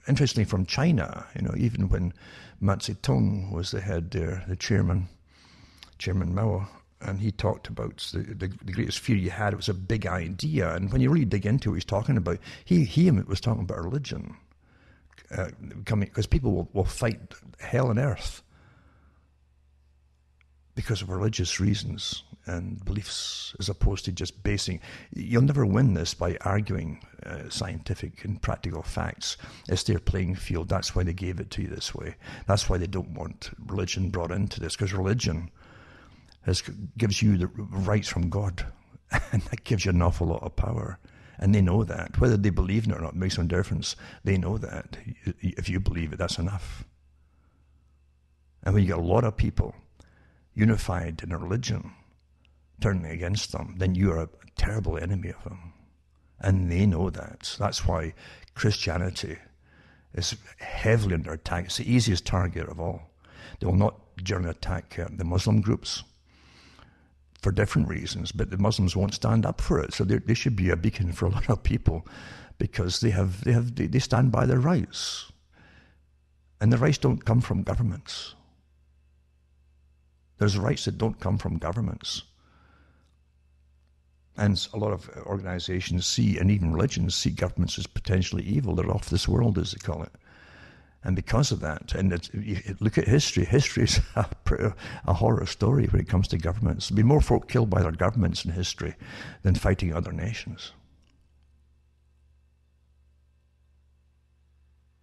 Interestingly, from China, even when Mao Zedong was the head there, the Chairman Mao, and he talked about the greatest fear you had, it was a big idea. And when you really dig into what he's talking about, he was talking about religion. Because people will fight hell and earth because of religious reasons and beliefs, as opposed to just basing. You'll never win this by arguing scientific and practical facts. It's their playing field. That's why they gave it to you this way. That's why they don't want religion brought into this, because religion gives you the rights from God, and that gives you an awful lot of power. And they know that. Whether they believe in it or not makes no difference. They know that. If you believe it, that's enough. And when you get a lot of people unified in a religion turning against them, then you are a terrible enemy of them. And they know that. That's why Christianity is heavily under attack. It's the easiest target of all. They will not generally attack the Muslim groups for different reasons, but the Muslims won't stand up for it. So they should be a beacon for a lot of people, because they stand by their rights. And the rights don't come from governments. There's rights that don't come from governments. And a lot of organizations see, and even religions see governments as potentially evil. They're off this world, as they call it. And because of that, and look at history. History is a horror story when it comes to governments. There'll be more folk killed by their governments in history than fighting other nations.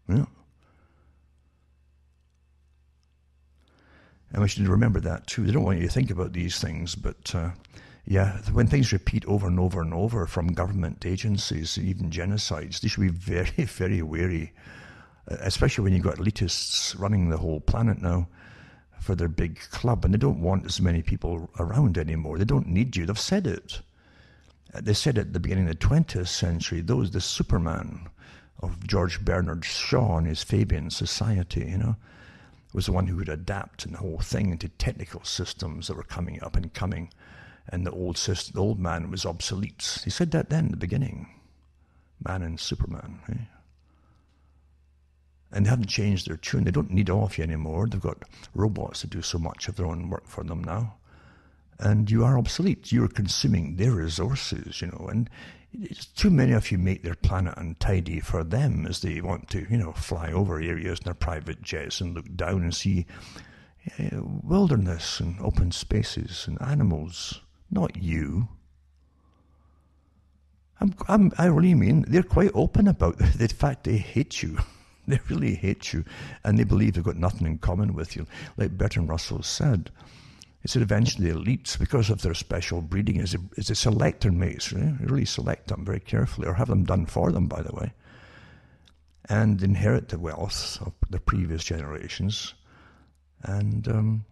Yeah. And we should remember that too. They don't want you to think about these things, but yeah, when things repeat over and over and over from government agencies, even genocides, they should be very, very wary. Especially when you've got elitists running the whole planet now for their big club, and they don't want as many people around anymore. They don't need you. They've said it. They said it at the beginning of the 20th century. The Superman of George Bernard Shaw and his Fabian Society, was the one who would adapt the whole thing into technical systems that were coming up and coming, and the old man was obsolete. He said that then at the beginning. Man and Superman, eh? And they haven't changed their tune. They don't need all of you anymore. They've got robots to do so much of their own work for them now. And you are obsolete. You're consuming their resources, and too many of you make their planet untidy for them as they want to, fly over areas in their private jets and look down and see wilderness and open spaces and animals. Not you. I really mean, they're quite open about the fact they hate you. They really hate you, and they believe they've got nothing in common with you. Like Bertrand Russell said, he said eventually the elites, because of their special breeding, is a select their mates, really select them very carefully, or have them done for them, by the way, and inherit the wealth of the previous generations. And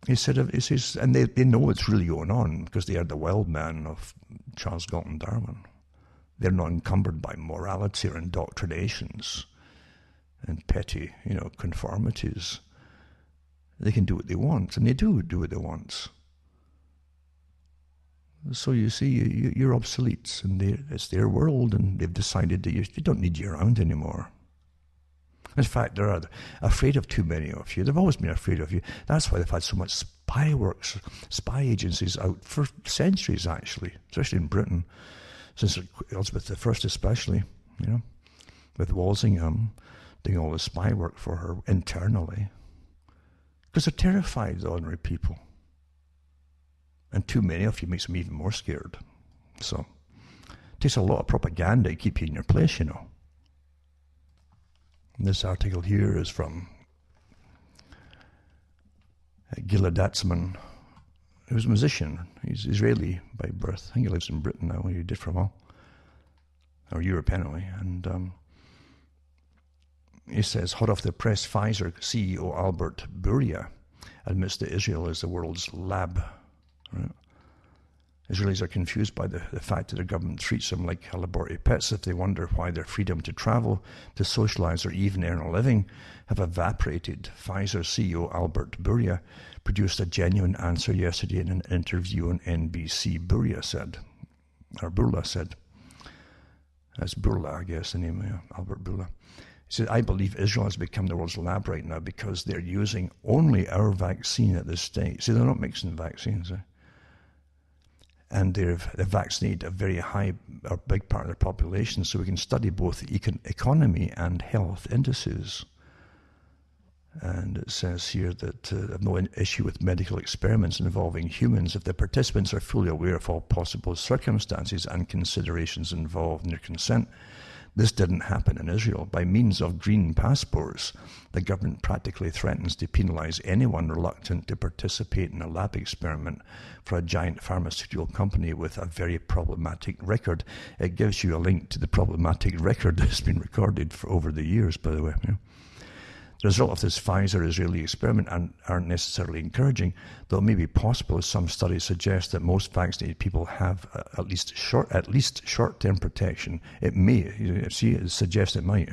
he said, and they know what's really going on because they are the wild man of Charles Galton Darwin. They're not encumbered by morality or indoctrinations and petty, conformities. They can do what they want, and they do what they want. So you see, you're obsolete, and it's their world, and they've decided that they don't need you around anymore. In fact, they're afraid of too many of you. They've always been afraid of you. That's why they've had so much spy agencies out for centuries, actually, especially in Britain, since Elizabeth I especially, with Walsingham doing all the spy work for her internally. Because they're terrified of the ordinary people. And too many of you makes them even more scared. So, it takes a lot of propaganda to keep you in your place, And this article here is from Gilad Atzmon, who's a musician. He's Israeli by birth. I think he lives in Britain now. He did for a while. Or Europe anyway. And he says, hot off the press, Pfizer CEO Albert Bourla admits that Israel is the world's lab. Right? Israelis are confused by the fact that their government treats them like laboratory pets if they wonder why their freedom to travel, to socialize, or even earn a living have evaporated. Pfizer CEO Albert Bourla produced a genuine answer yesterday in an interview on NBC. Bourla said. That's Bourla, I guess, the name, Albert Bourla. He said, I believe Israel has become the world's lab right now because they're using only our vaccine at this stage. See, they're not mixing vaccines. And they've vaccinated a very big part of their population, so we can study both economy and health indices. And it says here that they have no issue with medical experiments involving humans if the participants are fully aware of all possible circumstances and considerations involved in their consent. This didn't happen in Israel. By means of green passports, the government practically threatens to penalize anyone reluctant to participate in a lab experiment for a giant pharmaceutical company with a very problematic record. It gives you a link to the problematic record that's been recorded for over the years, by the way. The result of this Pfizer-Israeli experiment aren't necessarily encouraging, though it may be possible, as some studies suggest, that most vaccinated people have at least short-term protection. It may, it suggests it might,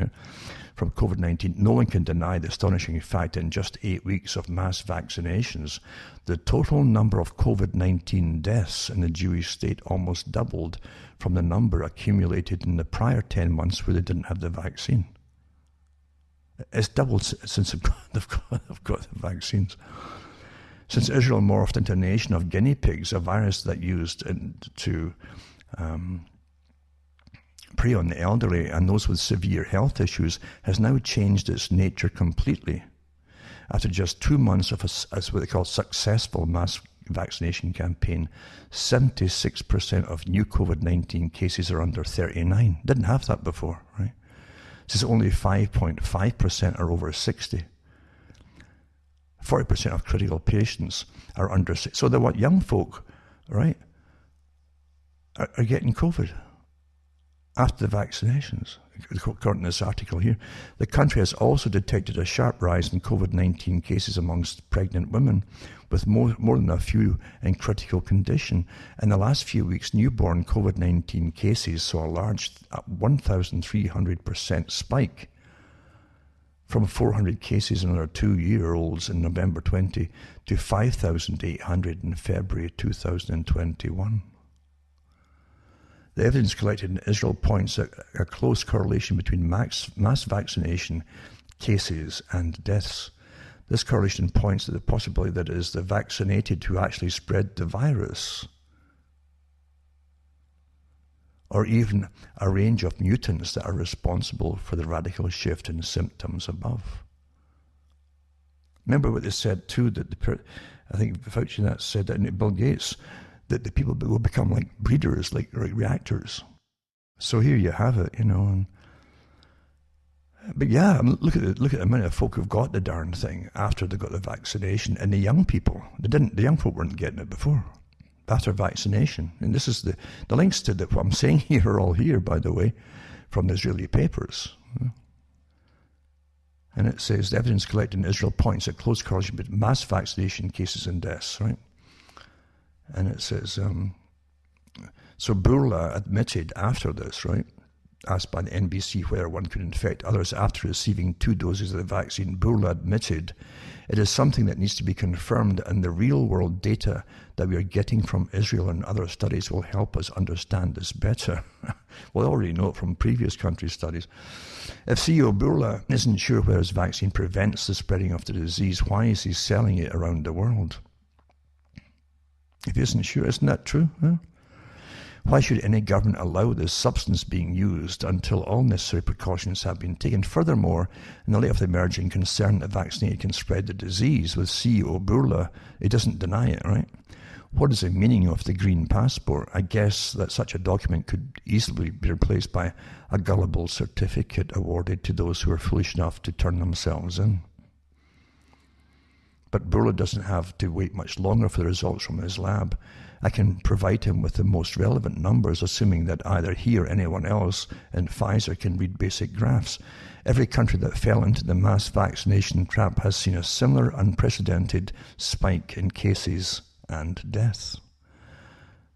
from COVID-19. No one can deny the astonishing fact that in just 8 weeks of mass vaccinations, the total number of COVID-19 deaths in the Jewish state almost doubled from the number accumulated in the prior 10 months where they didn't have the vaccine. It's doubled since they've got the vaccines. Since Israel morphed into a nation of guinea pigs, a virus that used to prey on the elderly and those with severe health issues has now changed its nature completely. After just 2 months of as what they call successful mass vaccination campaign, 76% of new COVID-19 cases are under 39. Didn't have that before, right? This is only 5.5% are over 60. 40% of critical patients are under 60. So what young folk, right, are getting COVID after the vaccinations, according to this article here. The country has also detected a sharp rise in COVID-19 cases amongst pregnant women, with more than a few in critical condition. In the last few weeks, newborn COVID-19 cases saw a large 1,300% spike, from 400 cases in under 2-year-olds in November 20 to 5,800 in February 2021. The evidence collected in Israel points at a close correlation between mass vaccination cases and deaths. This correlation points to the possibility that it is the vaccinated who actually spread the virus, or even a range of mutants that are responsible for the radical shift in symptoms above. Remember what they said too, that I think Fauci that said that, and Bill Gates, that the people will become like breeders, like reactors. So here you have it, but yeah, look at the amount of folk who've got the darn thing after they got the vaccination, and the young people, the young folk weren't getting it before, after vaccination. And this is the links to what I'm saying here are all here, by the way, from the Israeli papers. And it says the evidence collected in Israel points at close correlation between mass vaccination cases and deaths, right? And it says, so Bourla admitted after this, right, asked by the NBC whether one could infect others after receiving 2 doses of the vaccine, Bourla admitted it is something that needs to be confirmed, and the real-world data that we are getting from Israel and other studies will help us understand this better. Well, I already know it from previous country studies. If CEO Bourla isn't sure whether his vaccine prevents the spreading of the disease, why is he selling it around the world? If he isn't sure, isn't that true? Huh? Why should any government allow this substance being used until all necessary precautions have been taken? Furthermore, in the light of the emerging concern that vaccinated can spread the disease, with CEO Bourla, he doesn't deny it, right? What is the meaning of the green passport? I guess that such a document could easily be replaced by a gullible certificate awarded to those who are foolish enough to turn themselves in. But Bourla doesn't have to wait much longer for the results from his lab. I can provide him with the most relevant numbers, assuming that either he or anyone else in Pfizer can read basic graphs. Every country that fell into the mass vaccination trap has seen a similar unprecedented spike in cases and deaths.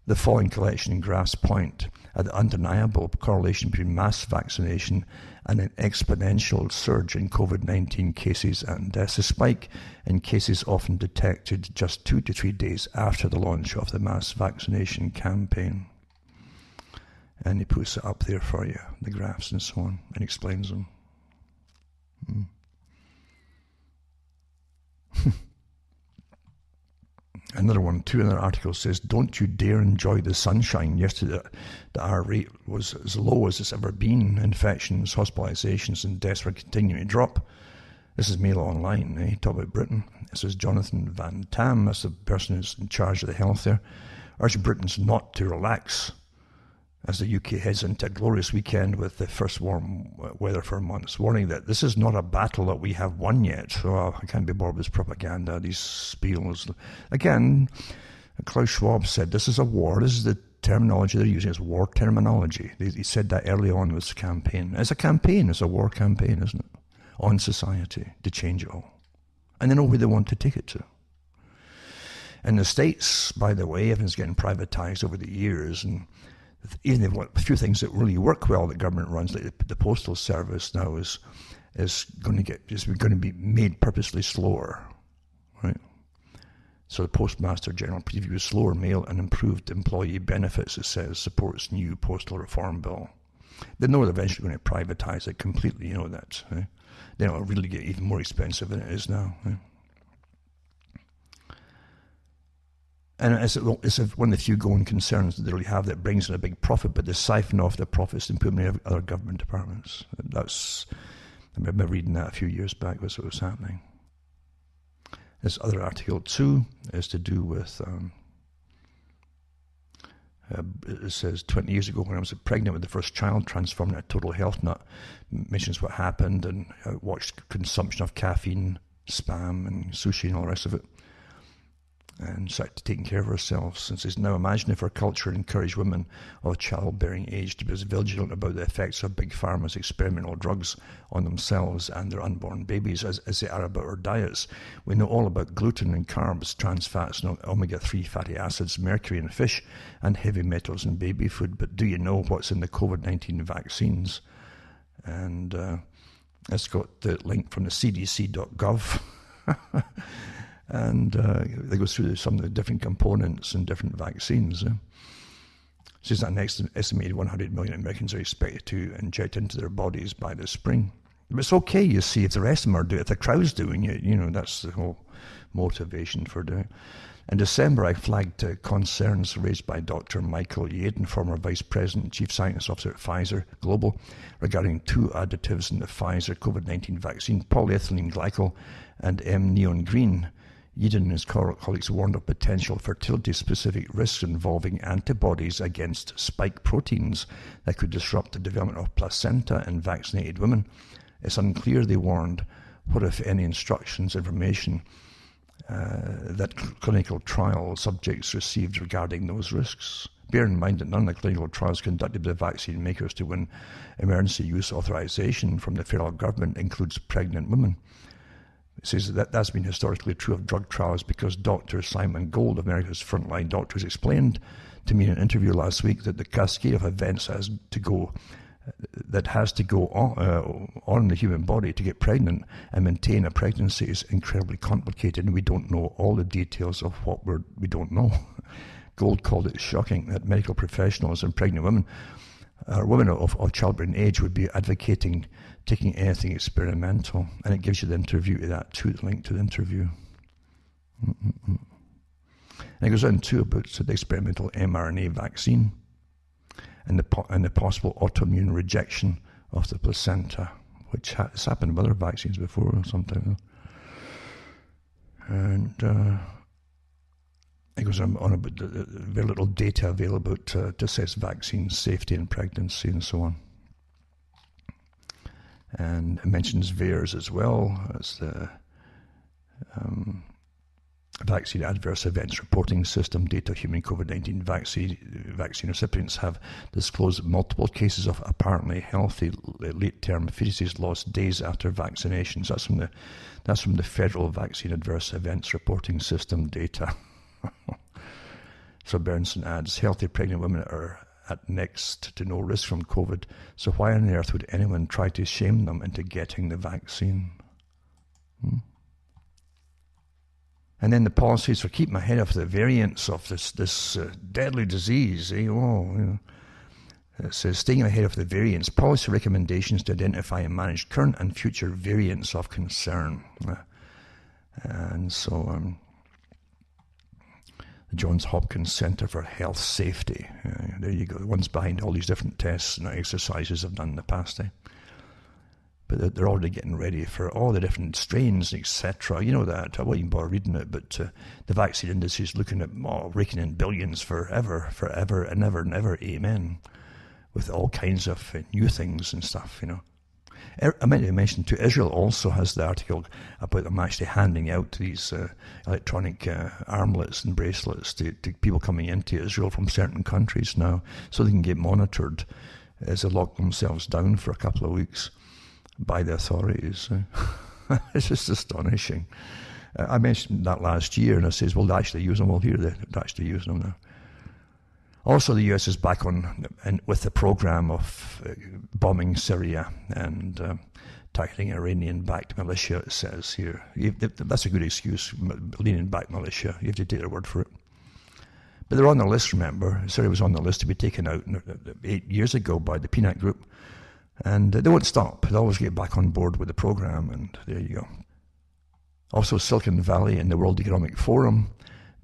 The following collection and graphs point at the undeniable correlation between mass vaccination and an exponential surge in COVID-19 cases and deaths. A spike in cases often detected just 2 to 3 days after the launch of the mass vaccination campaign. And he puts it up there for you, the graphs and so on, and explains them. Another one, too, another article says, don't you dare enjoy the sunshine. Yesterday, the R rate was as low as it's ever been. Infections, hospitalizations, and deaths were continuing to drop. This is Mail Online, talk about Britain. This is Jonathan Van Tam, that's the person who's in charge of the health there, urged Britons not to relax as the UK heads into a glorious weekend with the first warm weather for months, warning that this is not a battle that we have won yet. So I can't be bored with this propaganda, these spiels. Again, Klaus Schwab said this is a war. This is the terminology they're using, is war terminology. He said that early on with this campaign. It's a campaign, it's a war campaign, isn't it? On society to change it all. And they know where they want to take it to. In the States, by the way, everything's getting privatized over the years, and even they've got a few things that really work well that government runs, like the postal service now is going to be made purposely slower, right? So the Postmaster General previews slower mail and improved employee benefits, it says, supports new postal reform bill. They know they're eventually going to privatize it completely, you know that. Right? Then it'll really get even more expensive than it is now. Right? And it's one of the few going concerns that they really have that brings in a big profit, but they siphon off the profits and put them in other government departments. I remember reading that a few years back. Was what was happening. This other article too is to do with. It says 20 years ago when I was pregnant with the first child, transformed into a total health nut. Mentions what happened and watched consumption of caffeine, spam, and sushi and all the rest of it. And started taking care of ourselves. And says, now imagine if our culture encouraged women of childbearing age to be as vigilant about the effects of big pharma's experimental drugs on themselves and their unborn babies as they are about our diets. We know all about gluten and carbs, trans fats and omega-3 fatty acids, mercury in fish, and heavy metals in baby food. But do you know what's in the COVID-19 vaccines? And it's got the link from the cdc.gov. And they go through some of the different components and different vaccines. It says that an estimated 100 million Americans are expected to inject into their bodies by this spring. But it's okay, you see, if the rest of them are doing it, if the crowd's doing it, that's the whole motivation for doing it. In December, I flagged concerns raised by Dr. Michael Yaden, former Vice President and Chief Scientist Officer at Pfizer Global, regarding two additives in the Pfizer COVID-19 vaccine, polyethylene glycol and M-neon green. Yaden and his colleagues warned of potential fertility-specific risks involving antibodies against spike proteins that could disrupt the development of placenta in vaccinated women. It's unclear, they warned, what, if any, information that clinical trial subjects received regarding those risks. Bear in mind that none of the clinical trials conducted by the vaccine makers to win emergency use authorization from the federal government includes pregnant women. It says that that's been historically true of drug trials because Dr. Simon Gold, America's frontline doctors, explained to me in an interview last week that the cascade of events has to go on in the human body to get pregnant and maintain a pregnancy is incredibly complicated, and we don't know all the details of what we don't know. Gold called it shocking that medical professionals and pregnant women, or women of childbearing age, would be advocating taking anything experimental. And it gives you the interview to that too, the link to the interview. And it goes on too about the experimental mRNA vaccine and the possible autoimmune rejection of the placenta, which has happened with other vaccines before sometimes. And it goes on about the very little data available to assess vaccine safety in pregnancy and so on. And it mentions VAERS as well as the Vaccine Adverse Events Reporting System. Data human COVID-19 vaccine recipients have disclosed multiple cases of apparently healthy late-term fetuses lost days after vaccinations. That's from the Federal Vaccine Adverse Events Reporting System data. So Berenson adds, healthy pregnant women are at next to no risk from COVID, so why on earth would anyone try to shame them into getting the vaccine? And then the policies for keeping ahead of the variants of this deadly disease. It says, staying ahead of the variants, policy recommendations to identify and manage current and future variants of concern. And so the Johns Hopkins Center for Health Safety, there you go, the ones behind all these different tests and exercises I've done in the past. But they're already getting ready for all the different strains, etc. You know that. I won't even bother reading it, but the vaccine industry is looking at raking in billions forever and ever, amen, with all kinds of new things and stuff, I meant to mention too, Israel also has the article about them actually handing out these electronic armlets and bracelets to people coming into Israel from certain countries now, so they can get monitored as they lock themselves down for a couple of weeks by the authorities. It's just astonishing. I mentioned that last year, and I says, well, they actually use them. Well, here they're actually using them now. Also, the US is back on with the program of bombing Syria and tackling Iranian-backed militia, it says here. That's a good excuse, Iranian-backed militia. You have to take their word for it. But they're on the list, remember. Syria was on the list to be taken out 8 years ago by the Peanut Group. And they won't stop. They'll always get back on board with the program, and there you go. Also, Silicon Valley and the World Economic Forum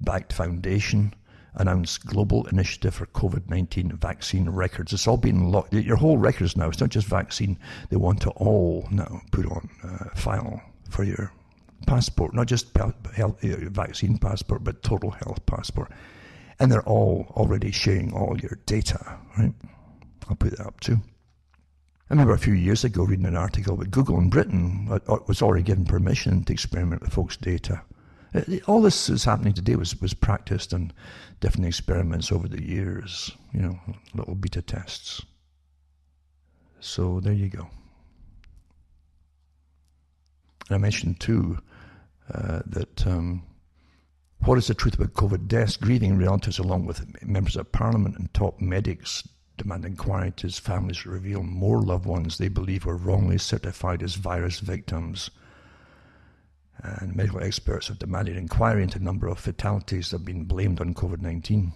backed foundation announced global initiative for COVID-19 vaccine records. It's all been locked. Your whole records now, it's not just vaccine. They want to all now put on file for your passport, not just health, vaccine passport, but total health passport. And they're all already sharing all your data, right? I'll put that up too. I remember a few years ago reading an article that Google in Britain was already given permission to experiment with folks' data. All this is happening today was practiced on different experiments over the years, little beta tests. So there you go. And I mentioned too that what is the truth about COVID deaths? Grieving relatives along with members of parliament and top medics demand inquiry to his families to reveal more loved ones they believe were wrongly certified as virus victims. And medical experts have demanded inquiry into a number of fatalities that have been blamed on COVID-19.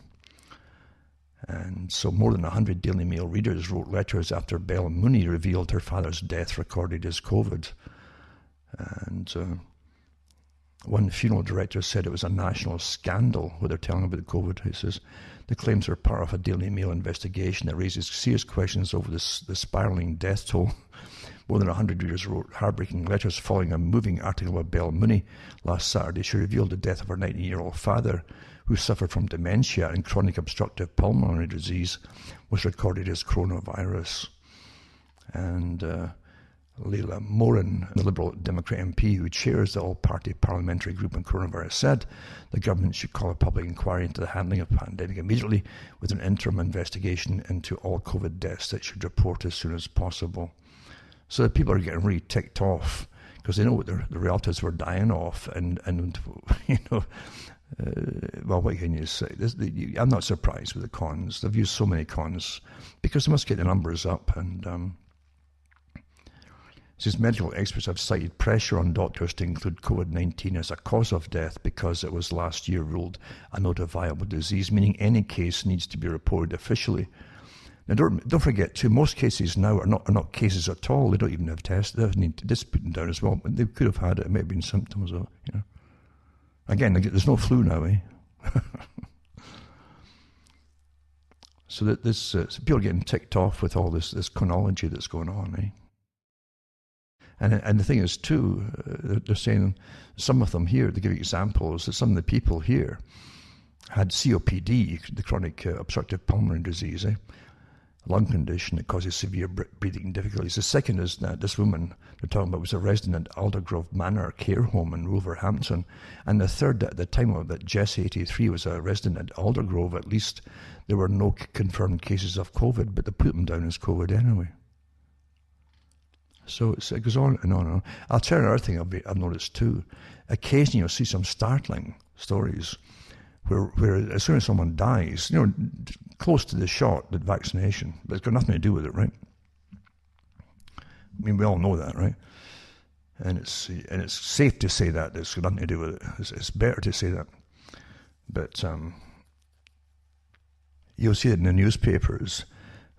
And so more than 100 Daily Mail readers wrote letters after Belle Mooney revealed her father's death recorded as COVID. And one funeral director said it was a national scandal what they're telling about COVID. He says the claims are part of a Daily Mail investigation that raises serious questions over the spiralling death toll. More than 100 readers wrote heartbreaking letters following a moving article of Belle Mooney last Saturday. She revealed the death of her 90-year-old father, who suffered from dementia and chronic obstructive pulmonary disease, was recorded as coronavirus. And Leila Morin, the Liberal Democrat MP who chairs the all-party parliamentary group on coronavirus, said the government should call a public inquiry into the handling of the pandemic immediately with an interim investigation into all COVID deaths that should report as soon as possible. So people are getting really ticked off because they know what the relatives were dying of, and well, what can you say? I'm not surprised with the cons. They've used so many cons because they must get the numbers up. And says medical experts have cited pressure on doctors to include COVID-19 as a cause of death because it was last year ruled a notifiable disease, meaning any case needs to be reported officially. Now, don't forget, too, most cases now are not cases at all. They don't even have tests. They need to just put them down as well. But they could have had it. It may have been symptoms of it, Again, there's no flu now, eh? So that so people are getting ticked off with all this chronology that's going on, eh? And the thing is, too, they're saying, some of them here, they give examples, that some of the people here had COPD, the chronic obstructive pulmonary disease, lung condition that causes severe breathing difficulties. The second is that this woman they're talking about was a resident at Aldergrove Manor care home in Wolverhampton. And the third, at the time of that Jess 83 was a resident at Aldergrove, at least there were no confirmed cases of COVID, but they put them down as COVID anyway. So it goes on and on and on. I'll tell you another thing I've noticed too. Occasionally you'll see some startling stories where as soon as someone dies, close to the shot, the vaccination, but it's got nothing to do with it, right? I mean, we all know that, right? And it's safe to say that it's got nothing to do with it. It's better to say that. But you'll see it in the newspapers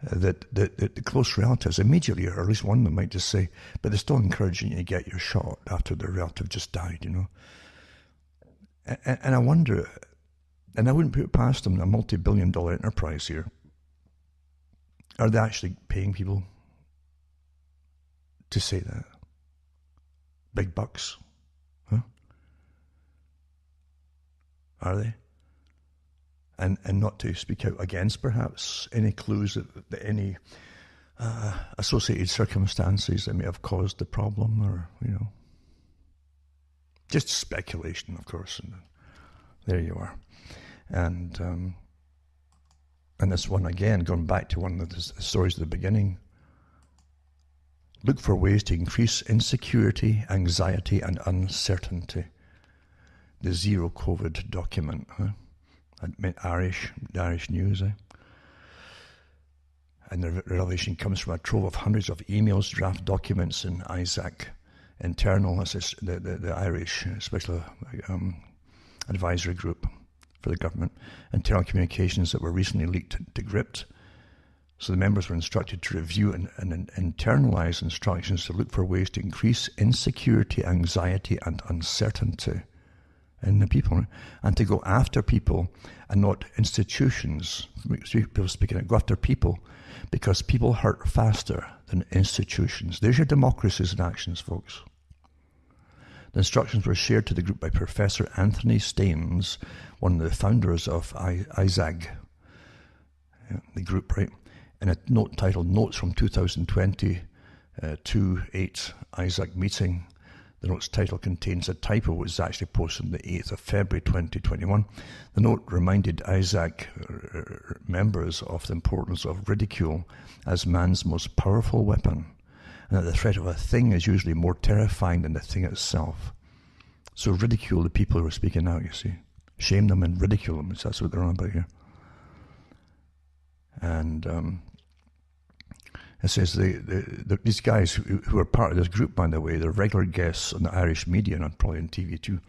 that the close relatives immediately, or at least one of them might just say, but they're still encouraging you to get your shot after their relative just died, And I wonder, and I wouldn't put it past them, a multi-billion-dollar enterprise here. Are they actually paying people to say that? Big bucks? Huh? Are they? And not to speak out against, perhaps, any clues that any associated circumstances that may have caused the problem, or, just speculation, of course. And there you are. And this one, again, going back to one of the stories at the beginning, look for ways to increase insecurity, anxiety, and uncertainty. The Zero COVID document, huh? Irish news, eh? And the revelation comes from a trove of hundreds of emails, draft documents, and ISAC internal, the Irish special advisory group for the government, internal communications that were recently leaked to Gript. So the members were instructed to review and internalize instructions to look for ways to increase insecurity, anxiety, and uncertainty. in the people, and to go after people and not institutions. People speaking of go after people, because people hurt faster than institutions. There's your democracies in actions, folks. The instructions were shared to the group by Professor Anthony Staines, one of the founders of ISAG, the group, right? In a note titled Notes from 2020 2/8 ISAG meeting. The note's title contains a typo, which was actually posted on the 8th of February 2021. The note reminded ISAG members of the importance of ridicule as man's most powerful weapon, and that the threat of a thing is usually more terrifying than the thing itself. So ridicule the people who are speaking out, you see. Shame them and ridicule them, that's what they're on about here. And it says these guys who are part of this group, by the way, they're regular guests on the Irish media and probably on TV too,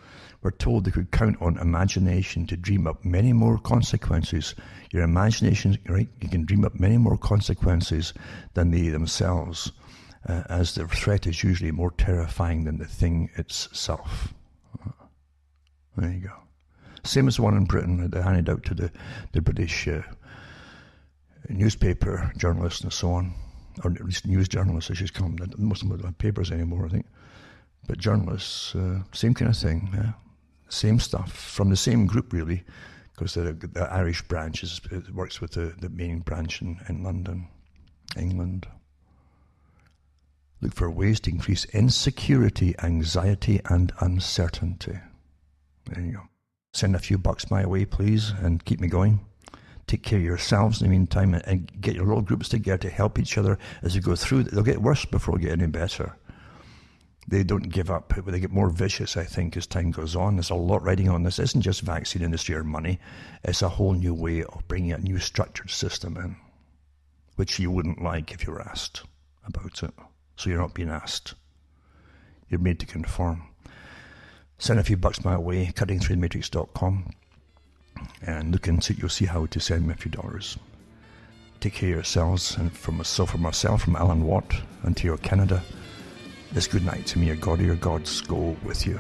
were told they could count on imagination to dream up many more consequences. Your imagination, right? You can dream up many more consequences than they themselves, as the threat is usually more terrifying than the thing itself. There you go. Same as the one in Britain that they handed out to the British newspaper journalists and so on. Or at least news journalists, I should call them. Most of them don't have papers anymore, I think. But journalists, same kind of thing. Yeah? Same stuff from the same group, really, because the Irish branch works with the main branch in London, England. Look for ways to increase insecurity, anxiety, and uncertainty. There you go. Send a few bucks my way, please, and keep me going. Take care of yourselves in the meantime, and get your little groups together to help each other as you go through. They'll get worse before they get any better. They don't give up, but they get more vicious, I think, as time goes on. There's a lot riding on this. It isn't just vaccine industry or money. It's a whole new way of bringing a new structured system in, which you wouldn't like if you were asked about it. So you're not being asked. You're made to conform. Send a few bucks my way, CuttingThroughtheMatrix.com. And look into it, you'll see how to send me a few dollars. Take care of yourselves, and from myself, from Alan Watt, Ontario, Canada, this good night to me. Your God or your gods go with you.